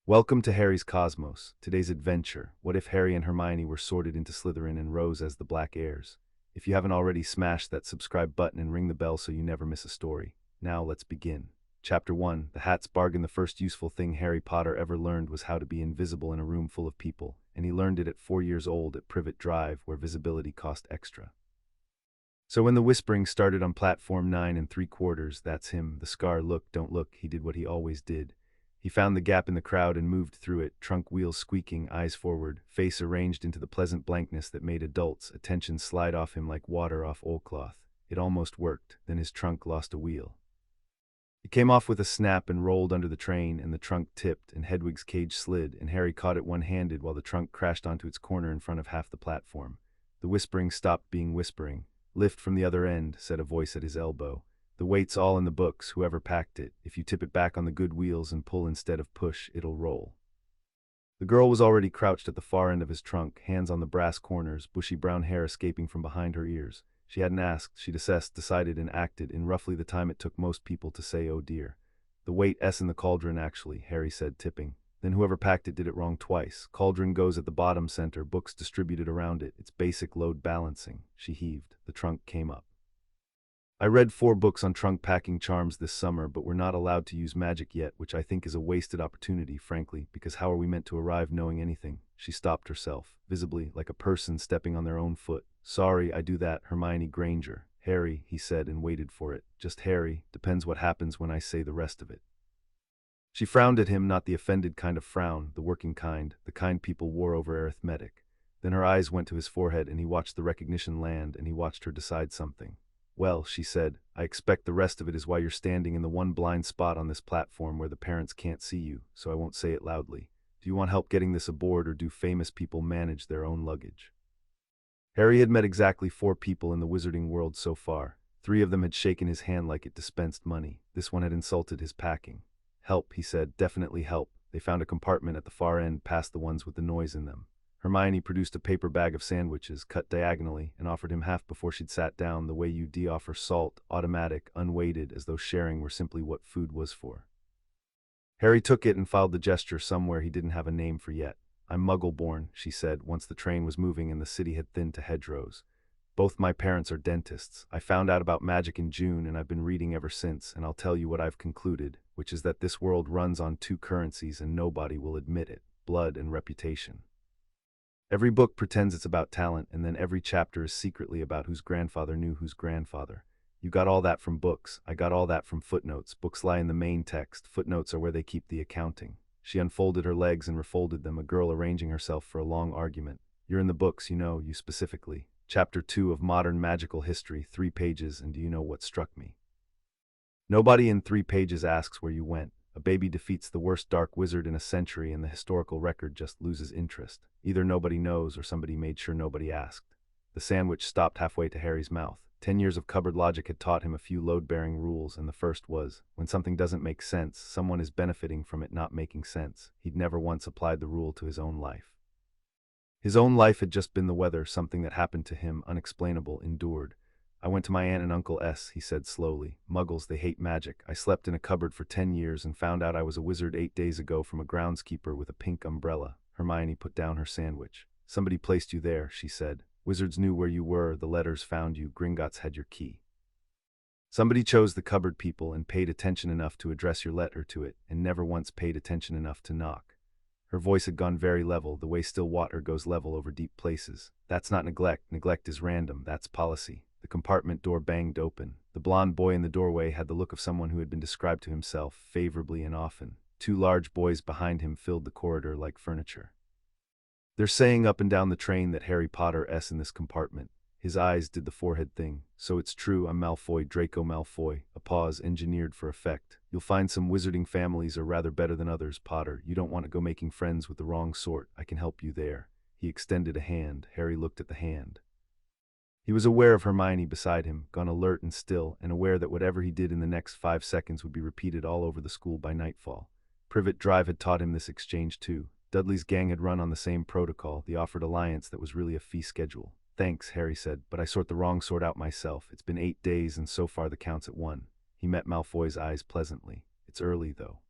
Welcome to Harry's Cosmos. Today's adventure. What if Harry and Hermione were sorted into Slytherin and rose as the Black Heirs? If you haven't already, smash that subscribe button and ring the bell so you never miss a story. Now let's begin. Chapter 1. The Hat's Bargain. The first useful thing Harry Potter ever learned was how to be invisible in a room full of people, and he learned it at 4 years old at Privet Drive, where visibility cost extra. So when the whispering started on platform 9 3/4, that's him. The scar. Look, don't look. He did what he always did. He found the gap in the crowd and moved through it, trunk wheels squeaking, eyes forward, face arranged into the pleasant blankness that made adults' attention slide off him like water off oilcloth. It almost worked, then his trunk lost a wheel. It came off with a snap and rolled under the train, and the trunk tipped, and Hedwig's cage slid, and Harry caught it one-handed while the trunk crashed onto its corner in front of half the platform. The whispering stopped being whispering. "Lift from the other end," said a voice at his elbow. "The weight's all in the books, whoever packed it. If you tip it back on the good wheels and pull instead of push, it'll roll." The girl was already crouched at the far end of his trunk, hands on the brass corners, bushy brown hair escaping from behind her ears. She hadn't asked, she'd assessed, decided, and acted in roughly the time it took most people to say, "Oh dear." "The weight's in the cauldron, actually," Harry said, tipping. "Then whoever packed it did it wrong twice. Cauldron goes at the bottom center, books distributed around it. It's basic load balancing." She heaved. The trunk came up. "I read 4 books on trunk packing charms this summer, but we're not allowed to use magic yet, which I think is a wasted opportunity, frankly, because how are we meant to arrive knowing anything?" She stopped herself, visibly like a person stepping on their own foot. "Sorry, I do that, Hermione Granger." "Harry," he said and waited for it. "Just Harry. Depends what happens when I say the rest of it." She frowned at him, not the offended kind of frown, the working kind, the kind people wore over arithmetic. Then her eyes went to his forehead, and he watched the recognition land, and he watched her decide something. "Well," she said, "I expect the rest of it is why you're standing in the one blind spot on this platform where the parents can't see you, so I won't say it loudly. Do you want help getting this aboard, or do famous people manage their own luggage?" Harry had met exactly 4 people in the wizarding world so far. 3 of them had shaken his hand like it dispensed money. This one had insulted his packing. "Help," he said, "definitely help." They found a compartment at the far end past the ones with the noise in them. Hermione produced a paper bag of sandwiches, cut diagonally, and offered him half before she'd sat down, the way you offer salt, automatic, unweighted, as though sharing were simply what food was for. Harry took it and filed the gesture somewhere he didn't have a name for yet. "I'm Muggle-born," she said, once the train was moving and the city had thinned to hedgerows. "Both my parents are dentists. I found out about magic in June, and I've been reading ever since, and I'll tell you what I've concluded, which is that this world runs on 2 currencies and nobody will admit it: blood and reputation. Every book pretends it's about talent, and then every chapter is secretly about whose grandfather knew whose grandfather. You got all that from books. I got all that from footnotes. Books lie in the main text. Footnotes are where they keep the accounting." She unfolded her legs and refolded them, a girl arranging herself for a long argument. "You're in the books, you specifically. Chapter 2 of Modern Magical History, 3 pages, and do you know what struck me? Nobody in 3 pages asks where you went. A baby defeats the worst dark wizard in a century, and the historical record just loses interest. Either nobody knows or somebody made sure nobody asked." The sandwich stopped halfway to Harry's mouth. 10 years of cupboard logic had taught him a few load-bearing rules, and the first was, when something doesn't make sense, someone is benefiting from it not making sense. He'd never once applied the rule to his own life. His own life had just been the weather, something that happened to him, unexplainable, endured. "I went to my aunt and Uncle S," he said slowly. "Muggles, they hate magic. I slept in a cupboard for 10 years and found out I was a wizard 8 days ago from a groundskeeper with a pink umbrella." Hermione put down her sandwich. "Somebody placed you there," she said. "Wizards knew where you were, the letters found you, Gringotts had your key. Somebody chose the cupboard people and paid attention enough to address your letter to it, and never once paid attention enough to knock." Her voice had gone very level, the way still water goes level over deep places. "That's not neglect. Neglect is random. That's policy." The compartment door banged open. The blond boy in the doorway had the look of someone who had been described to himself, favorably and often. 2 large boys behind him filled the corridor like furniture. "They're saying up and down the train that Harry Potter's in this compartment." His eyes did the forehead thing. "So it's true, I'm Malfoy, Draco Malfoy." A pause, engineered for effect. "You'll find some wizarding families are rather better than others, Potter. You don't want to go making friends with the wrong sort. I can help you there." He extended a hand. Harry looked at the hand. He was aware of Hermione beside him, gone alert and still, and aware that whatever he did in the next 5 seconds would be repeated all over the school by nightfall. Privet Drive had taught him this exchange too. Dudley's gang had run on the same protocol, the offered alliance that was really a fee schedule. "Thanks," Harry said, "but I sort the wrong sort out myself. It's been 8 days, and so far the count's at 1. He met Malfoy's eyes pleasantly. "It's early, though."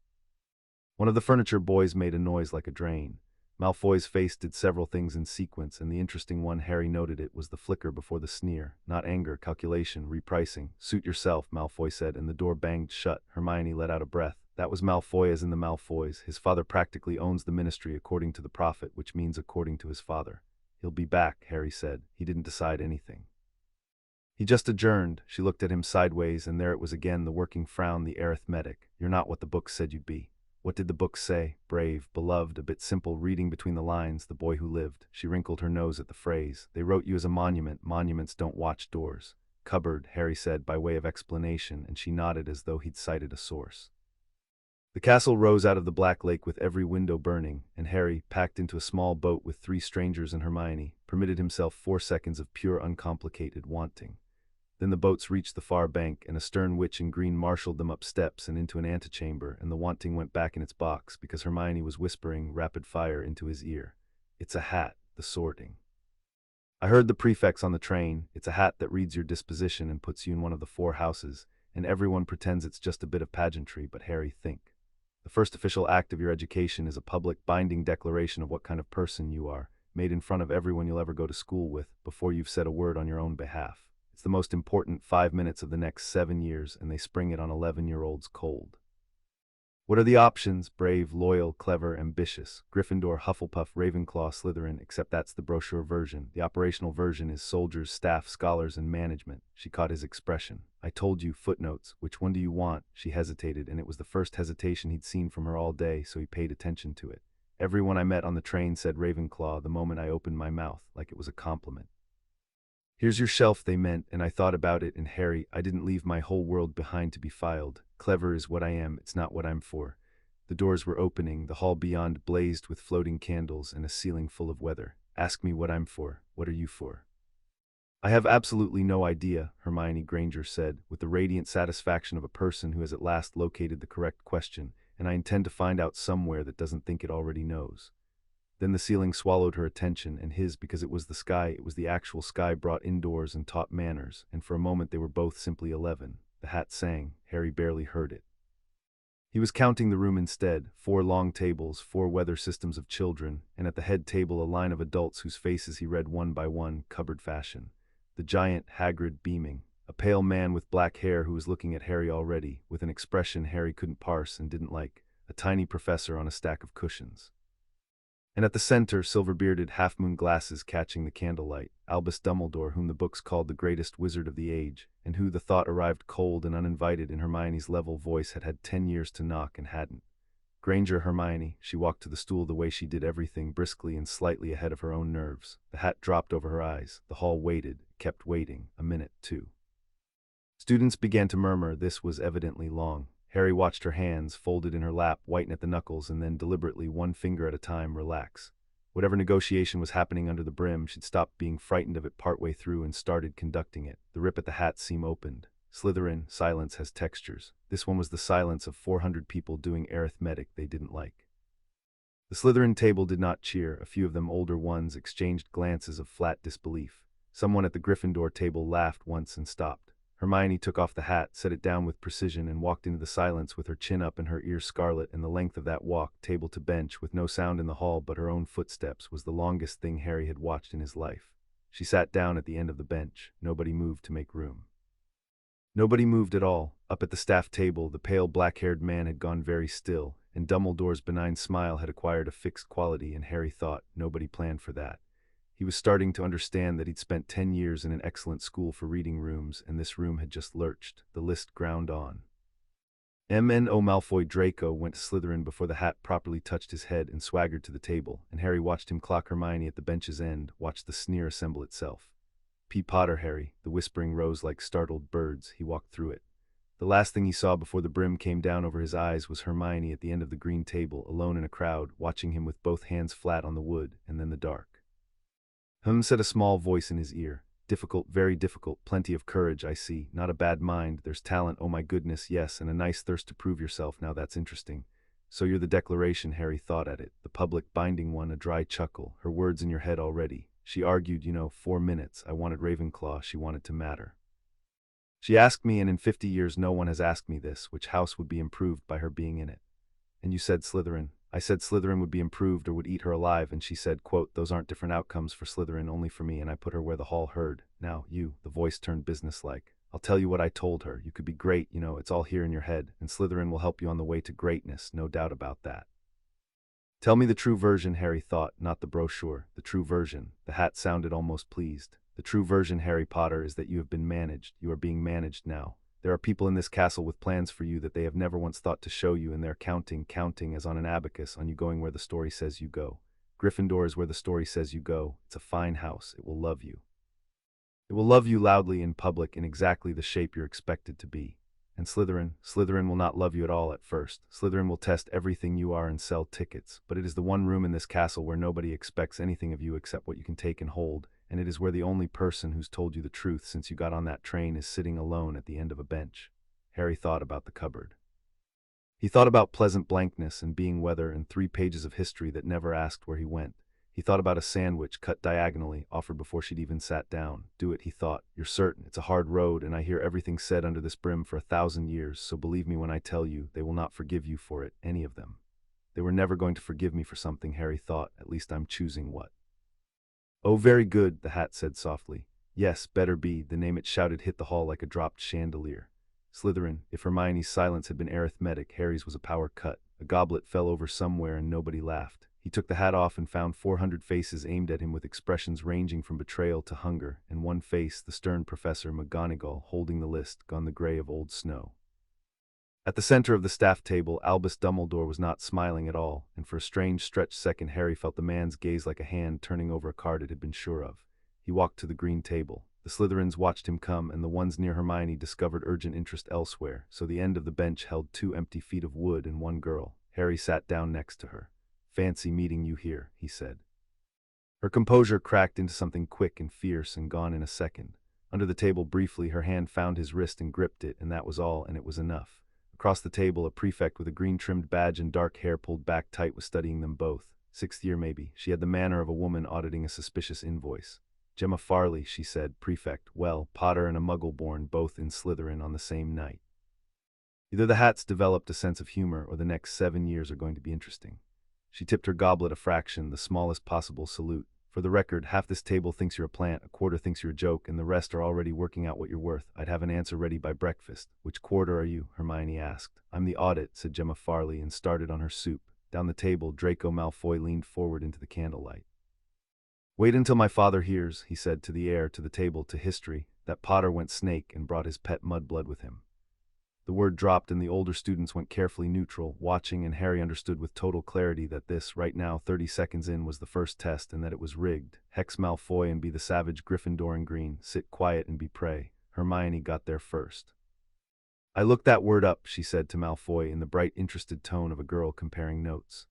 One of the furniture boys made a noise like a drain. Malfoy's face did several things in sequence, and the interesting one Harry noted it was the flicker before the sneer. Not anger, calculation, repricing. Suit yourself, Malfoy said, and the door banged shut. Hermione let out a breath. That was Malfoy as in the Malfoys. His father practically owns the ministry according to the prophet, which means according to his father. He'll be back, Harry said. He didn't decide anything. He just adjourned. She looked at him sideways, and there it was again, the working frown, the arithmetic. You're not what the book said you'd be. What did the book say? Brave, beloved, a bit simple, reading between the lines, the boy who lived. She wrinkled her nose at the phrase. They wrote you as a monument. Monuments don't watch doors. Cupboard, Harry said by way of explanation, and she nodded as though he'd cited a source. The castle rose out of the black lake with every window burning, and Harry, packed into a small boat with 3 strangers and Hermione, permitted himself 4 seconds of pure uncomplicated wanting. Then the boats reached the far bank, and a stern witch in green marshaled them up steps and into an antechamber, and the wanting went back in its box because Hermione was whispering rapid fire into his ear. It's a hat, the sorting. I heard the prefects on the train. It's a hat that reads your disposition and puts you in one of the 4 houses, and everyone pretends it's just a bit of pageantry, but Harry, think. The first official act of your education is a public, binding declaration of what kind of person you are, made in front of everyone you'll ever go to school with, before you've said a word on your own behalf. It's the most important 5 minutes of the next 7 years, and they spring it on 11-year-olds cold. What are the options? Brave, loyal, clever, ambitious. Gryffindor, Hufflepuff, Ravenclaw, Slytherin, except that's the brochure version. The operational version is soldiers, staff, scholars, and management. She caught his expression. I told you, footnotes. Which one do you want? She hesitated, and it was the first hesitation he'd seen from her all day, so he paid attention to it. Everyone I met on the train said Ravenclaw the moment I opened my mouth, like it was a compliment. Here's your shelf, they meant, and I thought about it, and Harry, I didn't leave my whole world behind to be filed. Clever is what I am, it's not what I'm for. The doors were opening, the hall beyond blazed with floating candles and a ceiling full of weather. Ask me what I'm for. What are you for? I have absolutely no idea, Hermione Granger said, with the radiant satisfaction of a person who has at last located the correct question, and I intend to find out somewhere that doesn't think it already knows. Then the ceiling swallowed her attention and his, because it was the sky, it was the actual sky brought indoors and taught manners, and for a moment they were both simply 11. The hat sang. Harry barely heard it. He was counting the room instead, 4 long tables, 4 weather systems of children, and at the head table a line of adults whose faces he read one by one, cupboard fashion. The giant, Hagrid, beaming. A pale man with black hair who was looking at Harry already, with an expression Harry couldn't parse and didn't like. A tiny professor on a stack of cushions. And at the center, silver-bearded, half-moon glasses catching the candlelight, Albus Dumbledore, whom the books called the greatest wizard of the age, and who, the thought arrived cold and uninvited in Hermione's level voice, had had 10 years to knock and hadn't. Granger, Hermione. She walked to the stool the way she did everything, briskly and slightly ahead of her own nerves. The hat dropped over her eyes. The hall waited, kept waiting, a minute, 2. Students began to murmur. This was evidently long. Harry watched her hands, folded in her lap, whiten at the knuckles, and then deliberately, one finger at a time, relax. Whatever negotiation was happening under the brim, she'd stopped being frightened of it partway through and started conducting it. The rip at the hat seam opened. Slytherin, silence has textures. This one was the silence of 400 people doing arithmetic they didn't like. The Slytherin table did not cheer. A few of them, older ones, exchanged glances of flat disbelief. Someone at the Gryffindor table laughed once and stopped. Hermione took off the hat, set it down with precision, and walked into the silence with her chin up and her ears scarlet, and the length of that walk, table to bench, with no sound in the hall but her own footsteps, was the longest thing Harry had watched in his life. She sat down at the end of the bench. Nobody moved to make room. Nobody moved at all. Up at the staff table, the pale black-haired man had gone very still, and Dumbledore's benign smile had acquired a fixed quality, and Harry thought, nobody planned for that. He was starting to understand that he'd spent 10 years in an excellent school for reading rooms, and this room had just lurched. The list ground on. M.N.O. Malfoy Draco went to Slytherin before the hat properly touched his head and swaggered to the table, and Harry watched him clock Hermione at the bench's end, watched the sneer assemble itself. P. Potter, Harry. The whispering rose like startled birds. He walked through it. The last thing he saw before the brim came down over his eyes was Hermione at the end of the green table, alone in a crowd, watching him with both hands flat on the wood, and then the dark. Said a small voice in his ear. Difficult, very difficult, plenty of courage, I see. Not a bad mind, there's talent, oh my goodness, yes, and a nice thirst to prove yourself, now that's interesting. So you're the declaration, Harry thought at it, the public binding one, a dry chuckle, her words in your head already. She argued, 4 minutes, I wanted Ravenclaw, she wanted to matter. She asked me, and in 50 years no one has asked me this, which house would be improved by her being in it. And you said Slytherin. I said Slytherin would be improved or would eat her alive, and she said, quote, those aren't different outcomes for Slytherin, only for me, and I put her where the hall heard. Now, you, the voice turned businesslike. I'll tell you what I told her. You could be great, you know, it's all here in your head, and Slytherin will help you on the way to greatness, no doubt about that. Tell me the true version, Harry thought, not the brochure, the true version. The hat sounded almost pleased. The true version, Harry Potter, is that you have been managed. You are being managed now. There are people in this castle with plans for you that they have never once thought to show you, and they're counting as on an abacus on you going where the story says you go. Gryffindor is where the story says you go. It's a fine house. It will love you. It will love you loudly in public in exactly the shape you're expected to be. And Slytherin will not love you at all at first. Slytherin will test everything you are and sell tickets, but it is the one room in this castle where nobody expects anything of you except what you can take and hold, and it is where the only person who's told you the truth since you got on that train is sitting alone at the end of a bench. Harry thought about the cupboard. He thought about pleasant blankness and being weather and 3 pages of history that never asked where he went. He thought about a sandwich cut diagonally, offered before she'd even sat down. Do it, he thought. You're certain. It's a hard road, and I hear everything said under this brim for 1,000 years, so believe me when I tell you, they will not forgive you for it, any of them. They were never going to forgive me for something, Harry thought. At least I'm choosing what. Oh, very good, the hat said softly. Yes, better be, the name it shouted hit the hall like a dropped chandelier. Slytherin. If Hermione's silence had been arithmetic, Harry's was a power cut. A goblet fell over somewhere and nobody laughed. He took the hat off and found 400 faces aimed at him with expressions ranging from betrayal to hunger, and one face, the stern Professor McGonagall, holding the list, gone the gray of old snow. At the center of the staff table, Albus Dumbledore was not smiling at all, and for a strange stretched second Harry felt the man's gaze like a hand turning over a card it had been sure of. He walked to the green table. The Slytherins watched him come, and the ones near Hermione discovered urgent interest elsewhere, so the end of the bench held 2 empty feet of wood and one girl. Harry sat down next to her. Fancy meeting you here, he said. Her composure cracked into something quick and fierce and gone in a second. Under the table briefly, her hand found his wrist and gripped it, and that was all, and it was enough. Across the table, a prefect with a green-trimmed badge and dark hair pulled back tight was studying them both. 6th year maybe. She had the manner of a woman auditing a suspicious invoice. Gemma Farley, she said, prefect. Well, Potter and a Muggle born, both in Slytherin on the same night. Either the hat's developed a sense of humor, or the next 7 years are going to be interesting. She tipped her goblet a fraction, the smallest possible salute. For the record, half this table thinks you're a plant, a quarter thinks you're a joke, and the rest are already working out what you're worth. I'd have an answer ready by breakfast. Which quarter are you? Hermione asked. I'm the audit, said Gemma Farley, and started on her soup. Down the table, Draco Malfoy leaned forward into the candlelight. Wait until my father hears, he said to the air, to the table, to history, that Potter went snake and brought his pet mudblood with him. The word dropped and the older students went carefully neutral, watching, and Harry understood with total clarity that this, right now, 30 seconds in, was the first test and that it was rigged. Hex Malfoy and be the savage Gryffindor in green, sit quiet and be prey. Hermione got there first. I looked that word up, she said to Malfoy in the bright, interested tone of a girl comparing notes.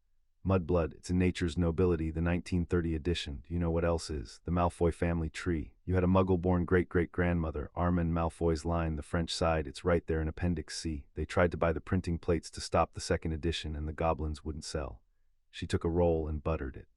Mudblood, it's in Nature's Nobility, the 1930 edition. Do you know what else is? The Malfoy family tree. You had a Muggle-born great-great-grandmother, Armand Malfoy's line, the French side, it's right there in Appendix C. They tried to buy the printing plates to stop the 2nd edition, and the goblins wouldn't sell. She took a roll and buttered it.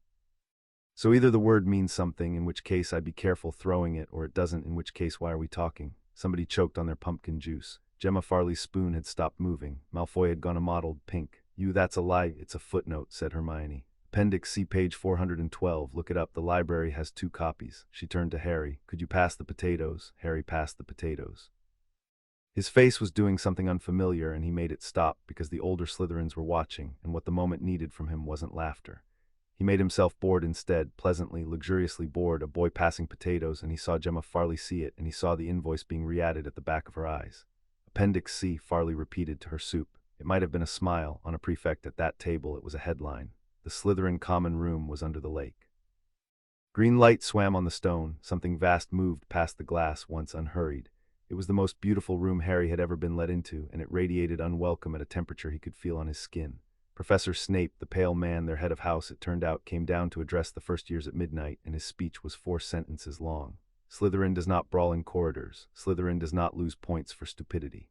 So either the word means something, in which case I'd be careful throwing it, or it doesn't, in which case why are we talking? Somebody choked on their pumpkin juice. Gemma Farley's spoon had stopped moving. Malfoy had gone a mottled pink. You, that's a lie, it's a footnote, said Hermione. Appendix C, page 412, look it up, the library has 2 copies. She turned to Harry. Could you pass the potatoes? Harry passed the potatoes. His face was doing something unfamiliar, and he made it stop, because the older Slytherins were watching, and what the moment needed from him wasn't laughter. He made himself bored instead, pleasantly, luxuriously bored, a boy passing potatoes, and he saw Gemma Farley see it, and he saw the invoice being re-added at the back of her eyes. Appendix C, Farley repeated to her soup. It might have been a smile. On a prefect at that table, it was a headline. The Slytherin common room was under the lake. Green light swam on the stone. Something vast moved past the glass, once unhurried. It was the most beautiful room Harry had ever been let into, and it radiated unwelcome at a temperature he could feel on his skin. Professor Snape, the pale man, their head of house, it turned out, came down to address the first years at midnight, and his speech was 4 sentences long. Slytherin does not brawl in corridors. Slytherin does not lose points for stupidity.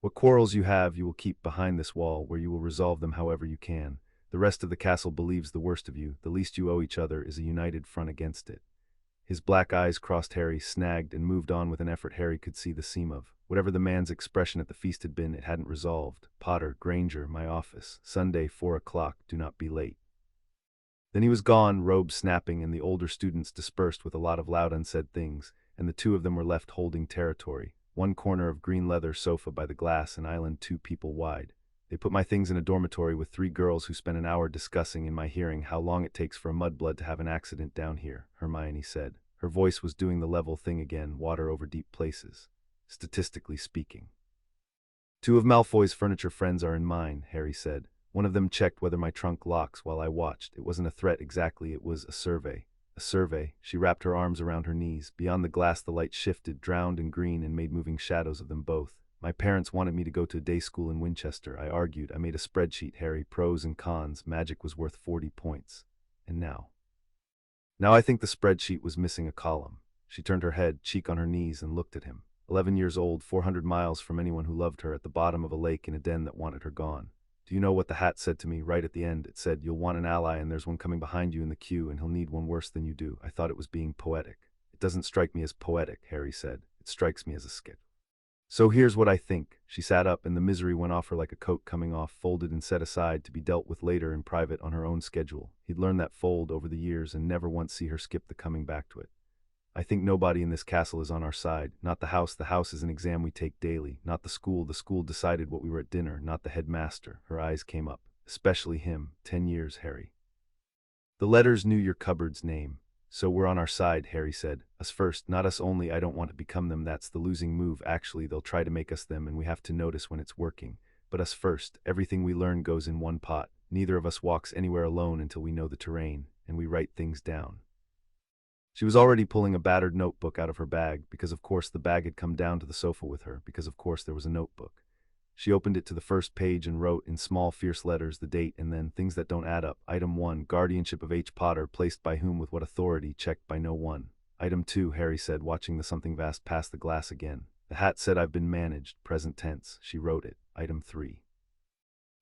What quarrels you have, you will keep behind this wall, where you will resolve them however you can. The rest of the castle believes the worst of you. The least you owe each other is a united front against it. His black eyes crossed Harry, snagged, and moved on with an effort Harry could see the seam of. Whatever the man's expression at the feast had been, it hadn't resolved. Potter, Granger, my office. Sunday, 4 o'clock, do not be late. Then he was gone, robes snapping, and the older students dispersed with a lot of loud unsaid things, and the two of them were left holding territory. One corner of green leather sofa by the glass, an island 2 people wide. They put my things in a dormitory with 3 girls who spent an hour discussing in my hearing how long it takes for a mudblood to have an accident down here, Hermione said. Her voice was doing the level thing again, water over deep places. Statistically speaking. 2 of Malfoy's furniture friends are in mine, Harry said. One of them checked whether my trunk locks while I watched. It wasn't a threat exactly, it was a survey. A survey. She wrapped her arms around her knees. Beyond the glass the light shifted, drowned in green, and made moving shadows of them both. My parents wanted me to go to a day school in Winchester. I argued. I made a spreadsheet, Harry, pros and cons. Magic was worth 40 points. And now? Now I think the spreadsheet was missing a column. She turned her head, cheek on her knees, and looked at him. 11 years old, 400 miles from anyone who loved her, at the bottom of a lake in a den that wanted her gone. Do you know what the hat said to me right at the end? It said, you'll want an ally and there's one coming behind you in the queue and he'll need one worse than you do. I thought it was being poetic. It doesn't strike me as poetic, Harry said. It strikes me as a skit. So here's what I think. She sat up and the misery went off her like a coat coming off, folded and set aside to be dealt with later in private on her own schedule. He'd learned that fold over the years and never once see her skip the coming back to it. I think nobody in this castle is on our side. Not the house is an exam we take daily. Not the school decided what we were at dinner. Not the headmaster. Her eyes came up. Especially him. 10 years, Harry. The letters knew your cupboard's name. So we're on our side, Harry said. Us first, not us only. I don't want to become them. That's the losing move. Actually, they'll try to make us them and we have to notice when it's working. But us first. Everything we learn goes in one pot. Neither of us walks anywhere alone until we know the terrain, and we write things down. She was already pulling a battered notebook out of her bag, because of course the bag had come down to the sofa with her, because of course there was a notebook. She opened it to the first page and wrote in small fierce letters the date and then things that don't add up. Item 1, guardianship of H. Potter, placed by whom with what authority, checked by no one. Item 2, Harry said, watching the something vast past the glass again. The hat said I've been managed, present tense. She wrote it. Item 3.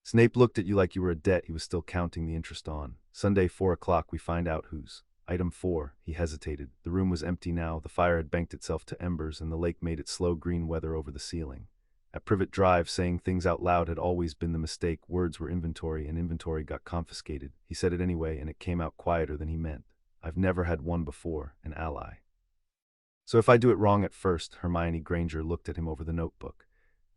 Snape looked at you like you were a debt he was still counting the interest on. Sunday, 4 o'clock, we find out whose. Item 4, he hesitated. The room was empty now, the fire had banked itself to embers, and the lake made its slow green weather over the ceiling. At Privet Drive, saying things out loud had always been the mistake. Words were inventory, and inventory got confiscated. He said it anyway, and it came out quieter than he meant. I've never had one before, an ally. So if I do it wrong at first, Hermione Granger looked at him over the notebook.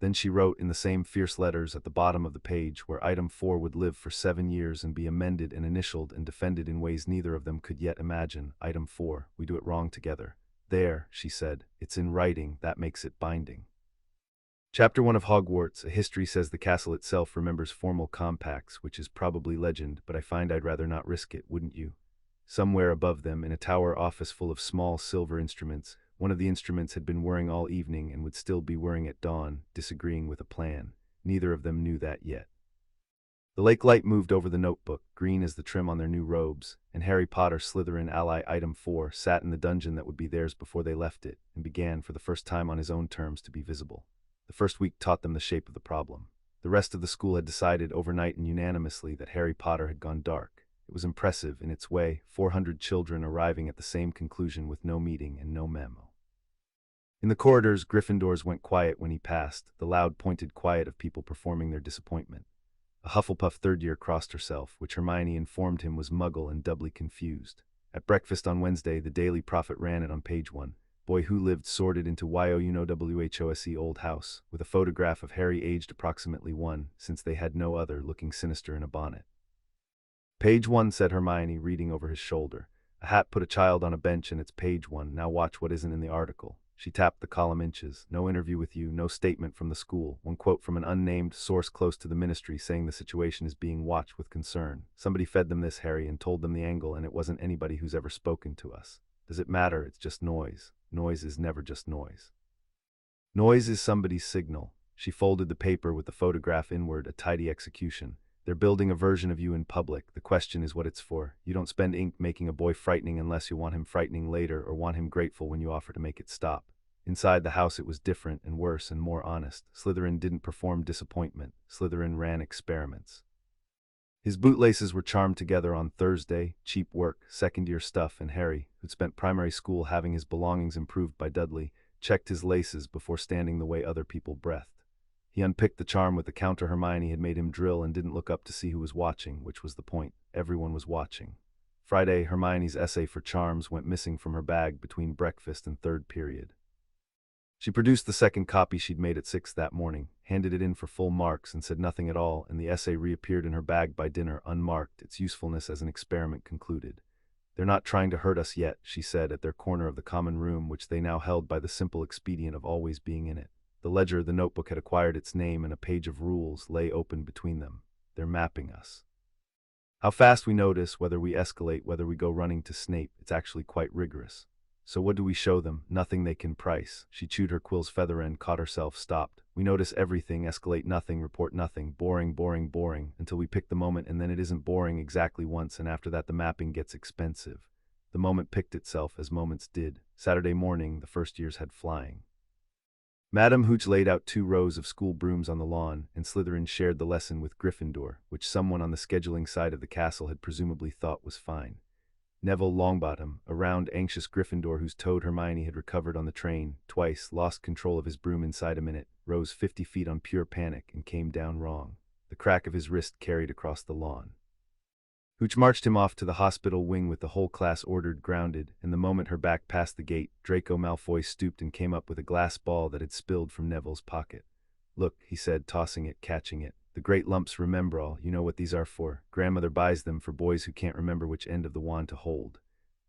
Then she wrote in the same fierce letters at the bottom of the page where item 4 would live for 7 years and be amended and initialed and defended in ways neither of them could yet imagine. Item 4, we do it wrong together. There, she said, it's in writing, that makes it binding. Chapter 1 of Hogwarts, a history says the castle itself remembers formal compacts, which is probably legend, but I find I'd rather not risk it, wouldn't you? Somewhere above them, in a tower office full of small silver instruments, one of the instruments had been whirring all evening and would still be whirring at dawn, disagreeing with a plan. Neither of them knew that yet. The lake light moved over the notebook, green as the trim on their new robes, and Harry Potter, Slytherin ally item 4, sat in the dungeon that would be theirs before they left it, and began, for the first time on his own terms, to be visible. The first week taught them the shape of the problem. The rest of the school had decided overnight and unanimously that Harry Potter had gone dark. It was impressive in its way, 400 children arriving at the same conclusion with no meeting and no memo. In the corridors, Gryffindors went quiet when he passed, the loud pointed quiet of people performing their disappointment. A Hufflepuff third year crossed herself, which Hermione informed him was Muggle and doubly confused. At breakfast on Wednesday, the Daily Prophet ran it on page 1. Boy who lived sorted into YOUNOWHOSE old house, with a photograph of Harry aged approximately 1, since they had no other, looking sinister in a bonnet. Page 1, said Hermione, reading over his shoulder. A hat put a child on a bench and it's page 1, now watch what isn't in the article. She tapped the column inches. No interview with you, no statement from the school. One quote from an unnamed source close to the ministry saying the situation is being watched with concern. Somebody fed them this, Harry, and told them the angle, and it wasn't anybody who's ever spoken to us. Does it matter? It's just noise. Noise is never just noise. Noise is somebody's signal. She folded the paper with the photograph inward, a tidy execution. They're building a version of you in public. The question is what it's for. You don't spend ink making a boy frightening unless you want him frightening later or want him grateful when you offer to make it stop. Inside the house it was different and worse and more honest. Slytherin didn't perform disappointment. Slytherin ran experiments. His bootlaces were charmed together on Thursday, cheap work, second-year stuff, and Harry, who'd spent primary school having his belongings improved by Dudley, checked his laces before standing the way other people breathed. He unpicked the charm with the counter Hermione had made him drill and didn't look up to see who was watching, which was the point. Everyone was watching. Friday, Hermione's essay for charms went missing from her bag between breakfast and third period. She produced the second copy she'd made at 6 that morning, handed it in for full marks, and said nothing at all, and the essay reappeared in her bag by dinner unmarked, its usefulness as an experiment concluded. "They're not trying to hurt us yet," she said at their corner of the common room, which they now held by the simple expedient of always being in it. The ledger the notebook had acquired its name, and a page of rules lay open between them. "They're mapping us. How fast we notice, whether we escalate, whether we go running to Snape, it's actually quite rigorous. So what do we show them? Nothing they can price." She chewed her quill's feather end, caught herself, stopped. "We notice everything, escalate nothing, report nothing, boring, boring, boring, until we pick the moment, and then it isn't boring exactly once, and after that the mapping gets expensive." The moment picked itself, as moments did. Saturday morning, the first years had flying. Madam Hooch laid out 2 rows of school brooms on the lawn, and Slytherin shared the lesson with Gryffindor, which someone on the scheduling side of the castle had presumably thought was fine. Neville Longbottom, a round, anxious Gryffindor whose toad Hermione had recovered on the train, twice lost control of his broom inside a minute, rose 50 feet on pure panic and came down wrong. The crack of his wrist carried across the lawn. Hooch marched him off to the hospital wing with the whole class ordered grounded, and the moment her back passed the gate, Draco Malfoy stooped and came up with a glass ball that had spilled from Neville's pocket. "Look," he said, tossing it, catching it. "The great lumps Remembrall, you know what these are for. Grandmother buys them for boys who can't remember which end of the wand to hold."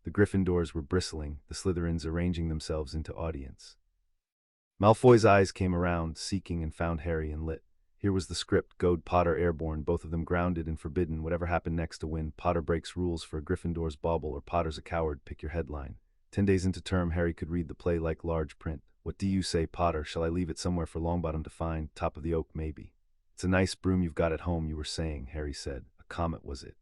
The Gryffindors were bristling, the Slytherins arranging themselves into audience. Malfoy's eyes came around, seeking, and found Harry and lit. Here was the script: goad Potter airborne, both of them grounded and forbidden. Whatever happened next to win. Potter breaks rules for a Gryffindor's bauble, or Potter's a coward. Pick your headline. 10 days into term, Harry could read the play like large print. "What do you say, Potter? Shall I leave it somewhere for Longbottom to find? Top of the oak, maybe." "It's a nice broom you've got at home, you were saying," Harry said. "A comet, was it?"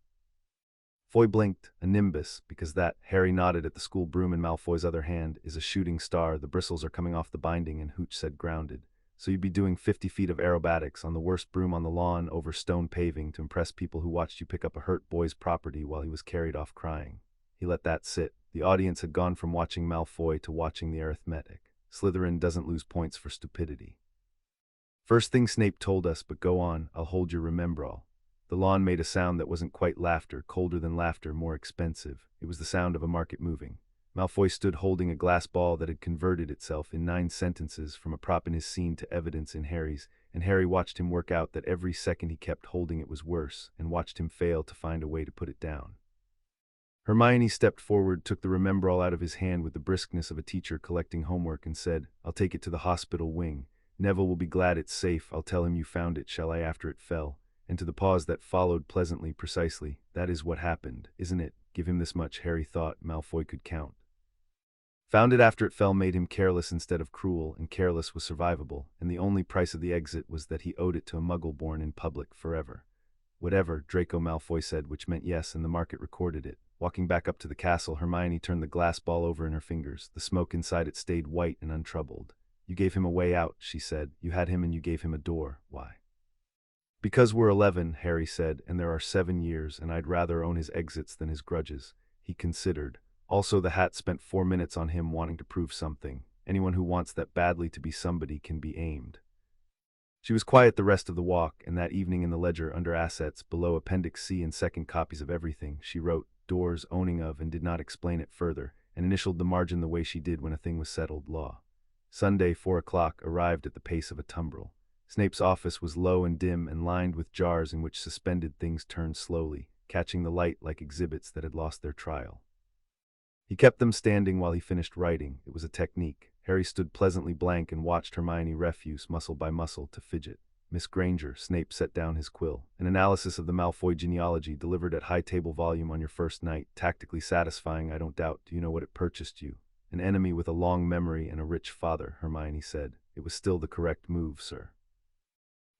Foy blinked. "A nimbus, because that," Harry nodded at the school broom in Malfoy's other hand, "is a shooting star. The bristles are coming off the binding," and Hooch said, grounded. "So you'd be doing 50 feet of aerobatics on the worst broom on the lawn over stone paving to impress people who watched you pick up a hurt boy's property while he was carried off crying." He let that sit. The audience had gone from watching Malfoy to watching the arithmetic. Slytherin doesn't lose points for stupidity. "First thing Snape told us, but go on, I'll hold your Remembrall." The lawn made a sound that wasn't quite laughter, colder than laughter, more expensive. It was the sound of a market moving. Malfoy stood holding a glass ball that had converted itself in 9 sentences from a prop in his scene to evidence in Harry's, and Harry watched him work out that every second he kept holding it was worse, and watched him fail to find a way to put it down. Hermione stepped forward, took the Remembrall out of his hand with the briskness of a teacher collecting homework, and said, "I'll take it to the hospital wing. Neville will be glad it's safe. I'll tell him you found it, shall I, after it fell?" And to the pause that followed, pleasantly, "Precisely. That is what happened, isn't it? Give him this much." Harry thought Malfoy could count. "Found it after it fell" made him careless instead of cruel, and careless was survivable, and the only price of the exit was that he owed it to a Muggle born in public forever. "Whatever," Draco Malfoy said, which meant yes, and the market recorded it. Walking back up to the castle, Hermione turned the glass ball over in her fingers. The smoke inside it stayed white and untroubled. "You gave him a way out," she said. "You had him and you gave him a door. Why?" "Because we're 11, Harry said, "and there are 7 years, and I'd rather own his exits than his grudges." He considered. Also, the hat spent 4 minutes on him wanting to prove something. Anyone who wants that badly to be somebody can be aimed. She was quiet the rest of the walk, and that evening in the ledger under assets, below Appendix C and second copies of everything, she wrote "doors owning of" and did not explain it further, and initialed the margin the way she did when a thing was settled law. Sunday, 4 o'clock, arrived at the pace of a tumbril. Snape's office was low and dim and lined with jars in which suspended things turned slowly, catching the light like exhibits that had lost their trial. He kept them standing while he finished writing. It was a technique. Harry stood pleasantly blank and watched Hermione refuse, muscle by muscle, to fidget. "Miss Granger," Snape set down his quill. "An analysis of the Malfoy genealogy, delivered at high table volume on your first night. Tactically satisfying, I don't doubt. Do you know what it purchased you?" "An enemy with a long memory and a rich father," Hermione said. "It was still the correct move, sir."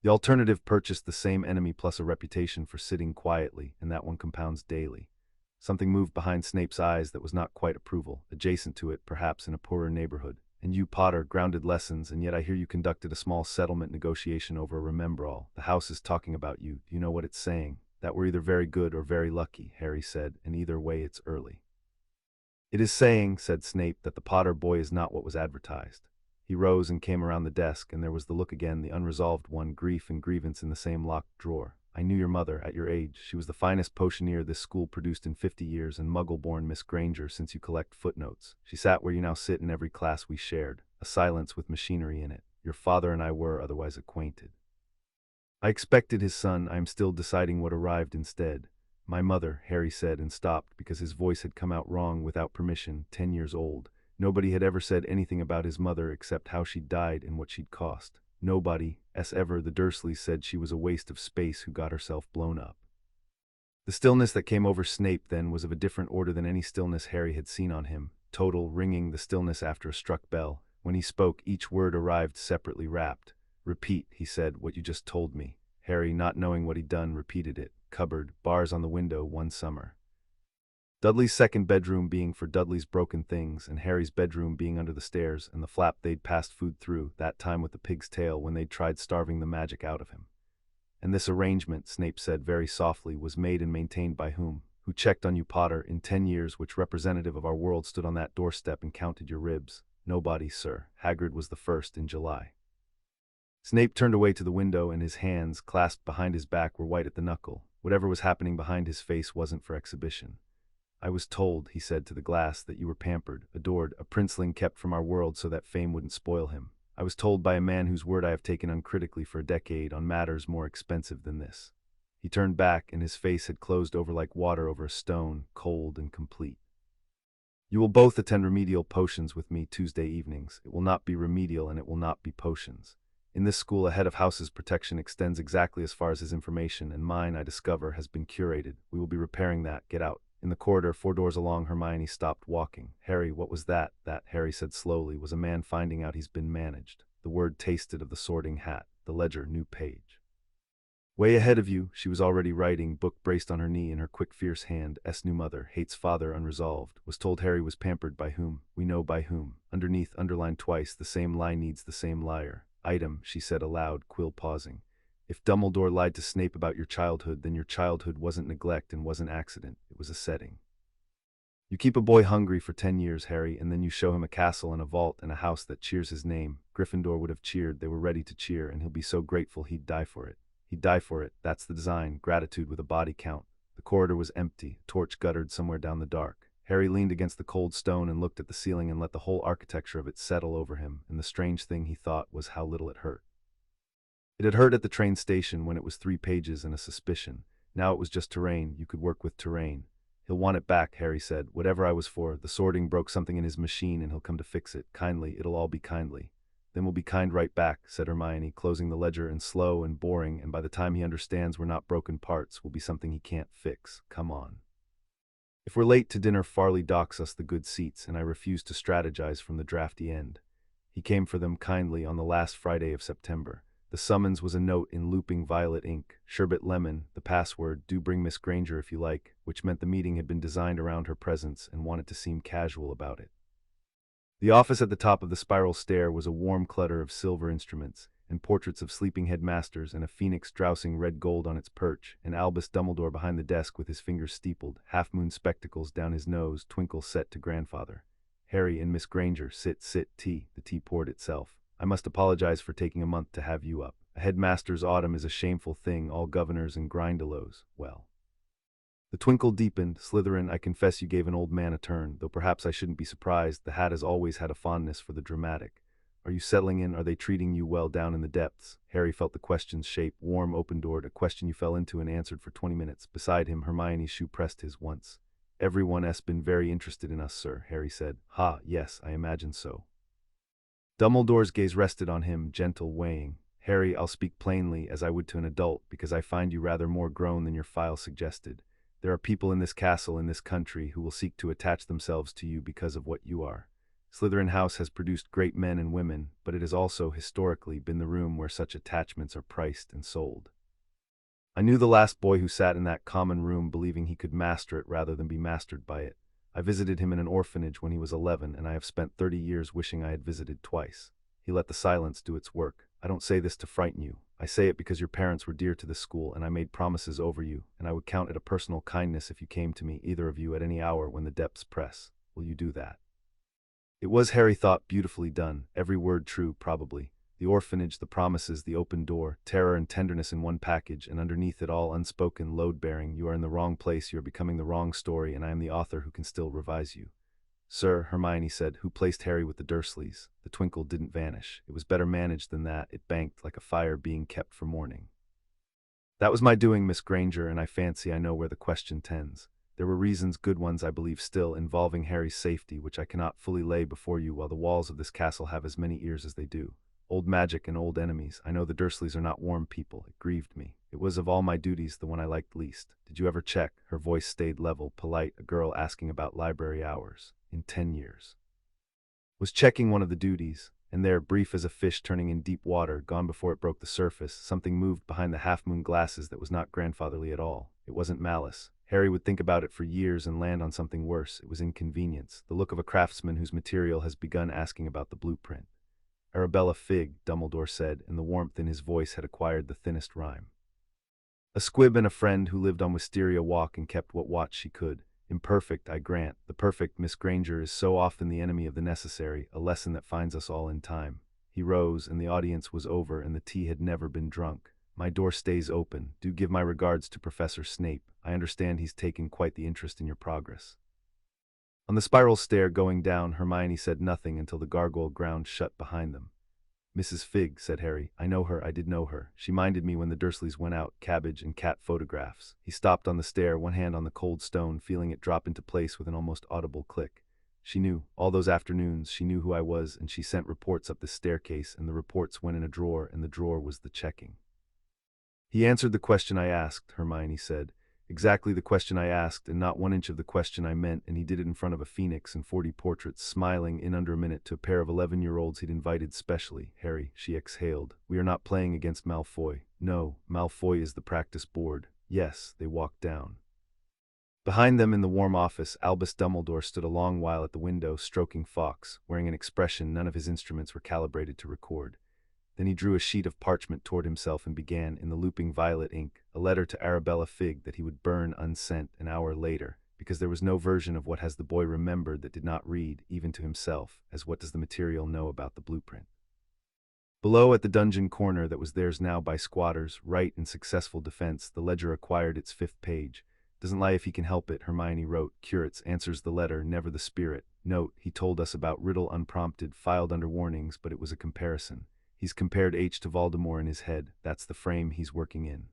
The alternative purchased the same enemy plus a reputation for sitting quietly, and that one compounds daily. Something moved behind Snape's eyes that was not quite approval, adjacent to it, perhaps in a poorer neighborhood. "And you, Potter, grounded lessons, and yet I hear you conducted a small settlement negotiation over a Remembrall. The house is talking about you. Do you know what it's saying?" That we're either very good or very lucky, Harry said, and either way it's early. It is saying, said Snape, that the Potter boy is not what was advertised. He rose and came around the desk, and there was the look again, the unresolved one, grief and grievance in the same locked drawer. I knew your mother, at your age. She was the finest potioneer this school produced in 50 years, and Muggle-born Miss Granger since you collect footnotes. She sat where you now sit in every class we shared, a silence with machinery in it. Your father and I were otherwise acquainted. I expected his son. I am still deciding what arrived instead. My mother, Harry said, and stopped because his voice had come out wrong without permission, 10 years old. Nobody had ever said anything about his mother except how she'd died and what she'd cost. Nobody, as ever, the Dursleys said she was a waste of space who got herself blown up. The stillness that came over Snape then was of a different order than any stillness Harry had seen on him. Total, ringing, the stillness after a struck bell. When he spoke, each word arrived separately wrapped. Repeat, he said, what you just told me. Harry, not knowing what he'd done, repeated it. Cupboard, bars on the window, one summer. Dudley's second bedroom being for Dudley's broken things, and Harry's bedroom being under the stairs, and the flap they'd passed food through, that time with the pig's tail when they'd tried starving the magic out of him. And this arrangement, Snape said very softly, was made and maintained by whom? Who checked on you, Potter, in 10 years? Which representative of our world stood on that doorstep and counted your ribs? Nobody, sir. Hagrid was the first in July. Snape turned away to the window, and his hands, clasped behind his back, were white at the knuckle. Whatever was happening behind his face wasn't for exhibition. I was told, he said to the glass, that you were pampered, adored, a princeling kept from our world so that fame wouldn't spoil him. I was told by a man whose word I have taken uncritically for a decade on matters more expensive than this. He turned back, and his face had closed over like water over a stone, cold and complete. You will both attend remedial potions with me Tuesday evenings. It will not be remedial, and it will not be potions. In this school, a head of house's protection extends exactly as far as his information, and mine, I discover, has been curated. We will be repairing that. Get out. In the corridor, 4 doors along, Hermione stopped walking. Harry, what was that? That, Harry said slowly, was a man finding out he's been managed. The word tasted of the sorting hat. The ledger, new page. Way ahead of you, she was already writing, book braced on her knee in her quick, fierce hand. New mother, hates father, unresolved. Was told Harry was pampered by whom? We know by whom. Underneath, underlined twice, the same lie needs the same liar. Item, she said aloud, Quill pausing. If Dumbledore lied to Snape about your childhood, then your childhood wasn't neglect and wasn't accident. It was a setting. You keep a boy hungry for 10 years, Harry, and then you show him a castle and a vault and a house that cheers his name. Gryffindor would have cheered. They were ready to cheer, and he'll be so grateful he'd die for it. He'd die for it. That's the design. Gratitude with a body count. The corridor was empty. A torch guttered somewhere down the dark. Harry leaned against the cold stone and looked at the ceiling and let the whole architecture of it settle over him, and the strange thing, he thought, was how little it hurt. It had hurt at the train station when it was 3 pages and a suspicion. Now it was just terrain. You could work with terrain. He'll want it back, Harry said. Whatever I was for, the sorting broke something in his machine and he'll come to fix it. Kindly, it'll all be kindly. Then we'll be kind right back, said Hermione, closing the ledger, and slow and boring, and by the time he understands we're not broken parts, will be something he can't fix. Come on. If we're late to dinner, Farley docks us the good seats, and I refuse to strategize from the drafty end. He came for them kindly on the last Friday of September. The summons was a note in looping violet ink. Sherbet lemon, the password, do bring Miss Granger if you like, which meant the meeting had been designed around her presence and wanted to seem casual about it. The office at the top of the spiral stair was a warm clutter of silver instruments, and portraits of sleeping headmasters, and a phoenix drowsing red gold on its perch, and Albus Dumbledore behind the desk with his fingers steepled, half-moon spectacles down his nose, twinkle set to grandfather. Harry and Miss Granger, sit, tea. The tea poured itself. I must apologize for taking a month to have you up. A headmaster's autumn is a shameful thing, all governors and grindelows. Well. The twinkle deepened. Slytherin, I confess you gave an old man a turn, though perhaps I shouldn't be surprised. The hat has always had a fondness for the dramatic. Are you settling in? Are they treating you well down in the depths? Harry felt the question's shape, warm, open-doored, a question you fell into and answered for 20 minutes. Beside him, Hermione's shoe pressed his once. Everyone's been very interested in us, sir, Harry said. Ha, yes, I imagine so. Dumbledore's gaze rested on him, gentle, weighing. Harry, I'll speak plainly, as I would to an adult, because I find you rather more grown than your file suggested. There are people in this castle, in this country, who will seek to attach themselves to you because of what you are. Slytherin House has produced great men and women, but it has also, historically, been the room where such attachments are priced and sold. I knew the last boy who sat in that common room believing he could master it rather than be mastered by it. I visited him in an orphanage when he was 11, and I have spent 30 years wishing I had visited twice. He let the silence do its work. I don't say this to frighten you. I say it because your parents were dear to this school, and I made promises over you, and I would count it a personal kindness if you came to me, either of you, at any hour when the depths press. Will you do that?" It was, Harry thought, beautifully done, every word true, probably. The orphanage, the promises, the open door, terror and tenderness in one package, and underneath it all unspoken, load-bearing. "You are in the wrong place, you are becoming the wrong story, and I am the author who can still revise you." "Sir," Hermione said, "who placed Harry with the Dursleys?" The twinkle didn't vanish. It was better managed than that. It banked like a fire being kept for morning. "That was my doing, Miss Granger, and I fancy I know where the question tends. There were reasons, good ones I believe still, involving Harry's safety, which I cannot fully lay before you while the walls of this castle have as many ears as they do. Old magic and old enemies. I know the Dursleys are not warm people. It grieved me. It was of all my duties the one I liked least. Did you ever check?" Her voice stayed level, polite, a girl asking about library hours. "In 10 years. Was checking one of the duties, and there, brief as a fish turning in deep water, gone before it broke the surface, something moved behind the half-moon glasses that was not grandfatherly at all. It wasn't malice. Harry would think about it for years and land on something worse. It was inconvenience, the look of a craftsman whose material has begun asking about the blueprint. "Arabella Fig," Dumbledore said, and the warmth in his voice had acquired the thinnest rhyme. "A squib and a friend who lived on Wisteria Walk and kept what watch she could. Imperfect, I grant. The perfect, Miss Granger, is so often the enemy of the necessary, a lesson that finds us all in time." He rose, and the audience was over, and the tea had never been drunk. "My door stays open. Do give my regards to Professor Snape. I understand he's taken quite the interest in your progress." On the spiral stair going down, Hermione said nothing until the gargoyle ground shut behind them. "Mrs. Fig," said Harry. "I know her, I did know her. She minded me when the Dursleys went out, cabbage and cat photographs." He stopped on the stair, one hand on the cold stone, feeling it drop into place with an almost audible click. "She knew, all those afternoons, she knew who I was, and she sent reports up the staircase, and the reports went in a drawer, and the drawer was the checking." "He answered the question I asked," Hermione said. "Exactly the question I asked, and not 1 inch of the question I meant, and he did it in front of a phoenix and 40 portraits, smiling in under a minute to a pair of 11-year-olds he'd invited specially." "Harry," she exhaled, "we are not playing against Malfoy. No, Malfoy is the practice board." "Yes." They walked down. Behind them in the warm office, Albus Dumbledore stood a long while at the window, stroking Fawkes, wearing an expression none of his instruments were calibrated to record. Then he drew a sheet of parchment toward himself and began, in the looping violet ink, a letter to Arabella Fig that he would burn unsent an hour later, because there was no version of what has the boy remembered that did not read, even to himself, as what does the material know about the blueprint. Below, at the dungeon corner that was theirs now by squatters, right in successful defense, the ledger acquired its 5th page. "Doesn't lie if he can help it," Hermione wrote. "Curates, answers the letter, never the spirit. Note, he told us about riddle unprompted, filed under warnings, but it was a comparison. He's compared H to Voldemort in his head. That's the frame he's working in."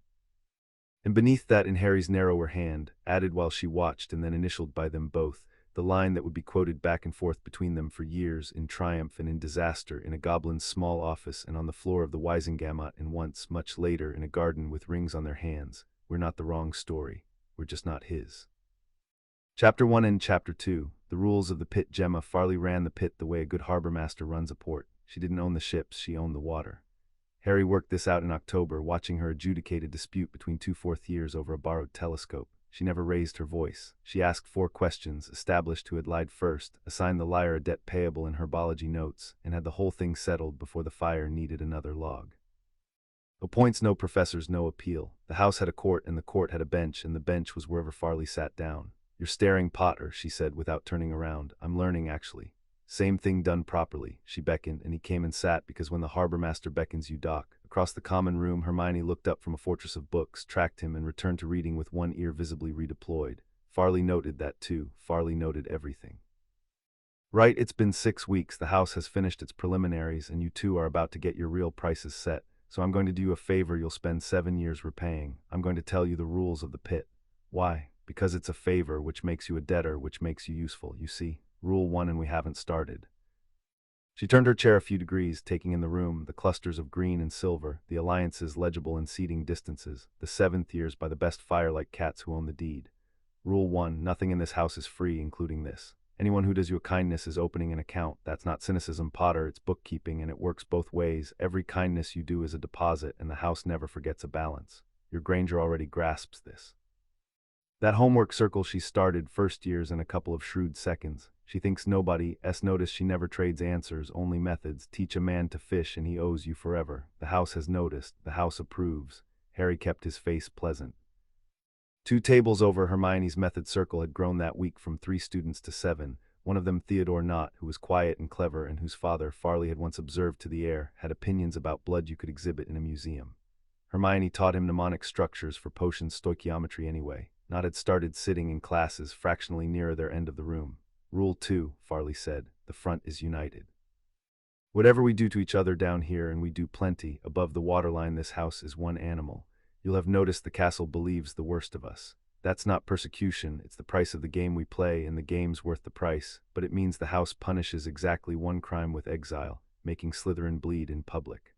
And beneath that, in Harry's narrower hand, added while she watched and then initialed by them both, the line that would be quoted back and forth between them for years, in triumph and in disaster, in a goblin's small office and on the floor of the Wisengamot, and once, much later, in a garden with rings on their hands. "We're not the wrong story. We're just not his." Chapter 1 and Chapter 2. The rules of the pit. Gemma Farley ran the pit the way a good harbor master runs a port. She didn't own the ships, she owned the water. Harry worked this out in October, watching her adjudicate a dispute between 2 fourth years over a borrowed telescope. She never raised her voice. She asked 4 questions, established who had lied first, assigned the liar a debt payable in herbology notes, and had the whole thing settled before the fire needed another log. No points, no professors, no appeal. The house had a court, and the court had a bench, and the bench was wherever Farley sat down. "You're staring, Potter," she said without turning around. "I'm learning, actually. Same thing done properly." She beckoned, and he came and sat, because when the harbor master beckons you dock. Across the common room, Hermione looked up from a fortress of books, tracked him, and returned to reading with one ear visibly redeployed. Farley noted that too. Farley noted everything. "Right, it's been 6 weeks. The house has finished its preliminaries, and you two are about to get your real prices set. So I'm going to do you a favor you'll spend 7 years repaying. I'm going to tell you the rules of the pit." "Why?" "Because it's a favor, which makes you a debtor, which makes you useful, you see. Rule 1, and we haven't started." She turned her chair a few degrees, taking in the room, the clusters of green and silver, the alliances legible in seating distances, the 7th years by the best fire-like cats who own the deed. "Rule 1, nothing in this house is free, including this. Anyone who does you a kindness is opening an account. That's not cynicism, Potter, it's bookkeeping, and it works both ways. Every kindness you do is a deposit, and the house never forgets a balance. Your Granger already grasps this. That homework circle she started, 1st years in a couple of shrewd seconds. She thinks nobody s noticed. She never trades answers, only methods. Teach a man to fish and he owes you forever. The house has noticed. The house approves. Harry kept his face pleasant. 2 tables over, Hermione's method circle had grown that week from 3 students to 7, one of them Theodore Knott, who was quiet and clever and whose father, Farley had once observed to the air, had opinions about blood you could exhibit in a museum. Hermione taught him mnemonic structures for potion stoichiometry anyway. Knott had started sitting in classes fractionally nearer their end of the room. Rule 2, Farley said, the front is united. Whatever we do to each other down here, and we do plenty, above the waterline, this house is one animal. You'll have noticed the castle believes the worst of us. That's not persecution, it's the price of the game we play, and the game's worth the price, but it means the house punishes exactly one crime with exile, making Slytherin bleed in public.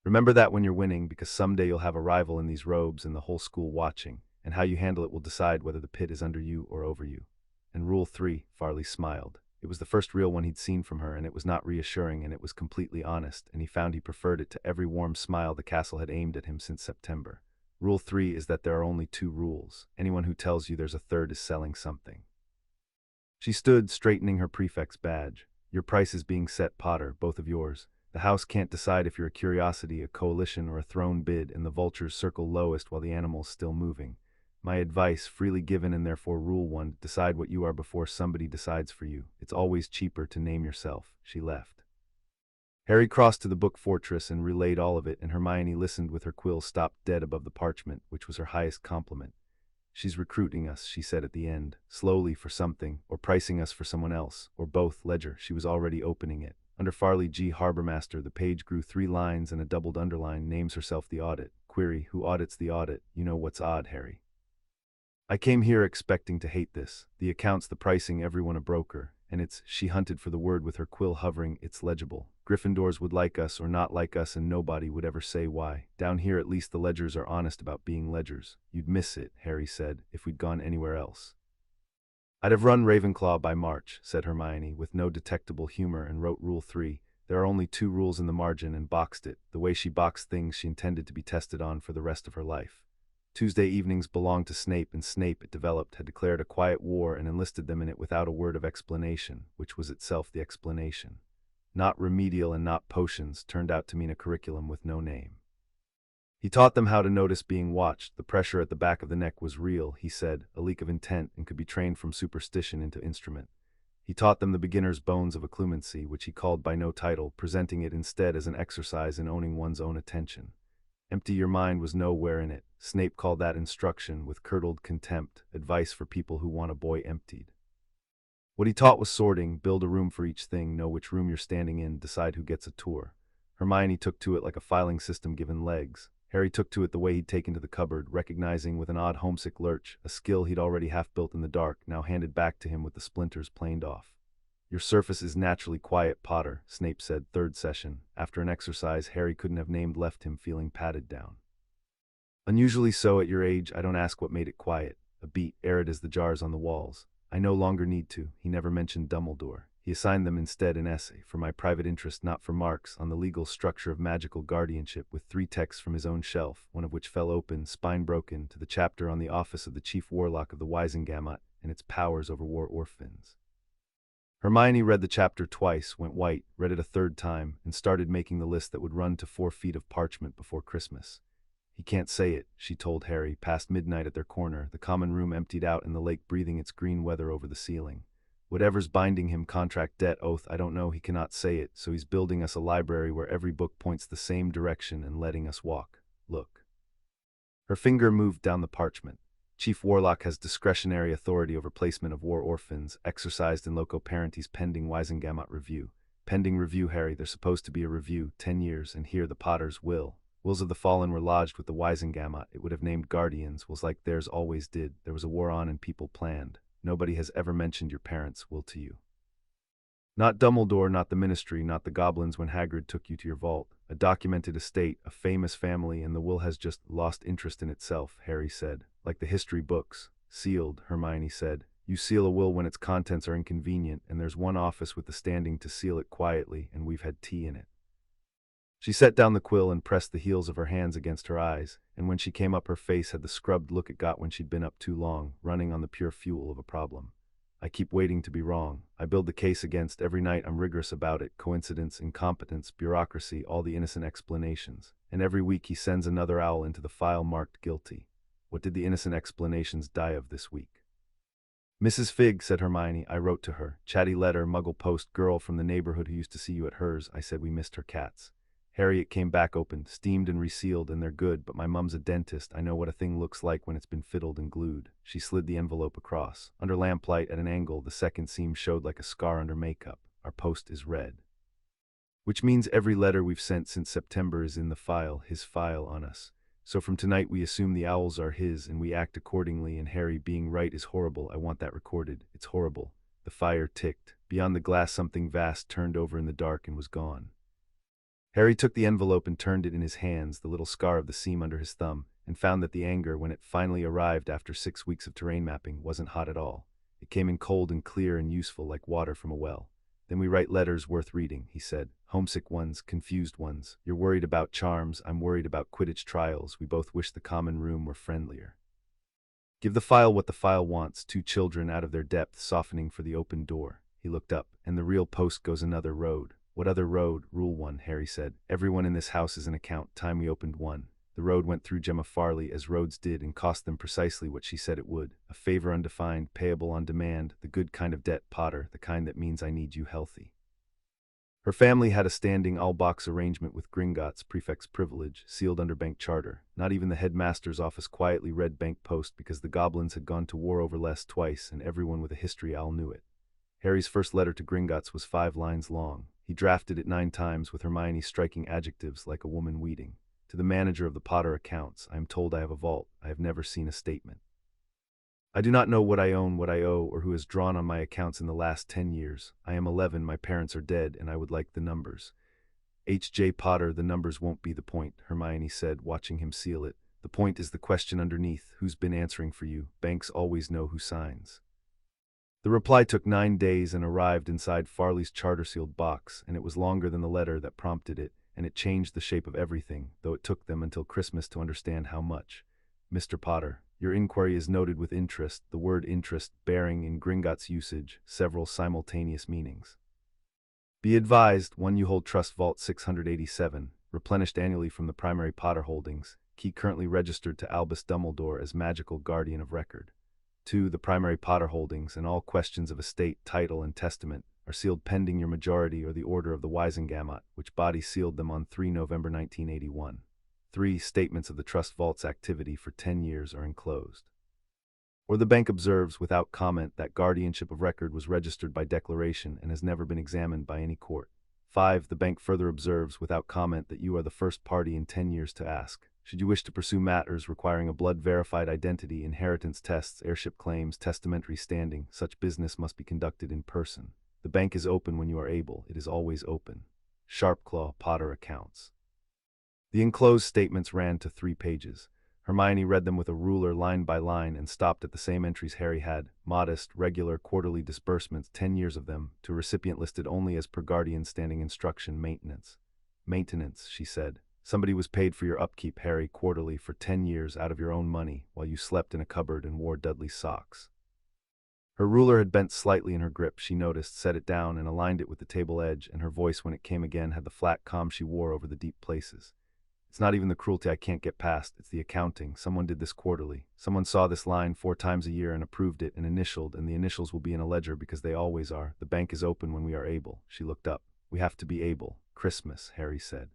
Remember that when you're winning, because someday you'll have a rival in these robes and the whole school watching, and how you handle it will decide whether the pit is under you or over you. And Rule 3, Farley smiled. It was the first real one he'd seen from her, and it was not reassuring, and it was completely honest, and he found he preferred it to every warm smile the castle had aimed at him since September. Rule 3 is that there are only 2 rules. Anyone who tells you there's a third is selling something. She stood, straightening her prefect's badge. Your price is being set, Potter, both of yours. The house can't decide if you're a curiosity, a coalition, or a throne bid, and the vultures circle lowest while the animal's still moving. My advice, freely given and therefore Rule 1, decide what you are before somebody decides for you. It's always cheaper to name yourself. She left. Harry crossed to the book fortress and relayed all of it, and Hermione listened with her quill stopped dead above the parchment, which was her highest compliment. She's recruiting us, she said at the end, slowly for something, or pricing us for someone else, or both. Ledger, she was already opening it. Under Farley G. Harbormaster, the page grew 3 lines and a doubled underline. Names herself the audit. Query, who audits the audit? You know what's odd, Harry? I came here expecting to hate this. The accounts, the pricing, everyone a broker. And it's, she hunted for the word with her quill hovering, it's legible. Gryffindors would like us or not like us, and nobody would ever say why. Down here at least the ledgers are honest about being ledgers. You'd miss it, Harry said, if we'd gone anywhere else. I'd have run Ravenclaw by March, said Hermione, with no detectable humor, and wrote Rule 3. There are only 2 rules in the margin, and boxed it, the way she boxed things she intended to be tested on for the rest of her life. Tuesday evenings belonged to Snape, and Snape, it developed, had declared a quiet war and enlisted them in it without a word of explanation, which was itself the explanation. Not remedial and not potions turned out to mean a curriculum with no name. He taught them how to notice being watched. The pressure at the back of the neck was real, he said, a leak of intent, and could be trained from superstition into instrument. He taught them the beginner's bones of occlumency, which he called by no title, presenting it instead as an exercise in owning one's own attention. Empty your mind was nowhere in it. Snape called that instruction, with curdled contempt, advice for people who want a boy emptied. What he taught was sorting, build a room for each thing, know which room you're standing in, decide who gets a tour. Hermione took to it like a filing system given legs. Harry took to it the way he'd taken to the cupboard, recognizing with an odd homesick lurch, a skill he'd already half built in the dark, now handed back to him with the splinters planed off. Your surface is naturally quiet, Potter, Snape said, 3rd session. After an exercise Harry couldn't have named left him feeling patted down. Unusually so at your age. I don't ask what made it quiet. A beat, arid as the jars on the walls. I no longer need to. He never mentioned Dumbledore. He assigned them instead an essay, for my private interest, not for marks, on the legal structure of magical guardianship, with 3 texts from his own shelf, one of which fell open, spine broken, to the chapter on the office of the chief warlock of the Wisengamot and its powers over war orphans. Hermione read the chapter twice, went white, read it a 3rd time, and started making the list that would run to 4 feet of parchment before Christmas. He can't say it, she told Harry, past midnight at their corner, the common room emptied out and the lake breathing its green weather over the ceiling. Whatever's binding him, contract, debt, oath, I don't know, he cannot say it, so he's building us a library where every book points the same direction and letting us walk. Look. Her finger moved down the parchment. Chief Warlock has discretionary authority over placement of war orphans, exercised in loco parentis pending Wisengamot review. Pending review, Harry, there's supposed to be a review, 10 years, and here the Potters' wills of the fallen were lodged with the Wisengamot. It would have named guardians, wills like theirs always did. There was a war on and people planned. Nobody has ever mentioned your parents' will to you. Not Dumbledore, not the Ministry, not the goblins when Hagrid took you to your vault. A documented estate, a famous family, and the will has just lost interest in itself, Harry said. Like the history books. Sealed, Hermione said. You seal a will when its contents are inconvenient, and there's one office with the standing to seal it quietly, and we've had tea in it. She set down the quill and pressed the heels of her hands against her eyes, and when she came up her face had the scrubbed look it got when she'd been up too long, running on the pure fuel of a problem. I keep waiting to be wrong. I build the case against every night. I'm rigorous about it. Coincidence, incompetence, bureaucracy, all the innocent explanations. And every week he sends another owl into the file marked guilty. What did the innocent explanations die of this week? Mrs. Figg, said Hermione. I wrote to her. Chatty letter, muggle post, girl from the neighborhood who used to see you at hers. I said we missed her cats. Harry, it came back open, steamed and resealed, and they're good, but my mum's a dentist. I know what a thing looks like when it's been fiddled and glued. She slid the envelope across. Under lamplight, at an angle, the second seam showed like a scar under makeup. Our post is red. Which means every letter we've sent since September is in the file, his file on us. So from tonight we assume the owls are his and we act accordingly, and Harry being right is horrible. I want that recorded. It's horrible. The fire ticked. Beyond the glass something vast turned over in the dark and was gone. Harry took the envelope and turned it in his hands, the little scar of the seam under his thumb, and found that the anger, when it finally arrived after 6 weeks of terrain mapping, wasn't hot at all. It came in cold and clear and useful like water from a well. Then we write letters worth reading, he said. Homesick ones, confused ones. You're worried about charms, I'm worried about Quidditch trials. We both wish the common room were friendlier. Give the file what the file wants, two children out of their depth softening for the open door. He looked up, and the real post goes another road. What other road? Rule 1, Harry said. Everyone in this house is an account. Time we opened one. The road went through Gemma Farley as roads did and cost them precisely what she said it would. A favor undefined, payable on demand, the good kind of debt, Potter, the kind that means I need you healthy. Her family had a standing all-box arrangement with Gringotts, prefect's privilege, sealed under bank charter. Not even the headmaster's office quietly read bank post because the goblins had gone to war over less twice and everyone with a history owl knew it. Harry's first letter to Gringotts was 5 lines long. He drafted it 9 times with Hermione striking adjectives like a woman weeding. To the manager of the Potter accounts, I am told I have a vault. I have never seen a statement. I do not know what I own, what I owe, or who has drawn on my accounts in the last 10 years. I am 11, my parents are dead, and I would like the numbers. H.J. Potter, the numbers won't be the point, Hermione said, watching him seal it. The point is the question underneath, who's been answering for you? Banks always know who signs. The reply took 9 days and arrived inside Farley's charter-sealed box, and it was longer than the letter that prompted it, and it changed the shape of everything, though it took them until Christmas to understand how much. Mr. Potter, your inquiry is noted with interest, the word interest bearing in Gringotts' usage several simultaneous meanings. Be advised, one you hold Trust Vault 687, replenished annually from the primary Potter holdings, key currently registered to Albus Dumbledore as magical guardian of record. 2. The primary Potter holdings and all questions of estate, title, and testament are sealed pending your majority or the order of the Wisengamot, which body sealed them on 3 November 1981. 3. Statements of the Trust Vault's activity for 10 years are enclosed. Or the bank observes, without comment, that guardianship of record was registered by declaration and has never been examined by any court. 5. The bank further observes, without comment, that you are the first party in 10 years to ask. Should you wish to pursue matters requiring a blood-verified identity, inheritance tests, heirship claims, testamentary standing, such business must be conducted in person. The bank is open when you are able. It is always open. Sharpclaw, Potter accounts. The enclosed statements ran to 3 pages. Hermione read them with a ruler line by line and stopped at the same entries Harry had. Modest, regular, quarterly disbursements, 10 years of them, to a recipient listed only as per guardian standing instruction, maintenance. Maintenance, she said. Somebody was paid for your upkeep, Harry, quarterly for 10 years out of your own money, while you slept in a cupboard and wore Dudley's socks. Her ruler had bent slightly in her grip, she noticed, set it down and aligned it with the table edge, and her voice when it came again had the flat calm she wore over the deep places. It's not even the cruelty I can't get past, it's the accounting. Someone did this quarterly. Someone saw this line 4 times a year and approved it and initialed, and the initials will be in a ledger because they always are. The bank is open when we are able. She looked up. We have to be able. Christmas, Harry said.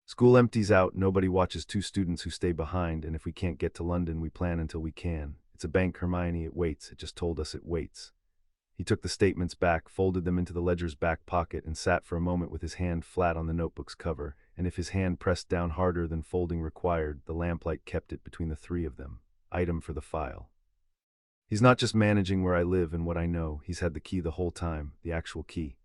School empties out, nobody watches 2 students who stay behind, and if we can't get to London, we plan until we can. It's a bank, Hermione, it waits, it just told us it waits. He took the statements back, folded them into the ledger's back pocket, and sat for a moment with his hand flat on the notebook's cover, and if his hand pressed down harder than folding required, the lamplight kept it between the 3 of them. Item for the file. He's not just managing where I live and what I know, he's had the key the whole time, the actual key.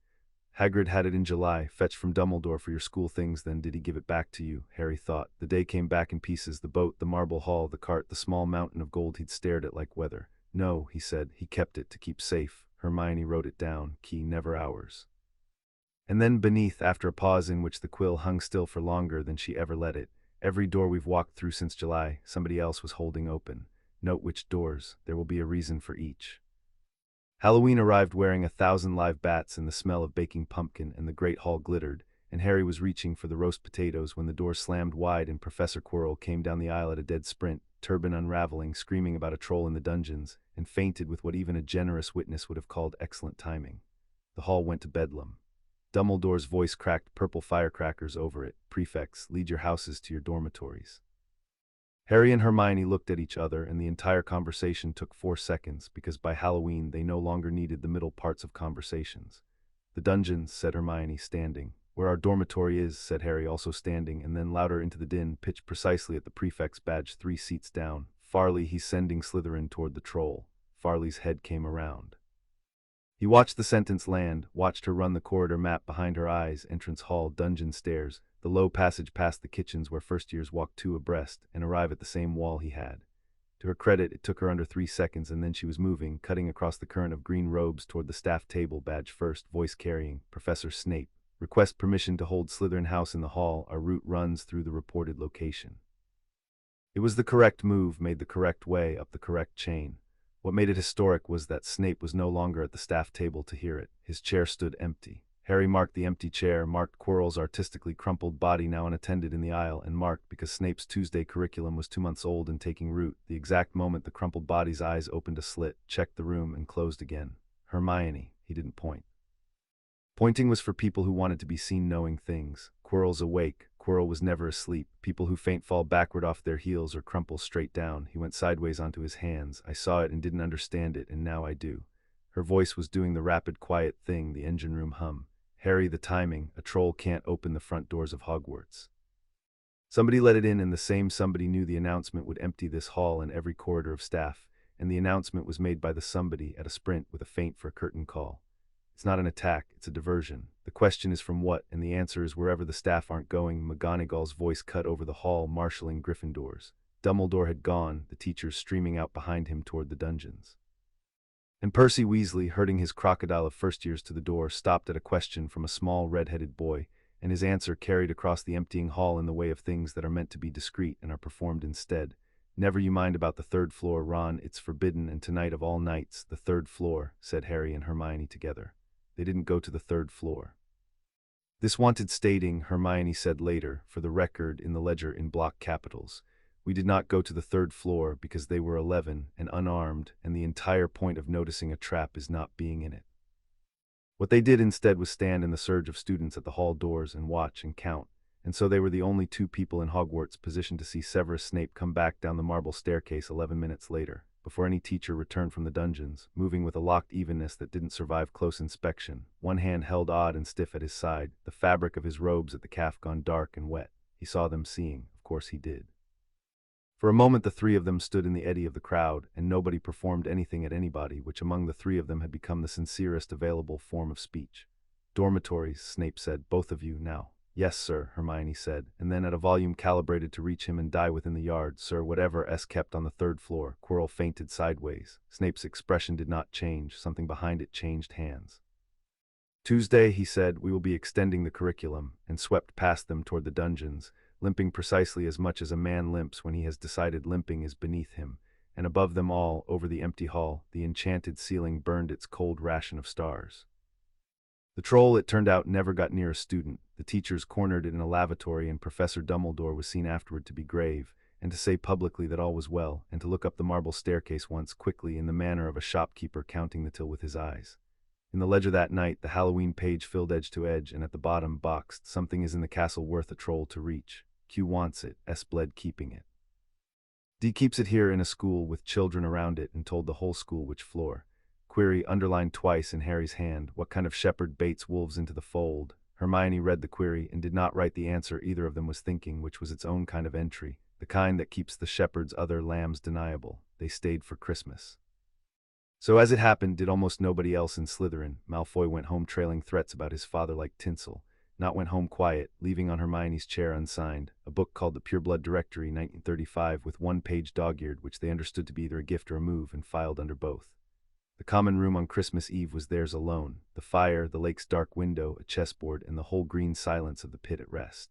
Hagrid had it in July, fetched from Dumbledore for your school things, then did he give it back to you? Harry thought. The day came back in pieces, the boat, the marble hall, the cart, the small mountain of gold he'd stared at like weather. No, he said, he kept it to keep safe. Hermione wrote it down, key never ours. And then beneath, after a pause in which the quill hung still for longer than she ever let it, every door we've walked through since July, somebody else was holding open. Note which doors, there will be a reason for each. Halloween arrived wearing 1,000 live bats and the smell of baking pumpkin, and the great hall glittered, and Harry was reaching for the roast potatoes when the door slammed wide and Professor Quirrell came down the aisle at a dead sprint, turban unraveling, screaming about a troll in the dungeons, and fainted with what even a generous witness would have called excellent timing. The hall went to bedlam. Dumbledore's voice cracked purple firecrackers over it. "Prefects, lead your houses to your dormitories." Harry and Hermione looked at each other, and the entire conversation took 4 seconds, because by Halloween they no longer needed the middle parts of conversations. "The dungeons," said Hermione, standing. "Where our dormitory is," said Harry, also standing, and then louder into the din, pitched precisely at the prefect's badge 3 seats down. "Farley, he's sending Slytherin toward the troll." Farley's head came around. He watched the sentence land, watched her run the corridor map behind her eyes, entrance hall, dungeon stairs, the low passage past the kitchens where first years walked 2 abreast, and arrive at the same wall he had. To her credit, it took her under 3 seconds, and then she was moving, cutting across the current of green robes toward the staff table, badge first, voice carrying, "Professor Snape. Request permission to hold Slytherin House in the hall. Our route runs through the reported location." It was the correct move, made the correct way, up the correct chain. What made it historic was that Snape was no longer at the staff table to hear it. His chair stood empty. Harry marked the empty chair, marked Quirrell's artistically crumpled body now unattended in the aisle, and marked, because Snape's Tuesday curriculum was 2 months old and taking root, the exact moment the crumpled body's eyes opened a slit, checked the room, and closed again. "Hermione." He didn't point. Pointing was for people who wanted to be seen knowing things. Quirrell's awake. Quirrell was never asleep. People who faint fall backward off their heels or crumple straight down. He went sideways onto his hands. "I saw it and didn't understand it, and now I do." Her voice was doing the rapid, quiet thing, the engine room hum. "Harry, the timing. A troll can't open the front doors of Hogwarts." Somebody let it in, and the same somebody knew the announcement would empty this hall and every corridor of staff, and the announcement was made by the somebody at a sprint with a feint for a curtain call. It's not an attack, it's a diversion. The question is from what, and the answer is wherever the staff aren't going. McGonagall's voice cut over the hall, marshalling Gryffindors. Dumbledore had gone, the teachers streaming out behind him toward the dungeons. And Percy Weasley, herding his crocodile of first years to the door, stopped at a question from a small red-headed boy, and his answer carried across the emptying hall in the way of things that are meant to be discreet and are performed instead. "Never you mind about the 3rd floor, Ron. It's forbidden, and tonight of all nights, the 3rd floor," said Harry and Hermione together. They didn't go to the 3rd floor. "This wanted stating," Hermione said later, for the record in the ledger in block capitals. "We did not go to the 3rd floor because they were 11 and unarmed, and the entire point of noticing a trap is not being in it. What they did instead was stand in the surge of students at the hall doors and watch and count, and so they were the only 2 people in Hogwarts positioned to see Severus Snape come back down the marble staircase 11 minutes later, before any teacher returned from the dungeons, moving with a locked evenness that didn't survive close inspection, one hand held odd and stiff at his side, the fabric of his robes at the calf gone dark and wet. He saw them seeing, of course he did. For a moment the 3 of them stood in the eddy of the crowd, and nobody performed anything at anybody, which among the 3 of them had become the sincerest available form of speech. "Dormitories," Snape said, "both of you, now." "Yes, sir," Hermione said, and then at a volume calibrated to reach him and die within the yard, "Sir, whatever S kept on the 3rd floor." Quirrell fainted sideways. Snape's expression did not change. Something behind it changed hands. "Tuesday," he said, "we will be extending the curriculum," and swept past them toward the dungeons, limping precisely as much as a man limps when he has decided limping is beneath him, and above them all, over the empty hall, the enchanted ceiling burned its cold ration of stars. The troll, it turned out, never got near a student. The teachers cornered it in a lavatory, and Professor Dumbledore was seen afterward to be grave, and to say publicly that all was well, and to look up the marble staircase once quickly in the manner of a shopkeeper counting the till with his eyes. In the ledger that night, the Halloween page filled edge to edge, and at the bottom, boxed, "Something is in the castle worth a troll to reach. Q wants it, S bled keeping it. D keeps it here in a school with children around it, and told the whole school which floor." Query underlined twice in Harry's hand. "What kind of shepherd baits wolves into the fold?" Hermione read the query and did not write the answer either of them was thinking, which was its own kind of entry, the kind that keeps the shepherd's other lambs deniable. They stayed for Christmas. So as it happened, did almost nobody else in Slytherin. Malfoy went home trailing threats about his father like tinsel. Not went home quiet, leaving on Hermione's chair unsigned a book called The Pureblood Directory, 1935, with 1-page dog-eared, which they understood to be either a gift or a move, and filed under both. The common room on Christmas Eve was theirs alone, the fire, the lake's dark window, a chessboard, and the whole green silence of the pit at rest.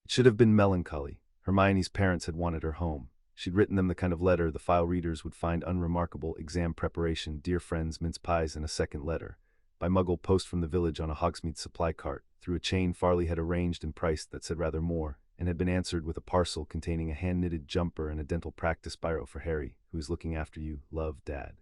It should have been melancholy. Hermione's parents had wanted her home. She'd written them the kind of letter the file readers would find unremarkable: exam preparation, dear friends, mince pies, and a second letter. By Muggle post from the village on a Hogsmeade supply cart, through a chain Farley had arranged and priced that said rather more, and had been answered with a parcel containing a hand-knitted jumper and a dental practice biro for Harry, who is looking after you. Love, Dad.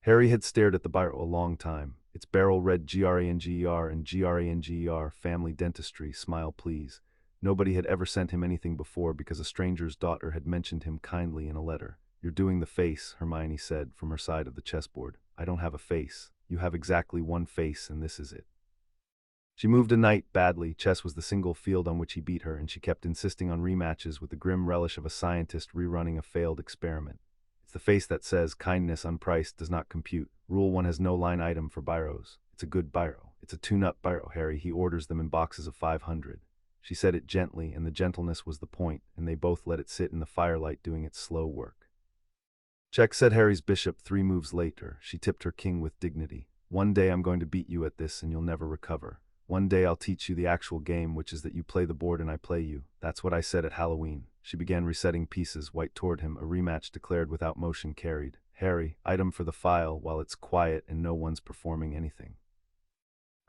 Harry had stared at the biro a long time. Its barrel read Granger and Granger, family dentistry, smile please. Nobody had ever sent him anything before because a stranger's daughter had mentioned him kindly in a letter. You're doing the face, Hermione said from her side of the chessboard. I don't have a face. You have exactly one face, and this is it. She moved a knight badly. Chess was the single field on which he beat her, and she kept insisting on rematches with the grim relish of a scientist rerunning a failed experiment. It's the face that says, kindness unpriced does not compute. Rule 1 has no line item for biros. It's a good biro. It's a tune-up biro, Harry. He orders them in boxes of 500. She said it gently, and the gentleness was the point, and they both let it sit in the firelight doing its slow work. Check, said Harry's bishop 3 moves later. She tipped her king with dignity. One day I'm going to beat you at this and you'll never recover. One day I'll teach you the actual game, which is that you play the board and I play you. That's what I said at Halloween. She began resetting pieces, white toward him, a rematch declared without motion carried. Harry, item for the file while it's quiet and no one's performing anything.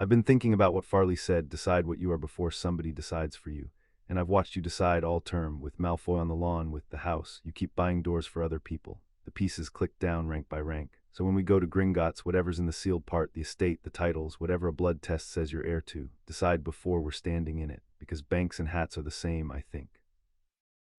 I've been thinking about what Farley said, decide what you are before somebody decides for you. And I've watched you decide all term, with Malfoy on the lawn, with the house. You keep buying doors for other people. The pieces click down rank by rank. So when we go to Gringotts, whatever's in the sealed part, the estate, the titles, whatever a blood test says you're heir to, decide before we're standing in it, because banks and hats are the same, I think.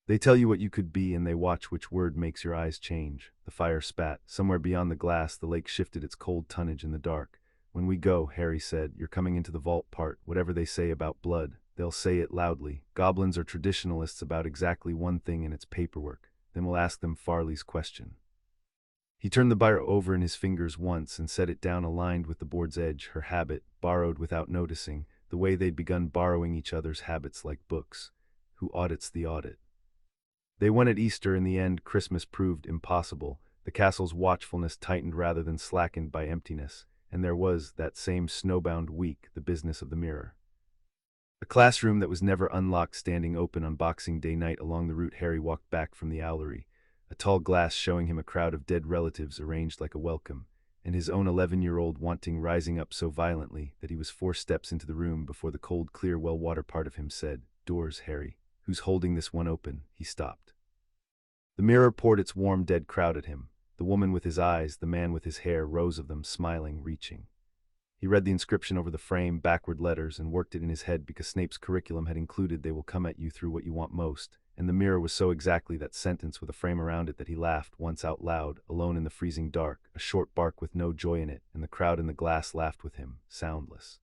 They tell you what you could be, and they watch which word makes your eyes change. The fire spat. Somewhere beyond the glass, the lake shifted its cold tonnage in the dark. When we go, Harry said, you're coming into the vault part. Whatever they say about blood, they'll say it loudly. Goblins are traditionalists about exactly one thing, and it's paperwork. Then we'll ask them Farley's question. He turned the biro over in his fingers once and set it down aligned with the board's edge, her habit, borrowed without noticing, the way they'd begun borrowing each other's habits like books. Who audits the audit? They won at Easter. In the end, Christmas proved impossible. The castle's watchfulness tightened rather than slackened by emptiness, and there was, that same snowbound week, the business of the mirror. A classroom that was never unlocked standing open on Boxing Day night along the route Harry walked back from the owlery, a tall glass showing him a crowd of dead relatives arranged like a welcome, and his own 11-year-old wanting rising up so violently that he was 4 steps into the room before the cold, clear well-water part of him said, doors, Harry. Who's holding this one open? He stopped. The mirror poured its warm, dead crowd at him. The woman with his eyes, the man with his hair, rows of them, smiling, reaching. He read the inscription over the frame, backward letters, and worked it in his head because Snape's curriculum had included they will come at you through what you want most, and the mirror was so exactly that sentence with a frame around it that he laughed once out loud, alone in the freezing dark, a short bark with no joy in it, and the crowd in the glass laughed with him, soundless.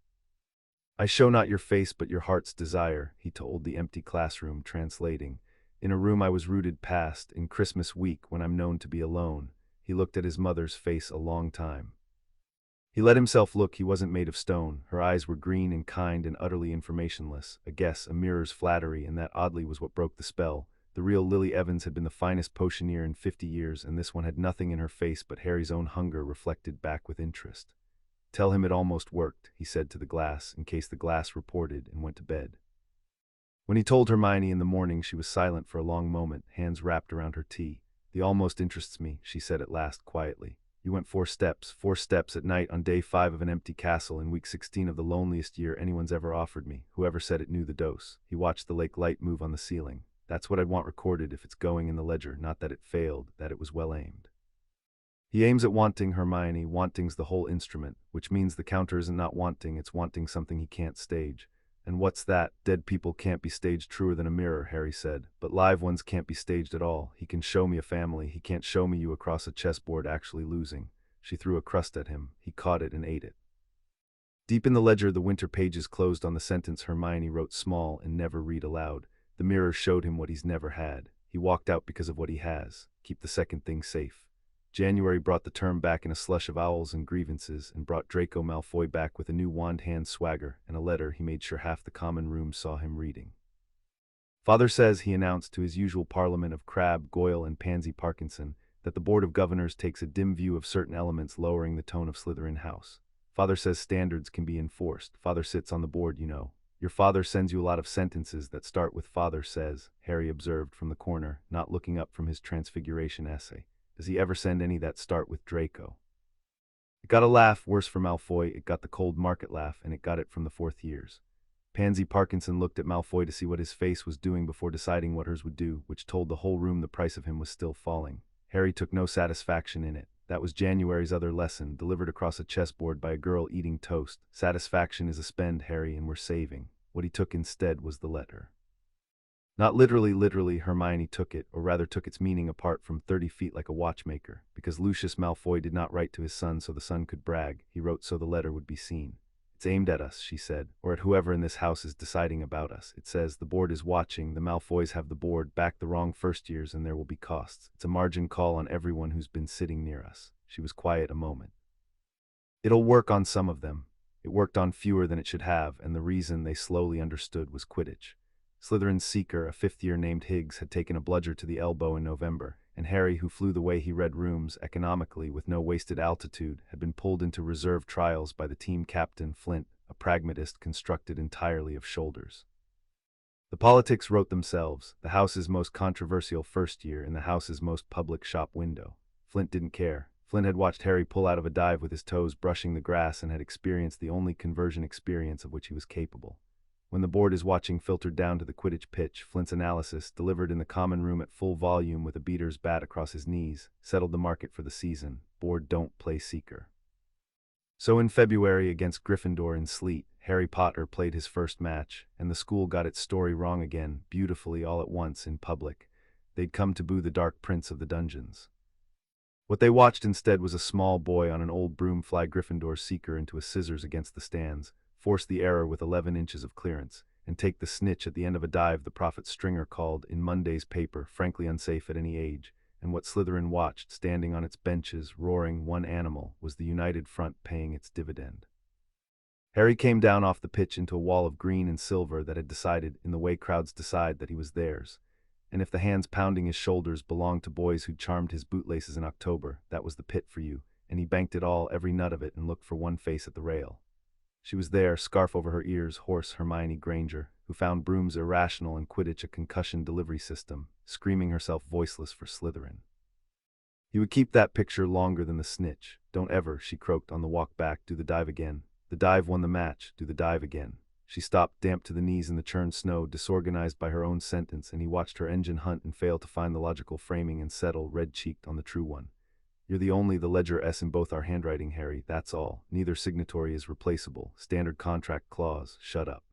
I show not your face but your heart's desire, he told the empty classroom, translating. In a room I was rooted past, in Christmas week when I'm known to be alone. He looked at his mother's face a long time. He let himself look. He wasn't made of stone. Her eyes were green and kind and utterly informationless. A guess, a mirror's flattery, and that oddly was what broke the spell. The real Lily Evans had been the finest potioneer in 50 years, and this one had nothing in her face but Harry's own hunger reflected back with interest. Tell him it almost worked, he said to the glass, in case the glass reported, and went to bed. When he told Hermione in the morning, she was silent for a long moment, hands wrapped around her tea. The almost interests me, she said at last, quietly. You went 4 steps at night on day 5 of an empty castle in week 16 of the loneliest year anyone's ever offered me. Whoever said it knew the dose. He watched the lake light move on the ceiling. That's what I'd want recorded if it's going in the ledger, not that it failed, that it was well aimed. He aims at wanting, Hermione. Wanting's the whole instrument, which means the counter isn't not wanting, it's wanting something he can't stage. And what's that? Dead people can't be staged truer than a mirror, Harry said. But live ones can't be staged at all. He can show me a family. He can't show me you across a chessboard actually losing. She threw a crust at him. He caught it and ate it. Deep in the ledger, the winter pages closed on the sentence Hermione wrote small and never read aloud. The mirror showed him what he's never had. He walked out because of what he has. Keep the second thing safe. January brought the term back in a slush of owls and grievances, and brought Draco Malfoy back with a new wand-hand swagger and a letter he made sure half the common room saw him reading. Father says, he announced to his usual parliament of Crabbe, Goyle, and Pansy Parkinson, that the Board of Governors takes a dim view of certain elements lowering the tone of Slytherin House. Father says standards can be enforced. Father sits on the board, you know. Your father sends you a lot of sentences that start with father says, Harry observed from the corner, not looking up from his transfiguration essay. Does he ever send any that start with Draco? It got a laugh, worse for Malfoy, it got the cold market laugh, and it got it from the fourth years. Pansy Parkinson looked at Malfoy to see what his face was doing before deciding what hers would do, which told the whole room the price of him was still falling. Harry took no satisfaction in it. That was January's other lesson, delivered across a chessboard by a girl eating toast. Satisfaction is a spend, Harry, and we're saving. What he took instead was the letter. Not literally, Hermione took it, or rather took its meaning apart from 30 feet like a watchmaker, because Lucius Malfoy did not write to his son so the son could brag, he wrote so the letter would be seen. It's aimed at us, she said, or at whoever in this house is deciding about us. It says, the board is watching, the Malfoys have the board, back the wrong first years and there will be costs. It's a margin call on everyone who's been sitting near us. She was quiet a moment. It'll work on some of them. It worked on fewer than it should have, and the reason they slowly understood was Quidditch. Slytherin's seeker, a fifth-year named Higgs, had taken a bludger to the elbow in November, and Harry, who flew the way he read rooms, economically, with no wasted altitude, had been pulled into reserve trials by the team captain, Flint, a pragmatist constructed entirely of shoulders. The politics wrote themselves, the house's most controversial first year in the house's most public shop window. Flint didn't care. Flint had watched Harry pull out of a dive with his toes brushing the grass and had experienced the only conversion experience of which he was capable. When the board is watching filtered down to the Quidditch pitch, Flint's analysis, delivered in the common room at full volume with a beater's bat across his knees, settled the market for the season. Board don't play seeker. So in February against Gryffindor in sleet, Harry Potter played his first match, and the school got its story wrong again, beautifully all at once in public. They'd come to boo the Dark Prince of the Dungeons. What they watched instead was a small boy on an old broom fly Gryffindor's seeker into a scissors against the stands, force the error with 11 inches of clearance, and take the snitch at the end of a dive the Prophet Stringer called, in Monday's paper, frankly unsafe at any age, and what Slytherin watched, standing on its benches, roaring one animal, was the united front paying its dividend. Harry came down off the pitch into a wall of green and silver that had decided, in the way crowds decide, that he was theirs. And if the hands pounding his shoulders belonged to boys who'd charmed his bootlaces in October, that was the pit for you, and he banked it all, every nut of it, and looked for one face at the rail. She was there, scarf over her ears, hoarse Hermione Granger, who found brooms irrational and Quidditch a concussion delivery system, screaming herself voiceless for Slytherin. He would keep that picture longer than the snitch. Don't ever, she croaked on the walk back, do the dive again. The dive won the match, do the dive again. She stopped, damp to the knees in the churned snow, disorganized by her own sentence, and he watched her engine hunt and fail to find the logical framing and settle, red-cheeked, on the true one. You're the letter S in both our handwriting, Harry, that's all. Neither signatory is replaceable. Standard contract clause. Shut up.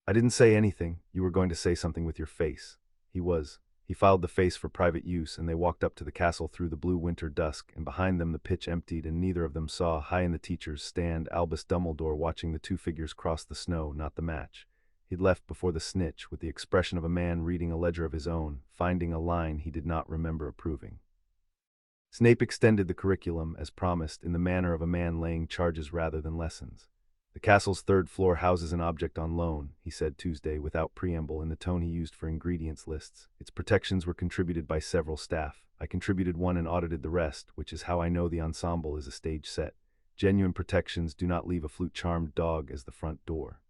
I didn't say anything. You were going to say something with your face. He filed the face for private use, and they walked up to the castle through the blue winter dusk, and behind them the pitch emptied, and neither of them saw, high in the teacher's stand, Albus Dumbledore watching the two figures cross the snow, not the match. He'd left before the snitch, with the expression of a man reading a ledger of his own, finding a line he did not remember approving. Snape extended the curriculum, as promised, in the manner of a man laying charges rather than lessons. The castle's third floor houses an object on loan, he said Tuesday, without preamble, in the tone he used for ingredients lists. Its protections were contributed by several staff. I contributed one and audited the rest, which is how I know the ensemble is a stage set. Genuine protections do not leave a flute-charmed dog as the front door.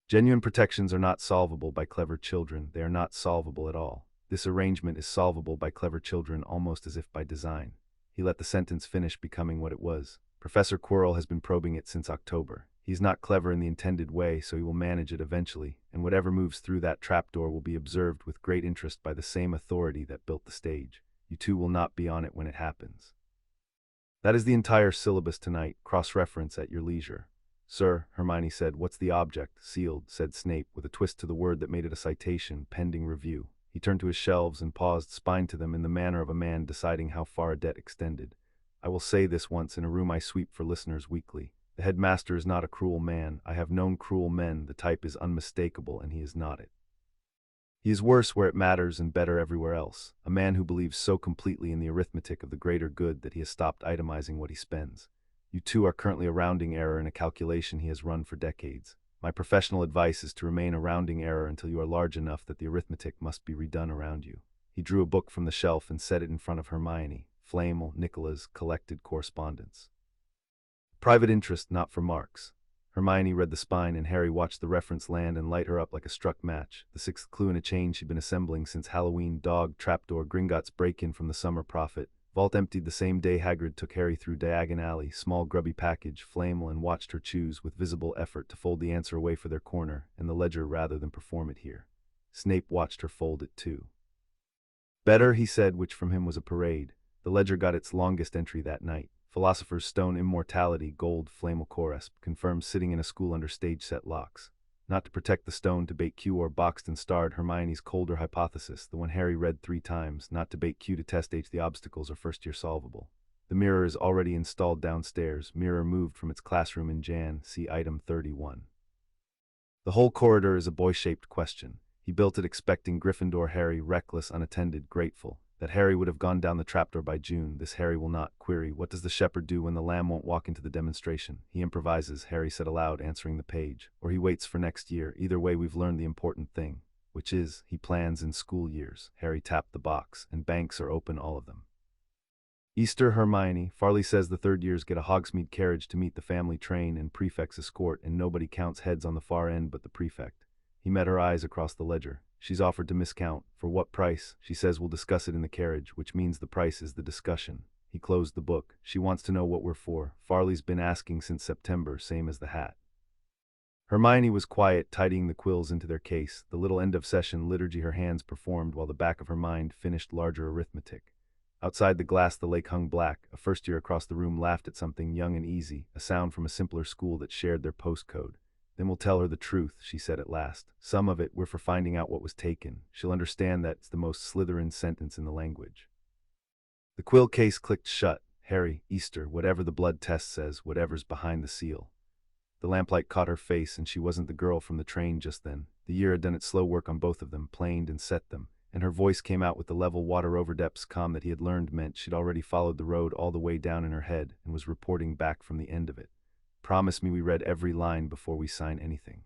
Genuine protections are not solvable by clever children. They are not solvable at all. This arrangement is solvable by clever children almost as if by design. He let the sentence finish, becoming what it was. Professor Quirrell has been probing it since October. He's not clever in the intended way, so he will manage it eventually, and whatever moves through that trapdoor will be observed with great interest by the same authority that built the stage. You two will not be on it when it happens. That is the entire syllabus tonight. Cross-reference at your leisure. Sir, Hermione said. What's the object? Sealed, said Snape, with a twist to the word that made it a citation, pending review. He turned to his shelves and paused, spine to them, in the manner of a man deciding how far a debt extended. I will say this once in a room I sweep for listeners weekly. The headmaster is not a cruel man. I have known cruel men. The type is unmistakable, and he is not it. He is worse where it matters and better everywhere else. A man who believes so completely in the arithmetic of the greater good that he has stopped itemizing what he spends. You two are currently a rounding error in a calculation he has run for decades. My professional advice is to remain a rounding error until you are large enough that the arithmetic must be redone around you. He drew a book from the shelf and set it in front of Hermione. Flamel, Nicola's collected correspondence. Private interest, not for marks. Hermione read the spine, and Harry watched the reference land and light her up like a struck match. The sixth clue in a chain she'd been assembling since Halloween. Dog, trapdoor, Gringotts break-in from the summer prophet. Vault emptied the same day. Hagrid took Harry through Diagon Alley. Small grubby package. Flamel watched her choose with visible effort to fold the answer away for their corner, and the ledger rather than perform it here. Snape watched her fold it too. Better, he said, which from him was a parade. The ledger got its longest entry that night. Philosopher's Stone immortality, gold, Flamel Chorus, confirmed sitting in a school under stage set locks. Not to protect the stone to bait Q or boxed and starred Hermione's colder hypothesis, the one Harry read 3 times, not to bait Q to test H the obstacles are first year solvable. The mirror is already installed downstairs, mirror moved from its classroom in Jan, see item 31. The whole corridor is a boy-shaped question. He built it expecting Gryffindor Harry, reckless, unattended, grateful. That Harry would have gone down the trapdoor by June. This Harry will not. Query, what does the shepherd do when the lamb won't walk into the demonstration? He improvises, Harry said aloud, answering the page. Or he waits for next year. Either way, we've learned the important thing, which is, he plans in school years. Harry tapped the box, and banks are open, all of them. Easter, Hermione. Farley says the third years get a Hogsmeade carriage to meet the family train and prefect's escort, and nobody counts heads on the far end but the prefect. He met her eyes across the ledger. She's offered to miscount. For what price? She says we'll discuss it in the carriage, which means the price is the discussion. He closed the book. She wants to know what we're for. Farley's been asking since September, same as the hat. Hermione was quiet, tidying the quills into their case. The little end-of-session liturgy her hands performed while the back of her mind finished larger arithmetic. Outside the glass the lake hung black. A first year across the room laughed at something young and easy, a sound from a simpler school that shared their postcode. Then we'll tell her the truth, she said at last. Some of it we're for finding out what was taken. She'll understand that it's the most Slytherin sentence in the language. The quill case clicked shut. Harry, Easter, whatever the blood test says, whatever's behind the seal. The lamplight caught her face, and she wasn't the girl from the train just then. The year had done its slow work on both of them, planed and set them, and her voice came out with the level water over depths calm that he had learned meant she'd already followed the road all the way down in her head and was reporting back from the end of it. Promise me we read every line before we sign anything.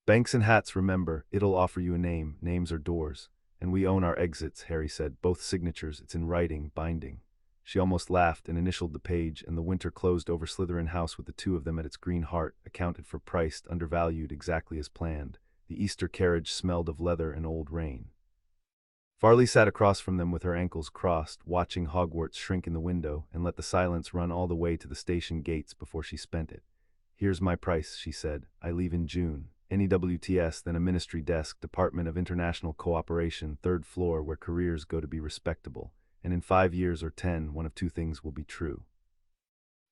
Banks and hats, remember, it'll offer you a name. Names are doors. And we own our exits, Harry said. Both signatures, it's in writing, binding. She almost laughed and initialed the page, and the winter closed over Slytherin House with the two of them at its green heart, accounted for, priced, undervalued, exactly as planned. The Easter carriage smelled of leather and old rain. Farley sat across from them with her ankles crossed, watching Hogwarts shrink in the window, and let the silence run all the way to the station gates before she spent it. Here's my price, she said. I leave in June. Any WTS, then a ministry desk, Department of International Cooperation, 3rd floor, where careers go to be respectable. And in 5 years or 10, one of two things will be true.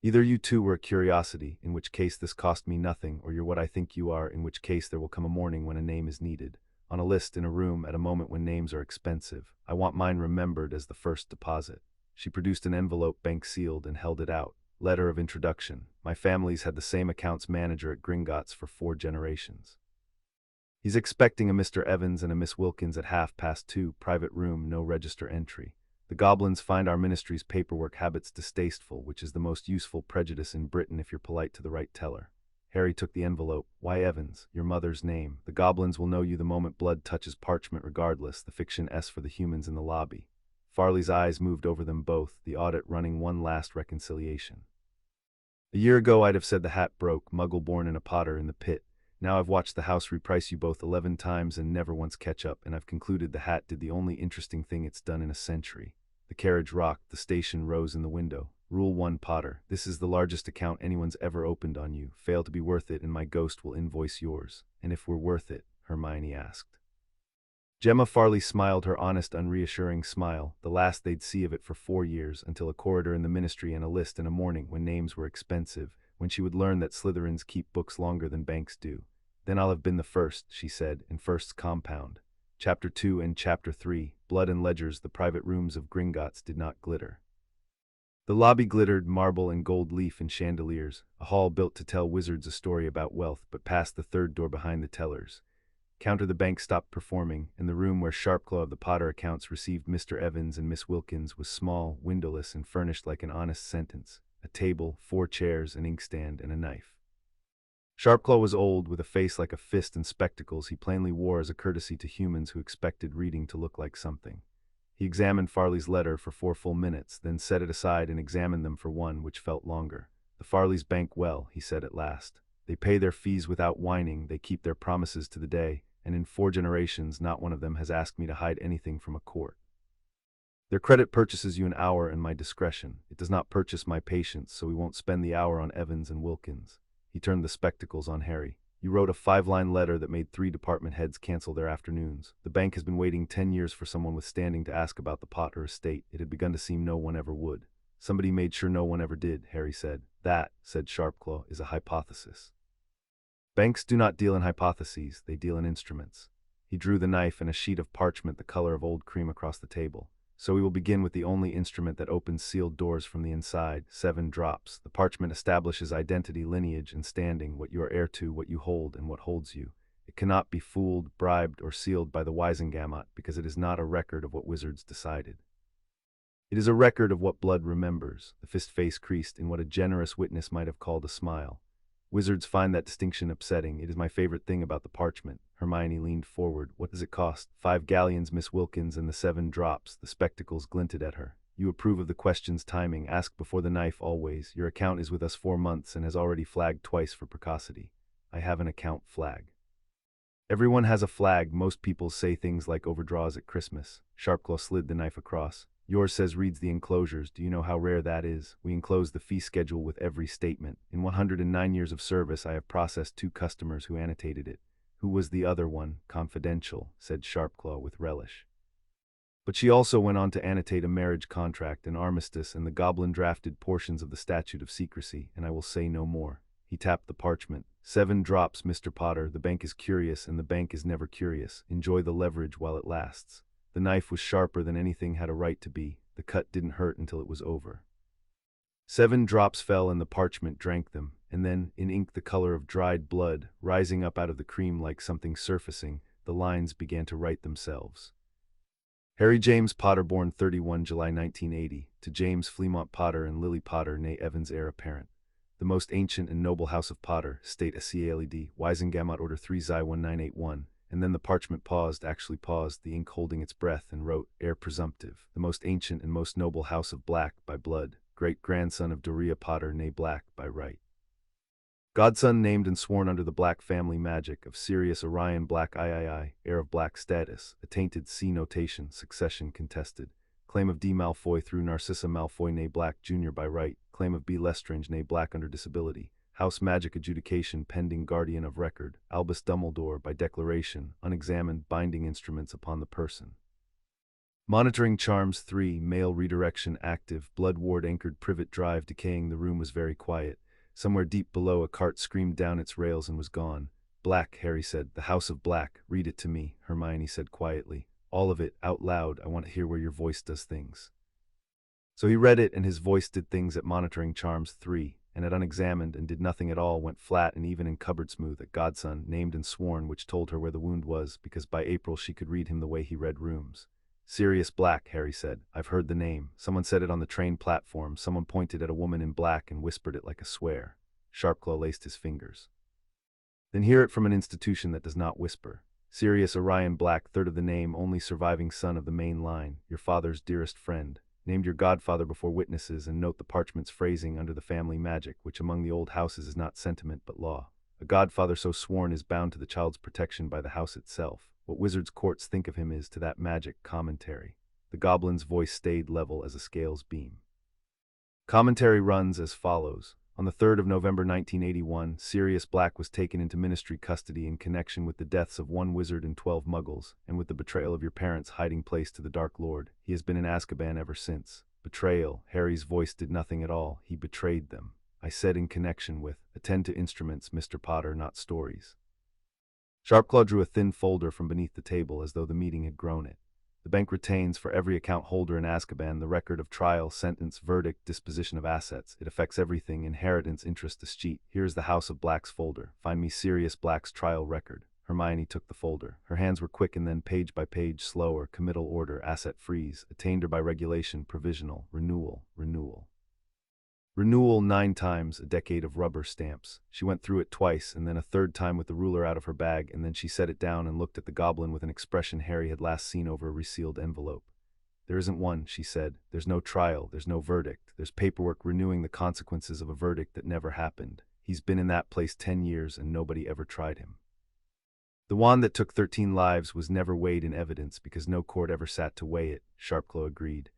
Either you two were a curiosity, in which case this cost me nothing, or you're what I think you are, in which case there will come a morning when a name is needed. On a list in a room at a moment when names are expensive. I want mine remembered as the first deposit. She produced an envelope bank sealed and held it out. Letter of introduction. My family's had the same accounts manager at Gringotts for 4 generations. He's expecting a Mr. Evans and a Miss Wilkins at 2:30, private room, no register entry. The goblins find our ministry's paperwork habits distasteful, which is the most useful prejudice in Britain if you're polite to the right teller. Harry took the envelope. Why Evans? Your mother's name. The goblins will know you the moment blood touches parchment regardless, the fiction S for the humans in the lobby. Farley's eyes moved over them both, the audit running one last reconciliation. A year ago I'd have said the hat broke, muggle born in a Potter in the pit. Now I've watched the house reprice you both 11 times and never once catch up, and I've concluded the hat did the only interesting thing it's done in a century. The carriage rocked, the station rose in the window. Rule 1, Potter. This is the largest account anyone's ever opened on you. Fail to be worth it and my ghost will invoice yours. And if we're worth it, Hermione asked. Gemma Farley smiled her honest, unreassuring smile, the last they'd see of it for 4 years, until a corridor in the ministry and a list in a morning when names were expensive, when she would learn that Slytherins keep books longer than banks do. Then I'll have been the first, she said, in First's compound. Chapter 2 and Chapter 3, Blood and Ledgers. The private rooms of Gringotts did not glitter. The lobby glittered, marble and gold leaf and chandeliers, a hall built to tell wizards a story about wealth, but past the 3rd door behind the tellers. Counter the bank stopped performing, and the room where Sharpclaw of the Potter accounts received Mr. Evans and Miss Wilkins was small, windowless, and furnished like an honest sentence. A table, 4 chairs, an inkstand, and a knife. Sharpclaw was old, with a face like a fist and spectacles he plainly wore as a courtesy to humans who expected reading to look like something. He examined Farley's letter for 4 full minutes, then set it aside and examined them for one which felt longer. The Farleys bank well, he said at last. They pay their fees without whining, they keep their promises to the day, and in 4 generations not one of them has asked me to hide anything from a court. Their credit purchases you an hour and my discretion. It does not purchase my patience, so we won't spend the hour on Evans and Wilkins. He turned the spectacles on Harry. You wrote a 5-line letter that made 3 department heads cancel their afternoons. The bank has been waiting 10 years for someone with standing to ask about the Potter estate. It had begun to seem no one ever would. Somebody made sure no one ever did, Harry said. That, said Sharpclaw, is a hypothesis. Banks do not deal in hypotheses, they deal in instruments. He drew the knife and a sheet of parchment the color of old cream across the table. So we will begin with the only instrument that opens sealed doors from the inside, 7 drops. The parchment establishes identity, lineage, and standing, what you are heir to, what you hold, and what holds you. It cannot be fooled, bribed, or sealed by the Wisengamot, because it is not a record of what wizards decided. It is a record of what blood remembers, the fist face creased in what a generous witness might have called a smile. Wizards find that distinction upsetting. It is my favorite thing about the parchment. Hermione leaned forward. What does it cost? 5 galleons, Miss Wilkins, and the 7 drops. The spectacles glinted at her. You approve of the question's timing. Ask before the knife always. Your account is with us 4 months and has already flagged twice for precocity. I have an account flag. Everyone has a flag. Most people say things like overdraws at Christmas. Sharpclaw slid the knife across. Yours says reads the enclosures. Do you know how rare that is? We enclose the fee schedule with every statement. In 109 years of service, I have processed 2 customers who annotated it. Who was the other one? Confidential, said Sharpclaw with relish. But she also went on to annotate a marriage contract, an armistice, and the goblin drafted portions of the statute of secrecy, and I will say no more. He tapped the parchment. 7 drops, Mr. Potter. The bank is curious, and the bank is never curious. Enjoy the leverage while it lasts. The knife was sharper than anything had a right to be. The cut didn't hurt until it was over. 7 drops fell and the parchment drank them, and then, in ink the color of dried blood, rising up out of the cream like something surfacing, the lines began to write themselves. Harry James Potter, born 31 July 1980, to James Fleamont Potter and Lily Potter, née Evans, heir apparent. The most ancient and noble house of Potter, state SCALED, Wisengamot Order 3 Xi 1981. And then the parchment paused, actually paused, the ink holding its breath, and wrote, heir presumptive, the most ancient and most noble house of Black, by blood, great-grandson of Doria Potter, née Black, by right. Godson named and sworn under the Black family magic of Sirius Orion Black III, heir of Black status, attainted C notation, succession contested. Claim of D. Malfoy through Narcissa Malfoy, née Black Jr. by right. Claim of B. Lestrange, née Black under disability. House magic adjudication pending guardian of record, Albus Dumbledore by declaration, unexamined binding instruments upon the person. Monitoring charms 3, male redirection active, blood ward anchored privet drive decaying. The room was very quiet. Somewhere deep below a cart screamed down its rails and was gone. Black, Harry said, the House of Black, read it to me, Hermione said quietly. All of it, out loud, I want to hear where your voice does things. So he read it and his voice did things at monitoring charms 3. And at unexamined and did nothing at all, went flat and even in cupboard smooth at Godson, named and sworn, which told her where the wound was, because by April she could read him the way he read rooms. Sirius Black, Harry said. I've heard the name. Someone said it on the train platform. Someone pointed at a woman in black and whispered it like a swear. Sharpclaw laced his fingers. Then hear it from an institution that does not whisper. Sirius Orion Black, 3rd of the name, only surviving son of the main line, your father's dearest friend. Named your godfather before witnesses, and note the parchment's phrasing under the family magic, which among the old houses is not sentiment but law. A godfather so sworn is bound to the child's protection by the house itself. What wizards' courts think of him is, to that magic, commentary. The goblin's voice stayed level as a scales beam. Commentary runs as follows. On the 3rd of November 1981, Sirius Black was taken into ministry custody in connection with the deaths of 1 wizard and 12 muggles, and with the betrayal of your parents' hiding place to the Dark Lord. He has been in Azkaban ever since. Betrayal. Harry's voice did nothing at all. He betrayed them. I said in connection with. Attend to instruments, Mr. Potter, not stories. Sharpclaw drew a thin folder from beneath the table as though the meeting had grown it. The bank retains for every account holder in Azkaban the record of trial, sentence, verdict, disposition of assets. It affects everything, inheritance, interest, escheat. Here is the House of Black's folder. Find me Sirius Black's trial record. Hermione took the folder. Her hands were quick and then page by page slower. Committal order, asset freeze, attainder by regulation, provisional, renewal, renewal. Renewal 9 times, a decade of rubber stamps. She went through it twice, and then a 3rd time with the ruler out of her bag, and then she set it down and looked at the goblin with an expression Harry had last seen over a resealed envelope. There isn't one, she said. There's no trial, there's no verdict. There's paperwork renewing the consequences of a verdict that never happened. He's been in that place 10 years and nobody ever tried him. The wand that took 13 lives was never weighed in evidence because no court ever sat to weigh it, Sharpclaw agreed.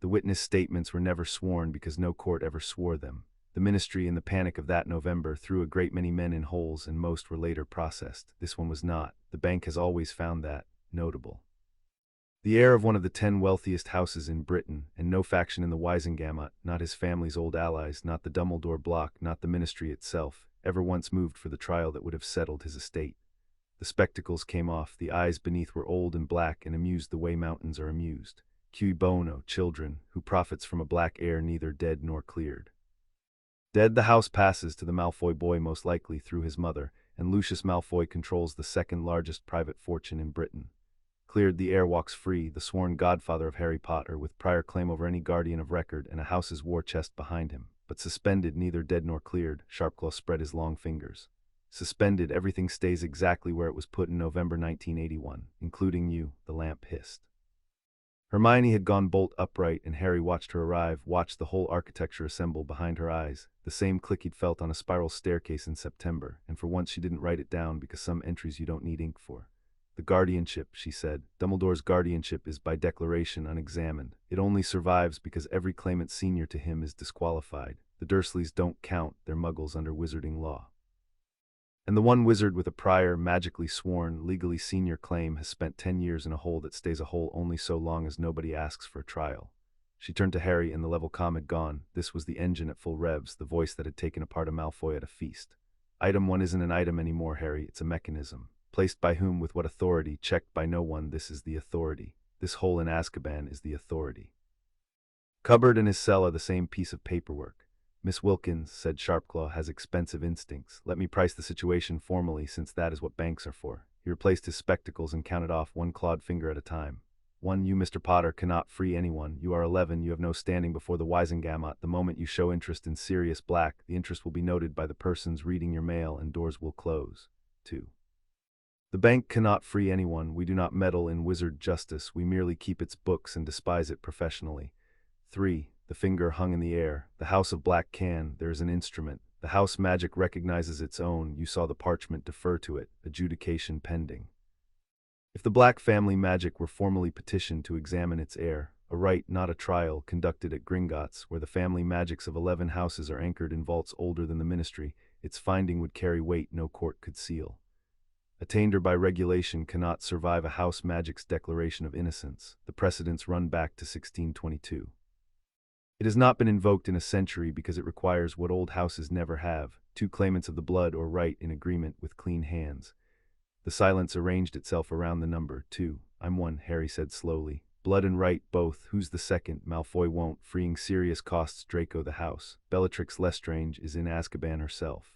The witness statements were never sworn because no court ever swore them. The ministry, in the panic of that November, threw a great many men in holes and most were later processed. This one was not. The bank has always found that notable. The heir of one of the 10 wealthiest houses in Britain, and no faction in the Wisengamot, not his family's old allies, not the Dumbledore block, not the ministry itself, ever once moved for the trial that would have settled his estate. The spectacles came off, the eyes beneath were old and black and amused the way mountains are amused. Cui bono, children, who profits from a black heir neither dead nor cleared. Dead the house passes to the Malfoy boy most likely through his mother, and Lucius Malfoy controls the second largest private fortune in Britain. Cleared the heir walks free, the sworn godfather of Harry Potter, with prior claim over any guardian of record and a house's war chest behind him. But suspended, neither dead nor cleared, Sharpclaw spread his long fingers. Suspended, everything stays exactly where it was put in November 1981, including you, the lamp hissed. Hermione had gone bolt upright and Harry watched her arrive, watched the whole architecture assemble behind her eyes, the same click he'd felt on a spiral staircase in September, and for once she didn't write it down because some entries you don't need ink for. The guardianship, she said. Dumbledore's guardianship is by declaration unexamined. It only survives because every claimant senior to him is disqualified. The Dursleys don't count, they're muggles under wizarding law. And the one wizard with a prior, magically sworn, legally senior claim has spent 10 years in a hole that stays a hole only so long as nobody asks for a trial. She turned to Harry and the level calm had gone. This was the engine at full revs, the voice that had taken apart a Malfoy at a feast. Item 1 isn't an item anymore, Harry, it's a mechanism. Placed by whom, with what authority, checked by no one, this is the authority. This hole in Azkaban is the authority. Cupboard and his cell are the same piece of paperwork. Miss Wilkins, said Sharpclaw, has expensive instincts. Let me price the situation formally, since that is what banks are for. He replaced his spectacles and counted off one clawed finger at a time. 1. You, Mr. Potter, cannot free anyone. You are 11. You have no standing before the Wisengamot. The moment you show interest in Sirius Black, the interest will be noted by the persons reading your mail and doors will close. 2. The bank cannot free anyone. We do not meddle in wizard justice. We merely keep its books and despise it professionally. 3. The finger hung in the air. The House of Black can. There is an instrument. The house magic recognizes its own. You saw the parchment. Defer to it. Adjudication pending. If the Black family magic were formally petitioned to examine its heir, a right, not a trial, conducted at Gringotts, where the family magics of 11 houses are anchored in vaults older than the ministry, its finding would carry weight no court could seal. Attainder by regulation cannot survive a house magic's declaration of innocence. The precedents run back to 1622. It has not been invoked in a century because it requires what old houses never have, 2 claimants of the blood or right in agreement with clean hands. The silence arranged itself around the number 2. I'm 1, Harry said slowly. Blood and right both. Who's the second? Malfoy won't. Freeing Sirius costs Draco the house. Bellatrix Lestrange is in Azkaban herself.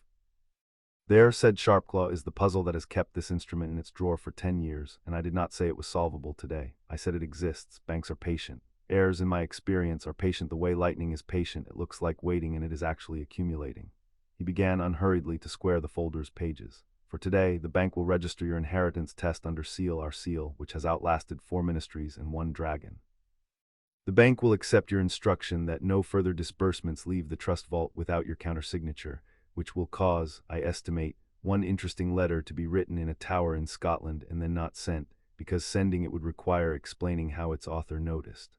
There, said Sharpclaw, is the puzzle that has kept this instrument in its drawer for 10 years, and I did not say it was solvable today. I said it exists. Banks are patient. Heirs, in my experience, are patient the way lightning is patient. It looks like waiting and it is actually accumulating. He began unhurriedly to square the folder's pages. For today, the bank will register your inheritance test under seal, our seal, which has outlasted 4 ministries and 1 dragon. The bank will accept your instruction that no further disbursements leave the trust vault without your countersignature, which will cause, I estimate, 1 interesting letter to be written in a tower in Scotland and then not sent, because sending it would require explaining how its author noticed.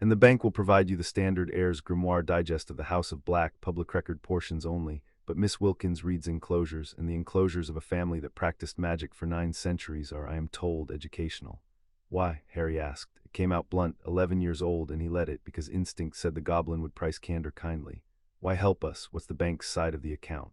And the bank will provide you the standard Heirs Grimoire digest of the House of Black, public record portions only, but Miss Wilkins reads enclosures, and the enclosures of a family that practiced magic for 9 centuries are, I am told, educational. Why? Harry asked. It came out blunt, 11 years old, and he let it, because instinct said the goblin would price candor kindly. Why help us? What's the bank's side of the account?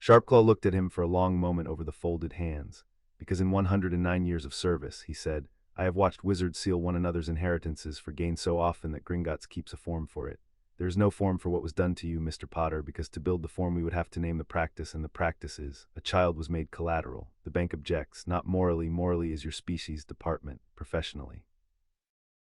Sharpclaw looked at him for a long moment over the folded hands. Because in 109 years of service, he said, I have watched wizards seal one another's inheritances for gain so often that Gringotts keeps a form for it. There is no form for what was done to you, Mr. Potter, because to build the form we would have to name the practice, and the practice is, a child was made collateral. The bank objects, not morally. Morally is your species department, professionally.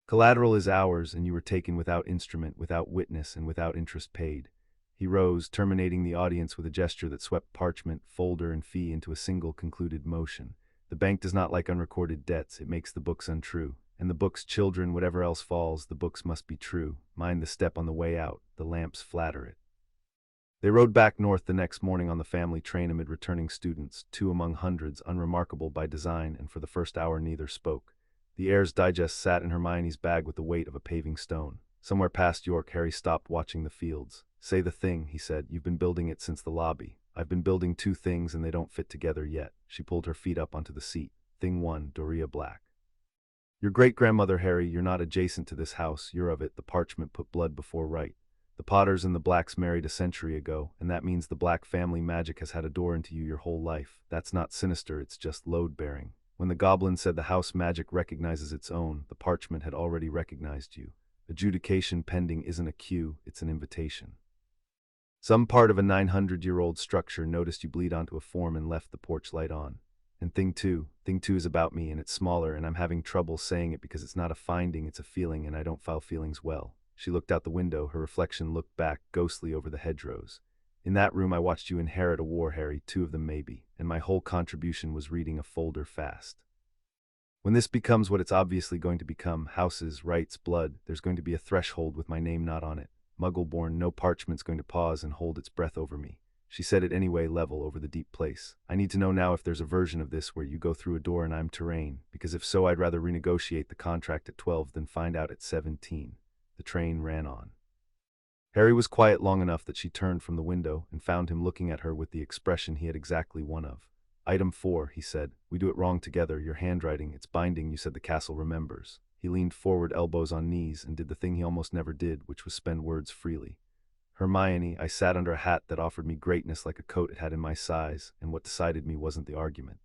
Collateral is ours, and you were taken without instrument, without witness, and without interest paid. He rose, terminating the audience with a gesture that swept parchment, folder, and fee into a single concluded motion. The bank does not like unrecorded debts. It makes the books untrue. And the book's children, whatever else falls, the books must be true. Mind the step on the way out. The lamps flatter it. They rode back north the next morning on the family train amid returning students, two among hundreds, unremarkable by design, and for the first hour neither spoke. The Heirs Digest sat in Hermione's bag with the weight of a paving stone. Somewhere past York, Harry stopped watching the fields. "Say the thing," he said. "You've been building it since the lobby." "I've been building two things and they don't fit together yet." She pulled her feet up onto the seat. "Thing one, Doria Black. Your great-grandmother, Harry, you're not adjacent to this house, you're of it. The parchment put blood before right. The Potters and the Blacks married a century ago, and that means the Black family magic has had a door into you your whole life. That's not sinister, it's just load-bearing. When the goblin said the house magic recognizes its own, the parchment had already recognized you. Adjudication pending isn't a cue, it's an invitation. Some part of a 900-year-old structure noticed you bleed onto a form and left the porch light on. And thing two is about me, and it's smaller, and I'm having trouble saying it because it's not a finding, it's a feeling, and I don't file feelings well." She looked out the window, her reflection looked back, ghostly over the hedgerows. "In that room I watched you inherit a war, Harry, two of them maybe, and my whole contribution was reading a folder fast. When this becomes what it's obviously going to become, houses, rights, blood, there's going to be a threshold with my name not on it. Muggle-born, no parchment's going to pause and hold its breath over me." She said it anyway, level over the deep place. "I need to know now if there's a version of this where you go through a door and I'm terrain, because if so I'd rather renegotiate the contract at 12 than find out at 17. The train ran on. Harry was quiet long enough that she turned from the window and found him looking at her with the expression he had exactly one of. "Item 4, he said. "We do it wrong together. Your handwriting, it's binding. You said the castle remembers." He leaned forward, elbows on knees, and did the thing he almost never did, which was spend words freely. "Hermione, I sat under a hat that offered me greatness like a coat it had in my size, and what decided me wasn't the argument.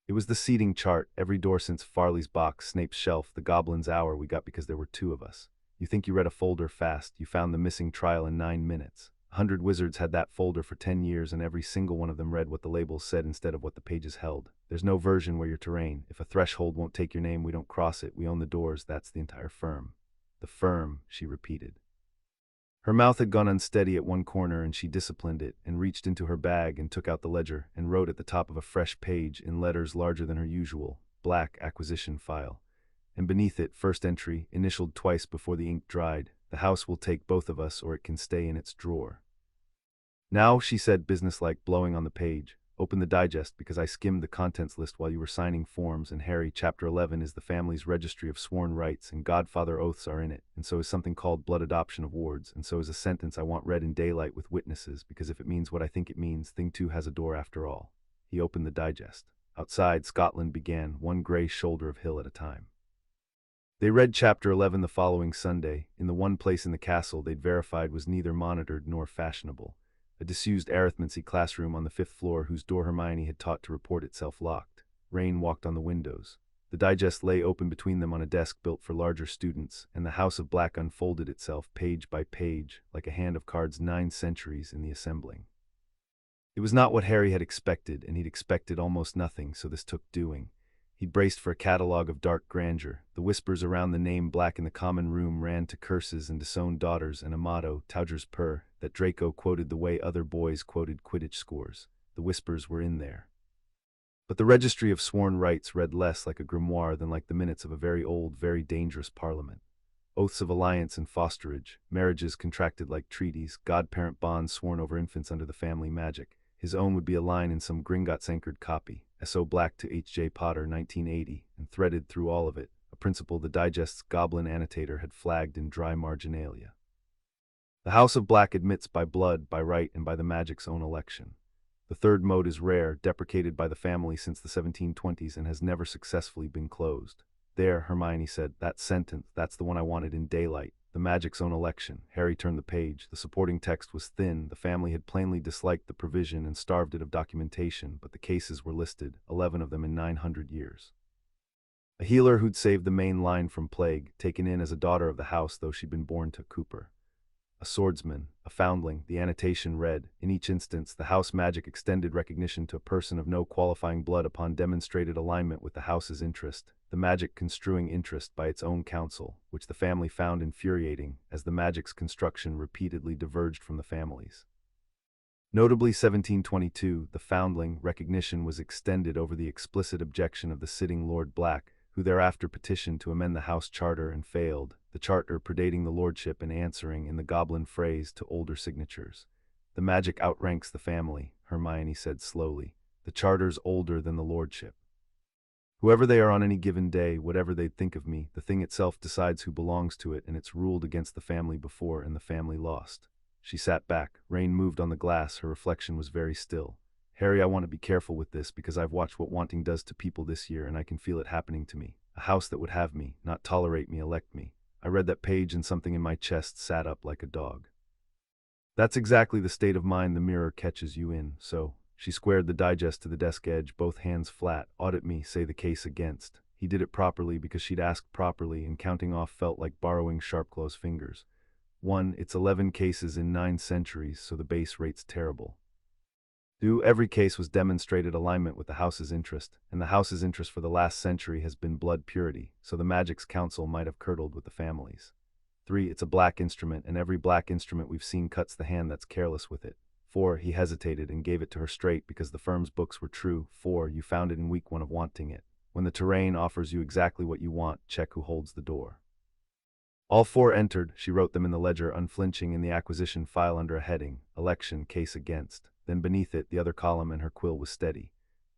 It was the seating chart, every door since Farley's box, Snape's shelf, the Goblin's hour we got because there were two of us. You think you read a folder fast, you found the missing trial in 9 minutes. 100 wizards had that folder for 10 years and every single one of them read what the labels said instead of what the pages held. There's no version where you're terrain. If a threshold won't take your name, we don't cross it. We own the doors, that's the entire firm." "The firm," she repeated. Her mouth had gone unsteady at one corner and she disciplined it and reached into her bag and took out the ledger and wrote at the top of a fresh page in letters larger than her usual, "Black acquisition file." And beneath it, first entry, initialed twice before the ink dried, "The house will take both of us or it can stay in its drawer." "Now," she said businesslike, blowing on the page, "open the digest because I skimmed the contents list while you were signing forms, and Harry, Chapter 11 is the family's registry of sworn rights and godfather oaths are in it, and so is something called blood adoption of wards, and so is a sentence I want read in daylight with witnesses because if it means what I think it means, thing 2 has a door after all." He opened the digest. Outside, Scotland began, one grey shoulder of hill at a time. They read Chapter 11 the following Sunday, in the one place in the castle they'd verified was neither monitored nor fashionable. A disused arithmancy classroom on the 5th floor whose door Hermione had taught to report itself locked. Rain walked on the windows. The digest lay open between them on a desk built for larger students, and the House of Black unfolded itself page by page, like a hand of cards 9 centuries in the assembling. It was not what Harry had expected, and he'd expected almost nothing, so this took doing. He braced for a catalogue of dark grandeur. The whispers around the name Black in the common room ran to curses and disowned daughters and a motto, Tauger's purr, that Draco quoted the way other boys quoted Quidditch scores. The whispers were in there. But the registry of sworn rights read less like a grimoire than like the minutes of a very old, very dangerous parliament. Oaths of alliance and fosterage, marriages contracted like treaties, godparent bonds sworn over infants under the family magic. His own would be a line in some Gringotts-anchored copy, S.O. Black to H.J. Potter, 1980, and threaded through all of it, a principle the digest's goblin annotator had flagged in dry marginalia. The House of Black admits by blood, by right, and by the magic's own election. The third mode is rare, deprecated by the family since the 1720s, and has never successfully been closed. "There," Hermione said, "that sentence, that's the one I wanted in daylight. The magic's own election." Harry turned the page. The supporting text was thin. The family had plainly disliked the provision and starved it of documentation, but the cases were listed, 11 of them in 900 years. A healer who'd saved the main line from plague, taken in as a daughter of the house though she'd been born to Cooper. A swordsman, a foundling, the annotation read, in each instance, the house magic extended recognition to a person of no qualifying blood upon demonstrated alignment with the house's interest, the magic construing interest by its own counsel, which the family found infuriating, as the magic's construction repeatedly diverged from the family's. Notably 1722, the foundling recognition was extended over the explicit objection of the sitting Lord Black, who thereafter petitioned to amend the house charter and failed, the charter predating the lordship and answering in the goblin phrase to older signatures. The magic outranks the family, Hermione said slowly. The charter's older than the lordship. Whoever they are on any given day, whatever they'd think of me, the thing itself decides who belongs to it, and it's ruled against the family before, and the family lost. She sat back. Rain moved on the glass. Her reflection was very still. Harry, I want to be careful with this because I've watched what wanting does to people this year, and I can feel it happening to me. A house that would have me, not tolerate me, elect me. I read that page and something in my chest sat up like a dog. That's exactly the state of mind the mirror catches you in, so. She squared the digest to the desk edge, both hands flat. Audit me, say the case against. He did it properly because she'd asked properly, and counting off felt like borrowing Sharpclaw's fingers. 1. It's 11 cases in 9 centuries, so the base rate's terrible. 2. Every case was demonstrated alignment with the house's interest, and the house's interest for the last century has been blood purity, so the Magic's council might have curdled with the families. 3. It's a black instrument, and every black instrument we've seen cuts the hand that's careless with it. 4. He hesitated and gave it to her straight because the firm's books were true. 4. You found it in week 1 of wanting it. When the terrain offers you exactly what you want, check who holds the door. All 4 entered. She wrote them in the ledger, unflinching, in the acquisition file under a heading, Election, Case Against. Then beneath it, the other column, and her quill was steady.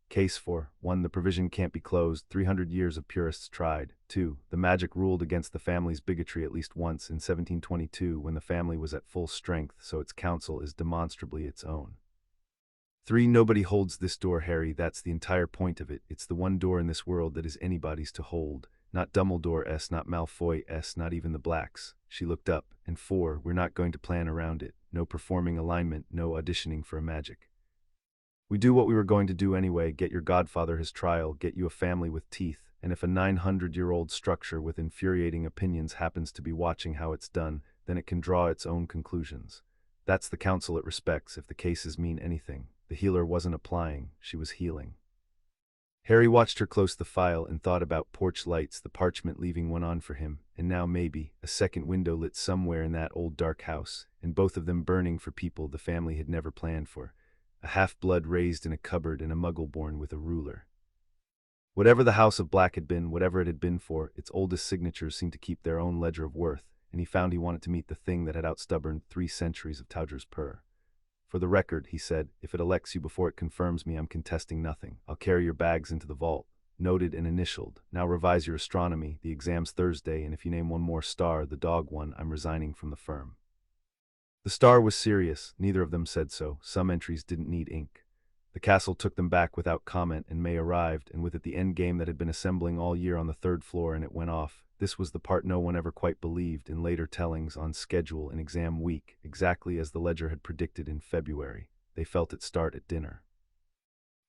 Case for 1. The provision can't be closed. 300 years of purists tried. 2. The magic ruled against the family's bigotry at least once in 1722 when the family was at full strength, so its counsel is demonstrably its own. 3. Nobody holds this door, Harry. That's the entire point of it. It's the one door in this world that is anybody's to hold. Not Dumbledore's, not Malfoy's, not even the Blacks. She looked up. And 4. We're not going to plan around it. No performing alignment, no auditioning for a magic. We do what we were going to do anyway, get your godfather his trial, get you a family with teeth, and if a 900-year-old structure with infuriating opinions happens to be watching how it's done, then it can draw its own conclusions. That's the counsel it respects, if the cases mean anything. The healer wasn't applying, she was healing. Harry watched her close the file and thought about porch lights, the parchment leaving one on for him, and now maybe a second window lit somewhere in that old dark house, and both of them burning for people the family had never planned for. A half-blood raised in a cupboard and a muggle born with a ruler. Whatever the House of Black had been, whatever it had been for, its oldest signatures seemed to keep their own ledger of worth, and he found he wanted to meet the thing that had outstubborned 3 centuries of Tauger's purr. For the record, he said, if it elects you before it confirms me, I'm contesting nothing. I'll carry your bags into the vault. Noted and initialed. Now revise your astronomy. The exam's Thursday, and if you name one more star, the dog one, I'm resigning from the firm. The star was serious. Neither of them said so. Some entries didn't need ink. The castle took them back without comment, and May arrived, and with it the end game that had been assembling all year on the 3rd floor, and it went off. This was the part no one ever quite believed in later tellings, on schedule in exam week, exactly as the ledger had predicted in February. They felt it start at dinner.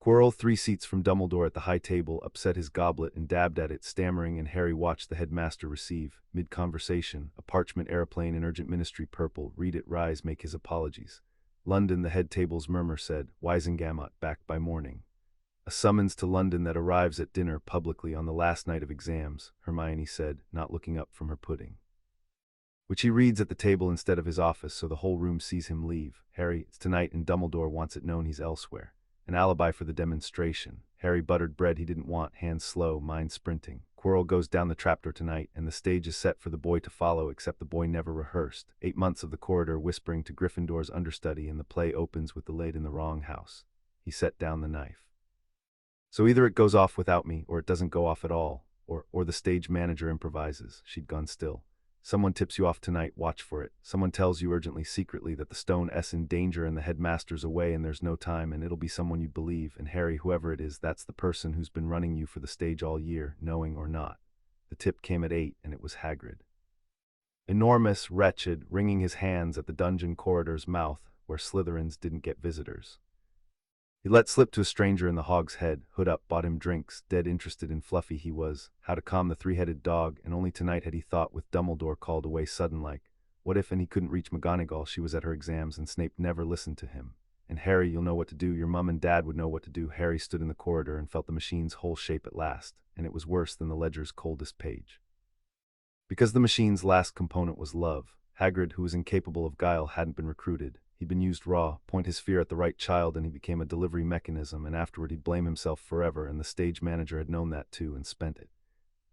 Quirrell, 3 seats from Dumbledore at the high table, upset his goblet and dabbed at it, stammering, and Harry watched the headmaster receive. Mid-conversation, a parchment aeroplane in urgent ministry purple, read it, rise, make his apologies. London, the head table's murmur said, Wisengamot, back by morning. A summons to London that arrives at dinner publicly on the last night of exams, Hermione said, not looking up from her pudding. Which he reads at the table instead of his office, so the whole room sees him leave. Harry, it's tonight, and Dumbledore wants it known he's elsewhere. An alibi for the demonstration. Harry buttered bread he didn't want, hands slow, mind sprinting. Quirrell goes down the trapdoor tonight, and the stage is set for the boy to follow, except the boy never rehearsed. 8 months of the corridor whispering to Gryffindor's understudy, and the play opens with the lid in the wrong house. He set down the knife. So either it goes off without me, or it doesn't go off at all, or the stage manager improvises. She'd gone still. Someone tips you off tonight, watch for it. Someone tells you urgently, secretly, that the stone's in danger and the headmaster's away and there's no time, and it'll be someone you believe, and Harry, whoever it is, that's the person who's been running you for the stage all year, knowing or not. The tip came at 8, and it was Hagrid. Enormous, wretched, wringing his hands at the dungeon corridor's mouth, where Slytherins didn't get visitors. He let slip to a stranger in the Hog's Head, hood up, bought him drinks, dead interested in Fluffy he was, how to calm the 3-headed dog, and only tonight had he thought, with Dumbledore called away sudden-like. What if, and he couldn't reach McGonagall, she was at her exams, and Snape never listened to him. And Harry, you'll know what to do, your mum and dad would know what to do. Harry stood in the corridor and felt the machine's whole shape at last, and it was worse than the ledger's coldest page. Because the machine's last component was love, Hagrid, who was incapable of guile, hadn't been recruited. He'd been used raw, point his fear at the right child, and he became a delivery mechanism, and afterward he'd blame himself forever, and the stage manager had known that too and spent it.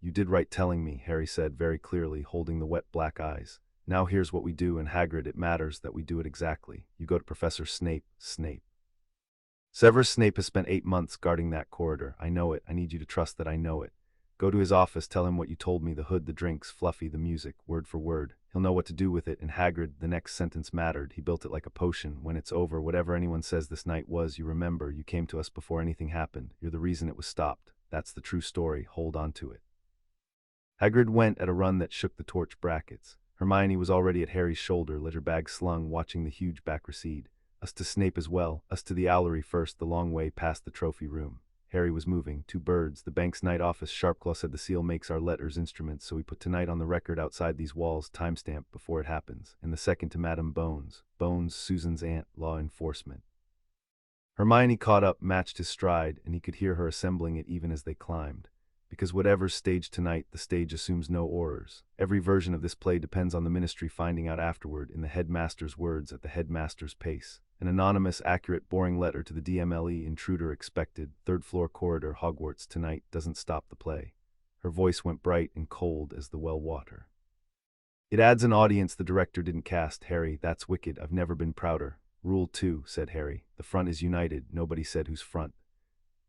You did right telling me, Harry said very clearly, holding the wet black eyes. Now here's what we do, and Hagrid, it matters that we do it exactly. You go to Professor Snape. Severus Snape has spent 8 months guarding that corridor. I know it. I need you to trust that I know it. Go to his office, tell him what you told me, the hood, the drinks, Fluffy, the music, word for word. He'll know what to do with it, and Hagrid, the next sentence mattered. He built it like a potion. When it's over, whatever anyone says this night was, you remember, you came to us before anything happened. You're the reason it was stopped. That's the true story. Hold on to it. Hagrid went at a run that shook the torch brackets. Hermione was already at Harry's shoulder, ledger bag slung, watching the huge back recede. Us to Snape as well, us to the owlery first, the long way past the trophy room. Harry was moving. 2 birds. The bank's night office. Sharpclaw said the seal makes our letters instruments, so we put tonight on the record outside these walls, timestamp before it happens. And the second to Madame Bones. Bones, Susan's aunt, law enforcement. Hermione caught up, matched his stride, and he could hear her assembling it even as they climbed. Because whatever's staged tonight, the stage assumes no horrors. Every version of this play depends on the ministry finding out afterward, in the headmaster's words, at the headmaster's pace. An anonymous, accurate, boring letter to the DMLE intruder expected. 3rd floor corridor, Hogwarts, tonight, doesn't stop the play. Her voice went bright and cold as the well water. It adds an audience the director didn't cast. Harry, that's wicked. I've never been prouder. Rule 2, said Harry. The front is united. Nobody said whose front.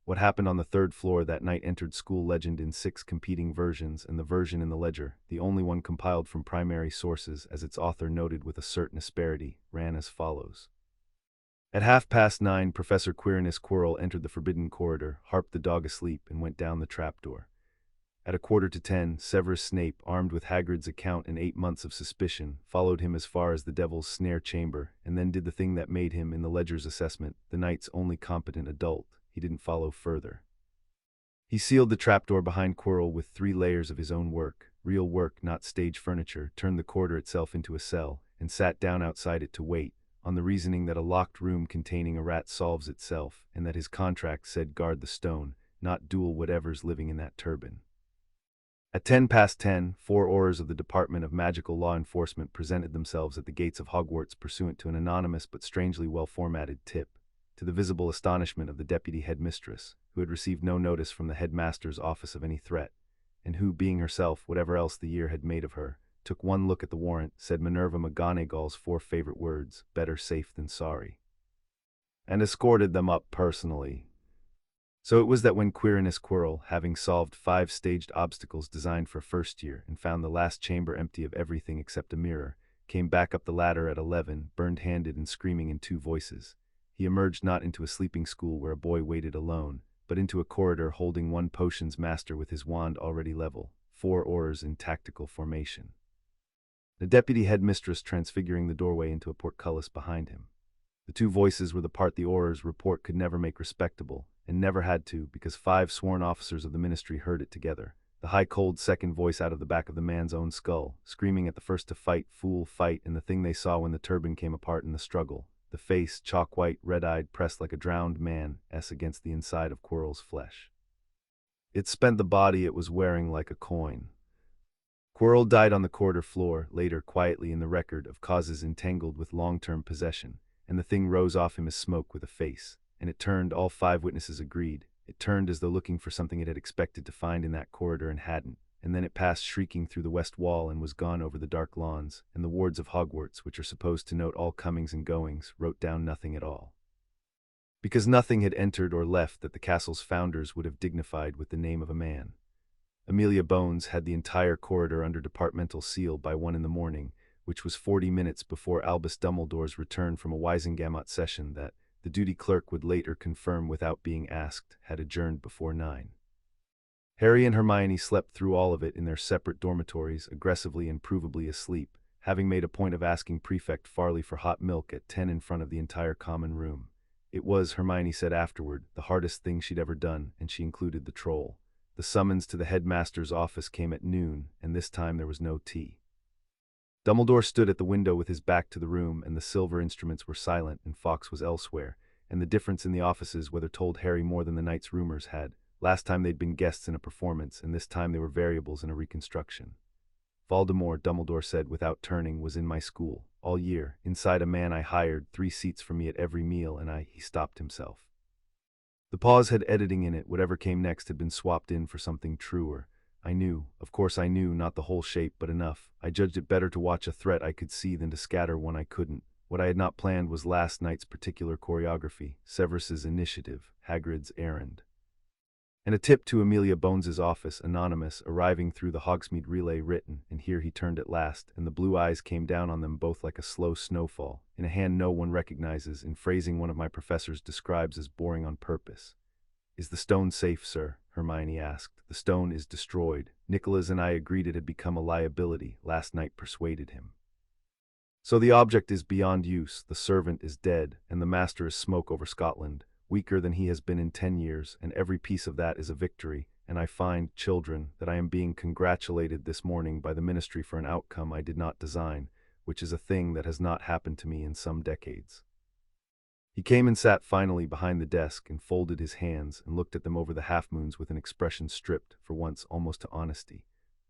What happened on the 3rd floor that night entered school legend in 6 competing versions, and the version in the ledger, the only one compiled from primary sources, as its author noted with a certain asperity, ran as follows. At 9:30, Professor Quirinus Quirrell entered the forbidden corridor, harped the dog asleep, and went down the trapdoor. At 9:45, Severus Snape, armed with Hagrid's account and 8 months of suspicion, followed him as far as the Devil's Snare chamber, and then did the thing that made him, in the ledger's assessment, the night's only competent adult. He didn't follow further. He sealed the trapdoor behind Quirrell with 3 layers of his own work, real work, not stage furniture, turned the corridor itself into a cell, and sat down outside it to wait, on the reasoning that a locked room containing a rat solves itself, and that his contract said guard the stone, not duel whatever's living in that turban. At 10:10, 4 Aurors of the Department of Magical Law Enforcement presented themselves at the gates of Hogwarts pursuant to an anonymous but strangely well-formatted tip, to the visible astonishment of the deputy headmistress, who had received no notice from the headmaster's office of any threat, and who, being herself whatever else the year had made of her, took one look at the warrant, said Minerva McGonagall's 4 favorite words, better safe than sorry, and escorted them up personally. So it was that when Quirinus Quirrell, having solved 5 staged obstacles designed for first year and found the last chamber empty of everything except a mirror, came back up the ladder at 11, burned-handed and screaming in 2 voices, he emerged not into a sleeping school where a boy waited alone, but into a corridor holding 1 potions master with his wand already level, 4 Aurors in tactical formation. The deputy headmistress transfiguring the doorway into a portcullis behind him. The 2 voices were the part the Aurors' report could never make respectable, and never had to, because 5 sworn officers of the ministry heard it together. The high cold second voice out of the back of the man's own skull, screaming at the first to fight, fool, fight, and the thing they saw when the turban came apart in the struggle. The face, chalk-white, red-eyed, pressed like a drowned man's against the inside of Quirrell's flesh. It spent the body it was wearing like a coin. Quirrell died on the corridor floor, later quietly in the record of causes entangled with long-term possession, and the thing rose off him as smoke with a face, and it turned, all 5 witnesses agreed, it turned as though looking for something it had expected to find in that corridor and hadn't, and then it passed shrieking through the west wall and was gone over the dark lawns, and the wards of Hogwarts, which are supposed to note all comings and goings, wrote down nothing at all. Because nothing had entered or left that the castle's founders would have dignified with the name of a man. Amelia Bones had the entire corridor under departmental seal by 1 in the morning, which was 40 minutes before Albus Dumbledore's return from a Wisengamot session that, the duty clerk would later confirm without being asked, had adjourned before 9. Harry and Hermione slept through all of it in their separate dormitories, aggressively and provably asleep, having made a point of asking Prefect Farley for hot milk at 10 in front of the entire common room. It was, Hermione said afterward, the hardest thing she'd ever done, and she included the troll. The summons to the headmaster's office came at noon, and this time there was no tea. Dumbledore stood at the window with his back to the room, and the silver instruments were silent, and Fawkes was elsewhere, and the difference in the offices whether told Harry more than the night's rumors had. Last time they'd been guests in a performance, and this time they were variables in a reconstruction. Voldemort, Dumbledore said without turning, was in my school, all year, inside a man I hired, 3 seats for me at every meal, and he stopped himself. The pause had editing in it, whatever came next had been swapped in for something truer, I knew, of course I knew, not the whole shape, but enough. I judged it better to watch a threat I could see than to scatter one I couldn't. What I had not planned was last night's particular choreography, Severus's initiative, Hagrid's errand. And a tip to Amelia Bones's office, anonymous, arriving through the Hogsmeade relay written, and here he turned at last, and the blue eyes came down on them both like a slow snowfall, in a hand no one recognizes, in phrasing one of my professors describes as boring on purpose. "Is the stone safe, sir?" Hermione asked. "The stone is destroyed. Nicholas and I agreed it had become a liability. Last night persuaded him. So the object is beyond use, the servant is dead, and the master is smoke over Scotland, weaker than he has been in 10 years, and every piece of that is a victory, and I find, children, that I am being congratulated this morning by the ministry for an outcome I did not design, which is a thing that has not happened to me in some decades." He came and sat finally behind the desk and folded his hands and looked at them over the half-moons with an expression stripped, for once, almost to honesty.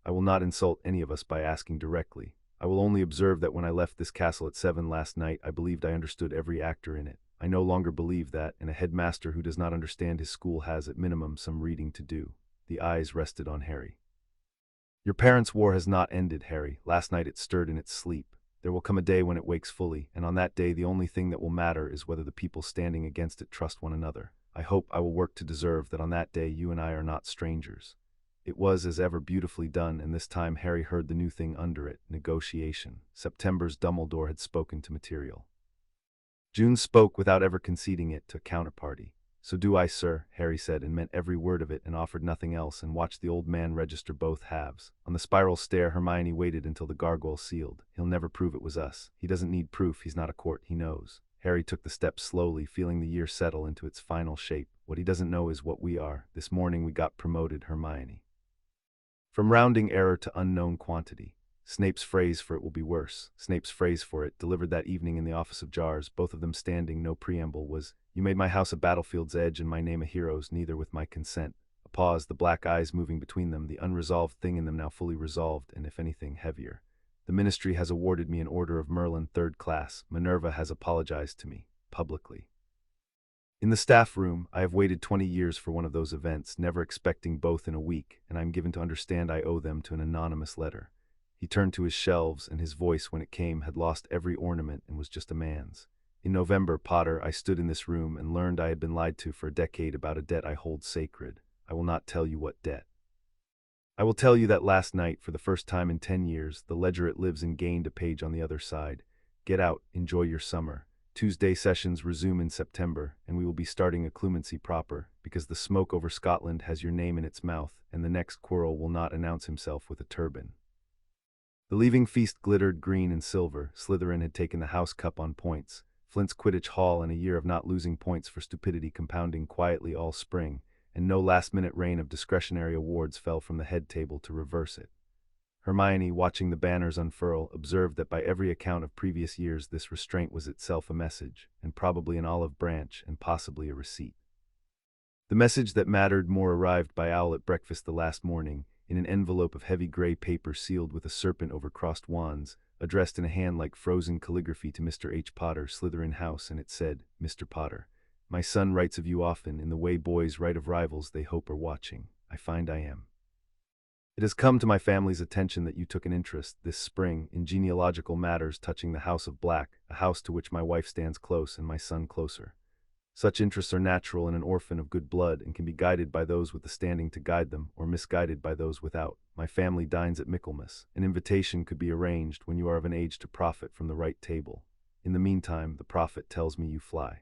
"I will not insult any of us by asking directly. I will only observe that when I left this castle at 7 last night, I believed I understood every actor in it. I no longer believe that, and a headmaster who does not understand his school has, at minimum, some reading to do." The eyes rested on Harry. "Your parents' war has not ended, Harry. Last night it stirred in its sleep. There will come a day when it wakes fully, and on that day the only thing that will matter is whether the people standing against it trust one another. I hope I will work to deserve that on that day you and I are not strangers." It was as ever beautifully done, and this time Harry heard the new thing under it, negotiation. September's Dumbledore had spoken to material. June spoke without ever conceding it to a counterparty. "So do I, sir," Harry said, and meant every word of it and offered nothing else, and watched the old man register both halves. On the spiral stair, Hermione waited until the gargoyle sealed. "He'll never prove it was us. He doesn't need proof, he's not a court, he knows." Harry took the steps slowly, feeling the year settle into its final shape. "What he doesn't know is what we are. This morning we got promoted, Hermione. From rounding error to unknown quantity. Snape's phrase for it will be worse. Snape's phrase for it, delivered that evening in the office of Jars, both of them standing, no preamble, was, 'You made my house a battlefield's edge and my name a hero's, neither with my consent.'" A pause, the black eyes moving between them, the unresolved thing in them now fully resolved, and if anything, heavier. "The ministry has awarded me an Order of Merlin 3rd class. Minerva has apologized to me, publicly. In the staff room, I have waited 20 years for one of those events, never expecting both in a week, and I am given to understand I owe them to an anonymous letter." He turned to his shelves, and his voice, when it came, had lost every ornament and was just a man's. "In November, Potter, I stood in this room and learned I had been lied to for a decade about a debt I hold sacred. I will not tell you what debt. I will tell you that last night, for the first time in 10 years, the ledger it lives in gained a page on the other side. Get out, enjoy your summer. Tuesday sessions resume in September, and we will be starting a clemency proper, because the smoke over Scotland has your name in its mouth, and the next Quirrell will not announce himself with a turban." The leaving feast glittered green and silver. Slytherin had taken the house cup on points. Flint's Quidditch Hall, and a year of not losing points for stupidity compounding quietly all spring, and no last-minute rain of discretionary awards fell from the head table to reverse it. Hermione, watching the banners unfurl, observed that by every account of previous years this restraint was itself a message, and probably an olive branch, and possibly a receipt. The message that mattered more arrived by owl at breakfast the last morning, in an envelope of heavy gray paper sealed with a serpent over crossed wands, addressed in a hand like frozen calligraphy to Mr. H. Potter, Slytherin House, and it said, "Mr. Potter, my son writes of you often in the way boys write of rivals they hope are watching. I find I am. It has come to my family's attention that you took an interest, this spring, in genealogical matters touching the House of Black, a house to which my wife stands close and my son closer. Such interests are natural in an orphan of good blood and can be guided by those with the standing to guide them, or misguided by those without. My family dines at Michaelmas. An invitation could be arranged when you are of an age to profit from the right table. In the meantime, the prophet tells me you fly.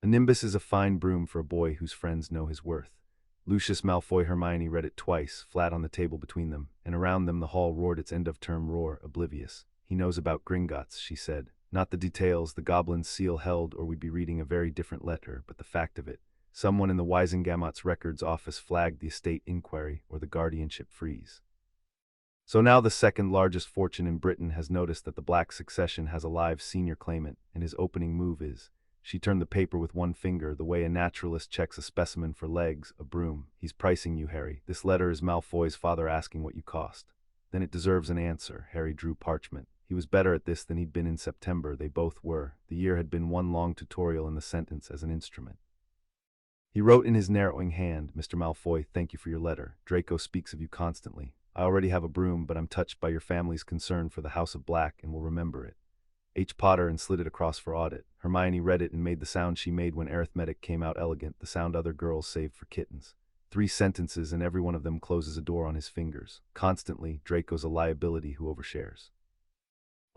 A nimbus is a fine broom for a boy whose friends know his worth." Lucius Malfoy. Hermione read it twice, flat on the table between them, and around them the hall roared its end-of-term roar, oblivious. "He knows about Gringotts," she said. "Not the details the goblin's seal held, or we'd be reading a very different letter, but the fact of it. Someone in the Wisengamot's records office flagged the estate inquiry, or the guardianship freeze. So now the second largest fortune in Britain has noticed that the Black succession has a live senior claimant, and his opening move is—" She turned the paper with one finger, the way a naturalist checks a specimen for legs, a broom. "He's pricing you, Harry. This letter is Malfoy's father asking what you cost." "Then it deserves an answer." Harry drew parchment. He was better at this than he'd been in September, they both were. The year had been one long tutorial in the sentence as an instrument. He wrote in his narrowing hand, Mr. Malfoy, thank you for your letter. Draco speaks of you constantly. I already have a broom, but I'm touched by your family's concern for the House of Black and will remember it. H. Potter, and slid it across for audit. Hermione read it and made the sound she made when arithmetic came out elegant, the sound other girls saved for kittens. 3 sentences and every one of them closes a door on his fingers. Constantly, Draco's a liability who overshares.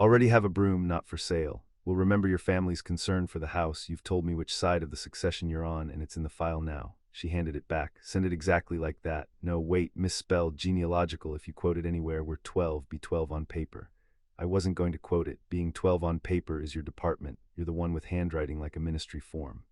Already have a broom, not for sale. Will remember your family's concern for the house. You've told me which side of the succession you're on, and it's in the file now. She handed it back. Send it exactly like that. No, wait, misspelled, genealogical. If you quote it anywhere, we're 12, be 12 on paper. I wasn't going to quote it. Being 12 on paper is your department. You're the one with handwriting like a ministry form.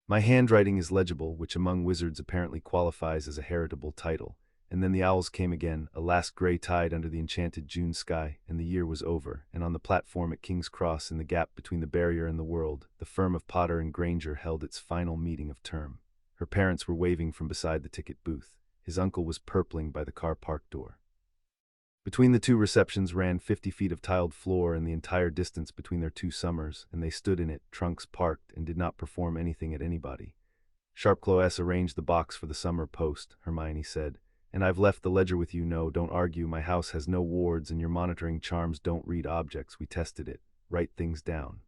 My handwriting is legible, which among wizards apparently qualifies as a heritable title. And then the owls came again, a last gray tide under the enchanted June sky, and the year was over, and on the platform at King's Cross in the gap between the barrier and the world, the firm of Potter and Granger held its final meeting of term. Her parents were waving from beside the ticket booth. His uncle was purpling by the car park door. Between the 2 receptions ran 50 feet of tiled floor and the entire distance between their 2 summers, and they stood in it, trunks parked, and did not perform anything at anybody. Sharpclaw S. arranged the box for the summer post, Hermione said, and I've left the ledger with you. No, don't argue. My house has no wards and your monitoring charms don't read objects. We tested it. Write things down.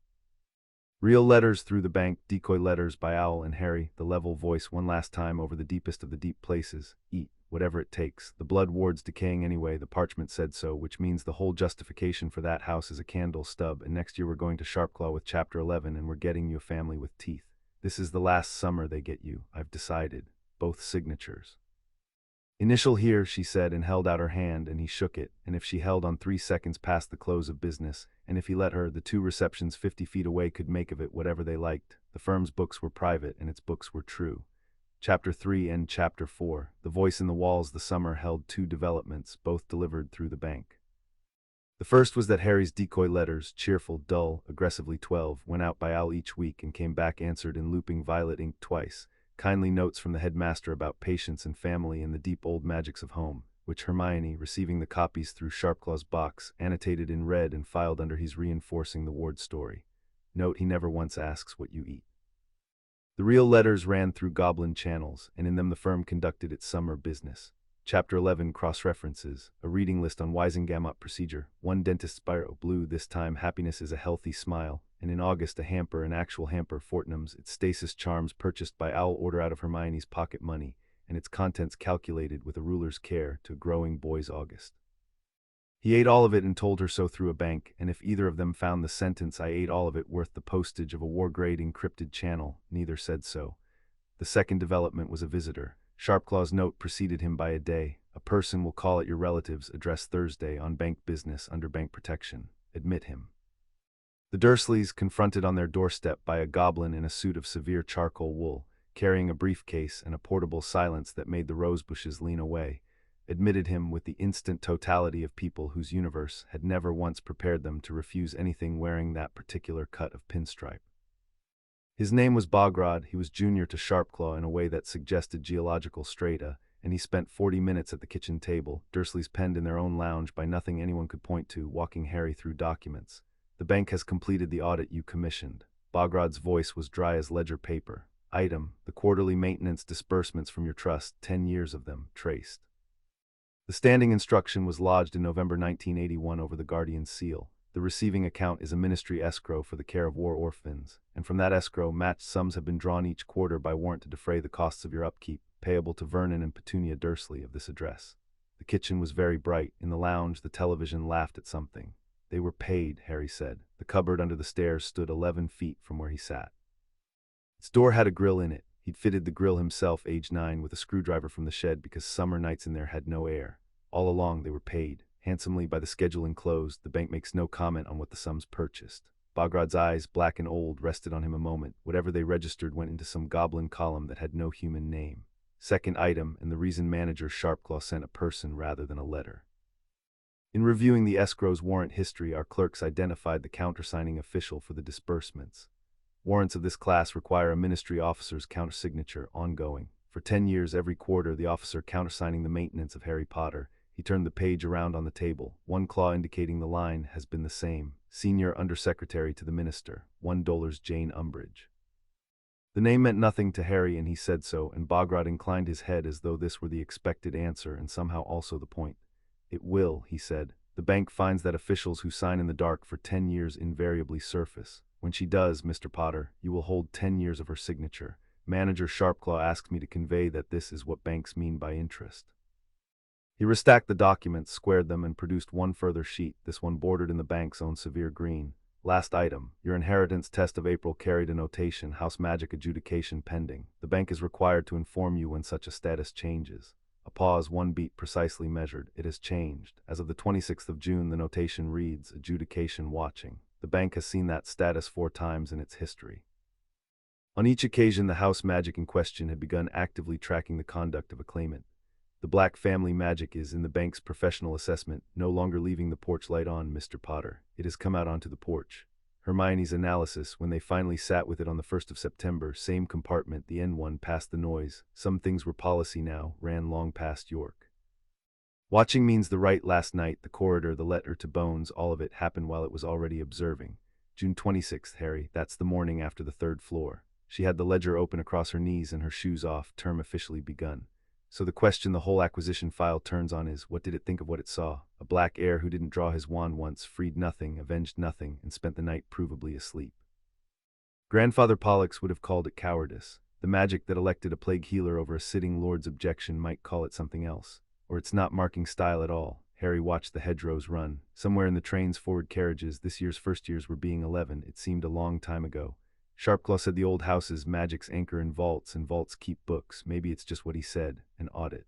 Real letters through the bank, decoy letters by Owl and Harry, the level voice one last time over the deepest of the deep places. Eat, whatever it takes. The blood ward's decaying anyway, the parchment said so, which means the whole justification for that house is a candle stub, and next year we're going to Sharpclaw with Chapter 11 and we're getting you a family with teeth. This is the last summer they get you, I've decided. Both signatures. Initial here, she said, and held out her hand, and he shook it, and if she held on 3 seconds past the close of business, and if he let her, the 2 receptions 50 feet away could make of it whatever they liked. The firm's books were private, and its books were true. Chapter 3 and Chapter 4. The voice in the walls. The summer held 2 developments, both delivered through the bank. The first was that Harry's decoy letters, cheerful, dull, aggressively 12, went out by Owl each week and came back answered in looping violet ink twice. Kindly notes from the headmaster about patience and family and the deep old magics of home, which Hermione, receiving the copies through Sharpclaw's box, annotated in red and filed under his reinforcing the ward story. Note, he never once asks what you eat. The real letters ran through goblin channels, and in them the firm conducted its summer business. Chapter 11 cross-references, a reading list on Weisengamot procedure, 1 dentist's biro, blue, this time happiness is a healthy smile, and in August a hamper, an actual hamper, Fortnum's, its stasis charms purchased by Owl order out of Hermione's pocket money, and its contents calculated with a ruler's care to a growing boy's August. He ate all of it and told her so through a bank, and if either of them found the sentence I ate all of it worth the postage of a war-grade encrypted channel, neither said so. The second development was a visitor. Sharpclaw's note preceded him by a day. A person will call at your relatives' address Thursday on bank business under bank protection. Admit him. The Dursleys, confronted on their doorstep by a goblin in a suit of severe charcoal wool, carrying a briefcase and a portable silence that made the rosebushes lean away, admitted him with the instant totality of people whose universe had never once prepared them to refuse anything wearing that particular cut of pinstripe. His name was Bogrod. He was junior to Sharpclaw in a way that suggested geological strata, and he spent 40 minutes at the kitchen table, Dursleys penned in their own lounge by nothing anyone could point to, walking Harry through documents. The bank has completed the audit you commissioned. Bogrod's voice was dry as ledger paper. Item, the quarterly maintenance disbursements from your trust, 10 years of them, traced. The standing instruction was lodged in November 1981 over the Guardian's seal. The receiving account is a ministry escrow for the care of war orphans, and from that escrow matched sums have been drawn each quarter by warrant to defray the costs of your upkeep, payable to Vernon and Petunia Dursley of this address. The kitchen was very bright. In the lounge, the television laughed at something. They were paid, Harry said. The cupboard under the stairs stood 11 feet from where he sat. Its door had a grill in it. He'd fitted the grill himself, age 9, with a screwdriver from the shed because summer nights in there had no air. All along they were paid handsomely by the schedule enclosed. The bank makes no comment on what the sums purchased. Bogrod's eyes, black and old, rested on him a moment. Whatever they registered went into some goblin column that had no human name. Second item, and the reason manager Sharpclaw sent a person rather than a letter. In reviewing the escrow's warrant history, our clerks identified the countersigning official for the disbursements. Warrants of this class require a ministry officer's countersignature, ongoing. For 10 years every quarter, the officer countersigning the maintenance of Harry Potter. He turned the page around on the table, one claw indicating the line has been the same. Senior Undersecretary to the Minister, $1 Jane Umbridge. The name meant nothing to Harry, and he said so, and Bogrod inclined his head as though this were the expected answer and somehow also the point. It will, he said. The bank finds that officials who sign in the dark for 10 years invariably surface. When she does, Mr. Potter, you will hold 10 years of her signature. Manager Sharpclaw asked me to convey that this is what banks mean by interest. He restacked the documents, squared them, and produced one further sheet, this one bordered in the bank's own severe green. Last item. Your inheritance test of April carried a notation, house magic adjudication pending. The bank is required to inform you when such a status changes. A pause, one beat precisely measured. It has changed. As of the 26th of June, the notation reads, adjudication watching. The bank has seen that status 4 times in its history. On each occasion, the house magic in question had begun actively tracking the conduct of a claimant. The black family magic is, in the bank's professional assessment, no longer leaving the porch light on, Mr. Potter. It has come out onto the porch. Hermione's analysis, when they finally sat with it on the 1st of September, same compartment, the N1 past the noise. Some things were policy now, ran long past York. Watching means the right last night, the corridor, the letter to Bones, all of it happened while it was already observing. June 26th, Harry, that's the morning after the 3rd floor. She had the ledger open across her knees and her shoes off, term officially begun. So the question the whole acquisition file turns on is, what did it think of what it saw? A black heir who didn't draw his wand once, freed nothing, avenged nothing, and spent the night provably asleep. Grandfather Pollux would have called it cowardice. The magic that elected a plague healer over a sitting lord's objection might call it something else. Or it's not marking style at all. Harry watched the hedgerows run. Somewhere in the train's forward carriages, this year's first years were being 11. It seemed a long time ago. Sharpclaw said the old house's magic's anchor in vaults, and vaults keep books. Maybe it's just what he said, an audit.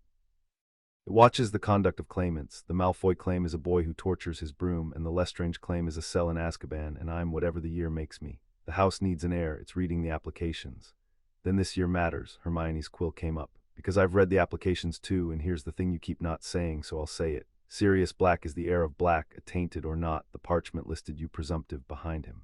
It watches the conduct of claimants. The Malfoy claim is a boy who tortures his broom, and the Lestrange claim is a cell in Azkaban, and I'm whatever the year makes me. The house needs an heir. It's reading the applications. Then this year matters. Hermione's quill came up. Because I've read the applications too, and here's the thing you keep not saying, so I'll say it. Sirius Black is the heir of Black, attainted or not. The parchment listed you presumptive behind him.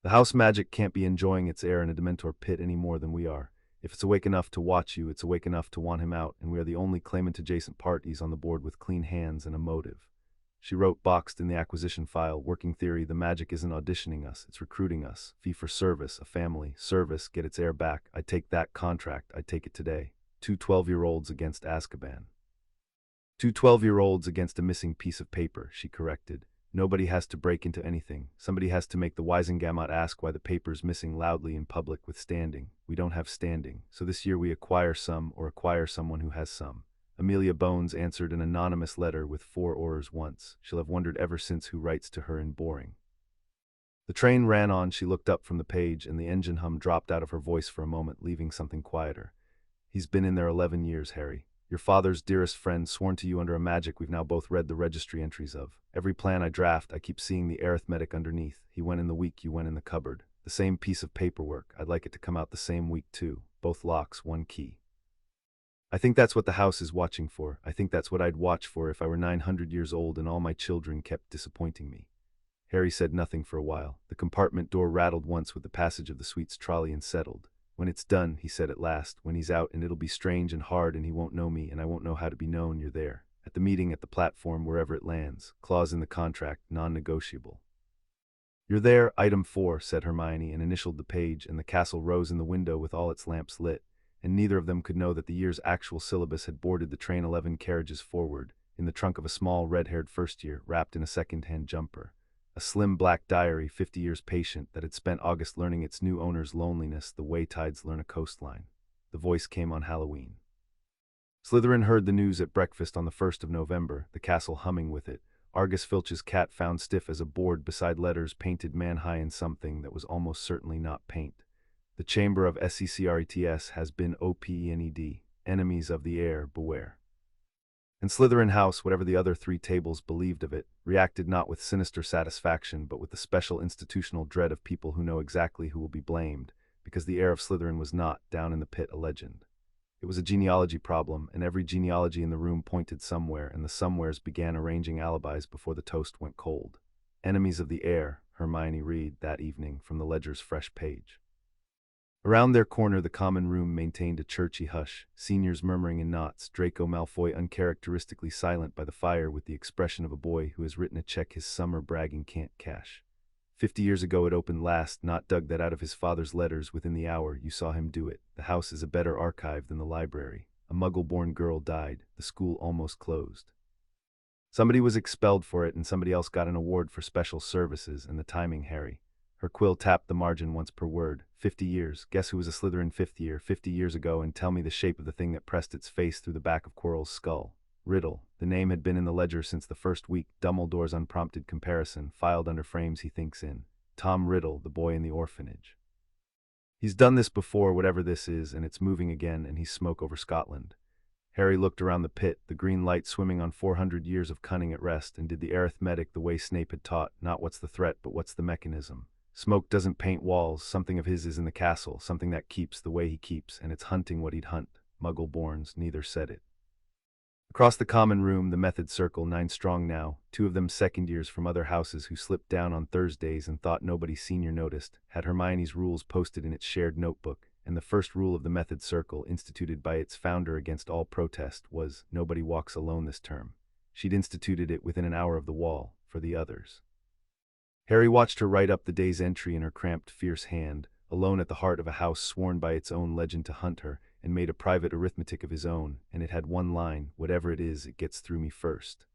The house magic can't be enjoying its heir in a Dementor pit any more than we are. If it's awake enough to watch you, it's awake enough to want him out, and we are the only claimant-adjacent parties on the board with clean hands and a motive. She wrote boxed in the acquisition file, working theory, the magic isn't auditioning us, it's recruiting us. Fee for service, a family, service, get its heir back. I'd take that contract, I'd take it today. 2 12-year-olds against Azkaban. 2 12-year-olds against a missing piece of paper, she corrected. Nobody has to break into anything. Somebody has to make the Wisengamot ask why the paper's missing loudly in public with standing. We don't have standing, so this year we acquire some or acquire someone who has some. Amelia Bones answered an anonymous letter with 4 oars once. She'll have wondered ever since who writes to her in boring. The train ran on. She looked up from the page, and the engine hum dropped out of her voice for a moment, leaving something quieter. He's been in there 11 years, Harry. Your father's dearest friend, sworn to you under a magic we've now both read the registry entries of. Every plan I draft, I keep seeing the arithmetic underneath. He went in the week you went in the cupboard. The same piece of paperwork. I'd like it to come out the same week too. Both locks, one key. I think that's what the house is watching for. I think that's what I'd watch for if I were 900 years old and all my children kept disappointing me. Harry said nothing for a while. The compartment door rattled once with the passage of the suite's trolley and settled. When it's done, he said at last, when he's out, and it'll be strange and hard and he won't know me and I won't know how to be known, you're there. At the meeting, at the platform, wherever it lands. Clause in the contract, non-negotiable. You're there, item 4, said Hermione, and initialed the page, and the castle rose in the window with all its lamps lit, and neither of them could know that the year's actual syllabus had boarded the train 11 carriages forward, in the trunk of a small red-haired first year, wrapped in a second-hand jumper. A slim black diary, 50 years patient, that had spent August learning its new owner's loneliness the way tides learn a coastline. The voice came on Halloween. Slytherin heard the news at breakfast on the 1st of November, the castle humming with it. Argus Filch's cat found stiff as a board beside letters painted man-high in something that was almost certainly not paint. The chamber of SECRETS has been OPENED. Enemies of the heir, beware. And Slytherin House, whatever the other 3 tables believed of it, reacted not with sinister satisfaction but with the special institutional dread of people who know exactly who will be blamed, because the heir of Slytherin was not, down in the pit, a legend. It was a genealogy problem, and every genealogy in the room pointed somewhere, and the somewheres began arranging alibis before the toast went cold. Enemies of the heir, Hermione read that evening from the ledger's fresh page. Around their corner the common room maintained a churchy hush, seniors murmuring in knots, Draco Malfoy uncharacteristically silent by the fire with the expression of a boy who has written a check his summer bragging can't cash. 50 years ago it opened last, not dug that out of his father's letters within the hour you saw him do it. The house is a better archive than the library. A muggle-born girl died. The school almost closed. Somebody was expelled for it and somebody else got an award for special services, and the timing, Harry. Her quill tapped the margin once per word. 50 years. Guess who was a Slytherin fifth year, 50 years ago, and tell me the shape of the thing that pressed its face through the back of Quirrell's skull. Riddle. The name had been in the ledger since the first week. Dumbledore's unprompted comparison, filed under frames he thinks in. Tom Riddle, the boy in the orphanage. He's done this before, whatever this is, and it's moving again, and he's smoke over Scotland. Harry looked around the pit, the green light swimming on 400 years of cunning at rest, and did the arithmetic the way Snape had taught, not what's the threat, but what's the mechanism. Smoke doesn't paint walls. Something of his is in the castle, something that keeps the way he keeps, and it's hunting what he'd hunt. Muggle-borns, neither said it. Across the common room, the method circle, 9 strong now, 2 of them second years from other houses who slipped down on Thursdays and thought nobody senior noticed, had Hermione's rules posted in its shared notebook, and the first rule of the method circle, instituted by its founder against all protest, was, nobody walks alone this term. She'd instituted it within an hour of the wall, for the others. Harry watched her write up the day's entry in her cramped, fierce hand, alone at the heart of a house sworn by its own legend to hunt her, and made a private arithmetic of his own, and it had one line, whatever it is, it gets through me first.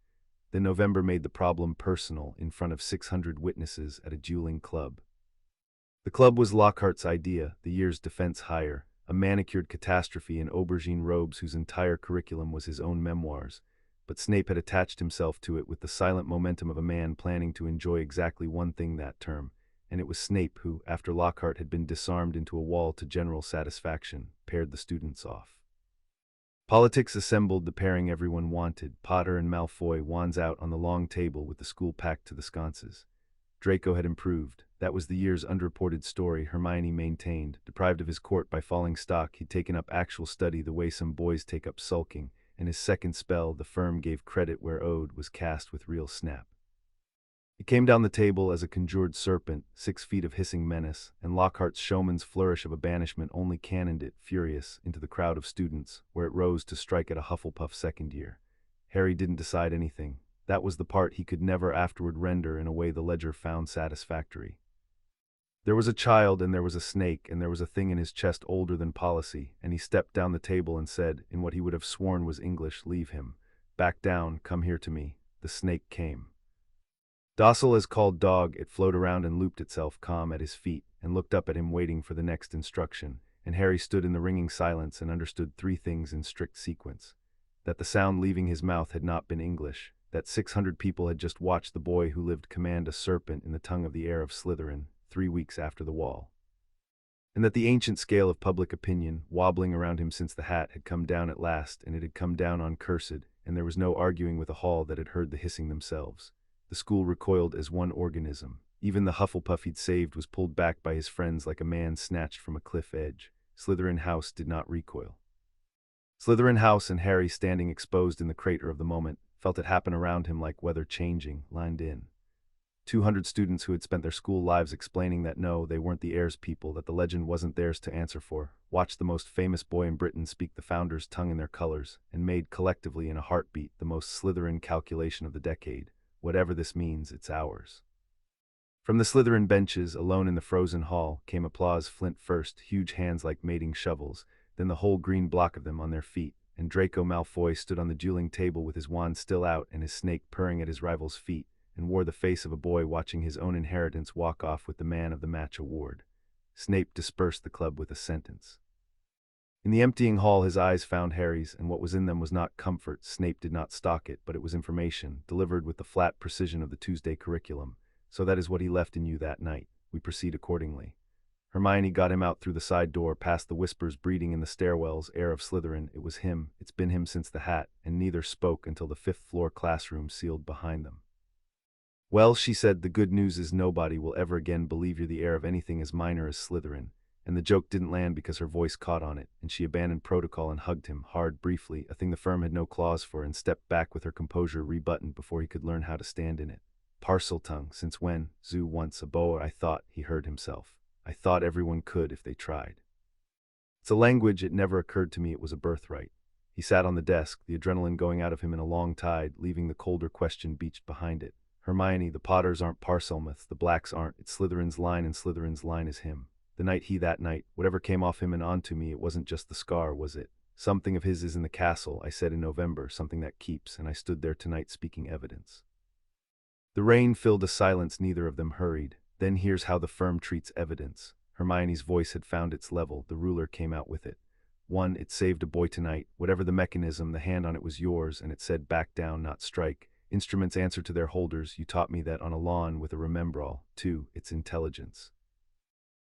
Then November made the problem personal in front of 600 witnesses at a dueling club. The club was Lockhart's idea, the year's defense hire, a manicured catastrophe in aubergine robes whose entire curriculum was his own memoirs, but Snape had attached himself to it with the silent momentum of a man planning to enjoy exactly one thing that term, and it was Snape who, after Lockhart had been disarmed into a wall to general satisfaction, paired the students off. Politics assembled the pairing everyone wanted, Potter and Malfoy, wands out on the long table with the school packed to the sconces. Draco had improved. That was the year's underreported story, Hermione maintained. Deprived of his court by falling stock, he'd taken up actual study the way some boys take up sulking, and his second spell, the firm gave credit where owed, was cast with real snap. It came down the table as a conjured serpent, 6 feet of hissing menace, and Lockhart's showman's flourish of a banishment only cannoned it, furious, into the crowd of students, where it rose to strike at a Hufflepuff second year. Harry didn't decide anything. That was the part he could never afterward render in a way the ledger found satisfactory. There was a child, and there was a snake, and there was a thing in his chest older than policy, and he stepped down the table and said, in what he would have sworn was English, "Leave him. Back down, come here to me." The snake came. Docile as called dog, it flowed around and looped itself calm at his feet, and looked up at him waiting for the next instruction, and Harry stood in the ringing silence and understood 3 things in strict sequence. That the sound leaving his mouth had not been English, that 600 people had just watched the boy who lived command a serpent in the tongue of the heir of Slytherin, 3 weeks after the wall. And that the ancient scale of public opinion, wobbling around him since the hat, had come down at last, and it had come down uncursed, and there was no arguing with a hall that had heard the hissing themselves. The school recoiled as one organism. Even the Hufflepuff he'd saved was pulled back by his friends like a man snatched from a cliff edge. Slytherin House did not recoil. Slytherin House and Harry, standing exposed in the crater of the moment, felt it happen around him like weather changing, lined in. 200 students who had spent their school lives explaining that no, they weren't the heirs people, that the legend wasn't theirs to answer for, watched the most famous boy in Britain speak the founder's tongue in their colors, and made collectively in a heartbeat the most Slytherin calculation of the decade. Whatever this means, it's ours. From the Slytherin benches, alone in the frozen hall, came applause, Flint first, huge hands like mating shovels, then the whole green block of them on their feet, and Draco Malfoy stood on the dueling table with his wand still out and his snake purring at his rival's feet, and wore the face of a boy watching his own inheritance walk off with the man of the match award. Snape dispersed the club with a sentence. In the emptying hall his eyes found Harry's, and what was in them was not comfort. Snape did not stock it, but it was information, delivered with the flat precision of the Tuesday curriculum. So that is what he left in you that night. We proceed accordingly. Hermione got him out through the side door, past the whispers breeding in the stairwells, heir of Slytherin. It was him, it's been him since the hat, and neither spoke until the 5th-floor classroom sealed behind them. "Well," she said, "the good news is nobody will ever again believe you're the heir of anything as minor as Slytherin." And the joke didn't land because her voice caught on it, and she abandoned protocol and hugged him, hard, briefly, a thing the firm had no claws for, and stepped back with her composure rebuttoned before he could learn how to stand in it. Parseltongue, since when, Zoo once a boa, I thought, he heard himself. I thought everyone could if they tried. It's a language, it never occurred to me it was a birthright. He sat on the desk, the adrenaline going out of him in a long tide, leaving the colder question beached behind it. Hermione, the Potters aren't Parselmouth, the Blacks aren't, it's Slytherin's line and Slytherin's line is him. That night, whatever came off him and onto me, it wasn't just the scar, was it? Something of his is in the castle, I said in November, something that keeps, and I stood there tonight speaking evidence. The rain filled a silence, neither of them hurried. Then here's how the firm treats evidence. Hermione's voice had found its level, the ruler came out with it. 1. It saved a boy tonight. Whatever the mechanism, the hand on it was yours, and it said back down, not strike. Instruments answer to their holders, you taught me that on a lawn with a remembrall. 2. It's intelligence.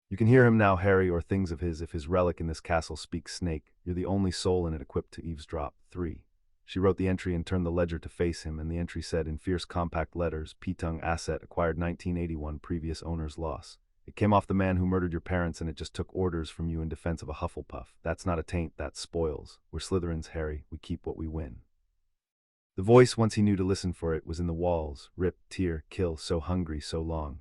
You can hear him now, Harry, or things of his, if his relic in this castle speaks snake. You're the only soul in it equipped to eavesdrop. 3. She wrote the entry and turned the ledger to face him, and the entry said in fierce compact letters, P-tongue asset acquired 1981, previous owner's loss. It came off the man who murdered your parents, and it just took orders from you in defense of a Hufflepuff. That's not a taint, that's spoils. We're Slytherins, Harry. We keep what we win. The voice, once he knew to listen for it, was in the walls. Rip, tear, kill, so hungry, so long.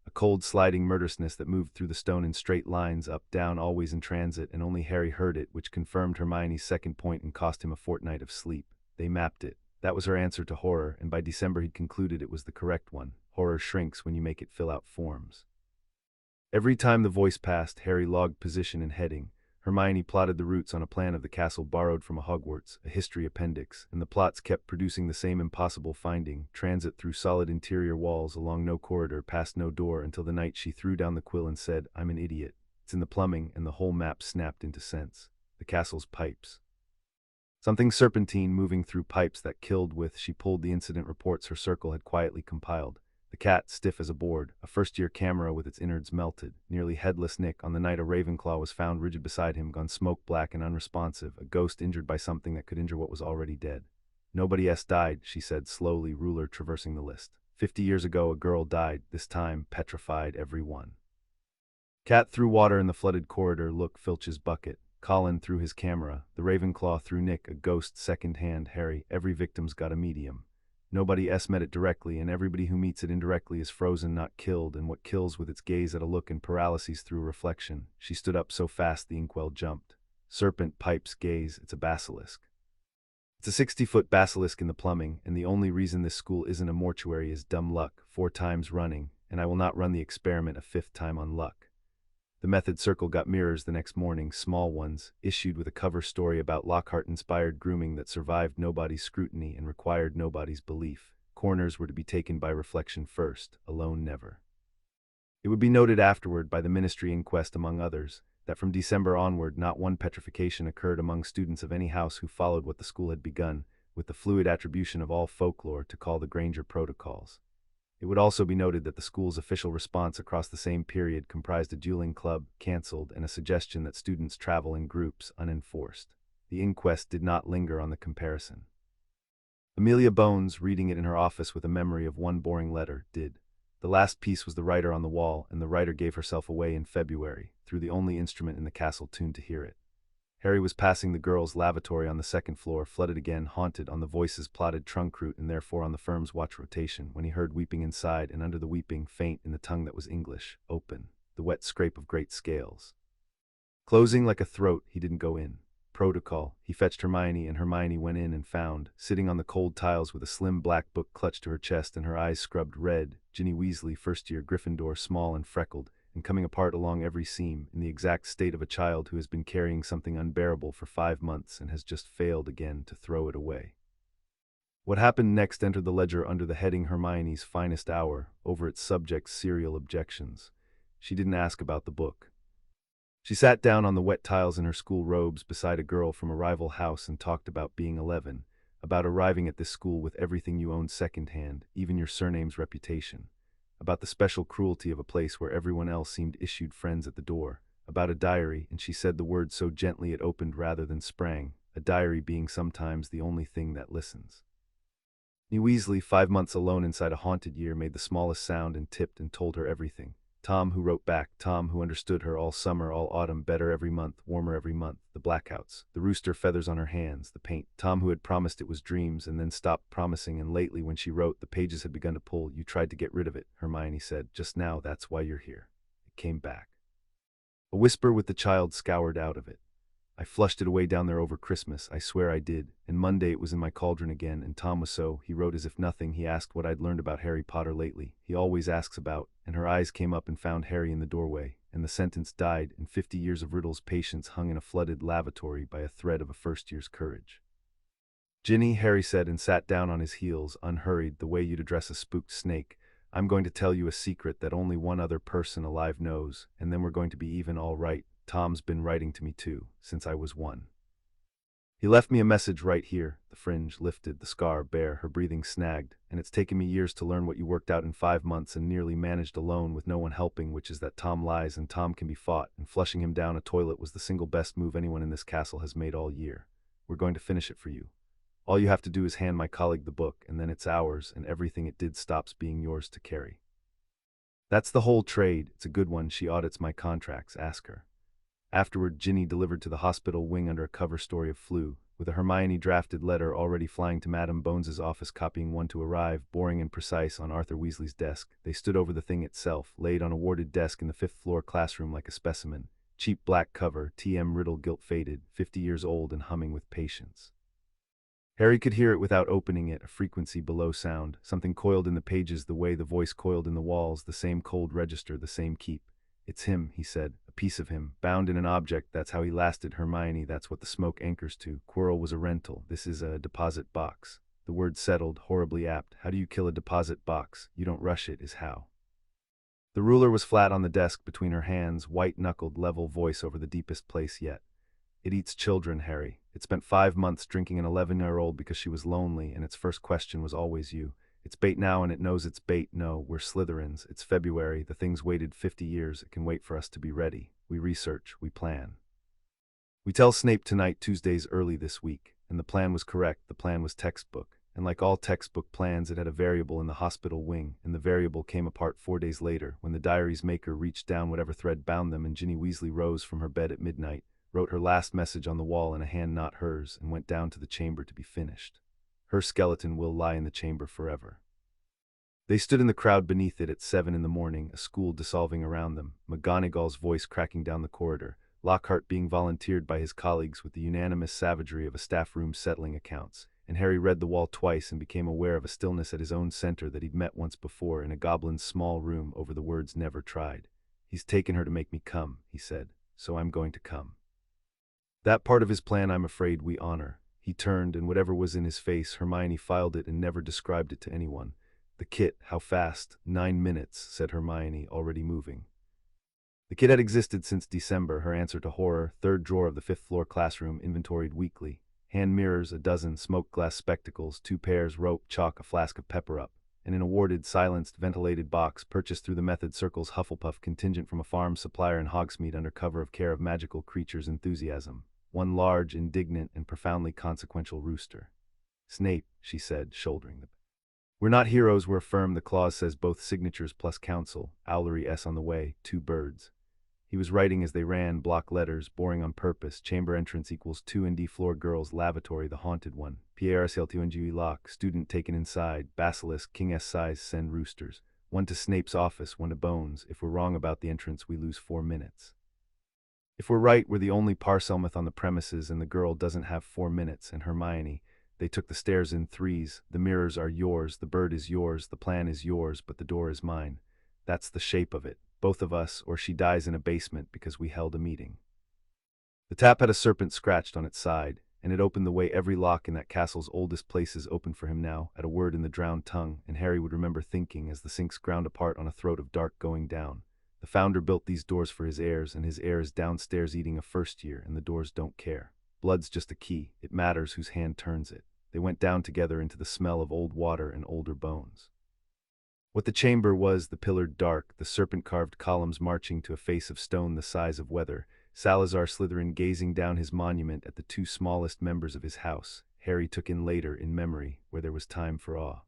A cold, sliding murderousness that moved through the stone in straight lines, up, down, always in transit, and only Harry heard it, which confirmed Hermione's second point and cost him a fortnight of sleep. They mapped it. That was her answer to horror, and by December he'd concluded it was the correct one. Horror shrinks when you make it fill out forms. Every time the voice passed, Harry logged position and heading. Hermione plotted the routes on a plan of the castle borrowed from a Hogwarts, a history appendix, and the plots kept producing the same impossible finding, transit through solid interior walls, along no corridor, past no door, until the night she threw down the quill and said, I'm an idiot. It's in the plumbing, and the whole map snapped into sense. The castle's pipes. Something serpentine moving through pipes that killed with, she pulled the incident reports her circle had quietly compiled. The cat, stiff as a board, a first-year camera with its innards melted, nearly headless Nick, on the night a Ravenclaw was found rigid beside him, gone smoke-black and unresponsive, a ghost injured by something that could injure what was already dead. Nobody else died, she said slowly, ruler traversing the list. 50 years ago a girl died, this time petrified every one. Cat threw water in the flooded corridor, look, Filch's bucket. Colin threw his camera, the Ravenclaw threw Nick, a ghost second-hand, Harry, every victim's got a medium. Nobody else met it directly, and everybody who meets it indirectly is frozen, not killed, and what kills with its gaze at a look and paralyses through reflection. She stood up so fast the inkwell jumped. Serpent, pipes, gaze, it's a basilisk. It's a 60-foot basilisk in the plumbing, and the only reason this school isn't a mortuary is dumb luck, 4 times running, and I will not run the experiment a 5th time on luck. The method circle got mirrors the next morning, small ones, issued with a cover story about Lockhart-inspired grooming that survived nobody's scrutiny and required nobody's belief. Corners were to be taken by reflection first, alone never. It would be noted afterward by the ministry inquest, among others, that from December onward not one petrification occurred among students of any house who followed what the school had begun, with the fluid attribution of all folklore to call the Granger protocols. It would also be noted that the school's official response across the same period comprised a dueling club, cancelled, and a suggestion that students travel in groups, unenforced. The inquest did not linger on the comparison. Amelia Bones, reading it in her office with a memory of one boring letter, did. The last piece was the writer on the wall, and the writer gave herself away in February, through the only instrument in the castle tuned to hear it. Harry was passing the girls' lavatory on the 2nd floor, flooded again, haunted on the voices plotted trunk route and therefore on the firm's watch rotation, when he heard weeping inside, and under the weeping, faint in the tongue that was English, open, the wet scrape of great scales. Closing like a throat, he didn't go in. Protocol. He fetched Hermione, and Hermione went in and found, sitting on the cold tiles with a slim black book clutched to her chest and her eyes scrubbed red, Ginny Weasley, first-year Gryffindor, small and freckled, and coming apart along every seam, in the exact state of a child who has been carrying something unbearable for 5 months and has just failed again to throw it away. What happened next entered the ledger under the heading Hermione's Finest Hour, over its subject's serial objections. She didn't ask about the book. She sat down on the wet tiles in her school robes beside a girl from a rival house and talked about being 11, about arriving at this school with everything you owned secondhand, even your surname's reputation. About the special cruelty of a place where everyone else seemed issued friends at the door, about a diary, and she said the word so gently it opened rather than sprang, a diary being sometimes the only thing that listens. Weasley, 5 months alone inside a haunted year, made the smallest sound and tipped and told her everything. Tom, who wrote back, Tom, who understood her all summer, all autumn, better every month, warmer every month, the blackouts, the rooster feathers on her hands, the paint. Tom, who had promised it was dreams and then stopped promising, and lately when she wrote, the pages had begun to pull. You tried to get rid of it, Hermione said. Just now, that's why you're here. It came back. A whisper with the child scoured out of it. I flushed it away down there over Christmas, I swear I did, and Monday it was in my cauldron again, and Tom was so, he wrote as if nothing, he asked what I'd learned about Harry Potter lately. He always asks about, and her eyes came up and found Harry in the doorway, and the sentence died, and 50 years of Riddle's patience hung in a flooded lavatory by a thread of a first year's courage. Ginny, Harry said and sat down on his heels, unhurried, the way you'd address a spooked snake. I'm going to tell you a secret that only one other person alive knows, and then we're going to be even all right. Tom's been writing to me too, since I was 1. He left me a message right here. The fringe lifted, the scar bare, her breathing snagged, and it's taken me years to learn what you worked out in 5 months and nearly managed alone with no one helping, which is that Tom lies and Tom can be fought, and flushing him down a toilet was the single best move anyone in this castle has made all year. We're going to finish it for you. All you have to do is hand my colleague the book, and then it's ours, and everything it did stops being yours to carry. That's the whole trade. It's a good one. She audits my contracts. Ask her. Afterward, Ginny delivered to the hospital wing under a cover story of flu, with a Hermione-drafted letter already flying to Madame Bones's office, copying one to arrive, boring and precise, on Arthur Weasley's desk. They stood over the thing itself, laid on a warded desk in the 5th-floor classroom like a specimen. Cheap black cover, T.M. Riddle gilt-faded, 50 years old and humming with patience. Harry could hear it without opening it, a frequency below sound, something coiled in the pages the way the voice coiled in the walls, the same cold register, the same keep. It's him, he said, a piece of him, bound in an object. That's how he lasted Hermione, that's what the smoke anchors to. Quirrell was a rental, this is a deposit box. The word settled, horribly apt. How do you kill a deposit box? You don't rush it, is how. The ruler was flat on the desk between her hands, white-knuckled, level voice over the deepest place yet. It eats children, Harry. It spent 5 months drinking an 11-year-old because she was lonely, and its first question was always you. It's bait now and it knows it's bait. No, we're Slytherins. It's February. The thing's waited 50 years. It can wait for us to be ready. We research. We plan. We tell Snape tonight, Tuesday's early this week. And the plan was correct. The plan was textbook. And like all textbook plans, it had a variable in the hospital wing, and the variable came apart 4 days later, when the diary's maker reached down whatever thread bound them, and Ginny Weasley rose from her bed at midnight, wrote her last message on the wall in a hand not hers, and went down to the chamber to be finished. Her skeleton will lie in the chamber forever. They stood in the crowd beneath it at 7 in the morning, a school dissolving around them, McGonagall's voice cracking down the corridor, Lockhart being volunteered by his colleagues with the unanimous savagery of a staff room settling accounts, and Harry read the wall twice and became aware of a stillness at his own center that he'd met once before in a goblin's small room over the words never tried. He's taken her to make me come, he said, so I'm going to come. That part of his plan I'm afraid we honor. He turned, and whatever was in his face, Hermione filed it and never described it to anyone. The kit, how fast? 9 minutes, said Hermione, already moving. The kit had existed since December, her answer to horror, 3rd drawer of the 5th-floor classroom, inventoried weekly. Hand mirrors, a dozen, smoked glass spectacles, 2 pairs, rope, chalk, a flask of pepper-up, and an awarded, silenced, ventilated box purchased through the Method Circle's Hufflepuff contingent from a farm supplier in Hogsmeade under cover of care of magical creatures' enthusiasm. 1 large, indignant, and profoundly consequential rooster. Snape, she said, shouldering the... We're not heroes, we're firm. The clause says both signatures plus counsel. Owlery S on the way, 2 birds. He was writing as they ran, block letters, boring on purpose. Chamber entrance equals 2 and D floor girls, lavatory, the haunted one. PARCLTONGE lock, student taken inside, basilisk, king S size, send roosters. 1 to Snape's office, 1 to Bones. If we're wrong about the entrance, we lose 4 minutes. If we're right, we're the only Parselmouth on the premises, and the girl doesn't have 4 minutes, and Hermione. They took the stairs in 3s. The mirrors are yours, the bird is yours, the plan is yours, but the door is mine. That's the shape of it. Both of us, or she dies in a basement because we held a meeting. The tap had a serpent scratched on its side, and it opened the way every lock in that castle's oldest places opened for him now, at a word in the drowned tongue, and Harry would remember thinking as the sinks ground apart on a throat of dark going down. The founder built these doors for his heirs, and his heir is downstairs eating a first year, and the doors don't care. Blood's just a key. It matters whose hand turns it. They went down together into the smell of old water and older bones. What the chamber was, the pillared dark, the serpent-carved columns marching to a face of stone the size of weather, Salazar Slytherin gazing down his monument at the 2 smallest members of his house, Harry took in later, in memory, where there was time for awe.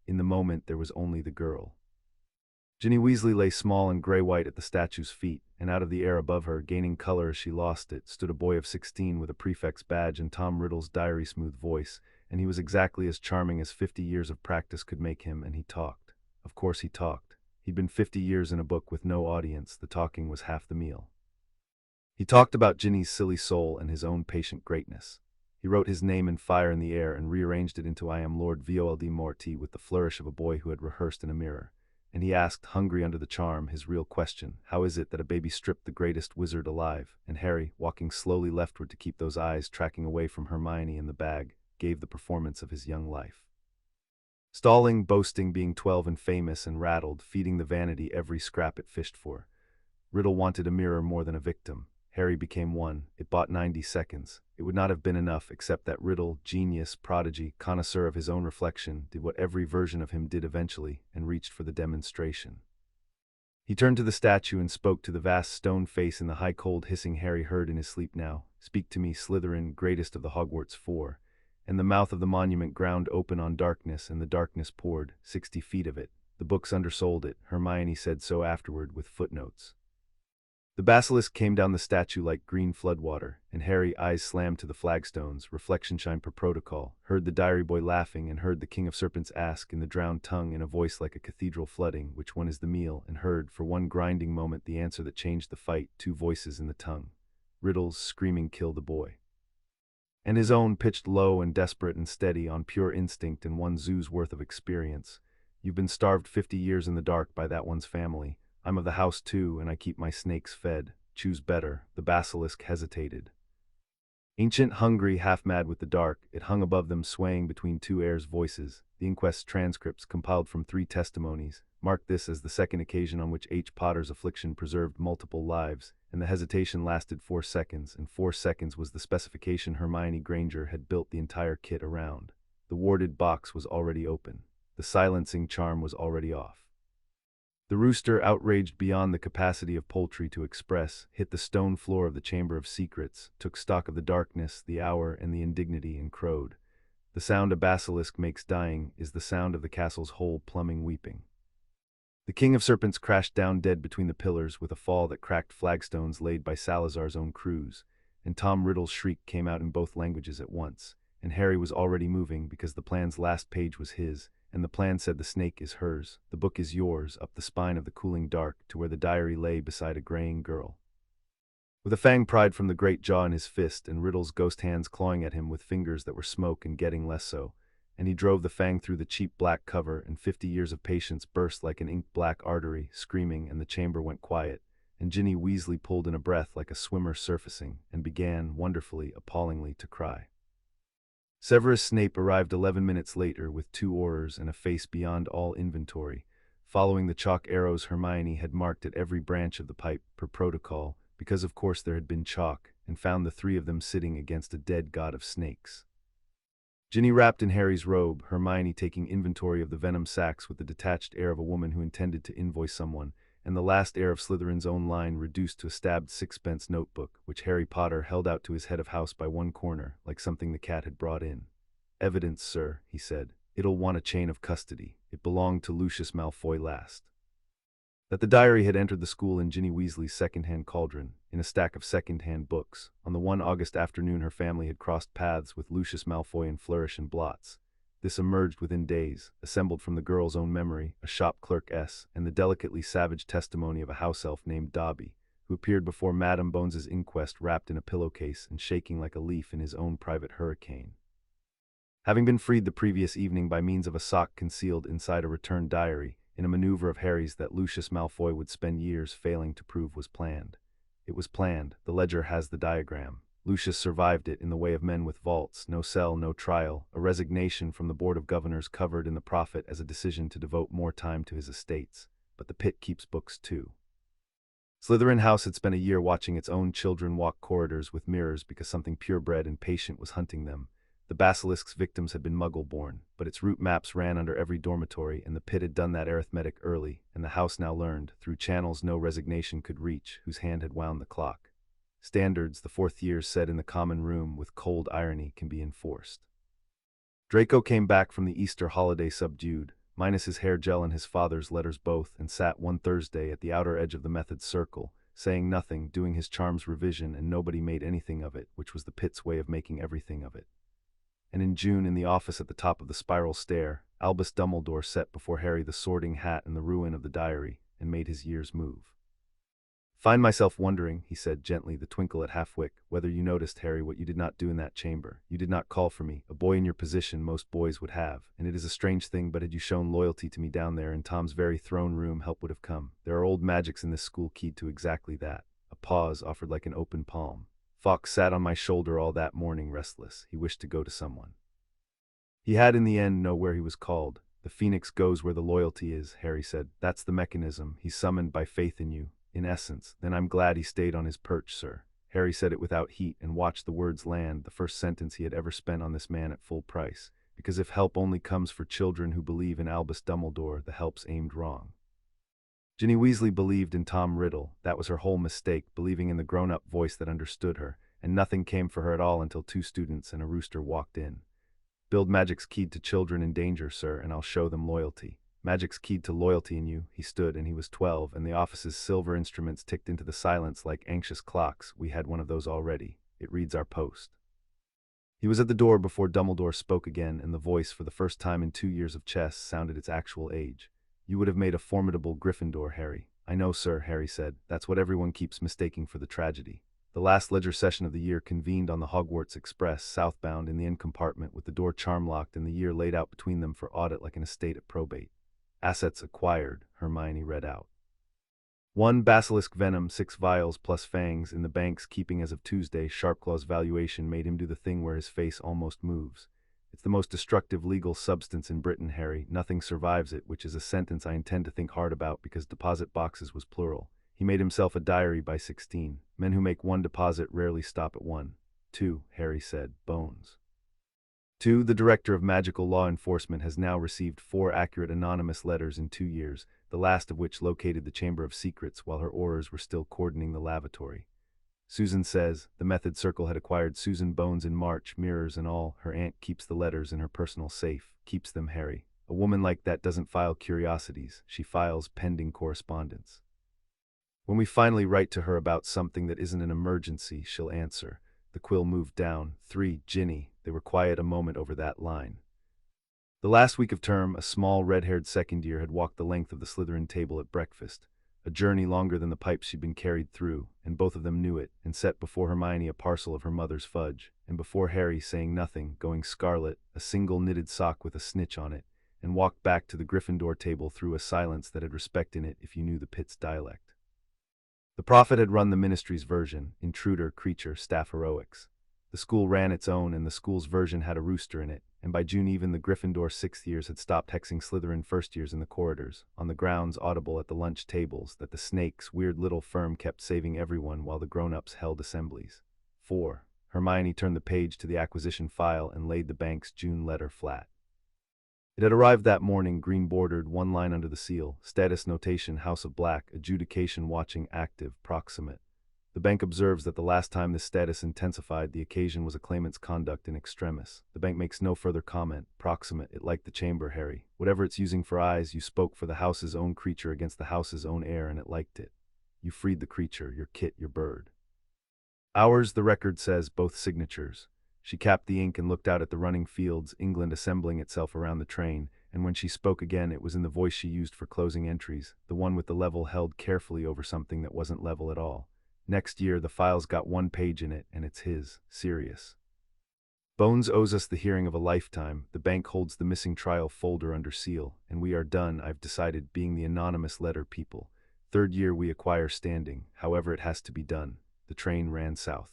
In the moment there was only the girl. Ginny Weasley lay small and gray-white at the statue's feet, and out of the air above her, gaining color as she lost it, stood a boy of 16 with a prefect's badge and Tom Riddle's diary-smooth voice, and he was exactly as charming as 50 years of practice could make him, and he talked. Of course he talked. He'd been 50 years in a book with no audience. The talking was half the meal. He talked about Ginny's silly soul and his own patient greatness. He wrote his name in fire in the air and rearranged it into I am Lord Vold with the flourish of a boy who had rehearsed in a mirror. And he asked, hungry under the charm, his real question: how is it that a baby stripped the greatest wizard alive? And Harry, walking slowly leftward to keep those eyes tracking away from Hermione and the bag, gave the performance of his young life. Stalling, boasting, being 12 and famous and rattled, feeding the vanity every scrap it fished for. Riddle wanted a mirror more than a victim. Harry became one. It bought 90 seconds. It would not have been enough, except that Riddle, genius, prodigy, connoisseur of his own reflection, did what every version of him did eventually, and reached for the demonstration. He turned to the statue and spoke to the vast stone face in the high cold hissing Harry heard in his sleep now. Speak to me, Slytherin, greatest of the Hogwarts Four. And the mouth of the monument ground open on darkness, and the darkness poured, 60 feet of it. The books undersold it. Hermione said so afterward, with footnotes. The basilisk came down the statue like green floodwater, and Harry, eyes slammed to the flagstones, reflection shine per protocol, heard the diary boy laughing, and heard the King of Serpents ask in the drowned tongue in a voice like a cathedral flooding, which one is the meal, and heard, for one grinding moment, the answer that changed the fight, two voices in the tongue. Riddle's screaming, kill the boy. And his own, pitched low and desperate and steady on pure instinct and one zoo's worth of experience. You've been starved 50 years in the dark by that one's family. I'm of the house too, and I keep my snakes fed. Choose better. The basilisk hesitated. Ancient, hungry, half-mad with the dark, it hung above them, swaying between two heirs' voices. The inquest's transcripts, compiled from 3 testimonies, marked this as the second occasion on which H. Potter's affliction preserved multiple lives, and the hesitation lasted 4 seconds, and 4 seconds was the specification Hermione Granger had built the entire kit around. The warded box was already open. The silencing charm was already off. The rooster, outraged beyond the capacity of poultry to express, hit the stone floor of the Chamber of Secrets, took stock of the darkness, the hour, and the indignity, and crowed. The sound a basilisk makes dying is the sound of the castle's whole plumbing weeping. The King of Serpents crashed down dead between the pillars with a fall that cracked flagstones laid by Salazar's own crews, and Tom Riddle's shriek came out in both languages at once, and Harry was already moving because the plan's last page was his, and the plan said the snake is hers, the book is yours, up the spine of the cooling dark to where the diary lay beside a graying girl. With a fang pried from the great jaw in his fist and Riddle's ghost hands clawing at him with fingers that were smoke and getting less so, and he drove the fang through the cheap black cover, and 50 years of patience burst like an ink-black artery, screaming, and the chamber went quiet, and Ginny Weasley pulled in a breath like a swimmer surfacing, and began, wonderfully, appallingly, to cry. Severus Snape arrived 11 minutes later with 2 Aurors and a face beyond all inventory, following the chalk arrows Hermione had marked at every branch of the pipe, per protocol, because of course there had been chalk, and found the 3 of them sitting against a dead god of snakes. Ginny wrapped in Harry's robe, Hermione taking inventory of the venom sacs with the detached air of a woman who intended to invoice someone, and the last heir of Slytherin's own line reduced to a stabbed 6-pence notebook, which Harry Potter held out to his head of house by one corner, like something the cat had brought in. Evidence, sir, he said. It'll want a chain of custody. It belonged to Lucius Malfoy last. That the diary had entered the school in Ginny Weasley's second-hand cauldron, in a stack of second-hand books. On the one August afternoon her family had crossed paths with Lucius Malfoy in Flourish and Blots. This emerged within days, assembled from the girl's own memory, a shop clerk S., and the delicately savage testimony of a house elf named Dobby, who appeared before Madame Bones's inquest wrapped in a pillowcase and shaking like a leaf in his own private hurricane. Having been freed the previous evening by means of a sock concealed inside a returned diary, in a maneuver of Harry's that Lucius Malfoy would spend years failing to prove was planned. It was planned. The ledger has the diagram. Lucius survived it in the way of men with vaults, no cell, no trial, a resignation from the Board of Governors covered in the profit as a decision to devote more time to his estates. But the pit keeps books too. Slytherin House had spent a year watching its own children walk corridors with mirrors because something purebred and patient was hunting them. The basilisk's victims had been Muggle-born, but its route maps ran under every dormitory, and the pit had done that arithmetic early, and the house now learned, through channels no resignation could reach, whose hand had wound the clock. Standards, the 4th years said in the common room with cold irony, can be enforced. Draco came back from the Easter holiday subdued, minus his hair gel and his father's letters both, and sat one Thursday at the outer edge of the method's circle, saying nothing, doing his charms revision, and nobody made anything of it, which was the pit's way of making everything of it. And in June, in the office at the top of the spiral stair, Albus Dumbledore set before Harry the sorting hat and the ruin of the diary, and made his years move. Find myself wondering, he said gently, the twinkle at half-wit, whether you noticed, Harry, what you did not do in that chamber. You did not call for me, a boy in your position most boys would have, and it is a strange thing, but had you shown loyalty to me down there in Tom's very throne room, help would have come. There are old magics in this school keyed to exactly that. A pause offered like an open palm. Fawkes sat on my shoulder all that morning, restless. He wished to go to someone. He had in the end know where he was called. The phoenix goes where the loyalty is, Harry said. That's the mechanism. He's summoned by faith in you. In essence, then I'm glad he stayed on his perch, sir. Harry said it without heat and watched the words land, the first sentence he had ever spent on this man at full price. Because if help only comes for children who believe in Albus Dumbledore, the help's aimed wrong. Ginny Weasley believed in Tom Riddle. That was her whole mistake, believing in the grown-up voice that understood her, and nothing came for her at all until 2 students and a rooster walked in. Build magic's keyed to children in danger, sir, and I'll show them loyalty. Magic's keyed to loyalty in you. He stood, and he was 12, and the office's silver instruments ticked into the silence like anxious clocks. We had one of those already. It reads our post. He was at the door before Dumbledore spoke again, and the voice, for the first time in 2 years of chess, sounded its actual age. You would have made a formidable Gryffindor, Harry. I know, sir, Harry said. That's what everyone keeps mistaking for the tragedy. The last ledger session of the year convened on the Hogwarts Express, southbound, in the inn compartment, with the door charm-locked and the year laid out between them for audit like an estate at probate. Assets acquired, Hermione read out. 1 basilisk venom, 6 vials plus fangs in the bank's keeping as of Tuesday. Sharpclaw's valuation made him do the thing where his face almost moves. It's the most destructive legal substance in Britain, Harry. Nothing survives it, which is a sentence I intend to think hard about because deposit boxes was plural. He made himself a diary by 16. Men who make 1 deposit rarely stop at 1. 2, Harry said, bones. 2. The Director of Magical Law Enforcement has now received 4 accurate anonymous letters in 2 years, the last of which located the Chamber of Secrets while her aurors were still cordoning the lavatory. Susan says the Method Circle had acquired Susan Bones in March, mirrors and all. Her aunt keeps the letters in her personal safe. Keeps them, Harry. A woman like that doesn't file curiosities. She files pending correspondence. When we finally write to her about something that isn't an emergency, she'll answer. The quill moved down. 3. Ginny. They were quiet a moment over that line. The last week of term, a small, red-haired second year had walked the length of the Slytherin table at breakfast, a journey longer than the pipes she'd been carried through, and both of them knew it, and set before Hermione a parcel of her mother's fudge, and before Harry, saying nothing, going scarlet, a single knitted sock with a snitch on it, and walked back to the Gryffindor table through a silence that had respect in it if you knew the pit's dialect. The prophet had run the ministry's version, intruder, creature, staff heroics. The school ran its own, and the school's version had a rooster in it, and by June even the Gryffindor 6th years had stopped hexing Slytherin 1st years in the corridors, on the grounds audible at the lunch tables that the snake's weird little firm kept saving everyone while the grown-ups held assemblies. 4. Hermione turned the page to the acquisition file and laid the bank's June letter flat. It had arrived that morning, green-bordered, 1 line under the seal, status notation House of Black, adjudication watching active, proximate. The bank observes that the last time this status intensified, the occasion was a claimant's conduct in extremis. The bank makes no further comment. Proximate, it liked the chamber, Harry. Whatever it's using for eyes, you spoke for the house's own creature against the house's own heir, and it liked it. You freed the creature, your kit, your bird. Ours, the record says, both signatures. She capped the ink and looked out at the running fields, England assembling itself around the train, and when she spoke again it was in the voice she used for closing entries, the one with the level held carefully over something that wasn't level at all. Next year the file's got 1 page in it, and it's his. Serious. Bones owes us the hearing of a lifetime. The bank holds the missing trial folder under seal, and we are done, I've decided, being the anonymous letter people. 3rd year we acquire standing, however it has to be done. The train ran south.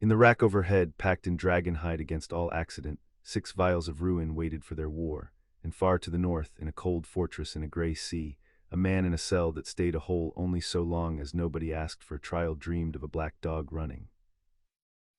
In the rack overhead, packed in dragon hide against all accident, 6 vials of ruin waited for their war, and far to the north, in a cold fortress in a grey sea, a man in a cell that stayed a hole only so long as nobody asked for a trial dreamed of a black dog running.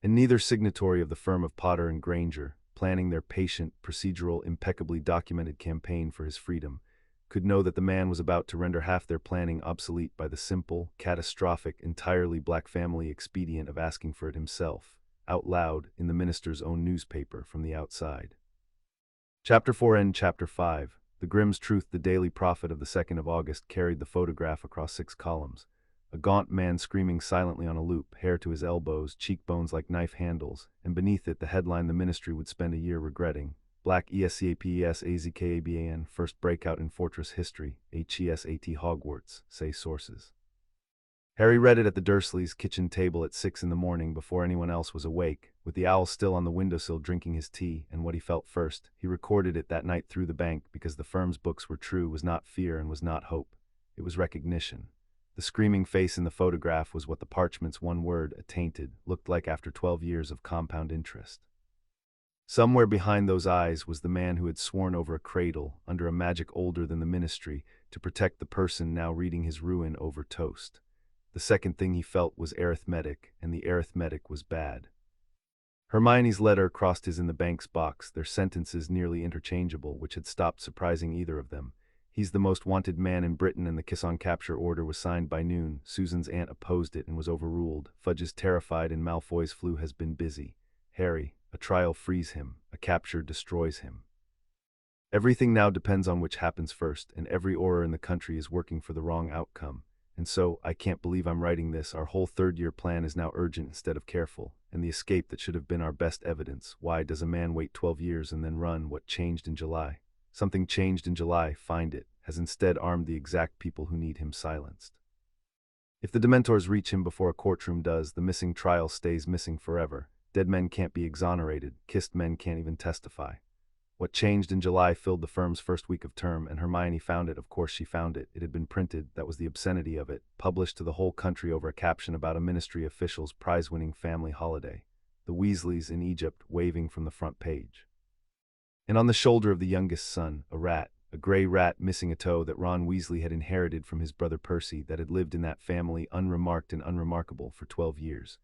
And neither signatory of the firm of Potter and Granger, planning their patient, procedural, impeccably documented campaign for his freedom, could know that the man was about to render half their planning obsolete by the simple, catastrophic, entirely black family expedient of asking for it himself, out loud, in the minister's own newspaper from the outside. Chapter 4 and Chapter 5. The Grimm's Truth. The Daily Prophet of the 2nd of August carried the photograph across 6 columns. A gaunt man screaming silently on a loop, hair to his elbows, cheekbones like knife handles, and beneath it the headline the ministry would spend a year regretting. Black ESCAPESAZKABAN, first breakout in Fortress history, HESAT Hogwarts, say sources. Harry read it at the Dursleys' kitchen table at 6 in the morning before anyone else was awake, with the owl still on the windowsill drinking his tea, and what he felt first. He recorded it that night through the bank because the firm's books were true was not fear and was not hope. It was recognition. The screaming face in the photograph was what the parchment's one word, attainted, looked like after 12 years of compound interest. Somewhere behind those eyes was the man who had sworn over a cradle, under a magic older than the ministry, to protect the person now reading his ruin over toast. The second thing he felt was arithmetic, and the arithmetic was bad. Hermione's letter crossed his in the bank's box, their sentences nearly interchangeable, which had stopped surprising either of them. He's the most wanted man in Britain, and the kiss on capture order was signed by noon. Susan's aunt opposed it and was overruled. Fudge is terrified and Malfoy's flu has been busy. Harry, a trial frees him, a capture destroys him. Everything now depends on which happens first, and every auror in the country is working for the wrong outcome. And so, I can't believe I'm writing this, our whole third-year plan is now urgent instead of careful, and the escape that should have been our best evidence. Why does a man wait 12 years and then run? What changed in July? Something changed in July, find it, has instead armed the exact people who need him silenced. If the Dementors reach him before a courtroom does, the missing trial stays missing forever. Dead men can't be exonerated, kissed men can't even testify. What changed in July filled the firm's first week of term, and Hermione found it. Of course she found it. It had been printed, that was the obscenity of it, published to the whole country over a caption about a ministry official's prize-winning family holiday. The Weasleys in Egypt waving from the front page. And on the shoulder of the youngest son, a rat, a grey rat missing a toe that Ron Weasley had inherited from his brother Percy, that had lived in that family unremarked and unremarkable for 12 years.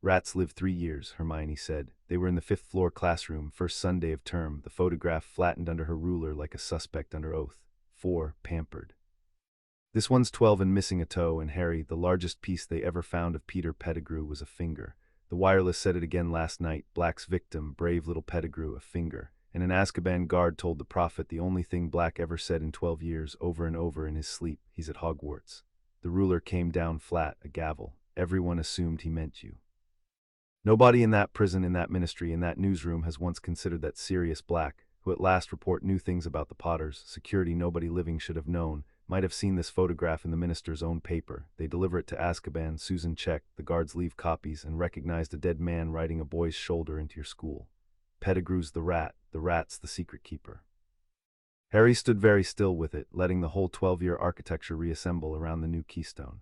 Rats live 3 years, Hermione said. They were in the 5th floor classroom, first Sunday of term, the photograph flattened under her ruler like a suspect under oath. 4, pampered. This one's 12 and missing a toe, and Harry, the largest piece they ever found of Peter Pettigrew was a finger. The wireless said it again last night, Black's victim, brave little Pettigrew, a finger. And an Azkaban guard told the prophet the only thing Black ever said in 12 years, over and over in his sleep, he's at Hogwarts. The ruler came down flat, a gavel. Everyone assumed he meant you. Nobody in that prison, in that ministry, in that newsroom has once considered that Sirius Black, who at last report new things about the Potters, security nobody living should have known, might have seen this photograph in the minister's own paper. They deliver it to Azkaban, Susan checked, the guards leave copies, and recognized a dead man riding a boy's shoulder into your school. Pettigrew's the rat's the secret keeper. Harry stood very still with it, letting the whole 12-year architecture reassemble around the new keystone.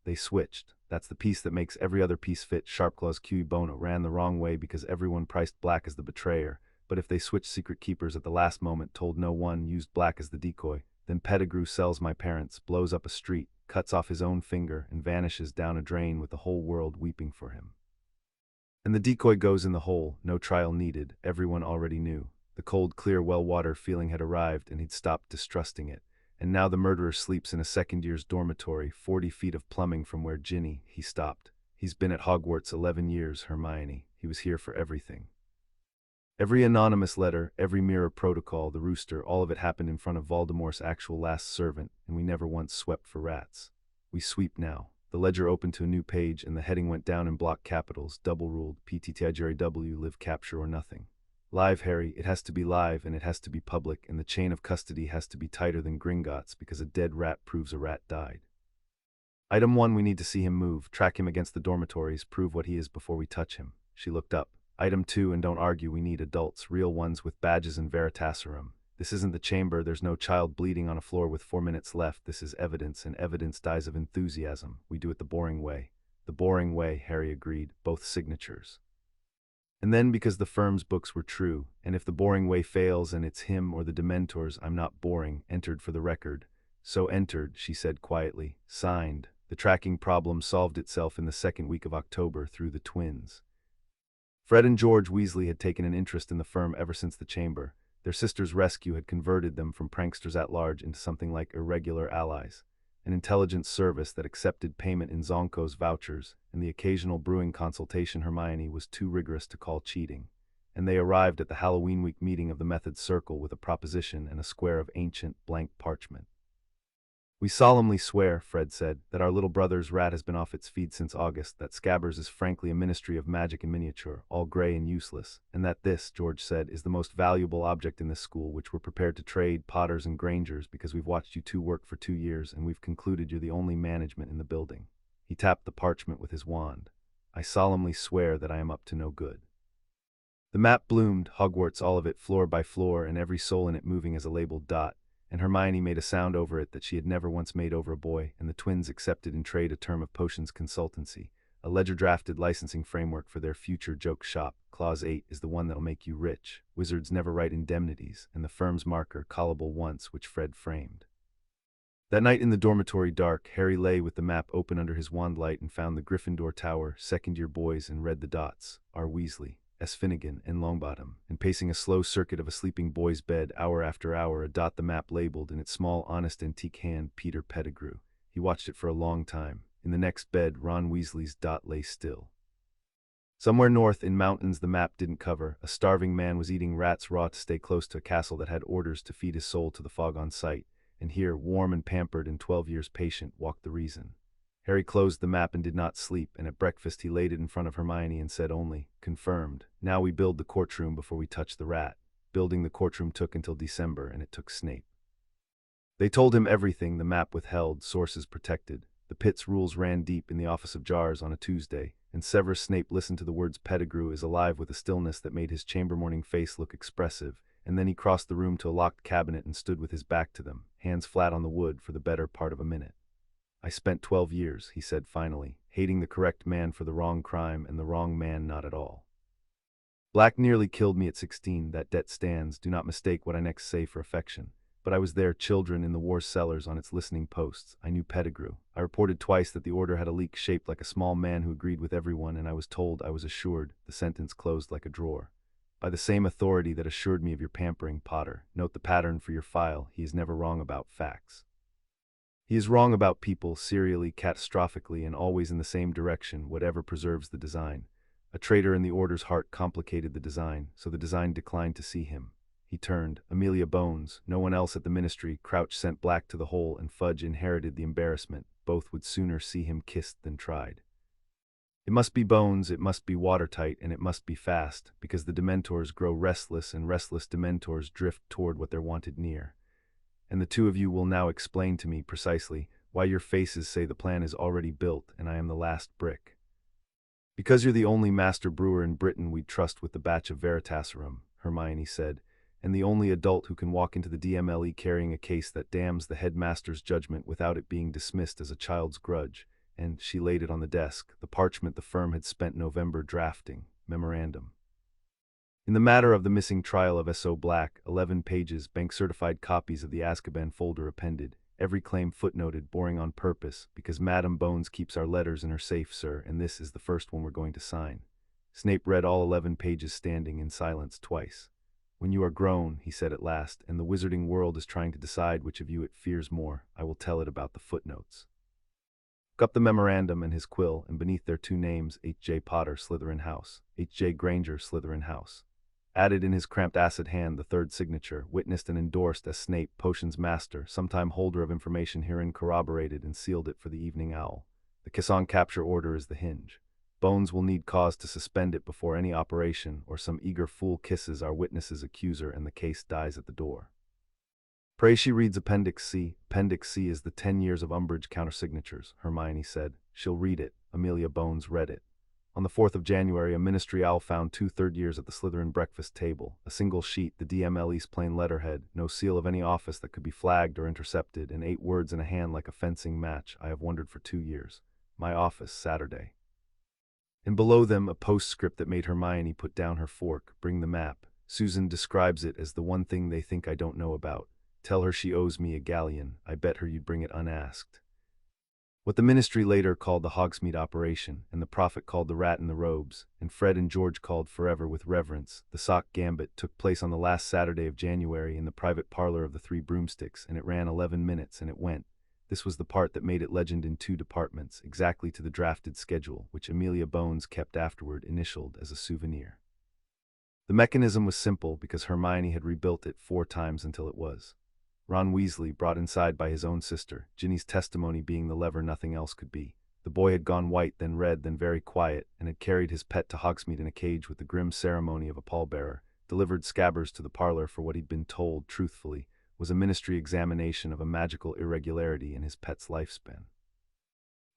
They switched. That's the piece that makes every other piece fit. Sharpclaw's cui bono ran the wrong way because everyone priced Black as the betrayer, but if they switched secret keepers at the last moment, told no one, used Black as the decoy, then Pettigrew sells my parents, blows up a street, cuts off his own finger, and vanishes down a drain with the whole world weeping for him. And the decoy goes in the hole, no trial needed, everyone already knew. The cold, clear well-water feeling had arrived, and he'd stopped distrusting it. And now the murderer sleeps in a second-year's dormitory, 40 feet of plumbing from where Ginny, he stopped. He's been at Hogwarts 11 years, Hermione. He was here for everything. Every anonymous letter, every mirror protocol, the rooster, all of it happened in front of Voldemort's actual last servant, and we never once swept for rats. We sweep now. The ledger opened to a new page, and the heading went down in block capitals, double-ruled, PTTIJW, live, capture, or nothing. Live, Harry, it has to be live, and it has to be public, and the chain of custody has to be tighter than Gringotts, because a dead rat proves a rat died. Item 1, we need to see him move, track him against the dormitories, prove what he is before we touch him. She looked up. Item 2, and don't argue, we need adults, real ones with badges and Veritaserum. This isn't the chamber, there's no child bleeding on a floor with 4 minutes left, this is evidence, and evidence dies of enthusiasm. We do it the boring way. The boring way, Harry agreed, both signatures. And then, because the firm's books were true, and if the boring way fails and it's him or the Dementors, I'm not boring, entered for the record. So entered, she said quietly, signed. The tracking problem solved itself in the second week of October through the twins. Fred and George Weasley had taken an interest in the firm ever since the chamber. Their sister's rescue had converted them from pranksters at large into something like irregular allies. An intelligence service that accepted payment in Zonko's vouchers, and the occasional brewing consultation Hermione was too rigorous to call cheating. And they arrived at the Halloween week meeting of the Method Circle with a proposition and a square of ancient, blank parchment. We solemnly swear, Fred said, that our little brother's rat has been off its feed since August, that Scabbers is frankly a ministry of magic in miniature, all gray and useless, and that this, George said, is the most valuable object in this school, which we're prepared to trade, Potters and Grangers, because we've watched you two work for 2 years, and we've concluded you're the only management in the building. He tapped the parchment with his wand. I solemnly swear that I am up to no good. The map bloomed, Hogwarts all of it floor by floor and every soul in it moving as a labeled dot, and Hermione made a sound over it that she had never once made over a boy, and the twins accepted in trade a term of potions consultancy, a ledger-drafted licensing framework for their future joke shop. Clause 8 is the one that'll make you rich. Wizards never write indemnities, and the firm's marker, callable once, which Fred framed. That night in the dormitory dark, Harry lay with the map open under his wand light and found the Gryffindor Tower, second-year boys, and read the dots, R. Weasley, S. Finnegan, and Longbottom, and pacing a slow circuit of a sleeping boy's bed hour after hour, a dot the map labeled in its small, honest, antique hand, Peter Pettigrew. He watched it for a long time. In the next bed, Ron Weasley's dot lay still. Somewhere north in mountains the map didn't cover, a starving man was eating rats raw to stay close to a castle that had orders to feed his soul to the fog on sight, and here, warm and pampered and 12 years patient, walked the reason. Harry closed the map and did not sleep, and at breakfast he laid it in front of Hermione and said only, "Confirmed. Now we build the courtroom before we touch the rat." Building the courtroom took until December, and it took Snape. They told him everything the map withheld, sources protected. The pit's rules ran deep in the office of jars on a Tuesday, and Severus Snape listened to the words Pettigrew is alive with a stillness that made his chamber morning face look expressive, and then he crossed the room to a locked cabinet and stood with his back to them, hands flat on the wood, for the better part of a minute. "I spent 12 years, he said finally, hating the correct man for the wrong crime and the wrong man not at all. Black nearly killed me at 16, that debt stands, do not mistake what I next say for affection. But I was there, children, in the war cellars on its listening posts. I knew Pettigrew. I reported twice that the order had a leak shaped like a small man who agreed with everyone, and I was told, I was assured, the sentence closed like a drawer. By the same authority that assured me of your pampering, Potter. Note the pattern for your file. He is never wrong about facts. He is wrong about people, serially, catastrophically, and always in the same direction, whatever preserves the design. A traitor in the order's heart complicated the design, so the design declined to see him. He turned. Amelia Bones, no one else at the ministry. Crouch sent Black to the hole, and Fudge inherited the embarrassment. Both would sooner see him kissed than tried. It must be Bones, it must be watertight, and it must be fast, because the Dementors grow restless, and restless Dementors drift toward what they're wanted near. And the two of you will now explain to me precisely why your faces say the plan is already built and I am the last brick. Because you're the only master brewer in Britain we'd trust with the batch of Veritaserum, Hermione said, and the only adult who can walk into the DMLE carrying a case that damns the headmaster's judgment without it being dismissed as a child's grudge. And she laid it on the desk, the parchment the firm had spent November drafting. Memorandum. In the matter of the missing trial of S.O. Black, 11 pages, bank-certified copies of the Azkaban folder appended, every claim footnoted, boring on purpose, because Madame Bones keeps our letters in her safe, sir, and this is the first one we're going to sign. Snape read all 11 pages standing in silence twice. "When you are grown," he said at last, "and the wizarding world is trying to decide which of you it fears more, I will tell it about the footnotes." Took up the memorandum and his quill, and beneath their two names, H.J. Potter, Slytherin House, H.J. Granger, Slytherin House. Added in his cramped acid hand the third signature, witnessed and endorsed as Snape, Potions Master, sometime holder of information herein corroborated, and sealed it for the Evening Owl. The caisson capture order is the hinge. Bones will need cause to suspend it before any operation, or some eager fool kisses our witness's accuser and the case dies at the door. Pray she reads Appendix C. Appendix C is the 10 years of Umbridge countersignatures, Hermione said. She'll read it. Amelia Bones read it. On the 4th of January, a ministry owl found 2 third years at the Slytherin breakfast table, a single sheet, the DMLE's plain letterhead, no seal of any office that could be flagged or intercepted, and 8 words in a hand like a fencing match. I have wondered for 2 years. My office, Saturday. And below them, a postscript that made Hermione put down her fork. Bring the map. Susan describes it as the one thing they think I don't know about. Tell her she owes me a galleon. I bet her you'd bring it unasked. What the ministry later called the Hogsmeade operation, and the prophet called the rat in the robes, and Fred and George called forever with reverence, the sock gambit, took place on the last Saturday of January in the private parlor of the Three Broomsticks, and it ran 11 minutes, and it went. This was the part that made it legend in 2 departments, exactly to the drafted schedule, which Amelia Bones kept afterward, initialed as a souvenir. The mechanism was simple because Hermione had rebuilt it 4 times until it was. Ron Weasley, brought inside by his own sister, Ginny's testimony being the lever nothing else could be. The boy had gone white, then red, then very quiet, and had carried his pet to Hogsmeade in a cage with the grim ceremony of a pallbearer, delivered Scabbers to the parlor for what he'd been told, truthfully, was a ministry examination of a magical irregularity in his pet's lifespan.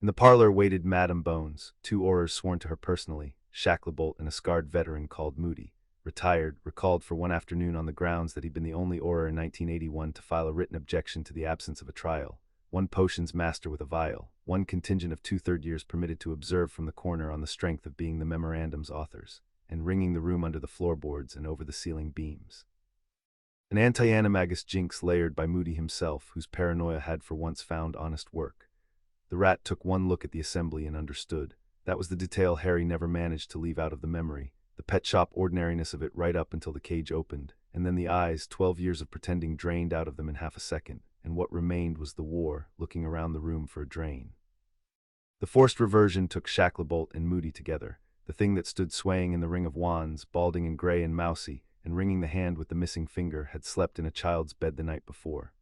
In the parlor waited Madame Bones, two Aurors sworn to her personally, Shacklebolt and a scarred veteran called Moody, retired, recalled for one afternoon on the grounds that he'd been the only Auror in 1981 to file a written objection to the absence of a trial, one potions master with a vial, one contingent of 2/3 years permitted to observe from the corner on the strength of being the memorandum's authors, and ringing the room under the floorboards and over the ceiling beams. An anti-animagus jinx layered by Moody himself, whose paranoia had for once found honest work. The rat took one look at the assembly and understood. That was the detail Harry never managed to leave out of the memory, the pet shop ordinariness of it right up until the cage opened, and then the eyes, 12 years of pretending drained out of them in half a second, and what remained was the war, looking around the room for a drain. The forced reversion took Shacklebolt and Moody together, the thing that stood swaying in the ring of wands, balding and gray and mousy, and wringing the hand with the missing finger, had slept in a child's bed the night before.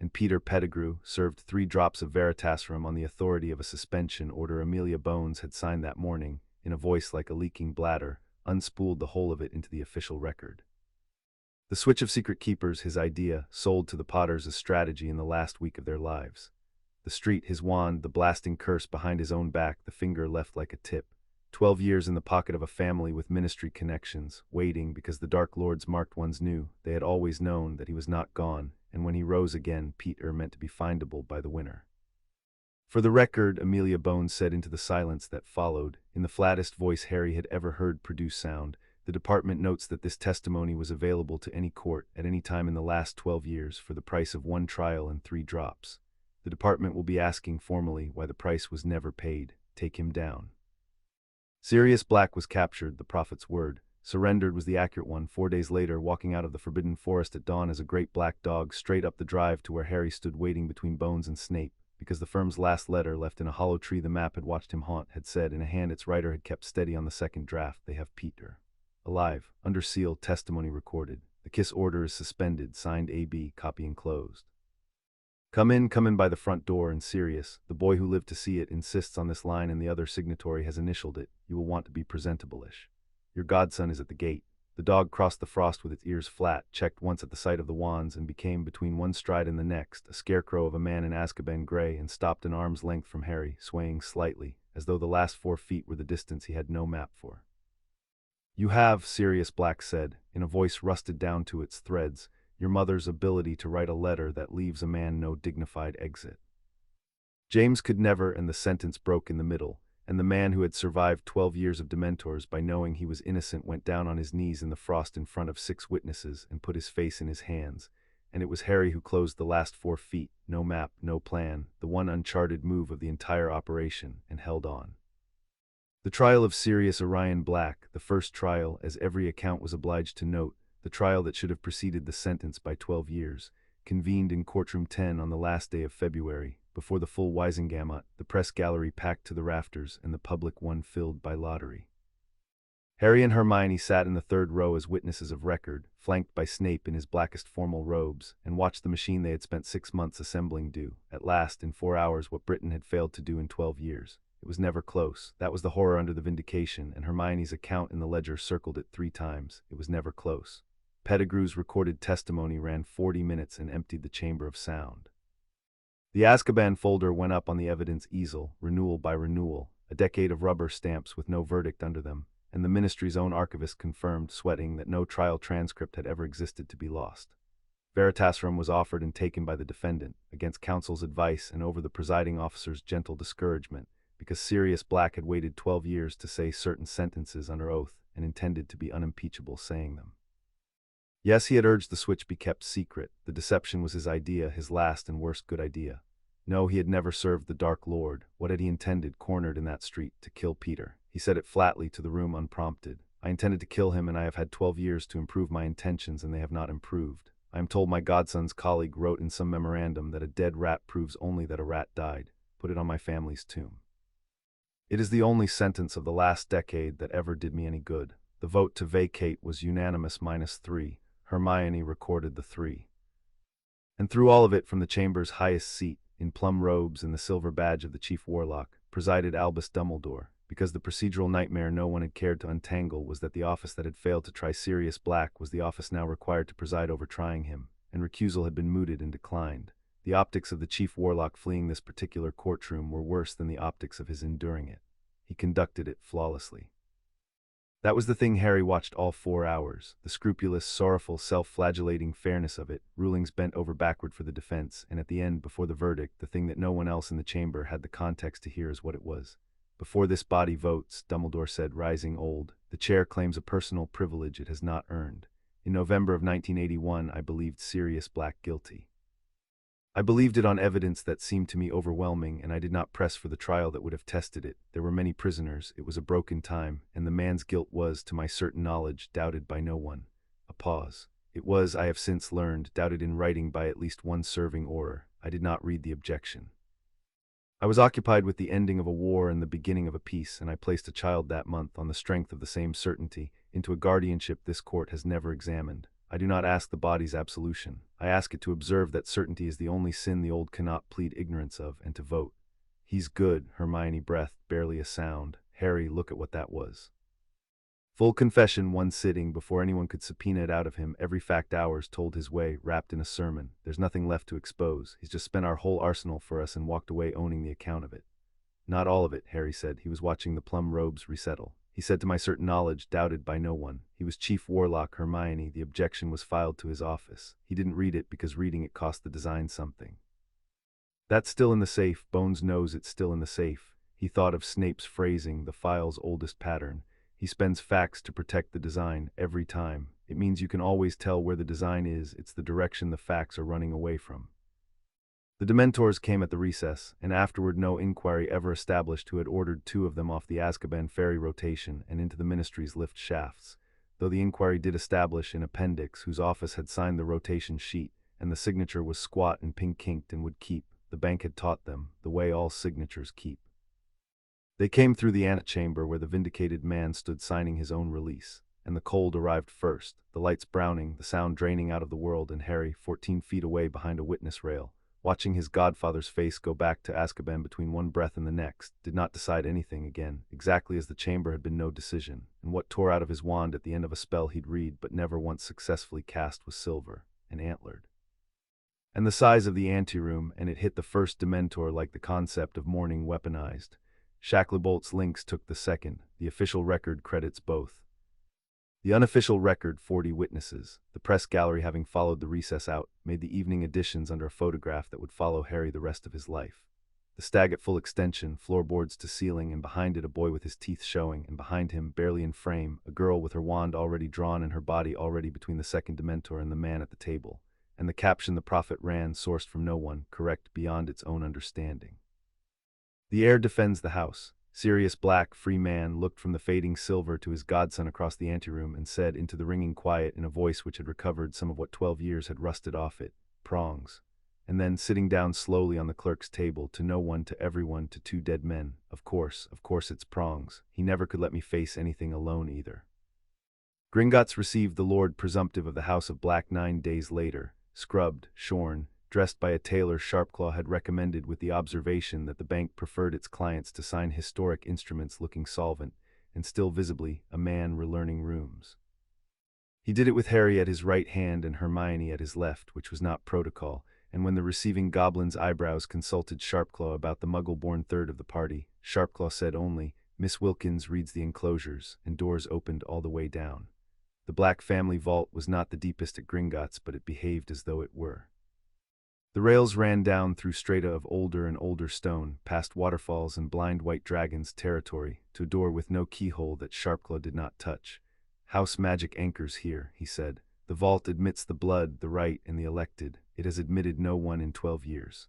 And Peter Pettigrew served 3 drops of Veritaserum on the authority of a suspension order Amelia Bones had signed that morning, in a voice like a leaking bladder, unspooled the whole of it into the official record. The switch of secret keepers, his idea, sold to the Potters as strategy in the last week of their lives. The street, his wand, the blasting curse behind his own back, the finger left like a tip. 12 years in the pocket of a family with ministry connections, waiting because the Dark Lord's marked ones knew, they had always known that he was not gone, and when he rose again, Peter meant to be findable by the winner. For the record, Amelia Bones said into the silence that followed, in the flattest voice Harry had ever heard produce sound, the department notes that this testimony was available to any court at any time in the last 12 years for the price of 1 trial and 3 drops. The department will be asking formally why the price was never paid. Take him down. Sirius Black was captured, the prophet's word. Surrendered was the accurate one, 4 days later, walking out of the forbidden forest at dawn as a great black dog straight up the drive to where Harry stood waiting between Bones and Snape, because the firm's last letter, left in a hollow tree the map had watched him haunt, had said in a hand its writer had kept steady on the second draft, "They have Peter. Alive, under seal, testimony recorded. The kiss order is suspended, signed A.B., copy enclosed. Come in by the front door," and Sirius, the boy who lived to see it, insists on this line and the other signatory has initialed it. "You will want to be presentable-ish. Your godson is at the gate." The dog crossed the frost with its ears flat, checked once at the sight of the wands, and became, between one stride and the next, a scarecrow of a man in Azkaban gray, and stopped an arm's length from Harry, swaying slightly, as though the last 4 feet were the distance he had no map for. "You have," Sirius Black said, in a voice rusted down to its threads, "your mother's ability to write a letter that leaves a man no dignified exit." James could never, and the sentence broke in the middle, and the man who had survived 12 years of Dementors by knowing he was innocent went down on his knees in the frost in front of 6 witnesses and put his face in his hands, and it was Harry who closed the last 4 feet, no map, no plan, the one uncharted move of the entire operation, and held on. The trial of Sirius Orion Black, the first trial, as every account was obliged to note, the trial that should have preceded the sentence by 12 years, convened in Courtroom 10 on the last day of February, before the full Wisengamot, the press gallery packed to the rafters, and the public one filled by lottery. Harry and Hermione sat in the 3rd row as witnesses of record, flanked by Snape in his blackest formal robes, and watched the machine they had spent 6 months assembling do, at last, in 4 hours, what Britain had failed to do in 12 years. It was never close. That was the horror under the vindication, and Hermione's account in the ledger circled it 3 times. It was never close. Pettigrew's recorded testimony ran 40 minutes and emptied the chamber of sound. The Azkaban folder went up on the evidence easel, renewal by renewal, a decade of rubber stamps with no verdict under them, and the ministry's own archivist confirmed, sweating, that no trial transcript had ever existed to be lost. Veritaserum was offered and taken by the defendant, against counsel's advice and over the presiding officer's gentle discouragement, because Sirius Black had waited 12 years to say certain sentences under oath and intended to be unimpeachable saying them. Yes, he had urged the switch be kept secret. The deception was his idea, his last and worst good idea. No, he had never served the Dark Lord. What had he intended, cornered in that street? To kill Peter. He said it flatly to the room unprompted. "I intended to kill him, and I have had 12 years to improve my intentions, and they have not improved. I am told my godson's colleague wrote in some memorandum that a dead rat proves only that a rat died. Put it on my family's tomb. It is the only sentence of the last decade that ever did me any good." The vote to vacate was unanimous -3. Hermione recorded the 3. And through all of it, from the chamber's highest seat, in plum robes and the silver badge of the chief warlock, presided Albus Dumbledore, because the procedural nightmare no one had cared to untangle was that the office that had failed to try Sirius Black was the office now required to preside over trying him, and recusal had been mooted and declined. The optics of the chief warlock fleeing this particular courtroom were worse than the optics of his enduring it. He conducted it flawlessly. That was the thing Harry watched all 4 hours, the scrupulous, sorrowful, self-flagellating fairness of it, rulings bent over backward for the defense, and at the end, before the verdict, the thing that no one else in the chamber had the context to hear is what it was. Before this body votes, Dumbledore said, rising old, the chair claims a personal privilege it has not earned. In November of 1981, I believed Sirius Black guilty. I believed it on evidence that seemed to me overwhelming, and I did not press for the trial that would have tested it. There were many prisoners, it was a broken time, and the man's guilt was, to my certain knowledge, doubted by no one. A pause. It was, I have since learned, doubted in writing by at least one serving orer. I did not read the objection. I was occupied with the ending of a war and the beginning of a peace, and I placed a child that month, on the strength of the same certainty, into a guardianship this court has never examined. I do not ask the body's absolution. I ask it to observe that certainty is the only sin the old cannot plead ignorance of, and to vote. He's good, Hermione breathed, barely a sound. Harry, look at what that was. Full confession, one sitting, before anyone could subpoena it out of him, every fact ours told his way, wrapped in a sermon. There's nothing left to expose. He's just spent our whole arsenal for us and walked away owning the account of it. Not all of it, Harry said. He was watching the plum robes resettle. He said, to my certain knowledge, doubted by no one. He was chief warlock, Hermione. The objection was filed to his office. He didn't read it because reading it cost the design something. That's still in the safe. Bones knows it's still in the safe. He thought of Snape's phrasing, the file's oldest pattern. He spends facts to protect the design every time. It means you can always tell where the design is. It's the direction the facts are running away from. The Dementors came at the recess, and afterward no inquiry ever established who had ordered 2 of them off the Azkaban ferry rotation and into the Ministry's lift shafts, though the inquiry did establish an appendix whose office had signed the rotation sheet, and the signature was squat and pink-inked and would keep. The bank had taught them the way all signatures keep. They came through the antechamber where the vindicated man stood signing his own release, and the cold arrived first, the lights browning, the sound draining out of the world, and Harry, 14 feet away behind a witness rail, watching his godfather's face go back to Azkaban between one breath and the next, did not decide anything again, exactly as the chamber had been no decision, and what tore out of his wand at the end of a spell he'd read but never once successfully cast was silver, and antlered. And the size of the anteroom, and it hit the first Dementor like the concept of mourning weaponized. Shacklebolt's links took the second. The official record credits both. The unofficial record, 40 witnesses, the press gallery having followed the recess out, made the evening additions under a photograph that would follow Harry the rest of his life. The stag at full extension, floorboards to ceiling, and behind it a boy with his teeth showing, and behind him, barely in frame, a girl with her wand already drawn and her body already between the second Dementor and the man at the table. And the caption the prophet ran, sourced from no one, correct beyond its own understanding. The heir defends the house. Sirius Black, free man, looked from the fading silver to his godson across the anteroom and said into the ringing quiet in a voice which had recovered some of what 12 years had rusted off it, prongs. And then, sitting down slowly on the clerk's table, to no one, to everyone, to 2 dead men, of course it's prongs. He never could let me face anything alone either. Gringotts received the Lord Presumptive of the House of Black 9 days later, scrubbed, shorn, dressed by a tailor Sharpclaw had recommended with the observation that the bank preferred its clients to sign historic instruments looking solvent, and still visibly, a man relearning rooms. He did it with Harry at his right hand and Hermione at his left, which was not protocol, and when the receiving goblin's eyebrows consulted Sharpclaw about the muggle-born third of the party, Sharpclaw said only, "Miss Wilkins reads the enclosures," and doors opened all the way down. The Black family vault was not the deepest at Gringotts, but it behaved as though it were. The rails ran down through strata of older and older stone, past waterfalls and blind white dragons' territory, to a door with no keyhole that Sharpclaw did not touch. "House magic anchors here," he said. "The vault admits the blood, the right, and the elected. It has admitted no one in 12 years.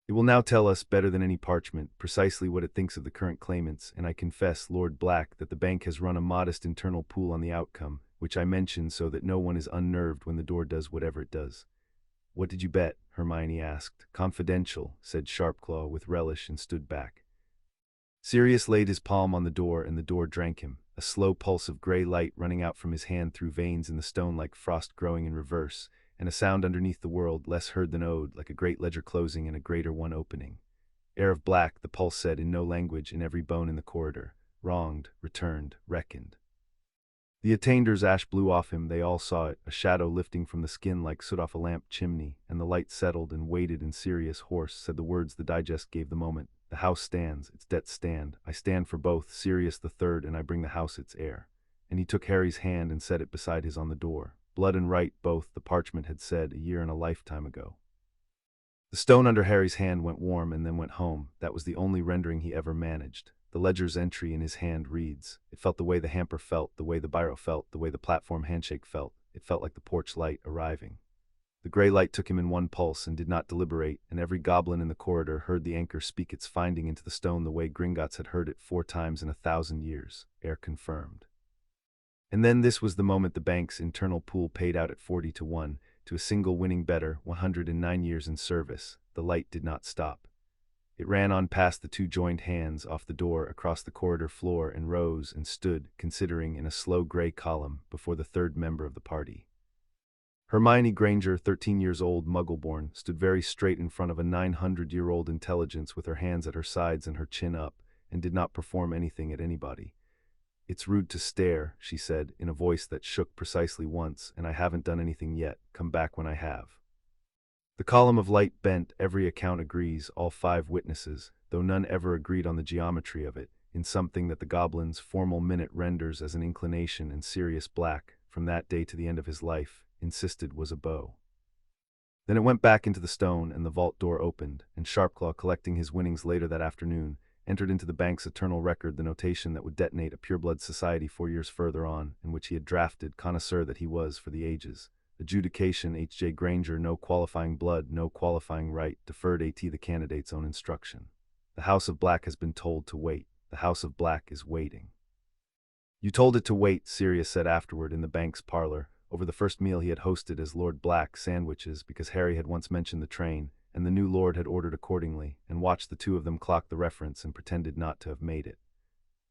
It will now tell us, better than any parchment, precisely what it thinks of the current claimants, and I confess, Lord Black, that the bank has run a modest internal pool on the outcome, which I mention so that no one is unnerved when the door does whatever it does." "What did you bet?" Hermione asked. "Confidential," said Sharpclaw with relish and stood back. Sirius laid his palm on the door and the door drank him, a slow pulse of gray light running out from his hand through veins in the stone like frost growing in reverse, and a sound underneath the world, less heard than owed, like a great ledger closing and a greater one opening. "Heir of Black," the pulse said in no language, in every bone in the corridor. "Wronged, returned, reckoned." The attainder's ash blew off him, they all saw it, a shadow lifting from the skin like soot off a lamp chimney, and the light settled and waited, and Sirius, hoarse, said the words the digest gave the moment. The house stands, its debts stand. I stand for both, Sirius the Third, and I bring the house its heir. And he took Harry's hand and set it beside his on the door. Blood and right, both, the parchment had said, a year and a lifetime ago. The stone under Harry's hand went warm and then went home. That was the only rendering he ever managed. The ledger's entry in his hand reads, it felt the way the hamper felt, the way the biro felt, the way the platform handshake felt. It felt like the porch light arriving. The gray light took him in one pulse and did not deliberate, and every goblin in the corridor heard the anchor speak its finding into the stone the way Gringotts had heard it 4 times in 1,000 years. Heir confirmed. And then this was the moment the bank's internal pool paid out at 40-1, to a single winning bettor, 109 years in service. The light did not stop. It ran on past the 2 joined hands, off the door, across the corridor floor, and rose and stood, considering, in a slow gray column, before the 3rd member of the party. Hermione Granger, 13 years old, Muggle-born, stood very straight in front of a 900-year-old intelligence with her hands at her sides and her chin up, and did not perform anything at anybody. It's rude to stare, she said, in a voice that shook precisely once, and I haven't done anything yet. Come back when I have. The column of light bent, every account agrees, all 5 witnesses, though none ever agreed on the geometry of it, in something that the goblin's formal minute renders as an inclination, and Sirius Black, from that day to the end of his life, insisted was a bow. Then it went back into the stone, and the vault door opened, and Sharpclaw, collecting his winnings later that afternoon, entered into the bank's eternal record the notation that would detonate a pureblood society 4 years further on, in which he had drafted, connoisseur that he was for the ages. Adjudication: H.J. Granger, no qualifying blood, no qualifying right, deferred A.T. the candidate's own instruction. The House of Black has been told to wait. The House of Black is waiting. You told it to wait, Sirius said afterward in the bank's parlor, over the first meal he had hosted as Lord Black, sandwiches, because Harry had once mentioned the train, and the new lord had ordered accordingly, and watched the 2 of them clock the reference and pretended not to have made it.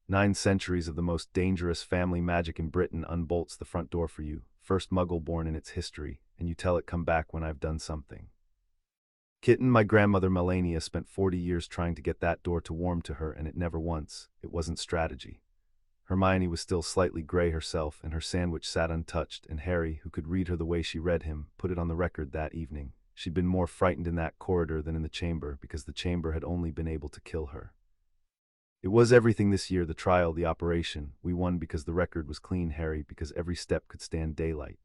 9 centuries of the most dangerous family magic in Britain unbolts the front door for you, first Muggle-born in its history, and you tell it come back when I've done something. Kitten, my grandmother Melania spent 40 years trying to get that door to warm to her, and it never once. It wasn't strategy. Hermione was still slightly gray herself, and her sandwich sat untouched, and Harry, who could read her the way she read him, put it on the record that evening. She'd been more frightened in that corridor than in the chamber, because the chamber had only been able to kill her. It was everything this year, the trial, the operation. We won because the record was clean, Harry, because every step could stand daylight.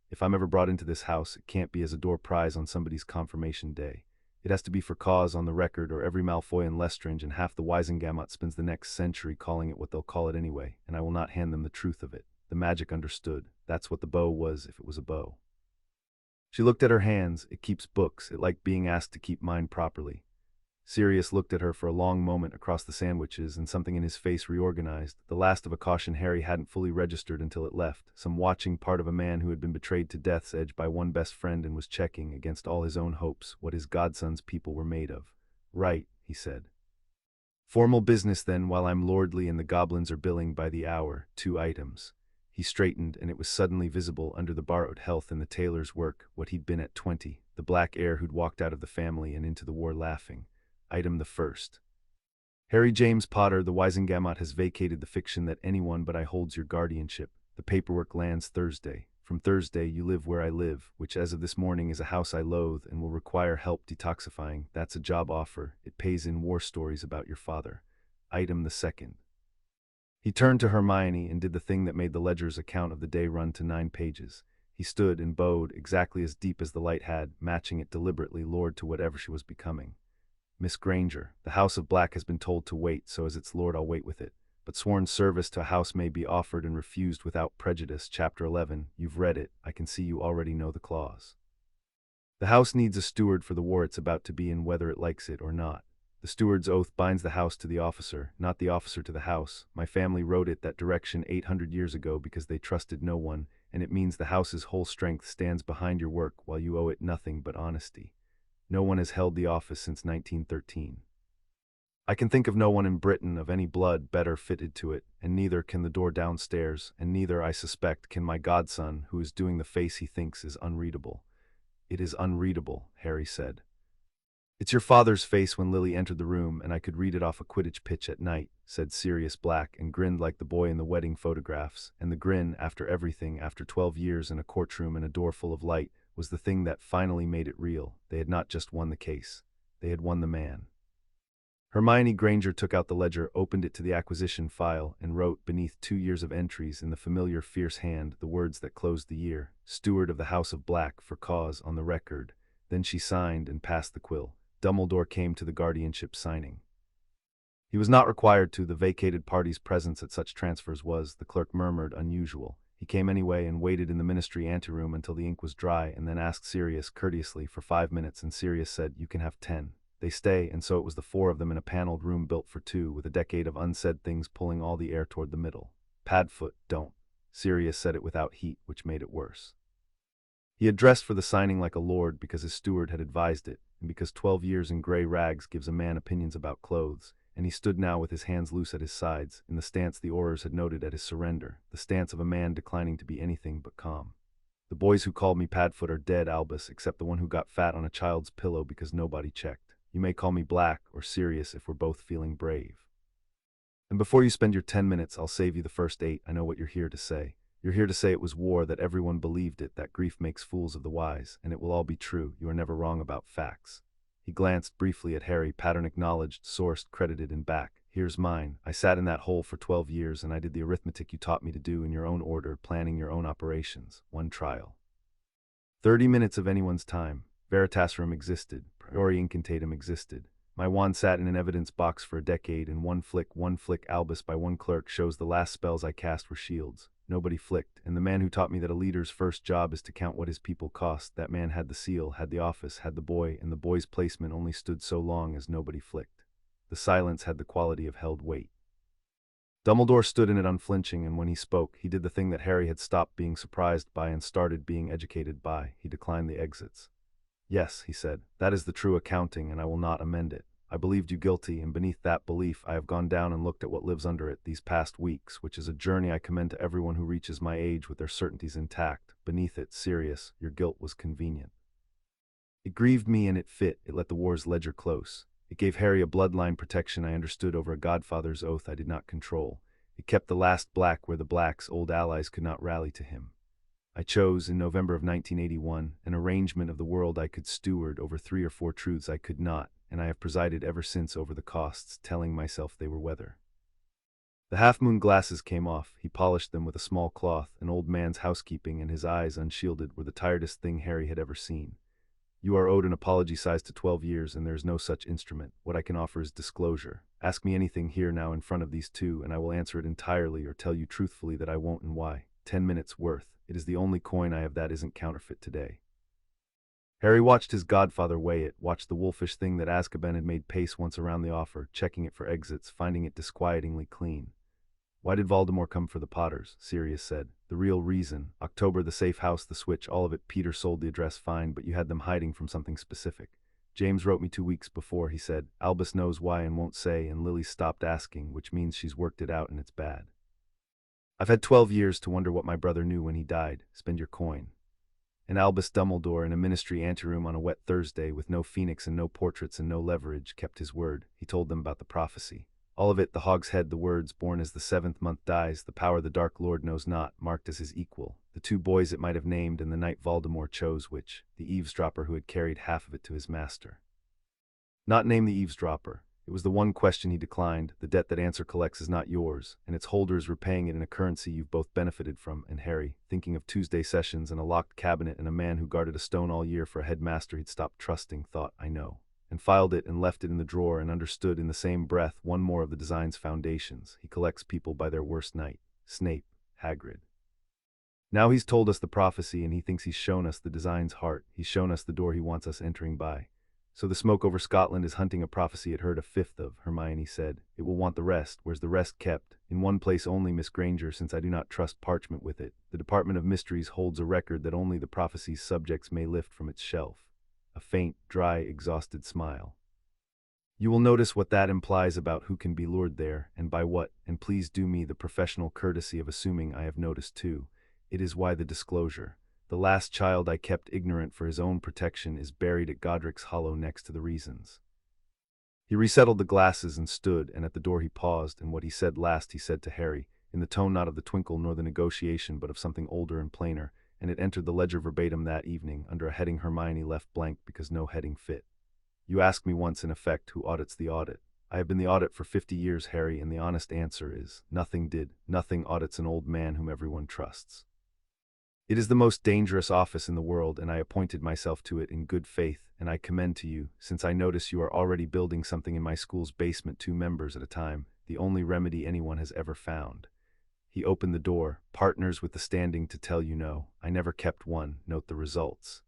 If I'm ever brought into this house, it can't be as a door prize on somebody's confirmation day. It has to be for cause on the record, or every Malfoy and Lestrange and half the Wisengamot spends the next century calling it what they'll call it anyway, and I will not hand them the truth of it. The magic understood. That's what the bow was, if it was a bow. She looked at her hands. It keeps books. It liked being asked to keep mine properly. Sirius looked at her for a long moment across the sandwiches, and something in his face reorganized, the last of a caution Harry hadn't fully registered until it left, some watching part of a man who had been betrayed to death's edge by one best friend and was checking, against all his own hopes, what his godson's people were made of. Right, he said. Formal business then, while I'm lordly and the goblins are billing by the hour, 2 items. He straightened, and it was suddenly visible under the borrowed health in the tailor's work, what he'd been at 20, the black heir who'd walked out of the family and into the war laughing. Item the first. Harry James Potter, the Wisengamot has vacated the fiction that anyone but I holds your guardianship. The paperwork lands Thursday. From Thursday you live where I live, which as of this morning is a house I loathe and will require help detoxifying. That's a job offer. It pays in war stories about your father. Item the second. He turned to Hermione and did the thing that made the ledger's account of the day run to 9 pages. He stood and bowed exactly as deep as the light had, matching it deliberately, lord to whatever she was becoming. Miss Granger, the House of Black has been told to wait, so as its lord I'll wait with it. But sworn service to a house may be offered and refused without prejudice. Chapter 11, you've read it, I can see you already know the clause. The house needs a steward for the war it's about to be in, whether it likes it or not. The steward's oath binds the house to the officer, not the officer to the house. My family wrote it that direction 800 years ago because they trusted no one, and it means the house's whole strength stands behind your work while you owe it nothing but honesty. No one has held the office since 1913. I can think of no one in Britain of any blood better fitted to it, and neither can the door downstairs, and neither, I suspect, can my godson, who is doing the face he thinks is unreadable. It is unreadable, Harry said. It's your father's face when Lily entered the room, and I could read it off a Quidditch pitch at night. said Sirius Black, and grinned like the boy in the wedding photographs, and the grin, after everything, after 12 years in a courtroom and a door full of light, was the thing that finally made it real. They had not just won the case. They had won the man. Hermione Granger took out the ledger, opened it to the acquisition file, and wrote, beneath 2 years of entries in the familiar fierce hand, the words that closed the year, Steward of the House of Black for cause, on the record. Then she signed and passed the quill. Dumbledore came to the guardianship signing. He was not required to. The vacated party's presence at such transfers was, the clerk murmured, unusual. He came anyway and waited in the ministry anteroom until the ink was dry, and then asked Sirius courteously for 5 minutes, and Sirius said, "You can have 10. They stay, and so it was the 4 of them in a paneled room built for 2, with a decade of unsaid things pulling all the air toward the middle. Padfoot, don't. Sirius said it without heat, which made it worse. He had dressed for the signing like a lord because his steward had advised it, and because 12 years in gray rags gives a man opinions about clothes, and he stood now with his hands loose at his sides, in the stance the Aurors had noted at his surrender, the stance of a man declining to be anything but calm. The boys who called me Padfoot are dead, Albus, except the one who got fat on a child's pillow because nobody checked. You may call me Black or Sirius if we're both feeling brave. And before you spend your 10 minutes, I'll save you the first 8. I know what you're here to say. You're here to say it was war, that everyone believed it, that grief makes fools of the wise, and it will all be true. You are never wrong about facts." He glanced briefly at Harry. Pattern acknowledged, sourced, credited, and back. "Here's mine. I sat in that hole for 12 years, and I did the arithmetic you taught me to do in your own order, planning your own operations. One trial. 30 minutes of anyone's time. Veritaserum existed. Priori incantatum existed. My wand sat in an evidence box for a decade, and one flick, Albus by one clerk shows the last spells I cast were shields. Nobody flicked, and the man who taught me that a leader's first job is to count what his people cost, that man had the seal, had the office, had the boy, and the boy's placement only stood so long as nobody flicked. The silence had the quality of held weight. Dumbledore stood in it unflinching, and when he spoke, he did the thing that Harry had stopped being surprised by and started being educated by. He declined the exits. "Yes," he said, "that is the true accounting, and I will not amend it. I believed you guilty, and beneath that belief I have gone down and looked at what lives under it these past weeks, which is a journey I commend to everyone who reaches my age with their certainties intact. Beneath it, Sirius, your guilt was convenient. It grieved me and it fit, it let the war's ledger close. It gave Harry a bloodline protection I understood over a godfather's oath I did not control. It kept the last Black where the Blacks, old allies, could not rally to him. I chose, in November of 1981, an arrangement of the world I could steward over 3 or 4 truths I could not, and I have presided ever since over the costs, telling myself they were weather." The half-moon glasses came off. He polished them with a small cloth. An old man's housekeeping, and his eyes, unshielded, were the tiredest thing Harry had ever seen. "You are owed an apology sized to 12 years, and there is no such instrument. What I can offer is disclosure. Ask me anything here now in front of these 2, and I will answer it entirely or tell you truthfully that I won't and why. 10 minutes worth. It is the only coin I have that isn't counterfeit today." Harry watched his godfather weigh it, watched the wolfish thing that Azkaban had made pace once around the offer, checking it for exits, finding it disquietingly clean. "Why did Voldemort come for the Potters?" Sirius said. "The real reason. October, the safe house, the switch, all of it. Peter sold the address fine, but you had them hiding from something specific. James wrote me 2 weeks before," he said. "Albus knows why and won't say, and Lily stopped asking, which means she's worked it out and it's bad. I've had 12 years to wonder what my brother knew when he died. Spend your coin." And Albus Dumbledore, in a ministry anteroom on a wet Thursday, with no phoenix and no portraits and no leverage, kept his word. He told them about the prophecy. All of it, the Hog's Head, the words, "Born as the 7th month dies, the power the Dark Lord knows not," marked as his equal. The 2 boys it might have named, and the night Voldemort chose which, the eavesdropper who had carried half of it to his master. Not name the eavesdropper. It was the one question he declined. The debt that answer collects is not yours, and its holder is repaying it in a currency you've both benefited from. And Harry, thinking of Tuesday sessions and a locked cabinet and a man who guarded a stone all year for a headmaster he'd stopped trusting, thought, "I know," and filed it and left it in the drawer, and understood in the same breath one more of the design's foundations. He collects people by their worst night. Snape, Hagrid. Now he's told us the prophecy, and he thinks he's shown us the design's heart. He's shown us the door he wants us entering by. "So the smoke over Scotland is hunting a prophecy it heard a fifth of," Hermione said. "It will want the rest. Where's the rest kept?" "In one place only, Miss Granger, since I do not trust parchment with it. The Department of Mysteries holds a record that only the prophecy's subjects may lift from its shelf." A faint, dry, exhausted smile. "You will notice what that implies about who can be lured there, and by what, and please do me the professional courtesy of assuming I have noticed too. It is why the disclosure. The last child I kept ignorant for his own protection is buried at Godric's Hollow next to the Reasons." He resettled the glasses and stood, and at the door he paused, and what he said last he said to Harry, in the tone not of the twinkle nor the negotiation but of something older and plainer, and it entered the ledger verbatim that evening, under a heading Hermione left blank because no heading fit. You asked me once, in effect, who audits the audit. I have been the audit for 50 years, Harry, and the honest answer is, nothing did. Nothing audits an old man whom everyone trusts. It is the most dangerous office in the world, and I appointed myself to it in good faith, and I commend to you, since I notice you are already building something in my school's basement 2 members at a time, the only remedy anyone has ever found. He opened the door, partners with the standing to tell you no. I never kept one, note the results.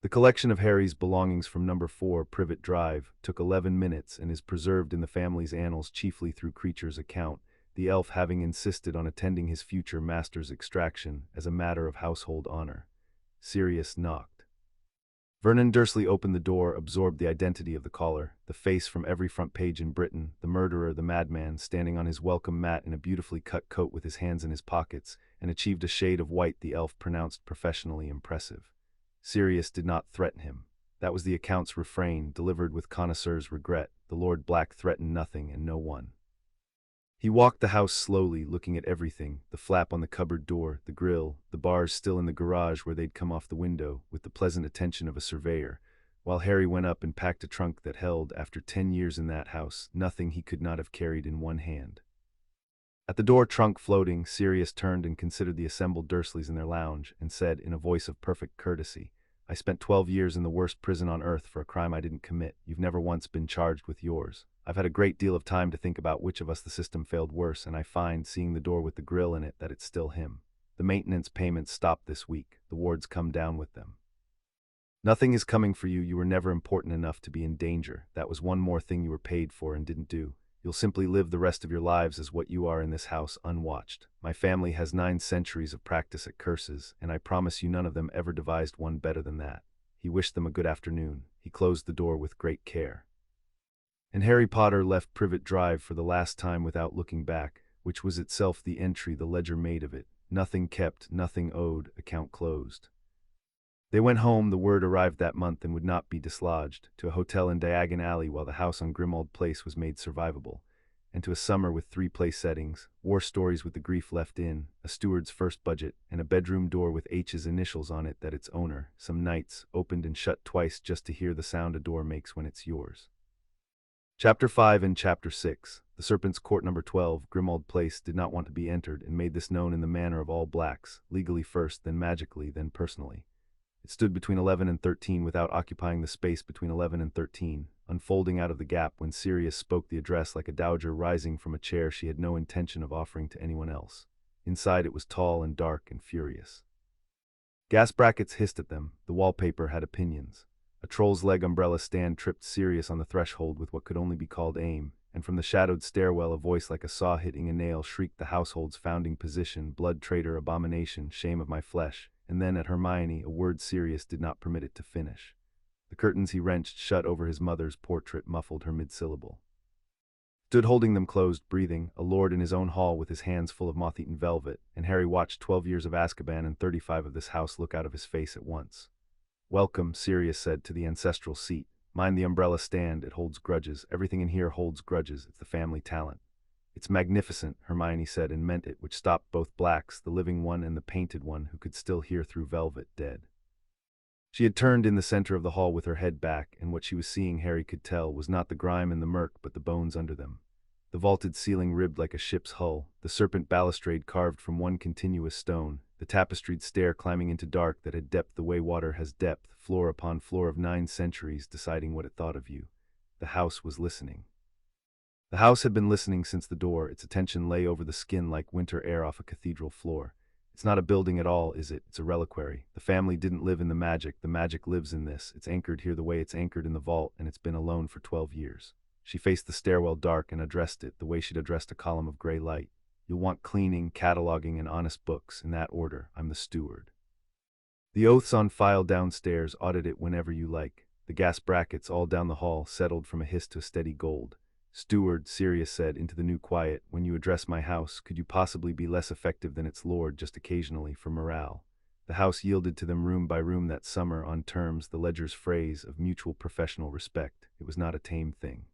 The collection of Harry's belongings from number 4 Privet Drive took 11 minutes and is preserved in the family's annals chiefly through Creature's account, the elf having insisted on attending his future master's extraction as a matter of household honor. Sirius knocked. Vernon Dursley opened the door, absorbed the identity of the caller, the face from every front page in Britain, the murderer, the madman, standing on his welcome mat in a beautifully cut coat with his hands in his pockets, and achieved a shade of white the elf pronounced professionally impressive. Sirius did not threaten him. That was the account's refrain, delivered with connoisseur's regret. The Lord Black threatened nothing and no one. He walked the house slowly, looking at everything, the flap on the cupboard door, the grill, the bars still in the garage where they'd come off the window, with the pleasant attention of a surveyor, while Harry went up and packed a trunk that held, after 10 years in that house, nothing he could not have carried in one hand. At the door, trunk floating, Sirius turned and considered the assembled Dursleys in their lounge, and said, in a voice of perfect courtesy, I spent 12 years in the worst prison on earth for a crime I didn't commit. You've never once been charged with yours. I've had a great deal of time to think about which of us the system failed worse, and I find, seeing the door with the grill in it, that it's still him. The maintenance payments stopped this week. The wards come down with them. Nothing is coming for you. You were never important enough to be in danger. That was one more thing you were paid for and didn't do. You'll simply live the rest of your lives as what you are in this house, unwatched. My family has 9 centuries of practice at curses, and I promise you none of them ever devised one better than that. He wished them a good afternoon. He closed the door with great care. And Harry Potter left Privet Drive for the last time without looking back, which was itself the entry the ledger made of it. Nothing kept, nothing owed, account closed. They went home. The word arrived that month and would not be dislodged, to a hotel in Diagon Alley while the house on Grimmauld Place was made survivable, and to a summer with 3 place settings, war stories with the grief left in, a steward's first budget, and a bedroom door with H's initials on it that its owner, some nights, opened and shut twice just to hear the sound a door makes when it's yours. Chapter 5 and Chapter 6. The Serpent's Court number 12, Grimmauld Place, did not want to be entered, and made this known in the manner of all blacks, legally first, then magically, then personally. It stood between 11 and 13 without occupying the space between 11 and 13, unfolding out of the gap when Sirius spoke the address like a dowager rising from a chair she had no intention of offering to anyone else. Inside it was tall and dark and furious. Gas brackets hissed at them. The wallpaper had opinions. A troll's leg umbrella stand tripped Sirius on the threshold with what could only be called aim, and from the shadowed stairwell a voice like a saw hitting a nail shrieked the household's founding position, blood traitor, abomination, shame of my flesh, and then at Hermione a word Sirius did not permit it to finish. The curtains he wrenched shut over his mother's portrait muffled her mid-syllable. Stood holding them closed, breathing, a lord in his own hall with his hands full of moth-eaten velvet, and Harry watched 12 years of Azkaban and 35 of this house look out of his face at once. Welcome, Sirius said, to the ancestral seat. Mind the umbrella stand, it holds grudges. Everything in here holds grudges. It's the family talent. It's magnificent, Hermione said, and meant it, which stopped both blacks, the living one and the painted one, who could still hear through velvet, dead. She had turned in the center of the hall with her head back, and what she was seeing, Harry could tell, was not the grime and the murk, but the bones under them. The vaulted ceiling ribbed like a ship's hull, the serpent balustrade carved from one continuous stone, the tapestried stair climbing into dark that had depth the way water has depth, floor upon floor of 9 centuries deciding what it thought of you. The house was listening. The house had been listening since the door. Its attention lay over the skin like winter air off a cathedral floor. It's not a building at all, is it? It's a reliquary. The family didn't live in the magic lives in this. It's anchored here the way it's anchored in the vault, and it's been alone for 12 years. She faced the stairwell dark and addressed it, the way she'd addressed a column of gray light. You'll want cleaning, cataloging, and honest books, in that order. I'm the steward. The oaths on file downstairs, audit it whenever you like. The gas brackets all down the hall settled from a hiss to a steady gold. Steward, Sirius said into the new quiet, when you address my house, could you possibly be less effective than its lord just occasionally for morale? The house yielded to them room by room that summer on terms, the ledger's phrase, of mutual professional respect. It was not a tame thing.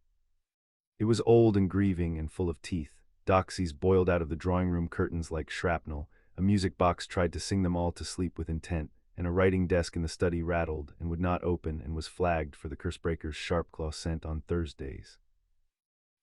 It was old and grieving and full of teeth. Doxies boiled out of the drawing-room curtains like shrapnel, a music box tried to sing them all to sleep with intent, and a writing desk in the study rattled and would not open and was flagged for the cursebreaker's sharp claw scent on Thursdays.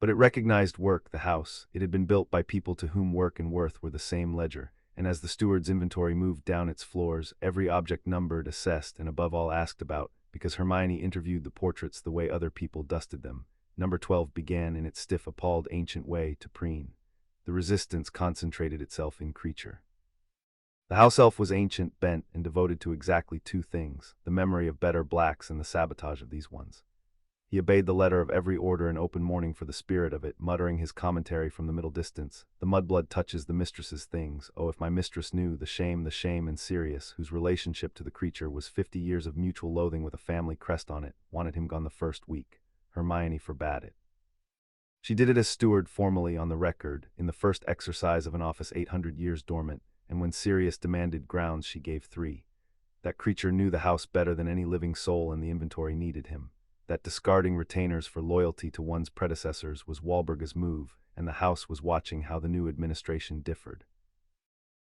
But it recognized work, the house. It had been built by people to whom work and worth were the same ledger, and as the steward's inventory moved down its floors, every object numbered, assessed, and above all asked about, because Hermione interviewed the portraits the way other people dusted them. Number 12 began in its stiff, appalled, ancient way to preen. The resistance concentrated itself in Creature. The house elf was ancient, bent, and devoted to exactly two things: the memory of better blacks and the sabotage of these ones. He obeyed the letter of every order and open mourning for the spirit of it, muttering his commentary from the middle distance. The mudblood touches the mistress's things. Oh, if my mistress knew the shame, and Sirius, whose relationship to the creature was 50 years of mutual loathing with a family crest on it, wanted him gone the first week. Hermione forbade it. She did it as steward, formally on the record, in the first exercise of an office 800 years dormant, and when Sirius demanded grounds, she gave 3. That creature knew the house better than any living soul, and the inventory needed him. That discarding retainers for loyalty to one's predecessors was Walburga's move, and the house was watching how the new administration differed.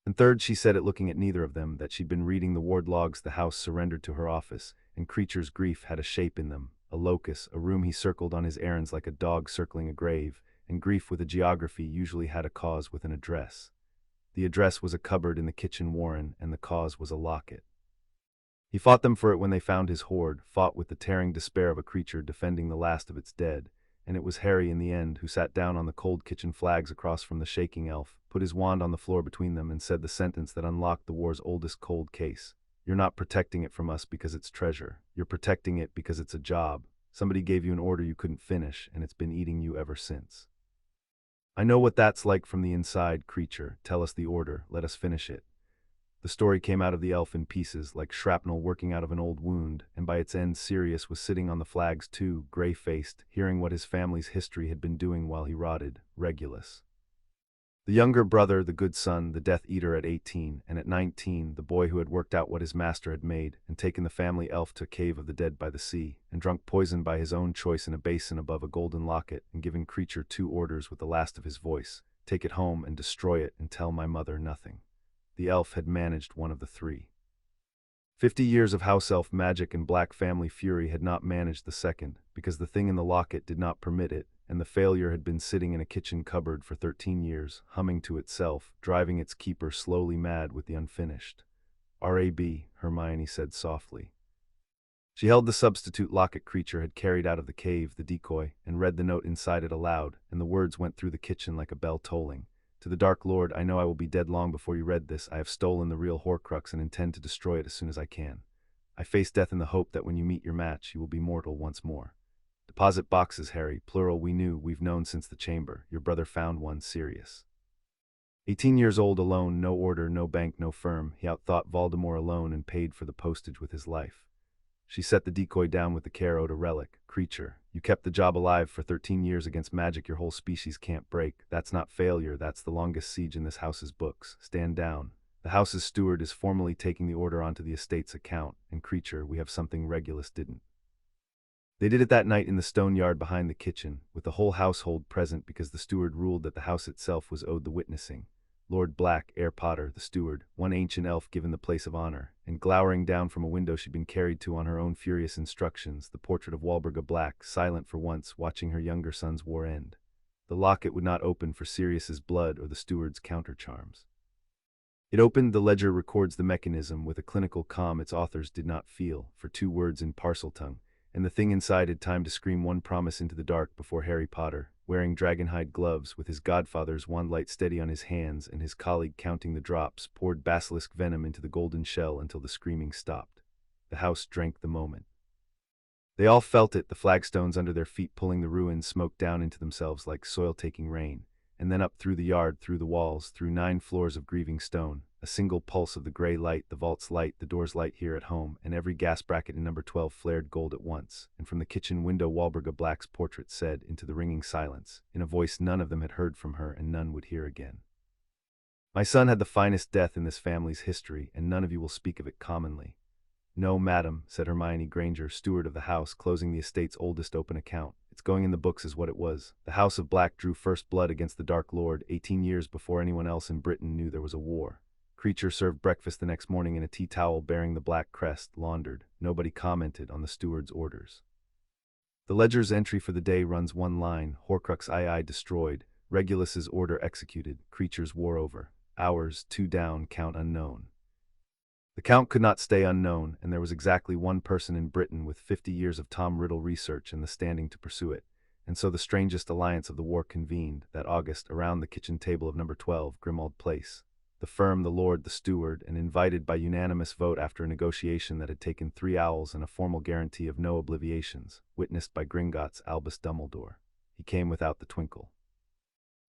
And third, she said it looking at neither of them, that she'd been reading the ward logs the house surrendered to her office, and Creature's grief had a shape in them, a locus, a room he circled on his errands like a dog circling a grave, and grief with a geography usually had a cause with an address. The address was a cupboard in the kitchen warren, and the cause was a locket. He fought them for it when they found his hoard, fought with the tearing despair of a creature defending the last of its dead, and it was Harry in the end who sat down on the cold kitchen flags across from the shaking elf, put his wand on the floor between them, and said the sentence that unlocked the war's oldest cold case. You're not protecting it from us because it's treasure. You're protecting it because it's a job. Somebody gave you an order you couldn't finish, and it's been eating you ever since. I know what that's like from the inside, Creature. Tell us the order. Let us finish it. The story came out of the elf in pieces, like shrapnel working out of an old wound, and by its end Sirius was sitting on the flags too, gray-faced, hearing what his family's history had been doing while he rotted, Regulus. The younger brother, the good son, the Death Eater at 18, and at 19, the boy who had worked out what his master had made, and taken the family elf to a cave of the dead by the sea, and drunk poison by his own choice in a basin above a golden locket, and given Creature 2 orders with the last of his voice: take it home and destroy it, and tell my mother nothing. The elf had managed one of the 3. 50 years of house elf magic and black family fury had not managed the second, because the thing in the locket did not permit it, and the failure had been sitting in a kitchen cupboard for 13 years, humming to itself, driving its keeper slowly mad with the unfinished. R.A.B., Hermione said softly. She held the substitute locket Creature had carried out of the cave, the decoy, and read the note inside it aloud, and the words went through the kitchen like a bell tolling. To the Dark Lord, I know I will be dead long before you read this. I have stolen the real Horcrux and intend to destroy it as soon as I can. I face death in the hope that when you meet your match, you will be mortal once more. Deposit boxes, Harry, plural. We've known since the chamber. Your brother found one, Sirius. 18 years old, alone, no order, no bank, no firm. He outthought Voldemort alone and paid for the postage with his life. She set the decoy down with the care owed a relic. Creature, you kept the job alive for 13 years against magic your whole species can't break. That's not failure, that's the longest siege in this house's books. Stand down. The house's steward is formally taking the order onto the estate's account, and Creature, we have something Regulus didn't. They did it that night in the stone yard behind the kitchen, with the whole household present because the steward ruled that the house itself was owed the witnessing. Lord Black, Heir Potter, the steward, one ancient elf given the place of honor, and glowering down from a window she'd been carried to on her own furious instructions, the portrait of Walburga Black, silent for once, watching her younger son's war end. The locket would not open for Sirius's blood or the steward's counter-charms. It opened, the ledger records the mechanism, with a clinical calm its authors did not feel, for 2 words in Parseltongue, and the thing inside had time to scream one promise into the dark before Harry Potter, wearing dragonhide gloves, with his godfather's wand light steady on his hands and his colleague counting the drops, poured basilisk venom into the golden shell until the screaming stopped. The house drank the moment. They all felt it, the flagstones under their feet pulling the ruins smoke down into themselves like soil taking rain, and then up through the yard, through the walls, through 9 floors of grieving stone, a single pulse of the gray light, the vault's light, the door's light here at home, and every gas bracket in number 12 flared gold at once, and from the kitchen window Walburga Black's portrait said, into the ringing silence, in a voice none of them had heard from her and none would hear again: my son had the finest death in this family's history, and none of you will speak of it commonly. No, madam, said Hermione Granger, steward of the house, closing the estate's oldest open account. It's going in the books is what it was. The House of Black drew first blood against the Dark Lord 18 years before anyone else in Britain knew there was a war. Creature served breakfast the next morning in a tea towel bearing the black crest, laundered. Nobody commented on the steward's orders. The ledger's entry for the day runs one line: Horcrux II destroyed, Regulus's order executed, Creature's war over. Hours, 2 down, count unknown. The count could not stay unknown, and there was exactly one person in Britain with 50 years of Tom Riddle research and the standing to pursue it. And so the strangest alliance of the war convened, that August, around the kitchen table of number 12, Grimmauld Place. The firm, the lord, the steward, and invited by unanimous vote after a negotiation that had taken 3 owls and a formal guarantee of no obliviations, witnessed by Gringotts Albus Dumbledore. He came without the twinkle.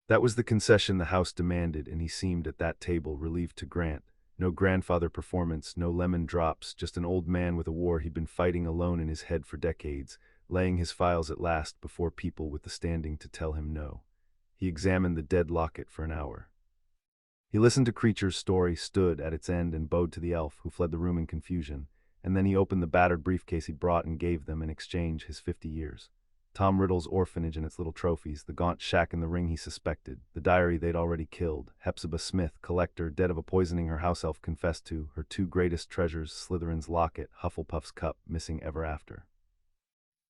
That was the concession the house demanded, and he seemed at that table relieved to grant. No grandfather performance, no lemon drops, just an old man with a war he'd been fighting alone in his head for decades, laying his files at last before people with the standing to tell him no. He examined the dead locket for an hour. He listened to Creature's story, stood at its end and bowed to the elf, who fled the room in confusion, and then he opened the battered briefcase he'd brought and gave them in exchange his 50 years. Tom Riddle's orphanage and its little trophies, the gaunt shack and the ring he suspected, the diary they'd already killed, Hepzibah Smith, collector, dead of a poisoning her house elf confessed to, her 2 greatest treasures, Slytherin's locket, Hufflepuff's cup, missing ever after.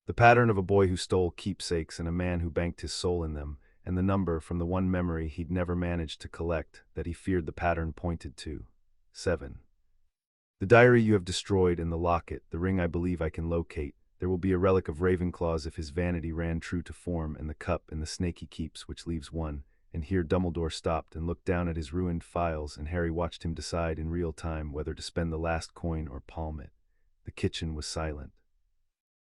The pattern of a boy who stole keepsakes and a man who banked his soul in them, and the number from the one memory he'd never managed to collect that he feared the pattern pointed to. 7. The diary you have destroyed and the locket, the ring I believe I can locate. There will be a relic of Ravenclaw's if his vanity ran true to form, and the cup and the snake he keeps, which leaves one. And here Dumbledore stopped and looked down at his ruined files, and Harry watched him decide in real time whether to spend the last coin or palm it. The kitchen was silent.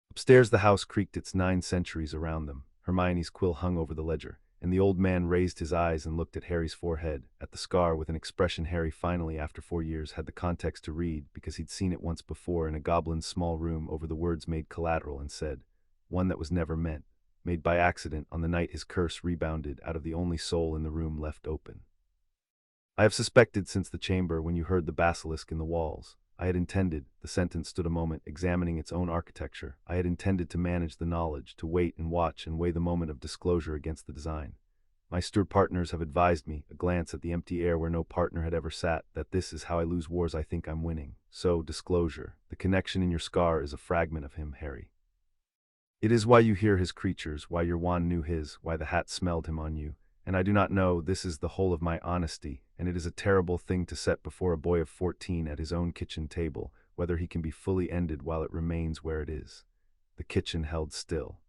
Upstairs the house creaked its 9 centuries around them. Hermione's quill hung over the ledger, and the old man raised his eyes and looked at Harry's forehead, at the scar with an expression Harry finally, after 4 years, had the context to read, because he'd seen it once before in a goblin's small room over the words made collateral, and said, "One that was never meant, made by accident on the night his curse rebounded out of the only soul in the room left open. I have suspected since the chamber when you heard the basilisk in the walls. I had intended," the sentence stood a moment, examining its own architecture, "I had intended to manage the knowledge, to wait and watch and weigh the moment of disclosure against the design. My steward partners have advised me," a glance at the empty air where no partner had ever sat, "that this is how I lose wars I think I'm winning. So, disclosure. The connection in your scar is a fragment of him, Harry. It is why you hear his creatures, why your wand knew his, why the hat smelled him on you. And I do not know, this is the whole of my honesty, and it is a terrible thing to set before a boy of 14 at his own kitchen table, whether he can be fully ended while it remains where it is." The kitchen held still.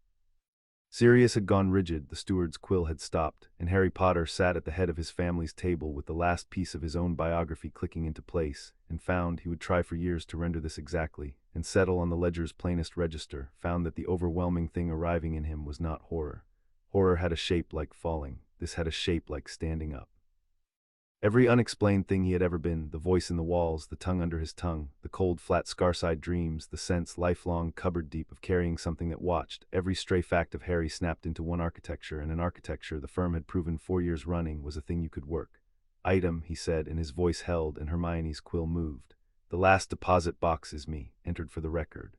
Sirius had gone rigid, the steward's quill had stopped, and Harry Potter sat at the head of his family's table with the last piece of his own biography clicking into place, and found he would try for years to render this exactly, and settle on the ledger's plainest register, found that the overwhelming thing arriving in him was not horror. Horror had a shape like falling. This had a shape like standing up. Every unexplained thing he had ever been, the voice in the walls, the tongue under his tongue, the cold, flat, scar-side dreams, the sense, lifelong, cupboard deep, of carrying something that watched, every stray fact of Harry snapped into one architecture, and an architecture the firm had proven 4 years running was a thing you could work. "Item," he said, and his voice held, and Hermione's quill moved. "The last deposit box is me, entered for the record."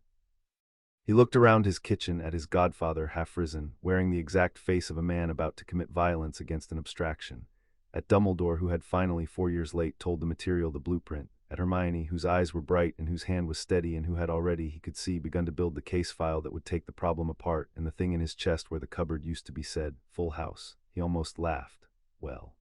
He looked around his kitchen at his godfather, half risen, wearing the exact face of a man about to commit violence against an abstraction. At Dumbledore, who had finally, 4 years late, told the material the blueprint. At Hermione, whose eyes were bright and whose hand was steady and who had already, he could see, begun to build the case file that would take the problem apart, and the thing in his chest where the cupboard used to be said, "Full house." He almost laughed. Well.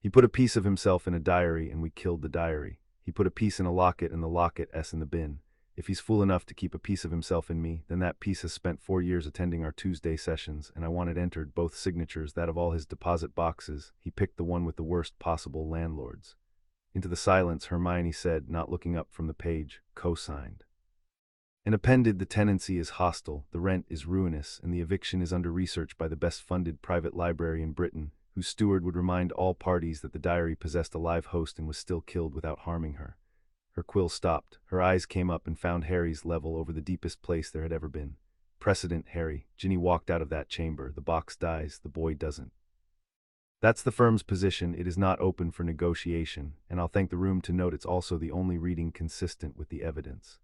He put a piece of himself in a diary, and we killed the diary. He put a piece in a locket, and the locket S in the bin. If he's fool enough to keep a piece of himself in me, then that piece has spent 4 years attending our Tuesday sessions, and I want it entered, both signatures, that of all his deposit boxes. He picked the one with the worst possible landlords. Into the silence, Hermione said, not looking up from the page, "Co-signed." And appended, "The tenancy is hostile, the rent is ruinous, and the eviction is under research by the best-funded private library in Britain, whose steward would remind all parties that the diary possessed a live host and was still killed without harming her." Her quill stopped. Her eyes came up and found Harry's level over the deepest place there had ever been. "Precedent, Harry. Ginny walked out of that chamber. The box dies, the boy doesn't. That's the firm's position. It is not open for negotiation, and I'll thank the room to note it's also the only reading consistent with the evidence."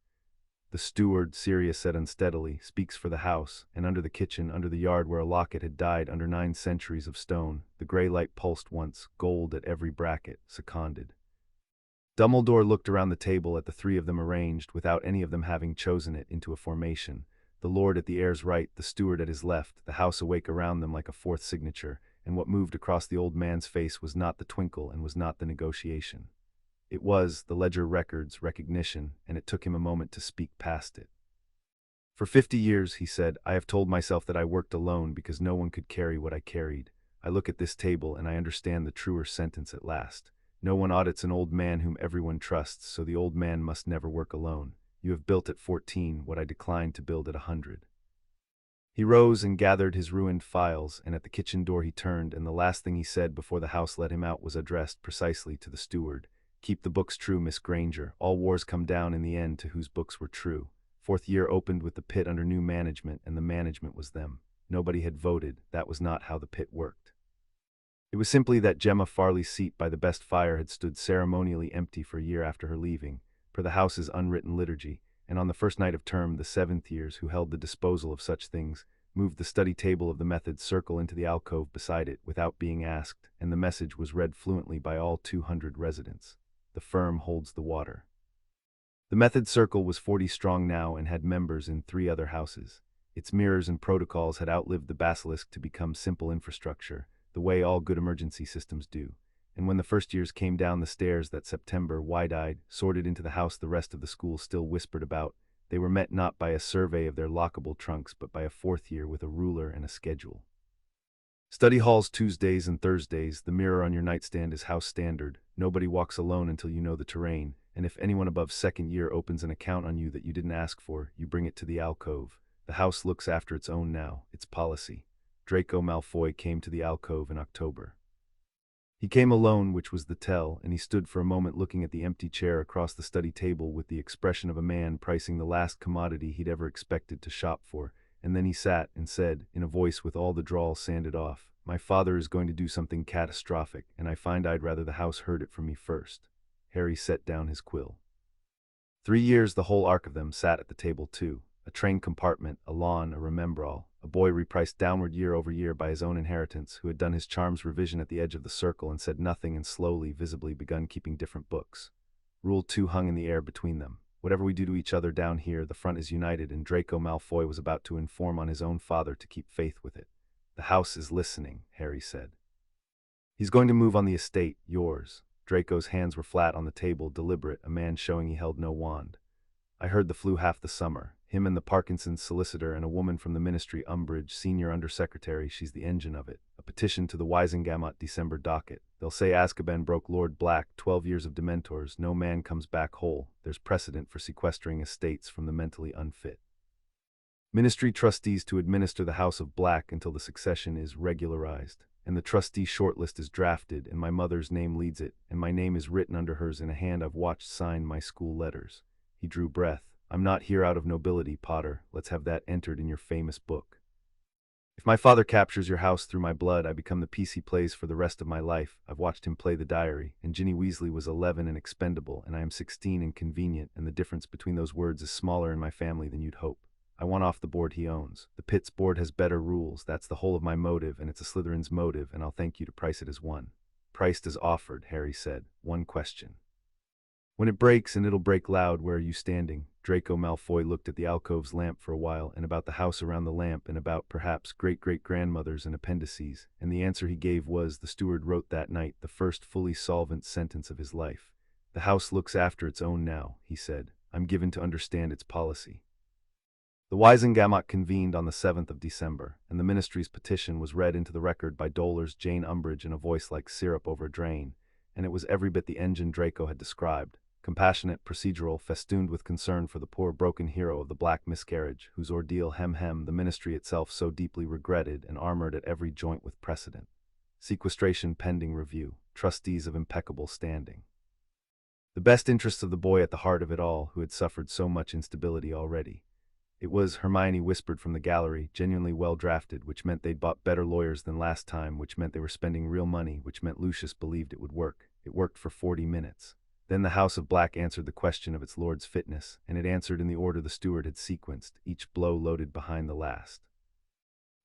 The steward, Sirius said unsteadily, speaks for the house, and under the kitchen, under the yard where a locket had died under 9 centuries of stone, the grey light pulsed once, gold at every bracket, seconded. Dumbledore looked around the table at the 3 of them arranged, without any of them having chosen it, into a formation. The lord at the heir's right, the steward at his left, the house awake around them like a fourth signature, and what moved across the old man's face was not the twinkle and was not the negotiation. It was, the ledger records, recognition, and it took him a moment to speak past it. For 50 years, he said, I have told myself that I worked alone because no one could carry what I carried. I look at this table and I understand the truer sentence at last. No one audits an old man whom everyone trusts, so the old man must never work alone. You have built at 14 what I declined to build at 100. He rose and gathered his ruined files, and at the kitchen door he turned, and the last thing he said before the house let him out was addressed precisely to the steward. Keep the books true, Miss Granger. All wars come down in the end to whose books were true. 4th year opened with the pit under new management, and the management was them. Nobody had voted. That was not how the pit worked. It was simply that Gemma Farley's seat by the best fire had stood ceremonially empty for a year after her leaving, per the house's unwritten liturgy, and on the first night of term the 7th years, who held the disposal of such things, moved the study table of the Method's circle into the alcove beside it without being asked, and the message was read fluently by all 200 residents. The firm holds the water. The Method circle was 40 strong now and had members in 3 other houses. Its mirrors and protocols had outlived the basilisk to become simple infrastructure, the way all good emergency systems do. And when the first years came down the stairs that September, wide-eyed, sorted into the house the rest of the school still whispered about, they were met not by a survey of their lockable trunks but by a 4th year with a ruler and a schedule. Study halls Tuesdays and Thursdays, the mirror on your nightstand is house standard. Nobody walks alone until you know the terrain, and if anyone above 2nd year opens an account on you that you didn't ask for, you bring it to the alcove. The house looks after its own now, its policy. Draco Malfoy came to the alcove in October. He came alone, which was the tell, and he stood for a moment looking at the empty chair across the study table with the expression of a man pricing the last commodity he'd ever expected to shop for, and then he sat and said, in a voice with all the drawl sanded off, My father is going to do something catastrophic, and I find I'd rather the house heard it from me first. Harry set down his quill. 3 years the whole arc of them sat at the table too. A train compartment, a lawn, a remembrall, a boy repriced downward year over year by his own inheritance, who had done his charms revision at the edge of the circle and said nothing and slowly, visibly begun keeping different books. Rule 2 hung in the air between them. Whatever we do to each other down here, the front is united, and Draco Malfoy was about to inform on his own father to keep faith with it. The house is listening, Harry said. He's going to move on the estate, yours. Draco's hands were flat on the table, deliberate, a man showing he held no wand. I heard the flu half the summer. Him and the Parkinson's solicitor and a woman from the ministry, Umbridge, senior undersecretary, she's the engine of it. A petition to the Wisengamot December docket. They'll say Azkaban broke Lord Black, 12 years of Dementors, no man comes back whole. There's precedent for sequestering estates from the mentally unfit. Ministry trustees to administer the House of Black until the succession is regularized, and the trustee shortlist is drafted, and my mother's name leads it, and my name is written under hers in a hand I've watched sign my school letters. He drew breath. I'm not here out of nobility, Potter. Let's have that entered in your famous book. If my father captures your house through my blood, I become the piece he plays for the rest of my life. I've watched him play the diary, and Ginny Weasley was 11 and expendable, and I am 16 and convenient, and the difference between those words is smaller in my family than you'd hope. I want off the board he owns. The Pitts board has better rules. That's the whole of my motive, and it's a Slytherin's motive, and I'll thank you to price it as one. Priced as offered, Harry said. One question. When it breaks, and it'll break loud, where are you standing? Draco Malfoy looked at the alcove's lamp for a while, and about the house around the lamp, and about, perhaps, great-great-grandmothers and appendices, and the answer he gave was, the steward wrote that night, the first fully solvent sentence of his life. The house looks after its own now, he said. I'm given to understand its policy. The Wisengamot convened on the 7th of December, and the ministry's petition was read into the record by dolors Jane Umbridge in a voice like syrup over a drain, and it was every bit the engine Draco had described. Compassionate, procedural, festooned with concern for the poor broken hero of the Black Miscarriage, whose ordeal the ministry itself so deeply regretted, and armored at every joint with precedent. Sequestration pending review. Trustees of impeccable standing. The best interests of the boy at the heart of it all, who had suffered so much instability already. It was, Hermione whispered from the gallery, genuinely well drafted, which meant they'd bought better lawyers than last time, which meant they were spending real money, which meant Lucius believed it would work. It worked for 40 minutes. Then the House of Black answered the question of its lord's fitness, and it answered in the order the steward had sequenced, each blow loaded behind the last.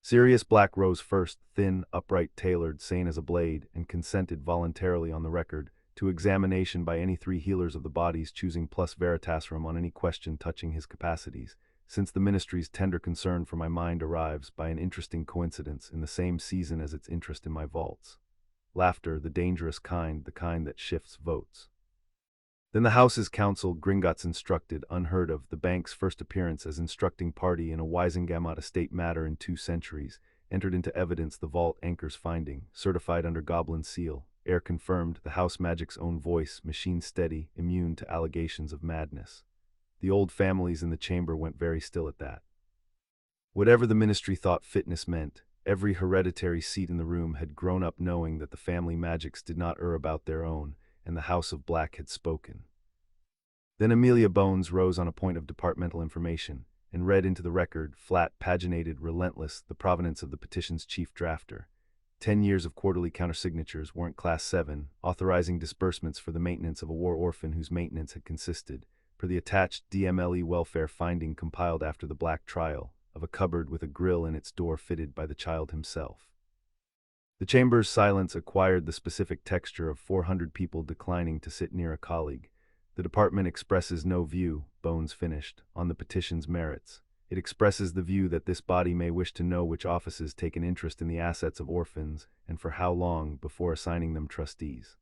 Sirius Black rose first, thin, upright, tailored, sane as a blade, and consented voluntarily on the record to examination by any three healers of the bodies, choosing plus veritaserum on any question touching his capacities, since the ministry's tender concern for my mind arrives by an interesting coincidence in the same season as its interest in my vaults. Laughter, the dangerous kind, the kind that shifts votes. Then the House's counsel, Gringotts instructed, unheard of, the bank's first appearance as instructing party in a Wisengamot estate matter in 2 centuries, entered into evidence the vault anchor's finding, certified under Goblin seal, ere confirmed, the House Magic's own voice, machine steady, immune to allegations of madness. The old families in the chamber went very still at that. Whatever the ministry thought fitness meant, every hereditary seat in the room had grown up knowing that the family magics did not err about their own, and the House of Black had spoken. Then Amelia Bones rose on a point of departmental information, and read into the record, flat, paginated, relentless, the provenance of the petition's chief drafter. 10 years of quarterly countersignatures, warrant class 7, authorizing disbursements for the maintenance of a war orphan whose maintenance had consisted, per the attached DMLE welfare finding compiled after the Black trial, of a cupboard with a grill in its door fitted by the child himself. The chamber's silence acquired the specific texture of 400 people declining to sit near a colleague. The department expresses no view, Bones finished, on the petition's merits. It expresses the view that this body may wish to know which offices take an interest in the assets of orphans, and for how long, before assigning them trustees.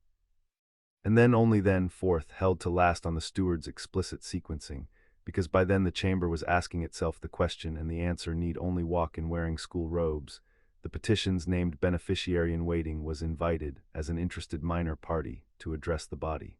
And then only then, fourth, held to last on the steward's explicit sequencing, because by then the chamber was asking itself the question and the answer need only walk in wearing school robes. The petition's named beneficiary in waiting was invited, as an interested minor party, to address the body.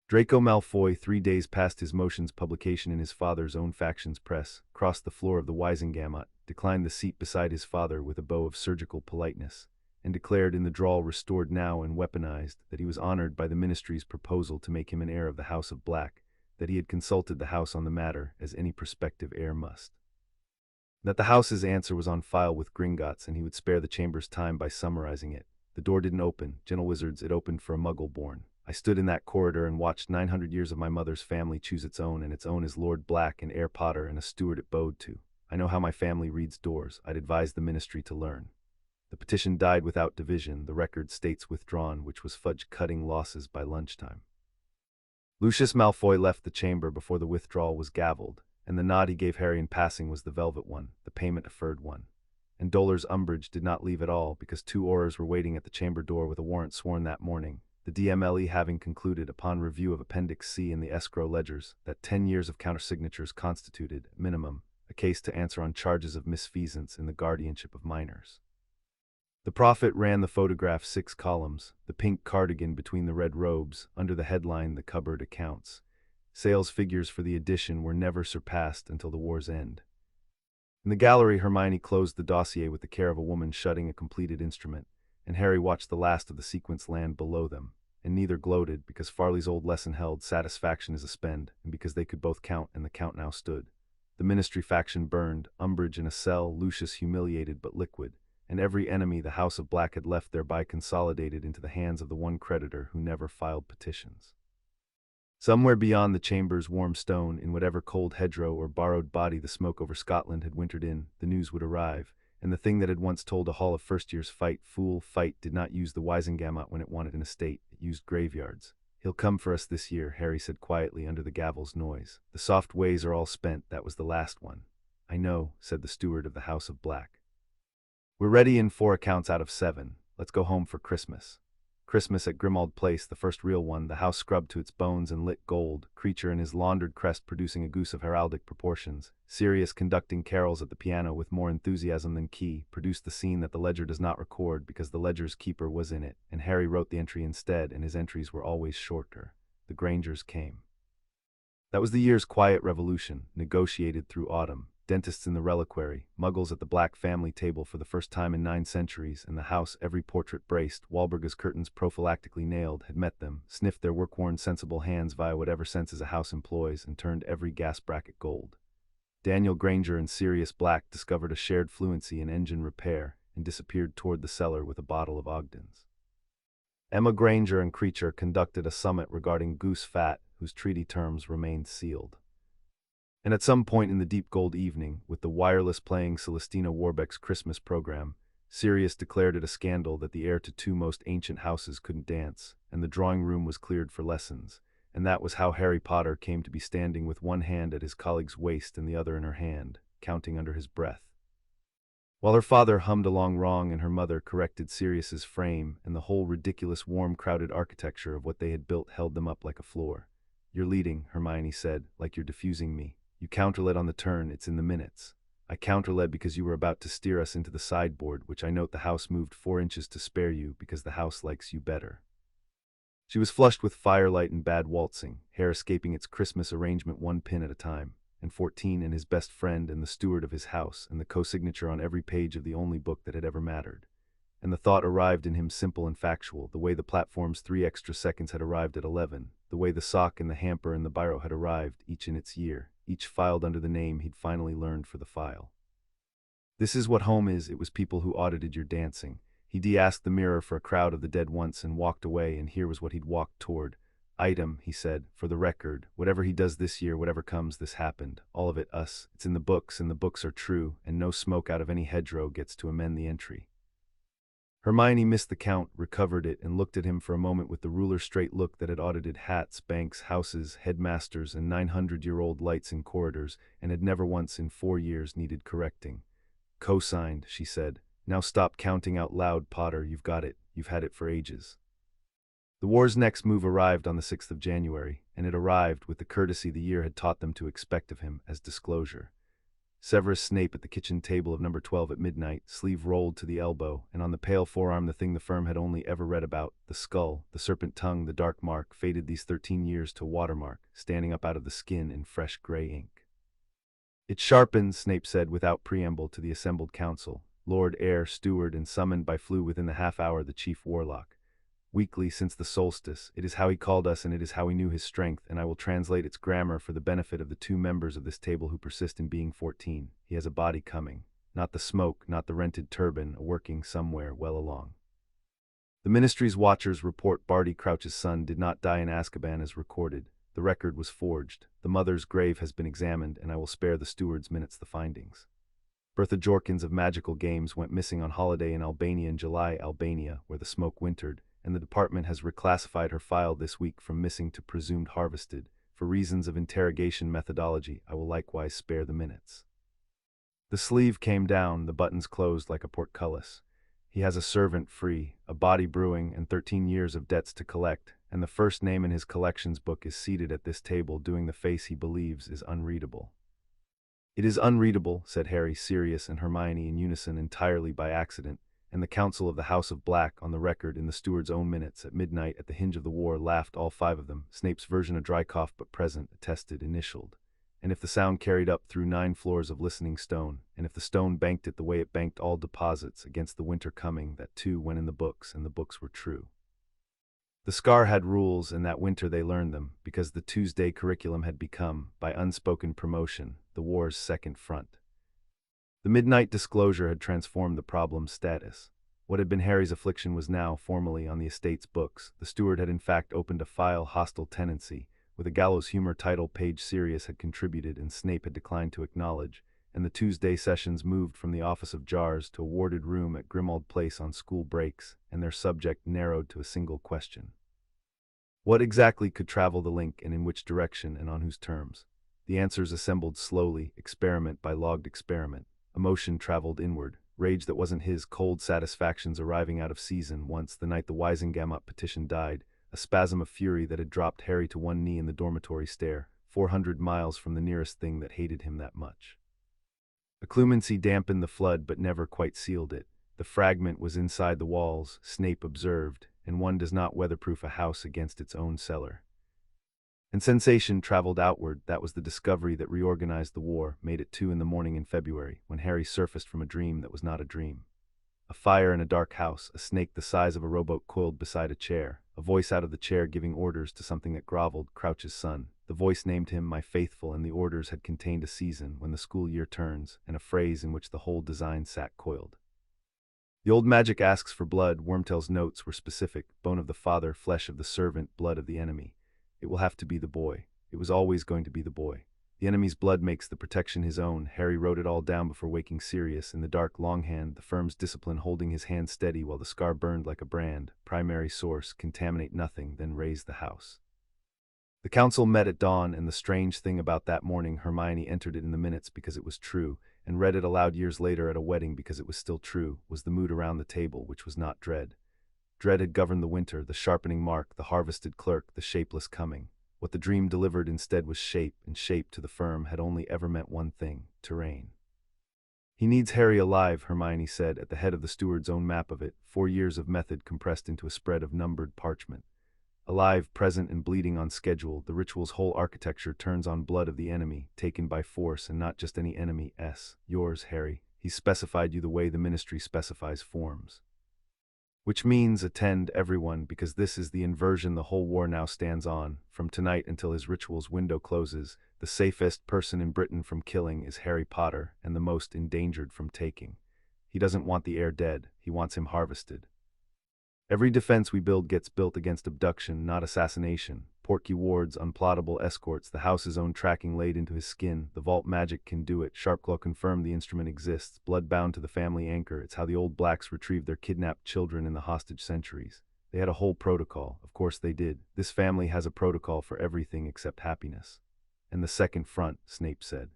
Draco Malfoy, 3 days past his motion's publication in his father's own faction's press, crossed the floor of the Wisengamot, declined the seat beside his father with a bow of surgical politeness, and declared in the drawl restored now and weaponized that he was honored by the ministry's proposal to make him an heir of the House of Black, that he had consulted the House on the matter, as any prospective heir must. That the House's answer was on file with Gringotts, and he would spare the chamber's time by summarizing it. The door didn't open, gentle wizards, it opened for a muggle born. I stood in that corridor and watched 900 years of my mother's family choose its own, and its own is Lord Black and heir Potter and a steward it bowed to. I know how my family reads doors. I'd advise the ministry to learn. The petition died without division, the record states withdrawn, which was fudge cutting losses by lunchtime. Lucius Malfoy left the chamber before the withdrawal was gavelled, and the nod he gave Harry in passing was the velvet one, the payment deferred one. And Dolar's Umbridge did not leave at all, because 2 Aurors were waiting at the chamber door with a warrant sworn that morning, the DMLE having concluded, upon review of Appendix C in the escrow ledgers, that 10 years of countersignatures constituted, minimum, a case to answer on charges of misfeasance in the guardianship of minors. The prophet ran the photograph 6 columns, the pink cardigan between the red robes, under the headline The Cupboard Accounts. Sales figures for the edition were never surpassed until the war's end. In the gallery, Hermione closed the dossier with the care of a woman shutting a completed instrument, and Harry watched the last of the sequence land below them, and neither gloated, because Farley's old lesson held satisfaction is a spend, and because they could both count, and the count now stood. The ministry faction burned, Umbridge in a cell, Lucius humiliated but liquid, and every enemy the House of Black had left thereby consolidated into the hands of the one creditor who never filed petitions. Somewhere beyond the chamber's warm stone, in whatever cold hedgerow or borrowed body the smoke over Scotland had wintered in, the news would arrive, and the thing that had once told a hall of first year's fight did not use the Wisengamot when it wanted an estate, it used graveyards. He'll come for us this year, Harry said quietly under the gavel's noise. The soft ways are all spent, that was the last one. I know, said the steward of the House of Black. We're ready in 4 accounts out of 7, let's go home for Christmas. Christmas at Grimmauld Place, the first real one, the house scrubbed to its bones and lit gold, Creature in his laundered crest producing a goose of heraldic proportions, Sirius conducting carols at the piano with more enthusiasm than Key, produced the scene that the ledger does not record because the ledger's keeper was in it, and Harry wrote the entry instead, and his entries were always shorter. The Grangers came. That was the year's quiet revolution, negotiated through autumn. Dentists in the reliquary, muggles at the Black family table for the first time in 9 centuries, and the house, every portrait braced, Walburga's curtains prophylactically nailed, had met them, sniffed their work-worn sensible hands via whatever senses a house employs, and turned every gas bracket gold. Daniel Granger and Sirius Black discovered a shared fluency in engine repair, and disappeared toward the cellar with a bottle of Ogden's. Emma Granger and Creature conducted a summit regarding goose fat, whose treaty terms remained sealed. And at some point in the deep gold evening, with the wireless playing Celestina Warbeck's Christmas program, Sirius declared it a scandal that the heir to two most ancient houses couldn't dance, and the drawing room was cleared for lessons, and that was how Harry Potter came to be standing with one hand at his colleague's waist and the other in her hand, counting under his breath. While her father hummed along wrong and her mother corrected Sirius's frame, and the whole ridiculous warm crowded architecture of what they had built held them up like a floor. "You're leading," Hermione said, "like you're diffusing me. You counterled on the turn, it's in the minutes. I counterled because you were about to steer us into the sideboard, which I note the house moved 4 inches to spare you because the house likes you better." She was flushed with firelight and bad waltzing, hair escaping its Christmas arrangement 1 pin at a time, and 14 and his best friend and the steward of his house, and the co-signature on every page of the only book that had ever mattered. And the thought arrived in him simple and factual, the way the platform's 3 extra seconds had arrived at 11, the way the sock and the hamper and the biro had arrived, each in its year, each filed under the name he'd finally learned for the file. "This is what home is," it was people who audited your dancing. He de-asked the mirror for a crowd of the dead once and walked away, and here was what he'd walked toward. "Item," he said, "for the record, whatever he does this year, whatever comes, this happened. All of it, us. It's in the books, and the books are true, and no smoke out of any hedgerow gets to amend the entry." Hermione missed the count, recovered it, and looked at him for a moment with the ruler-straight look that had audited hats, banks, houses, headmasters, and 900-year-old lights in corridors, and had never once in 4 years needed correcting. "Co-signed," she said. "Now stop counting out loud, Potter. You've got it. You've had it for ages." The war's next move arrived on the 6th of January, and it arrived with the courtesy the year had taught them to expect of him, as disclosure. Severus Snape at the kitchen table of number 12 at midnight, sleeve rolled to the elbow, and on the pale forearm the thing the firm had only ever read about, the skull, the serpent tongue, the dark mark, faded these 13 years to watermark, standing up out of the skin in fresh gray ink. "It sharpens," Snape said without preamble to the assembled council, Lord, Heir, Steward, and summoned by flew within the half-hour the chief warlock. "Weekly since the solstice, it is how he called us and it is how we knew his strength, and I will translate its grammar for the benefit of the 2 members of this table who persist in being 14. He has a body coming. Not the smoke, not the rented turban, a working somewhere well along. The ministry's watchers report Barty Crouch's son did not die in Azkaban as recorded. The record was forged. The mother's grave has been examined, and I will spare the steward's minutes the findings. Bertha Jorkins of Magical Games went missing on holiday in Albania in July, Albania, where the smoke wintered, and the department has reclassified her file this week from missing to presumed harvested. For reasons of interrogation methodology, I will likewise spare the minutes." The sleeve came down, the buttons closed like a portcullis. He has a servant free, a body brewing, and 13 years of debts to collect, and the first name in his collections book is seated at this table doing the face he believes is unreadable. "It is unreadable," said Harry, Sirius, and Hermione in unison entirely by accident, and the Council of the House of Black, on the record in the steward's own minutes, at midnight at the hinge of the war, laughed, all 5 of them, Snape's version a dry cough but present, attested, initialed. And if the sound carried up through 9 floors of listening stone, and if the stone banked it the way it banked all deposits against the winter coming, that too went in the books, and the books were true. The Scar had rules, and that winter they learned them, because the Tuesday curriculum had become, by unspoken promotion, the war's second front. The midnight disclosure had transformed the problem's status. What had been Harry's affliction was now, formally, on the estate's books. The steward had in fact opened a file, Hostile Tenancy, with a gallows humor title page Sirius had contributed and Snape had declined to acknowledge, and the Tuesday sessions moved from the Office of Jars to a warded room at Grimmauld Place on school breaks, and their subject narrowed to a single question. What exactly could travel the link, and in which direction, and on whose terms? The answers assembled slowly, experiment by logged experiment. Emotion traveled inward, rage that wasn't his, cold satisfactions arriving out of season once, the night the Wisengamot petition died, a spasm of fury that had dropped Harry to one knee in the dormitory stair, 400 miles from the nearest thing that hated him that much. Occlumency dampened the flood but never quite sealed it. The fragment was inside the walls, Snape observed, and one does not weatherproof a house against its own cellar. And sensation traveled outward. That was the discovery that reorganized the war, made it 2 in the morning in February, when Harry surfaced from a dream that was not a dream. A fire in a dark house, a snake the size of a rowboat coiled beside a chair, a voice out of the chair giving orders to something that groveled, Crouch's son. The voice named him my faithful, and the orders had contained a season, when the school year turns, and a phrase in which the whole design sat coiled. The old magic asks for blood. Wormtail's notes were specific: bone of the father, flesh of the servant, blood of the enemy. It will have to be the boy. It was always going to be the boy. The enemy's blood makes the protection his own. Harry wrote it all down before waking Sirius in the dark longhand, the firm's discipline holding his hand steady while the scar burned like a brand. Primary source: contaminate nothing, then raise the house. The council met at dawn, and the strange thing about that morning, Hermione entered it in the minutes because it was true, and read it aloud years later at a wedding because it was still true, was the mood around the table, which was not dread. Dread had governed the winter, the sharpening mark, the harvested clerk, the shapeless coming. What the dream delivered instead was shape, and shape to the firm had only ever meant one thing: terrain. He needs Harry alive, Hermione said, at the head of the steward's own map of it, 4 years of method compressed into a spread of numbered parchment. Alive, present, and bleeding on schedule, the ritual's whole architecture turns on blood of the enemy, taken by force, and not just any enemy. Yours, Harry. He's specified you the way the ministry specifies forms. Which means attend, everyone, because this is the inversion the whole war now stands on. From tonight until his ritual's window closes, the safest person in Britain from killing is Harry Potter, and the most endangered from taking. He doesn't want the heir dead, he wants him harvested. Every defense we build gets built against abduction, not assassination. Portkey wards, unplottable escorts, the house's own tracking laid into his skin. The vault magic can do it. Sharpclaw confirmed the instrument exists. Blood bound to the family anchor. It's how the old blacks retrieved their kidnapped children in the hostage centuries. They had a whole protocol. Of course they did. This family has a protocol for everything except happiness. And the second front, Snape said.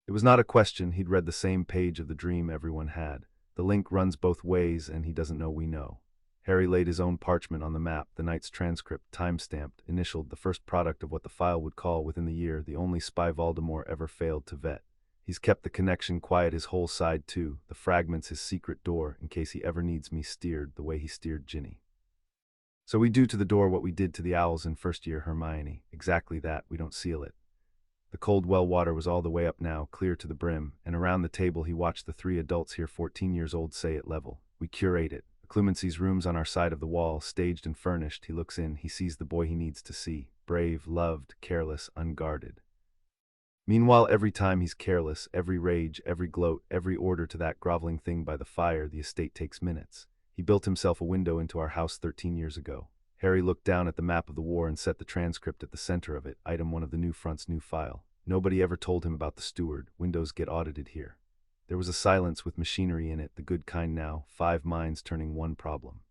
It was not a question. He'd read the same page of the dream everyone had. The link runs both ways, and he doesn't know we know. Harry laid his own parchment on the map, the night's transcript, time-stamped, initialed, the first product of what the file would call within the year, the only spy Voldemort ever failed to vet. He's kept the connection quiet his whole side too, the fragments his secret door, in case he ever needs me steered the way he steered Ginny. So we do to the door what we did to the owls in first year, Hermione. Exactly that, we don't seal it. The cold well water was all the way up now, clear to the brim, and around the table he watched the 3 adults here 14 years old say it level. We curate it. Clemency's room's on our side of the wall, staged and furnished. He looks in, he sees the boy he needs to see. Brave, loved, careless, unguarded. Meanwhile, every time he's careless, every rage, every gloat, every order to that groveling thing by the fire, the estate takes minutes. He built himself a window into our house 13 years ago. Harry looked down at the map of the war and set the transcript at the center of it, item 1 of the new front's new file. Nobody ever told him about the steward. Windows get audited here. There was a silence with machinery in it, the good kind now, 5 minds turning one problem.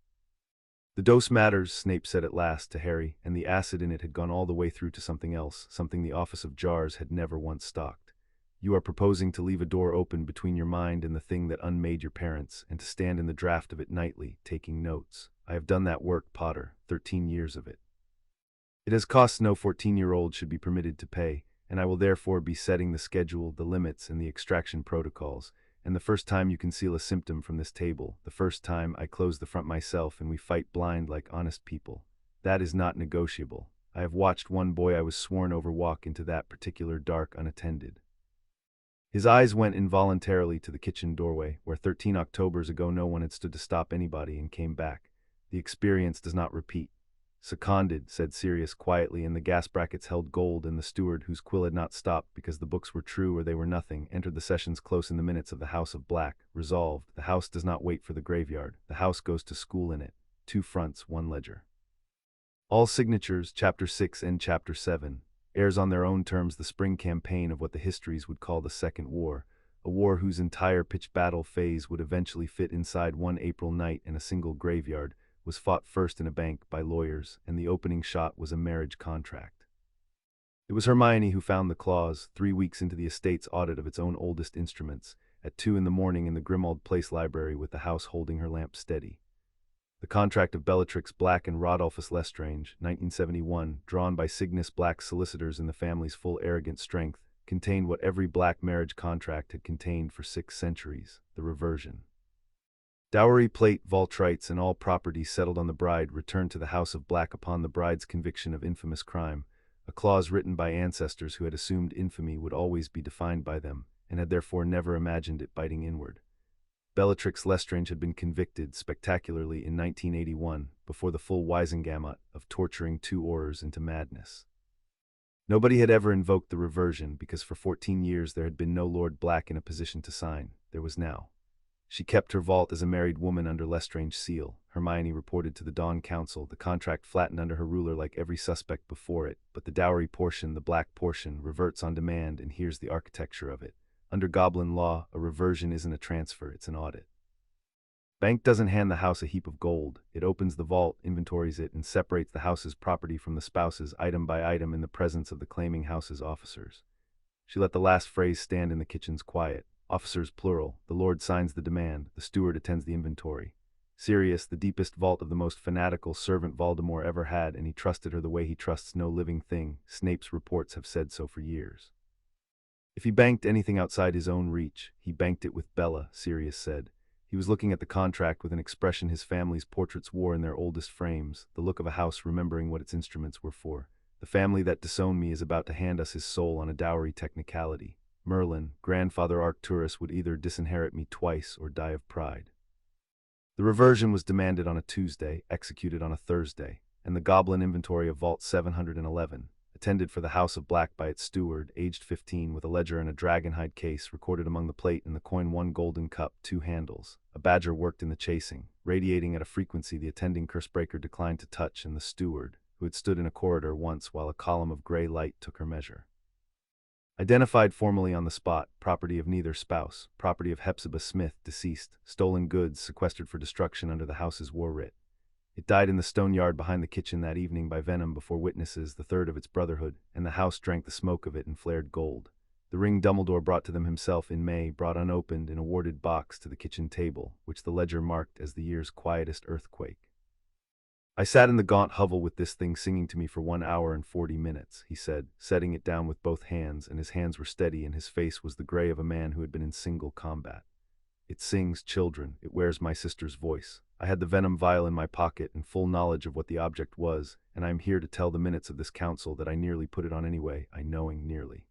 The dose matters, Snape said at last to Harry, and the acid in it had gone all the way through to something else, something the Office of Jars had never once stocked. You are proposing to leave a door open between your mind and the thing that unmade your parents, and to stand in the draft of it nightly, taking notes. I have done that work, Potter, 13 years of it. It has costs no 14-year-old should be permitted to pay, and I will therefore be setting the schedule, the limits, and the extraction protocols. And the first time you conceal a symptom from this table, the first time I close the front myself and we fight blind like honest people, that is not negotiable. I have watched one boy I was sworn over walk into that particular dark unattended. His eyes went involuntarily to the kitchen doorway, where 13 Octobers ago no one had stood to stop anybody, and came back. The experience does not repeat. Seconded, said Sirius quietly, and the gas brackets held gold, and the steward, whose quill had not stopped because the books were true or they were nothing, entered the sessions close in the minutes of the House of Black. Resolved, the house does not wait for the graveyard. The house goes to school in it. 2 fronts, 1 ledger. All signatures, Chapter 6 and Chapter 7. Heirs on their own terms the spring campaign of what the histories would call the Second War, a war whose entire pitched battle phase would eventually fit inside one April night in a single graveyard, was fought first in a bank by lawyers, and the opening shot was a marriage contract. It was Hermione who found the clause, 3 weeks into the estate's audit of its own oldest instruments, at 2 in the morning in the Grimmauld Place library with the house holding her lamp steady. The contract of Bellatrix Black and Rodolphus Lestrange, 1971, drawn by Cygnus Black's solicitors in the family's full arrogant strength, contained what every Black marriage contract had contained for 6 centuries, the reversion. Dowry, plate, vault rights, and all property settled on the bride returned to the House of Black upon the bride's conviction of infamous crime, a clause written by ancestors who had assumed infamy would always be defined by them, and had therefore never imagined it biting inward. Bellatrix Lestrange had been convicted spectacularly in 1981, before the full Wisengamot, of torturing 2 Aurors into madness. Nobody had ever invoked the reversion, because for 14 years there had been no Lord Black in a position to sign. There was now. She kept her vault as a married woman under Lestrange's seal, Hermione reported to the Dawn Council. The contract flattened under her ruler like every suspect before it, but the dowry portion, the black portion, reverts on demand, and here's the architecture of it. Under Goblin law, a reversion isn't a transfer, it's an audit. Bank doesn't hand the house a heap of gold. It opens the vault, inventories it, and separates the house's property from the spouse's item by item in the presence of the claiming house's officers. She let the last phrase stand in the kitchen's quiet. Officers plural. The Lord signs the demand. The steward attends the inventory. Sirius, the deepest vault of the most fanatical servant Voldemort ever had, and he trusted her the way he trusts no living thing. Snape's reports have said so for years. If he banked anything outside his own reach, he banked it with Bella, Sirius said. He was looking at the contract with an expression his family's portraits wore in their oldest frames, the look of a house remembering what its instruments were for. The family that disowned me is about to hand us his soul on a dowry technicality. Merlin, grandfather Arcturus, would either disinherit me twice or die of pride. The reversion was demanded on a Tuesday, executed on a Thursday, and the Goblin inventory of Vault 711, attended for the House of Black by its steward, aged 15, with a ledger and a dragonhide case, recorded among the plate and the coin 1 golden cup, 2 handles. A badger worked in the chasing, radiating at a frequency the attending cursebreaker declined to touch, and the steward, who had stood in a corridor once while a column of gray light took her measure. Identified formally on the spot, property of neither spouse, property of Hepzibah Smith, deceased, stolen goods sequestered for destruction under the house's war writ. It died in the stone yard behind the kitchen that evening by venom before witnesses, the third of its brotherhood, and the house drank the smoke of it and flared gold. The ring Dumbledore brought to them himself in May, brought unopened in a warded box to the kitchen table, which the ledger marked as the year's quietest earthquake. I sat in the gaunt hovel with this thing singing to me for 1 hour and 40 minutes, he said, setting it down with both hands, and his hands were steady and his face was the gray of a man who had been in single combat. It sings, children, it wears my sister's voice. I had the venom vial in my pocket and full knowledge of what the object was, and I am here to tell the minutes of this council that I nearly put it on anyway, I knowing nearly.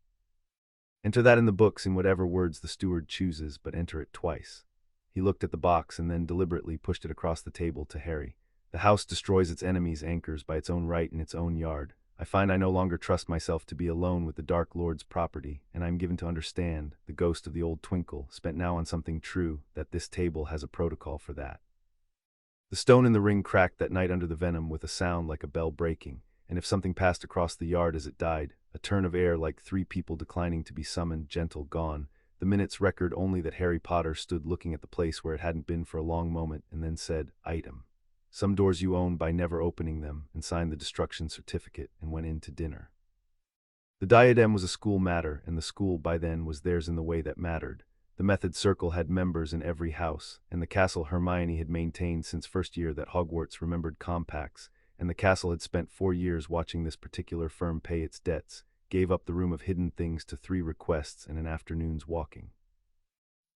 Enter that in the books in whatever words the steward chooses, but enter it twice. He looked at the box and then deliberately pushed it across the table to Harry. The house destroys its enemies' anchors by its own right in its own yard. I find I no longer trust myself to be alone with the Dark Lord's property, and I am given to understand, the ghost of the old twinkle, spent now on something true, that this table has a protocol for that. The stone in the ring cracked that night under the venom with a sound like a bell breaking, and if something passed across the yard as it died, a turn of air like 3 people declining to be summoned, gentle, gone. The minutes record only that Harry Potter stood looking at the place where it hadn't been for a long moment, and then said, "Item. Some doors you own by never opening them," and signed the destruction certificate, and went in to dinner. The diadem was a school matter, and the school by then was theirs in the way that mattered. The Method Circle had members in every house, and the castle Hermione had maintained since first year that Hogwarts remembered compacts, and the castle had spent 4 years watching this particular firm pay its debts, gave up the room of hidden things to 3 requests and an afternoon's walking.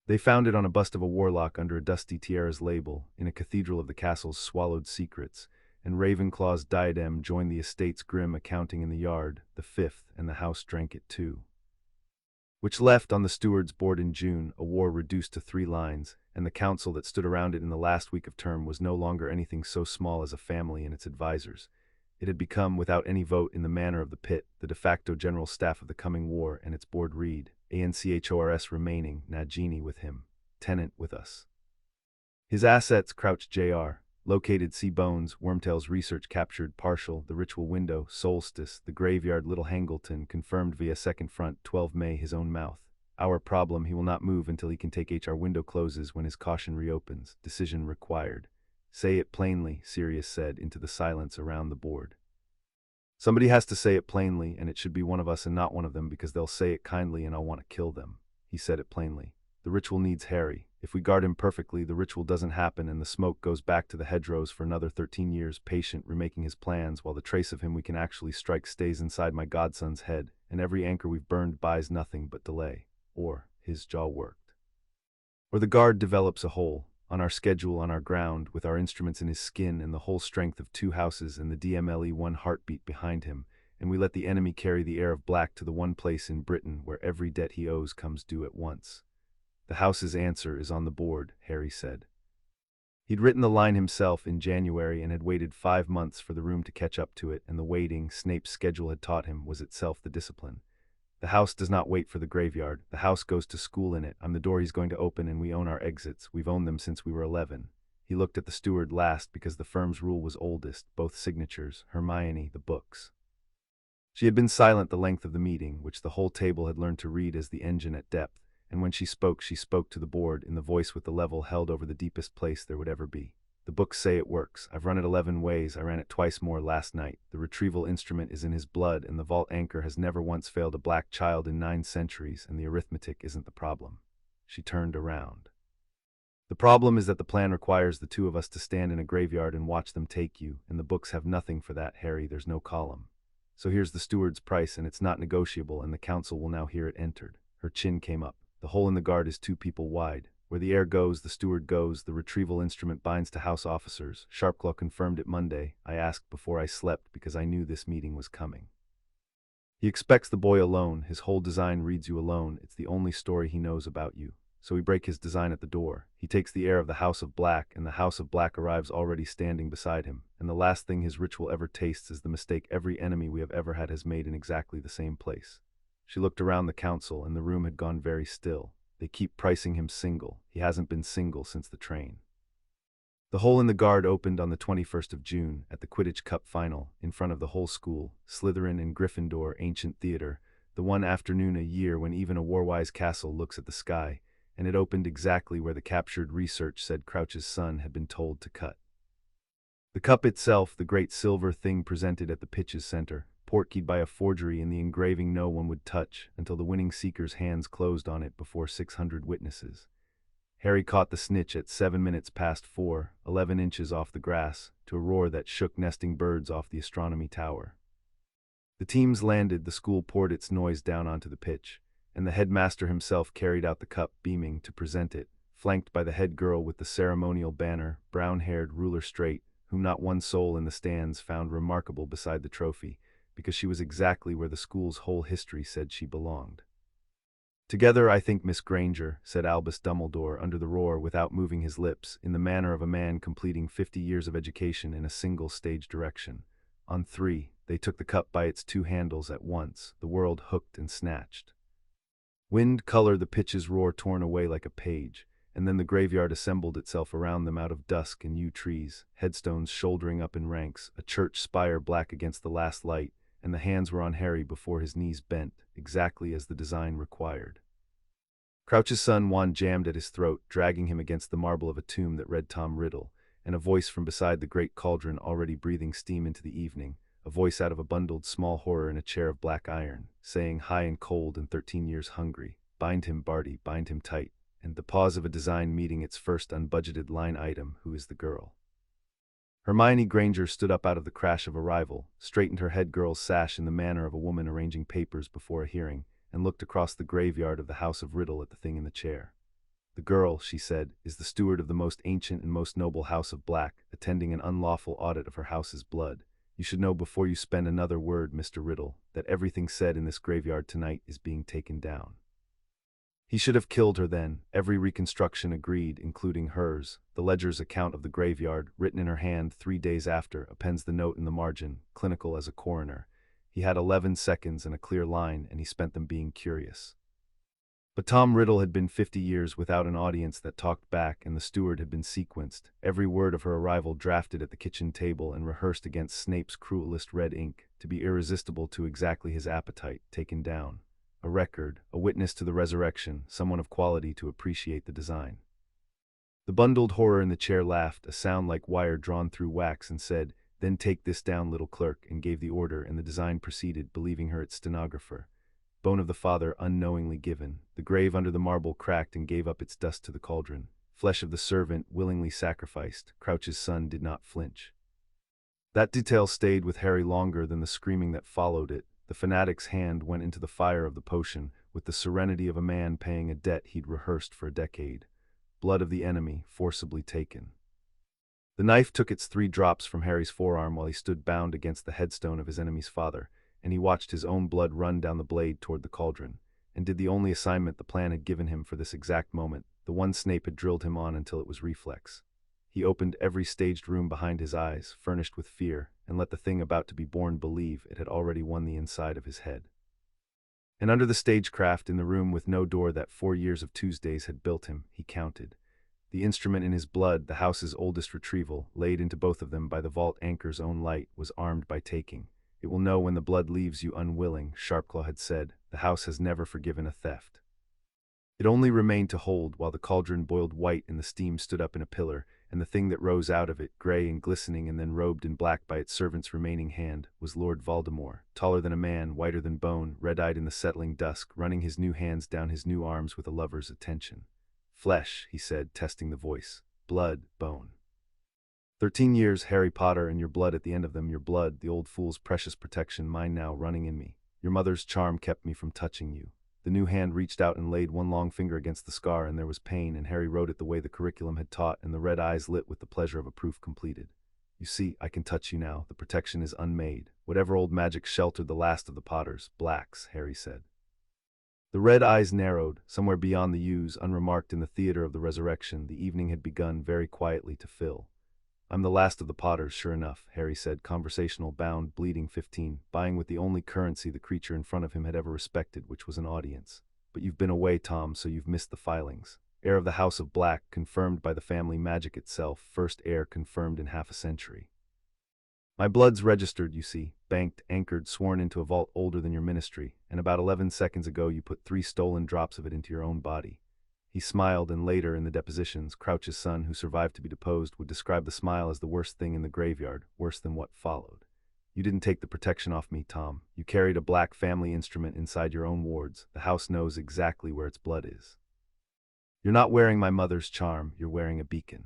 They found it on a bust of a warlock under a dusty tiara's label, in a cathedral of the castle's swallowed secrets, and Ravenclaw's diadem joined the estate's grim accounting in the yard, the 5th, and the house drank it too. Which left on the steward's board in June a war reduced to 3 lines, and the council that stood around it in the last week of term was no longer anything so small as a family and its advisors. It had become, without any vote in the manner of the pit, the de facto general staff of the coming war, and its board read, ANCHORS remaining, Nagini with him, tenant with us. His assets, Crouch Jr., located C. Bones, Wormtail's research captured, partial, the ritual window, Solstice, the graveyard, Little Hangleton, confirmed via second front, 12 May, his own mouth. Our problem, he will not move until he can take HR window closes when his caution reopens, decision required. Say it plainly, Sirius said into the silence around the board. Somebody has to say it plainly, and it should be one of us and not one of them, because they'll say it kindly and I'll want to kill them. He said it plainly. The ritual needs Harry. If we guard him perfectly, the ritual doesn't happen and the smoke goes back to the hedgerows for another 13 years, patient, remaking his plans, while the trace of him we can actually strike stays inside my godson's head, and every anchor we've burned buys nothing but delay. Or, his jaw worked. Or the guard develops a hole, on our schedule, on our ground, with our instruments in his skin and the whole strength of 2 houses and the DMLE 1 heartbeat behind him, and we let the enemy carry the air of black to the one place in Britain where every debt he owes comes due at once. The house's answer is on the board, Harry said. He'd written the line himself in January and had waited 5 months for the room to catch up to it, and the waiting, Snape's schedule had taught him, was itself the discipline. The house does not wait for the graveyard. The house goes to school in it. I'm the door he's going to open, and we own our exits. We've owned them since we were 11. He looked at the steward last because the firm's rule was oldest, both signatures, Hermione, the books. She had been silent the length of the meeting, which the whole table had learned to read as the engine at depth, and when she spoke to the board in the voice with the level held over the deepest place there would ever be. The books say it works. I've run it 11 ways. I ran it twice more last night. The retrieval instrument is in his blood, and the vault anchor has never once failed a black child in 9 centuries, and the arithmetic isn't the problem. She turned around. The problem is that the plan requires the two of us to stand in a graveyard and watch them take you, and the books have nothing for that, Harry. There's no column. So here's the steward's price, and it's not negotiable, and the council will now hear it entered. Her chin came up. The hole in the guard is 2 people wide. Where the heir goes, the steward goes. The retrieval instrument binds to house officers. Sharpclaw confirmed it Monday. I asked before I slept because I knew this meeting was coming. He expects the boy alone. His whole design reads you alone. It's the only story he knows about you. So we break his design at the door. He takes the heir of the House of Black, and the House of Black arrives already standing beside him. And the last thing his ritual ever tastes is the mistake every enemy we have ever had has made in exactly the same place. She looked around the council, and the room had gone very still. They keep pricing him single. He hasn't been single since the train. The hole in the guard opened on the 21st of June, at the Quidditch Cup final, in front of the whole school, Slytherin and Gryffindor, ancient theater, the one afternoon a year when even a war-wise castle looks at the sky, and it opened exactly where the captured research said Crouch's son had been told to cut. The cup itself, the great silver thing presented at the pitch's center, portkeyed by a forgery in the engraving no one would touch until the winning seeker's hands closed on it before 600 witnesses. Harry caught the snitch at 7 minutes past 4, 11 inches off the grass, to a roar that shook nesting birds off the astronomy tower. The teams landed, the school poured its noise down onto the pitch, and the headmaster himself carried out the cup, beaming, to present it, flanked by the head girl with the ceremonial banner, brown-haired, ruler straight, whom not one soul in the stands found remarkable beside the trophy, because she was exactly where the school's whole history said she belonged. "Together, I think, Miss Granger," said Albus Dumbledore under the roar without moving his lips, in the manner of a man completing 50 years of education in a single stage direction. On 3, they took the cup by its 2 handles at once, the world hooked and snatched. Wind, color, the pitch's roar torn away like a page, and then the graveyard assembled itself around them out of dusk and yew trees, headstones shouldering up in ranks, a church spire black against the last light, and the hands were on Harry before his knees bent, exactly as the design required. Crouch's son wand jammed at his throat, dragging him against the marble of a tomb that read Tom Riddle, and a voice from beside the great cauldron already breathing steam into the evening, a voice out of a bundled small horror in a chair of black iron, saying, high and cold and 13 years hungry, bind him, Barty, bind him tight, and the pause of a design meeting its first unbudgeted line item, who is the girl? Hermione Granger stood up out of the crash of arrival, straightened her head girl's sash in the manner of a woman arranging papers before a hearing, and looked across the graveyard of the House of Riddle at the thing in the chair. The girl, she said, is the steward of the most ancient and most noble House of Black, attending an unlawful audit of her house's blood. You should know before you spend another word, Mr. Riddle, that everything said in this graveyard tonight is being taken down. He should have killed her then. Every reconstruction agreed, including hers. The ledger's account of the graveyard, written in her hand 3 days after, appends the note in the margin, clinical as a coroner. He had 11 seconds and a clear line, and he spent them being curious. But Tom Riddle had been 50 years without an audience that talked back, and the steward had been sequenced, every word of her arrival drafted at the kitchen table and rehearsed against Snape's cruelest red ink, to be irresistible to exactly his appetite, taken down. A record, a witness to the resurrection, someone of quality to appreciate the design. The bundled horror in the chair laughed, a sound like wire drawn through wax, and said, "Then take this down, little clerk," and gave the order, and the design proceeded, believing her its stenographer. Bone of the father unknowingly given. The grave under the marble cracked and gave up its dust to the cauldron. Flesh of the servant willingly sacrificed. Crouch's son did not flinch. That detail stayed with Harry longer than the screaming that followed it. The fanatic's hand went into the fire of the potion, with the serenity of a man paying a debt he'd rehearsed for a decade. Blood of the enemy, forcibly taken. The knife took its 3 drops from Harry's forearm while he stood bound against the headstone of his enemy's father, and he watched his own blood run down the blade toward the cauldron, and did the only assignment the plan had given him for this exact moment, the one Snape had drilled him on until it was reflex. He opened every staged room behind his eyes, furnished with fear, and let the thing about to be born believe it had already won the inside of his head. And under the stagecraft in the room with no door that 4 years of Tuesdays had built him, he counted. The instrument in his blood, the house's oldest retrieval, laid into both of them by the vault anchor's own light, was armed by taking. It will know when the blood leaves you unwilling, Sharpclaw had said. The house has never forgiven a theft. It only remained to hold while the cauldron boiled white and the steam stood up in a pillar, and the thing that rose out of it, gray and glistening and then robed in black by its servant's remaining hand, was Lord Voldemort, taller than a man, whiter than bone, red-eyed in the settling dusk, running his new hands down his new arms with a lover's attention. Flesh, he said, testing the voice. Blood, bone. 13 years, Harry Potter, and your blood at the end of them, your blood, the old fool's precious protection, mine now running in me. Your mother's charm kept me from touching you. The new hand reached out and laid one long finger against the scar, and there was pain, and Harry wrote it the way the curriculum had taught, and the red eyes lit with the pleasure of a proof completed. You see, I can touch you now. The protection is unmade. Whatever old magic sheltered the last of the Potters, blacks, Harry said. The red eyes narrowed. Somewhere beyond the yews, unremarked in the theater of the resurrection, the evening had begun very quietly to fill. I'm the last of the Potters, sure enough, Harry said, conversational, bound, bleeding 15, buying with the only currency the creature in front of him had ever respected, which was an audience. But you've been away, Tom, so you've missed the filings. Heir of the House of Black, confirmed by the family magic itself, first heir confirmed in half a century. My blood's registered, you see, banked, anchored, sworn into a vault older than your ministry, and about 11 seconds ago you put 3 stolen drops of it into your own body. He smiled, and later, in the depositions, Crouch's son, who survived to be deposed, would describe the smile as the worst thing in the graveyard, worse than what followed. You didn't take the protection off me, Tom. You carried a black family instrument inside your own wards. The house knows exactly where its blood is. You're not wearing my mother's charm, you're wearing a beacon.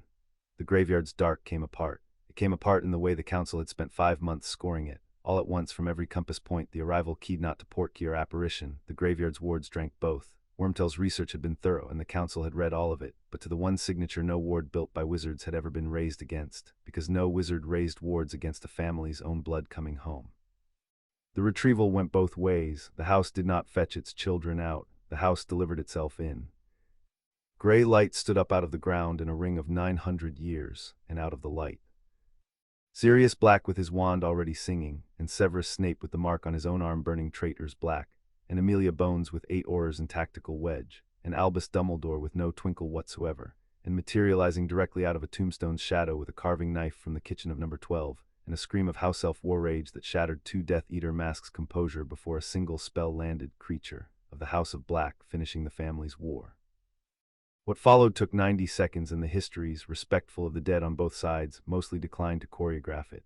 The graveyard's dark came apart. It came apart in the way the council had spent 5 months scoring it. All at once, from every compass point, the arrival keyed not to portkey or apparition. The graveyard's wards drank both. Wormtail's research had been thorough, and the council had read all of it, but to the one signature no ward built by wizards had ever been raised against, because no wizard raised wards against a family's own blood coming home. The retrieval went both ways. The house did not fetch its children out. The house delivered itself in. Gray light stood up out of the ground in a ring of 900 years, and out of the light. Sirius Black with his wand already singing, and Severus Snape with the mark on his own arm burning traitors black, and Amelia Bones with 8 oars and tactical wedge, and Albus Dumbledore with no twinkle whatsoever, and materializing directly out of a tombstone's shadow with a carving knife from the kitchen of number 12, and a scream of house elf war rage that shattered 2 Death Eater masks' composure before a single spell-landed creature of the House of Black finishing the family's war. What followed took 90 seconds, and the histories, respectful of the dead on both sides, mostly declined to choreograph it.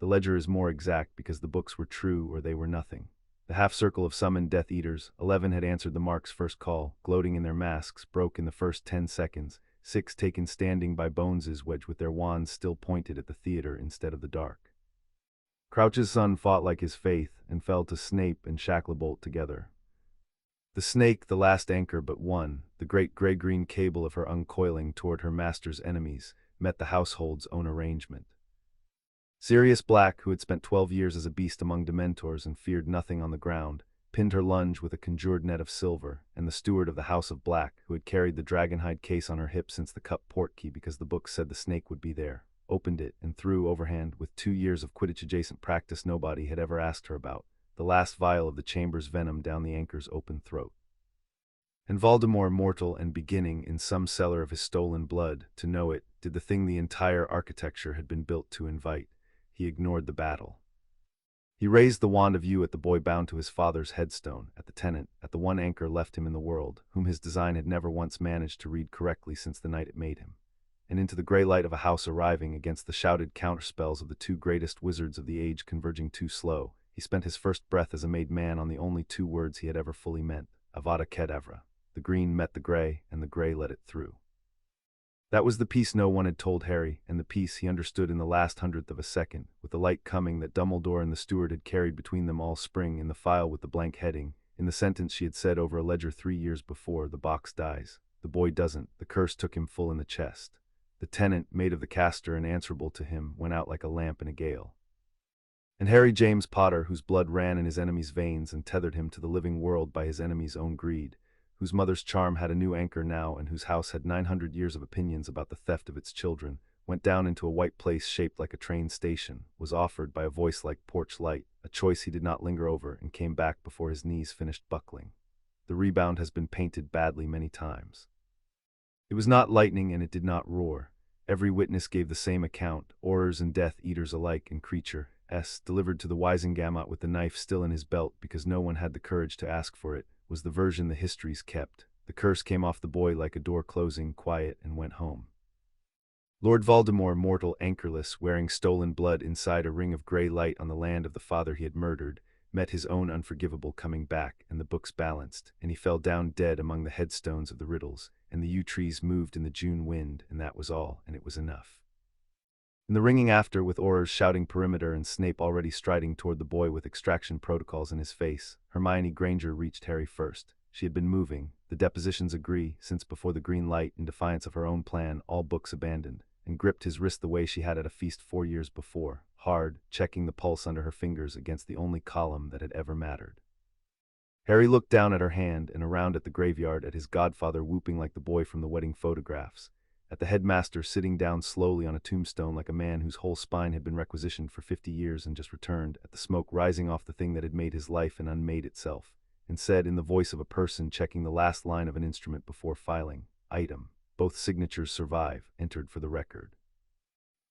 The ledger is more exact because the books were true or they were nothing. The half-circle of summoned Death Eaters, 11 had answered the mark's first call, gloating in their masks, broke in the first 10 seconds, 6 taken standing by Bones's wedge with their wands still pointed at the theater instead of the dark. Crouch's son fought like his faith, and fell to Snape and Shacklebolt together. The snake, the last anchor but one, the great gray-green cable of her uncoiling toward her master's enemies, met the household's own arrangement. Sirius Black, who had spent 12 years as a beast among Dementors and feared nothing on the ground, pinned her lunge with a conjured net of silver, and the steward of the House of Black, who had carried the dragonhide case on her hip since the cup portkey because the book said the snake would be there, opened it and threw overhand, with 2 years of Quidditch-adjacent practice nobody had ever asked her about, the last vial of the chamber's venom down the anchor's open throat. And Voldemort, mortal and beginning in some cellar of his stolen blood, to know it, did the thing the entire architecture had been built to invite. He ignored the battle. He raised the wand of yew at the boy bound to his father's headstone, at the tenant, at the one anchor left him in the world, whom his design had never once managed to read correctly since the night it made him, and into the gray light of a house arriving against the shouted counterspells of the 2 greatest wizards of the age converging too slow. He spent his first breath as a made man on the only 2 words he had ever fully meant, Avada Kedavra. The green met the gray, and the gray let it through. That was the piece no one had told Harry, and the piece he understood in the last 100th of a second, with the light coming that Dumbledore and the steward had carried between them all spring, in the file with the blank heading, in the sentence she had said over a ledger 3 years before, the box dies. The boy doesn't. The curse took him full in the chest. The tenant, made of the caster and answerable to him, went out like a lamp in a gale. And Harry James Potter, whose blood ran in his enemy's veins and tethered him to the living world by his enemy's own greed, whose mother's charm had a new anchor now and whose house had 900 years of opinions about the theft of its children, went down into a white place shaped like a train station, was offered by a voice like porch light, a choice he did not linger over, and came back before his knees finished buckling. The rebound has been painted badly many times. It was not lightning and it did not roar. Every witness gave the same account, horrors and Death Eaters alike, and creature delivered to the Wisengamot with the knife still in his belt because no one had the courage to ask for it, was the version the histories kept. The curse came off the boy like a door closing, quiet, and went home. Lord Voldemort, mortal anchorless, wearing stolen blood inside a ring of grey light on the land of the father he had murdered, met his own unforgivable coming back, and the books balanced, and he fell down dead among the headstones of the riddles, and the yew trees moved in the June wind, and that was all, and it was enough. In the ringing after, with Aurors shouting perimeter and Snape already striding toward the boy with extraction protocols in his face, Hermione Granger reached Harry first. She had been moving, the depositions agree, since before the green light, in defiance of her own plan, all books abandoned, and gripped his wrist the way she had at a feast 4 years before, hard, checking the pulse under her fingers against the only column that had ever mattered. Harry looked down at her hand and around at the graveyard, at his godfather whooping like the boy from the wedding photographs, at the headmaster sitting down slowly on a tombstone like a man whose whole spine had been requisitioned for 50 years and just returned, at the smoke rising off the thing that had made his life and unmade itself, and said in the voice of a person checking the last line of an instrument before filing, "Item. Both signatures survive, entered for the record."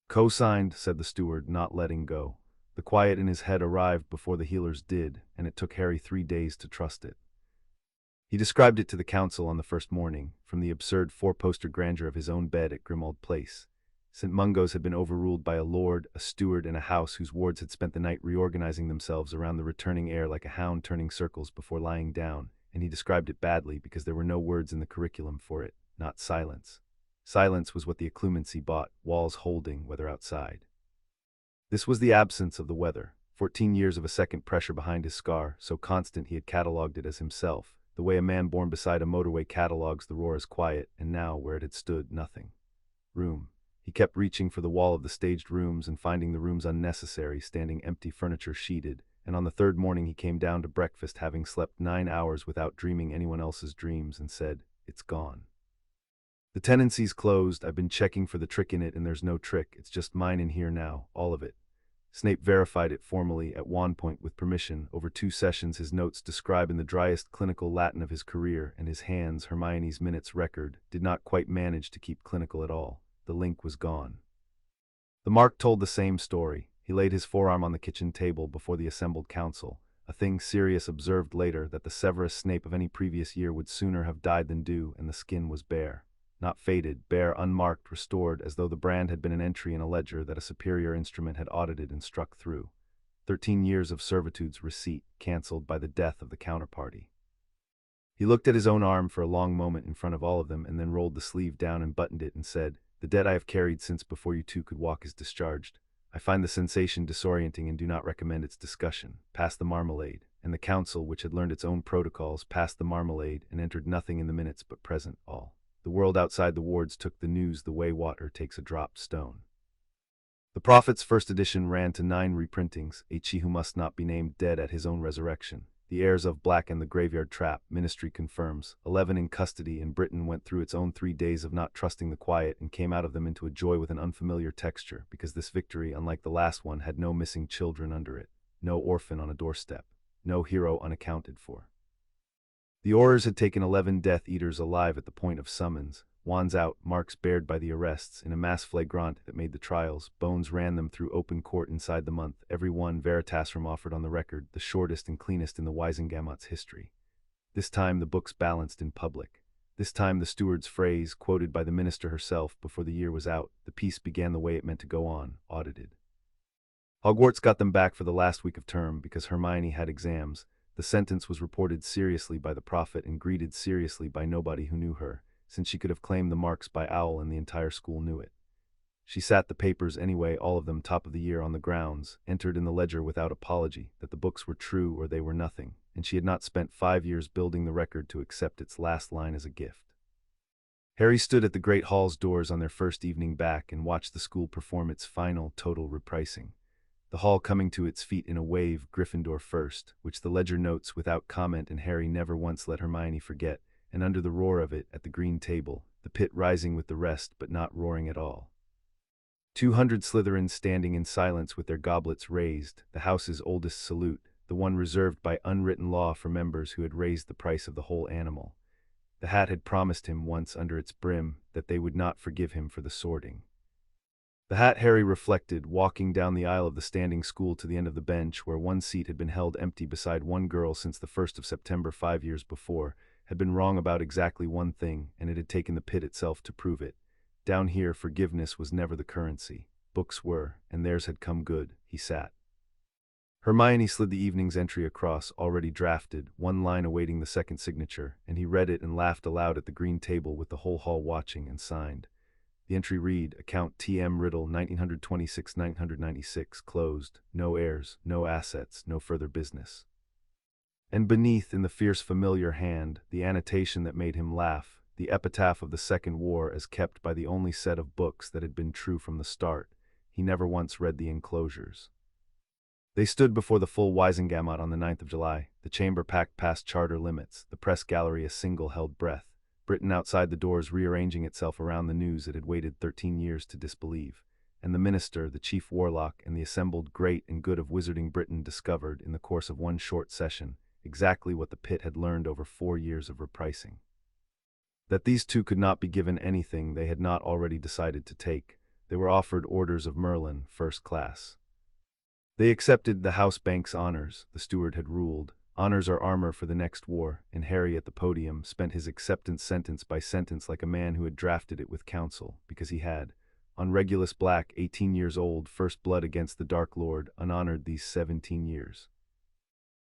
"Co-signed," said the steward, not letting go. The quiet in his head arrived before the healers did, and it took Harry 3 days to trust it. He described it to the council on the first morning, from the absurd 4-poster grandeur of his own bed at Grimmauld Place. St. Mungo's had been overruled by a lord, a steward, and a house whose wards had spent the night reorganizing themselves around the returning heir like a hound turning circles before lying down, and he described it badly because there were no words in the curriculum for it, not silence. Silence was what the occlumency bought, walls holding, whether outside. This was the absence of the weather, 14 years of a second pressure behind his scar, so constant he had catalogued it as himself, the way a man born beside a motorway catalogues the roar as quiet, and now, where it had stood, nothing. Room. He kept reaching for the wall of the staged rooms and finding the rooms unnecessary, standing empty, furniture sheeted, and on the third morning he came down to breakfast having slept 9 hours without dreaming anyone else's dreams and said, "It's gone. The tenancy's closed, I've been checking for the trick in it and there's no trick, it's just mine in here now, all of it." Snape verified it formally at Wandpoint with permission. Over 2 sessions his notes describe in the driest clinical Latin of his career, and his hands, Hermione's minutes record, did not quite manage to keep clinical at all. The link was gone. The mark told the same story. He laid his forearm on the kitchen table before the assembled council, a thing Sirius observed later, that the Severus Snape of any previous year would sooner have died than do, and the skin was bare. Not faded, bare, unmarked, restored, as though the brand had been an entry in a ledger that a superior instrument had audited and struck through. 13 years of servitude's receipt, cancelled by the death of the counterparty. He looked at his own arm for a long moment in front of all of them, and then rolled the sleeve down and buttoned it and said, "The debt I have carried since before you two could walk is discharged. I find the sensation disorienting and do not recommend its discussion. Pass the marmalade." And the council, which had learned its own protocols, passed the marmalade and entered nothing in the minutes but present all. The world outside the wards took the news the way water takes a dropped stone. The Prophet's first edition ran to 9 reprintings, He Who Must Not Be Named dead at his own resurrection. The Heirs of Black and the Graveyard Trap, Ministry confirms, 11 in custody, and Britain went through its own 3 days of not trusting the quiet and came out of them into a joy with an unfamiliar texture, because this victory, unlike the last one, had no missing children under it, no orphan on a doorstep, no hero unaccounted for. The Aurors had taken 11 Death Eaters alive at the point of summons, wands out, marks bared by the arrests, in a mass flagrant that made the trials. Bones ran them through open court inside the month, every one, Veritasrum offered on the record, the shortest and cleanest in the Wisengamot's history. This time the books balanced in public. This time the steward's phrase, quoted by the minister herself before the year was out, the piece began the way it meant to go on, audited. Hogwarts got them back for the last week of term because Hermione had exams. The sentence was reported seriously by the Prophet and greeted seriously by nobody who knew her, since she could have claimed the marks by owl and the entire school knew it. She sat the papers anyway, all of them top of the year, on the grounds, entered in the ledger without apology, that the books were true or they were nothing, and she had not spent 5 years building the record to accept its last line as a gift. Harry stood at the Great Hall's doors on their first evening back and watched the school perform its final total repricing. The hall coming to its feet in a wave, Gryffindor first, which the ledger notes without comment, and Harry never once let Hermione forget, and under the roar of it, at the green table, the pit rising with the rest but not roaring at all. 200 Slytherins standing in silence with their goblets raised, the house's oldest salute, the one reserved by unwritten law for members who had raised the price of the whole animal. The hat had promised him once under its brim that they would not forgive him for the sorting. The hat, Harry reflected, walking down the aisle of the standing school to the end of the bench where one seat had been held empty beside one girl since the 1st of September 5 years before, had been wrong about exactly one thing, and it had taken the pit itself to prove it. Down here, forgiveness was never the currency. Books were, and theirs had come good. He sat. Hermione slid the evening's entry across, already drafted, one line awaiting the second signature, and he read it and laughed aloud at the green table with the whole hall watching, and signed. The entry read, Account T.M. Riddle 1926-996, closed, no heirs, no assets, no further business. And beneath, in the fierce familiar hand, the annotation that made him laugh, the epitaph of the Second War as kept by the only set of books that had been true from the start. He never once read the enclosures. They stood before the full Wisengamot on the 9th of July, the chamber packed past charter limits, the press gallery a single held breath, Britain outside the doors rearranging itself around the news it had waited 13 years to disbelieve, and the minister, the chief warlock, and the assembled great and good of Wizarding Britain discovered, in the course of one short session, exactly what the pit had learned over 4 years of reprising. That these two could not be given anything they had not already decided to take. They were offered orders of Merlin, first class. They accepted the house bank's honors, the steward had ruled. Honors are armor for the next war, and Harry at the podium spent his acceptance sentence by sentence like a man who had drafted it with counsel, because he had, on Regulus Black, 18 years old, first blood against the Dark Lord, unhonored these 17 years.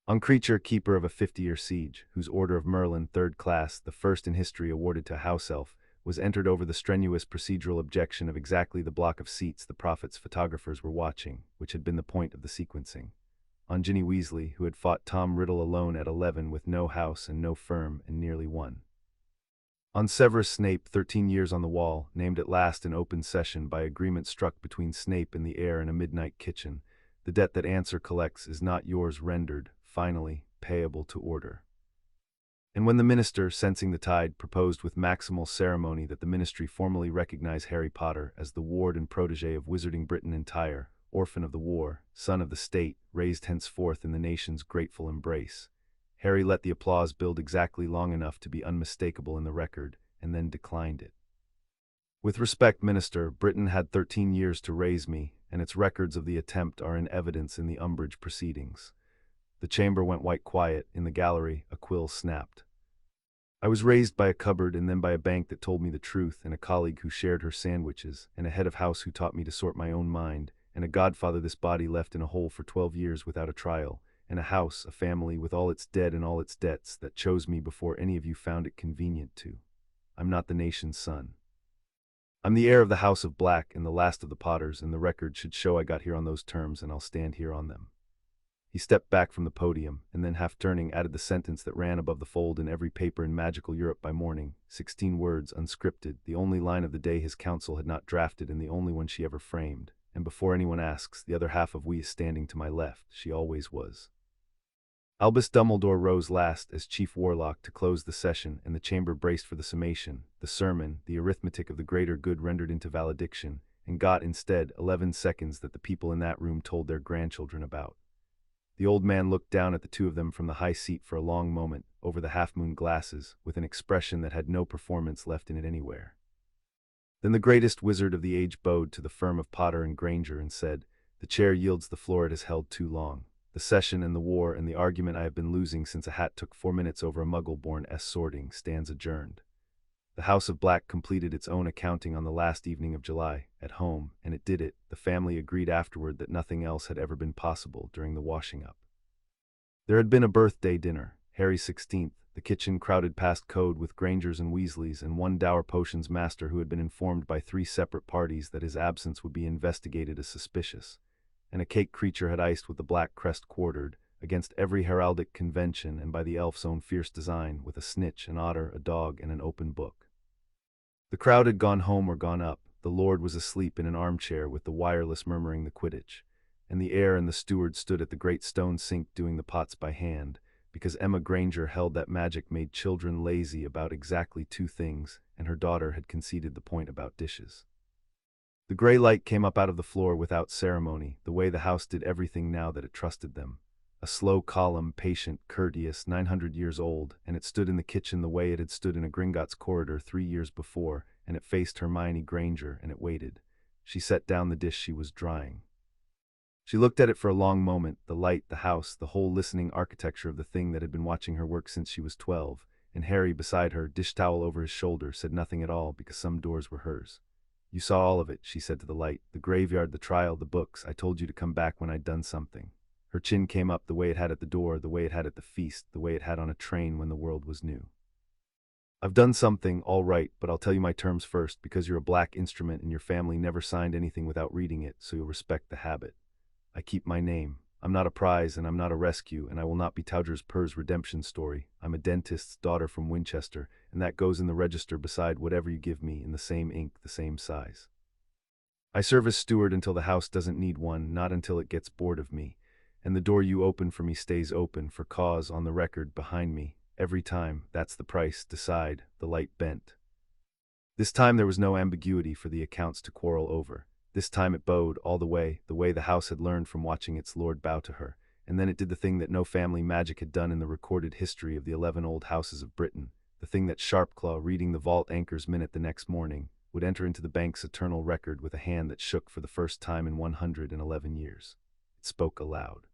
On Creature, keeper of a 50-year siege, whose Order of Merlin, third class, the first in history awarded to a house elf, was entered over the strenuous procedural objection of exactly the block of seats the prophet's photographers were watching, which had been the point of the sequencing. On Ginny Weasley, who had fought Tom Riddle alone at 11 with no house and no firm, and nearly won. On Severus Snape, 13 years on the wall, named at last in open session by agreement struck between Snape and the heir in a midnight kitchen, the debt that answer collects is not yours rendered, finally, payable to order. And when the minister, sensing the tide, proposed with maximal ceremony that the ministry formally recognize Harry Potter as the ward and protege of Wizarding Britain entire, orphan of the war, son of the state, raised henceforth in the nation's grateful embrace, Harry let the applause build exactly long enough to be unmistakable in the record, and then declined it. With respect, Minister, Britain had 13 years to raise me, and its records of the attempt are in evidence in the Umbridge proceedings. The chamber went white quiet. In the gallery, a quill snapped. I was raised by a cupboard and then by a bank that told me the truth, and a colleague who shared her sandwiches, and a head of house who taught me to sort my own mind, and a godfather this body left in a hole for 12 years without a trial, and a house, a family with all its dead and all its debts that chose me before any of you found it convenient to. I'm not the nation's son. I'm the heir of the House of Black and the last of the Potters, and the record should show I got here on those terms, and I'll stand here on them. He stepped back from the podium, and then, half turning, added the sentence that ran above the fold in every paper in magical Europe by morning, 16 words, unscripted, the only line of the day his counsel had not drafted and the only one she ever framed. And before anyone asks, the other half of we is standing to my left. She always was. Albus Dumbledore rose last as chief warlock to close the session, and the chamber braced for the summation, the sermon, the arithmetic of the greater good rendered into valediction, and got instead 11 seconds that the people in that room told their grandchildren about. The old man looked down at the two of them from the high seat for a long moment, over the half-moon glasses, with an expression that had no performance left in it anywhere. Then the greatest wizard of the age bowed to the firm of Potter and Granger and said, "The chair yields the floor it has held too long. The session and the war and the argument I have been losing since a hat took 4 minutes over a muggle-born sorting stands adjourned." The House of Black completed its own accounting on the last evening of July, at home, and it did it. The family agreed afterward that nothing else had ever been possible during the washing up. There had been a birthday dinner, Harry's 16th, the kitchen crowded past code with Grangers and Weasleys and one dour potions master who had been informed by 3 separate parties that his absence would be investigated as suspicious, and a cake Creature had iced with the black crest quartered, against every heraldic convention and by the elf's own fierce design, with a snitch, an otter, a dog, and an open book. The crowd had gone home or gone up. The Lord was asleep in an armchair with the wireless murmuring the Quidditch, and the heir and the steward stood at the great stone sink doing the pots by hand, because Emma Granger held that magic made children lazy about exactly 2 things, and her daughter had conceded the point about dishes. The gray light came up out of the floor without ceremony, the way the house did everything now that it trusted them. A slow column, patient, courteous, 900 years old, and it stood in the kitchen the way it had stood in a Gringotts corridor 3 years before, and it faced Hermione Granger, and it waited. She set down the dish she was drying. She looked at it for a long moment, the light, the house, the whole listening architecture of the thing that had been watching her work since she was 12, and Harry beside her, dish towel over his shoulder, said nothing at all because some doors were hers. You saw all of it, she said to the light, the graveyard, the trial, the books. I told you to come back when I'd done something. Her chin came up the way it had at the door, the way it had at the feast, the way it had on a train when the world was new. I've done something, all right, but I'll tell you my terms first, because you're a black instrument and your family never signed anything without reading it, so you'll respect the habit. I keep my name. I'm not a prize and I'm not a rescue, and I will not be Towger's Purr's redemption story. I'm a dentist's daughter from Winchester, and that goes in the register beside whatever you give me, in the same ink, the same size. I serve as steward until the house doesn't need one, not until it gets bored of me. And the door you open for me stays open, for cause on the record behind me. Every time, that's the price, decide. The light bent. This time there was no ambiguity for the accounts to quarrel over. This time it bowed all the way the house had learned from watching its lord bow to her, and then it did the thing that no family magic had done in the recorded history of the 11 old houses of Britain, the thing that Sharpclaw, reading the vault anchor's minute the next morning, would enter into the bank's eternal record with a hand that shook for the first time in 111 years. It spoke aloud.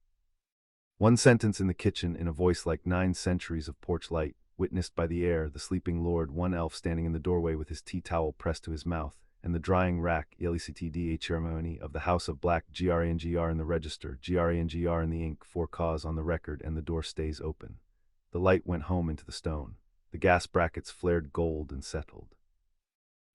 One sentence in the kitchen, in a voice like 9 centuries of porch light, witnessed by the air, the sleeping lord, one elf standing in the doorway with his tea towel pressed to his mouth, and the drying rack, elictdh ceremony of the House of Black, grangr in the register, grangr in the ink, for cause on the record, and the door stays open. The light went home into the stone. The gas brackets flared gold and settled.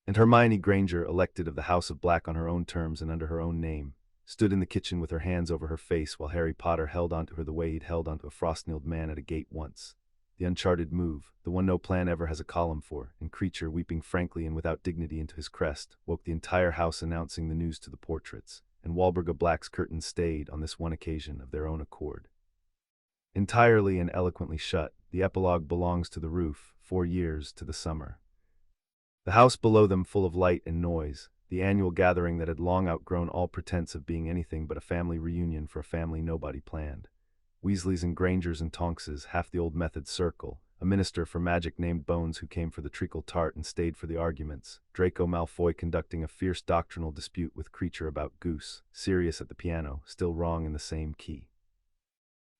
And Hermione Granger, elected of the House of Black on her own terms and under her own name, stood in the kitchen with her hands over her face while Harry Potter held onto her the way he'd held onto a frost-nailed man at a gate once. The uncharted move, the one no plan ever has a column for, and Creature, weeping frankly and without dignity into his crest, woke the entire house announcing the news to the portraits, and Walburga Black's curtains stayed, on this one occasion, of their own accord. Entirely and eloquently shut, the epilogue belongs to the roof, 4 years to the summer. The house below them full of light and noise, the annual gathering that had long outgrown all pretense of being anything but a family reunion for a family nobody planned. Weasleys and Grangers and Tonkses, half the old Method circle, a minister for magic named Bones who came for the treacle tart and stayed for the arguments, Draco Malfoy conducting a fierce doctrinal dispute with Creature about Goose, Sirius at the piano, still wrong in the same key.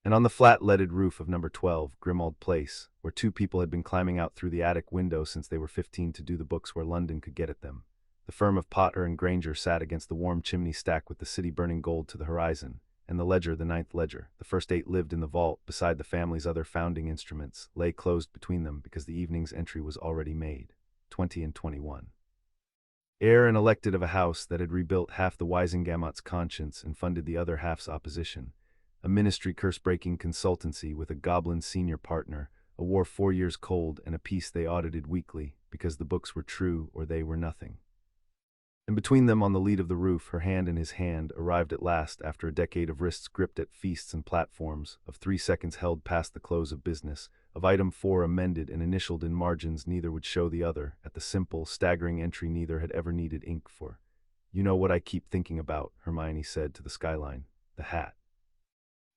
And on the flat leaded roof of number 12, Grimmauld Place, where 2 people had been climbing out through the attic window since they were 15 to do the books where London could get at them, the firm of Potter and Granger sat against the warm chimney stack with the city burning gold to the horizon, and the ledger, the 9th ledger, the first 8 lived in the vault beside the family's other founding instruments, lay closed between them because the evening's entry was already made, 20 and 21. Heir and elected of a house that had rebuilt half the Wisengamot's conscience and funded the other half's opposition, a ministry curse-breaking consultancy with a goblin senior partner, a war 4 years cold, and a peace they audited weekly because the books were true or they were nothing. And between them, on the lead of the roof, her hand in his hand, arrived at last, after a decade of wrists gripped at feasts and platforms, of 3 seconds held past the close of business, of item 4 amended and initialed in margins neither would show the other, at the simple, staggering entry neither had ever needed ink for. You know what I keep thinking about, Hermione said to the skyline. The hat.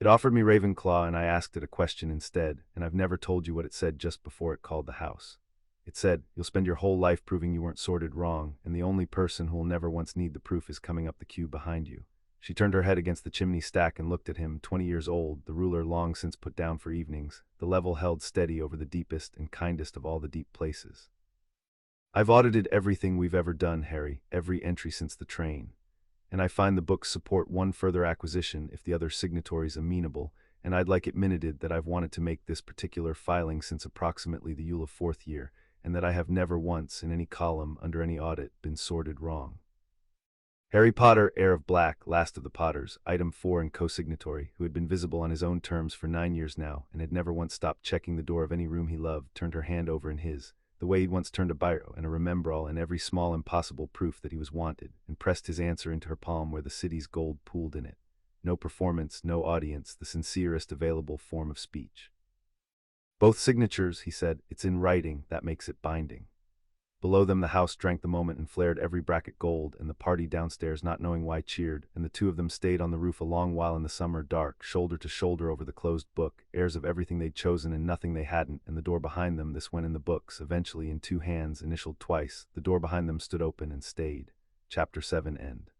It offered me Ravenclaw, and I asked it a question instead, and I've never told you what it said just before it called the house. It said, you'll spend your whole life proving you weren't sorted wrong, and the only person who'll never once need the proof is coming up the queue behind you. She turned her head against the chimney stack and looked at him, 20 years old, the ruler long since put down for evenings, the level held steady over the deepest and kindest of all the deep places. I've audited everything we've ever done, Harry, every entry since the train. And I find the books support one further acquisition if the other signatory's amenable, and I'd like it minuted that I've wanted to make this particular filing since approximately the Yule of 4th year, and that I have never once, in any column, under any audit, been sorted wrong. Harry Potter, heir of Black, last of the Potters, item 4 and co-signatory, who had been visible on his own terms for 9 years now, and had never once stopped checking the door of any room he loved, turned her hand over in his, the way he'd once turned a biro and a remembrall and every small impossible proof that he was wanted, and pressed his answer into her palm where the city's gold pooled in it. No performance, no audience, the sincerest available form of speech. Both signatures, he said, it's in writing, that makes it binding. Below them the house drank the moment and flared every bracket gold, and the party downstairs, not knowing why, cheered, and the two of them stayed on the roof a long while in the summer dark, shoulder to shoulder over the closed book, heirs of everything they'd chosen and nothing they hadn't, and the door behind them, this went in the books, eventually in two hands, initialed twice, the door behind them stood open and stayed. Chapter 7 End.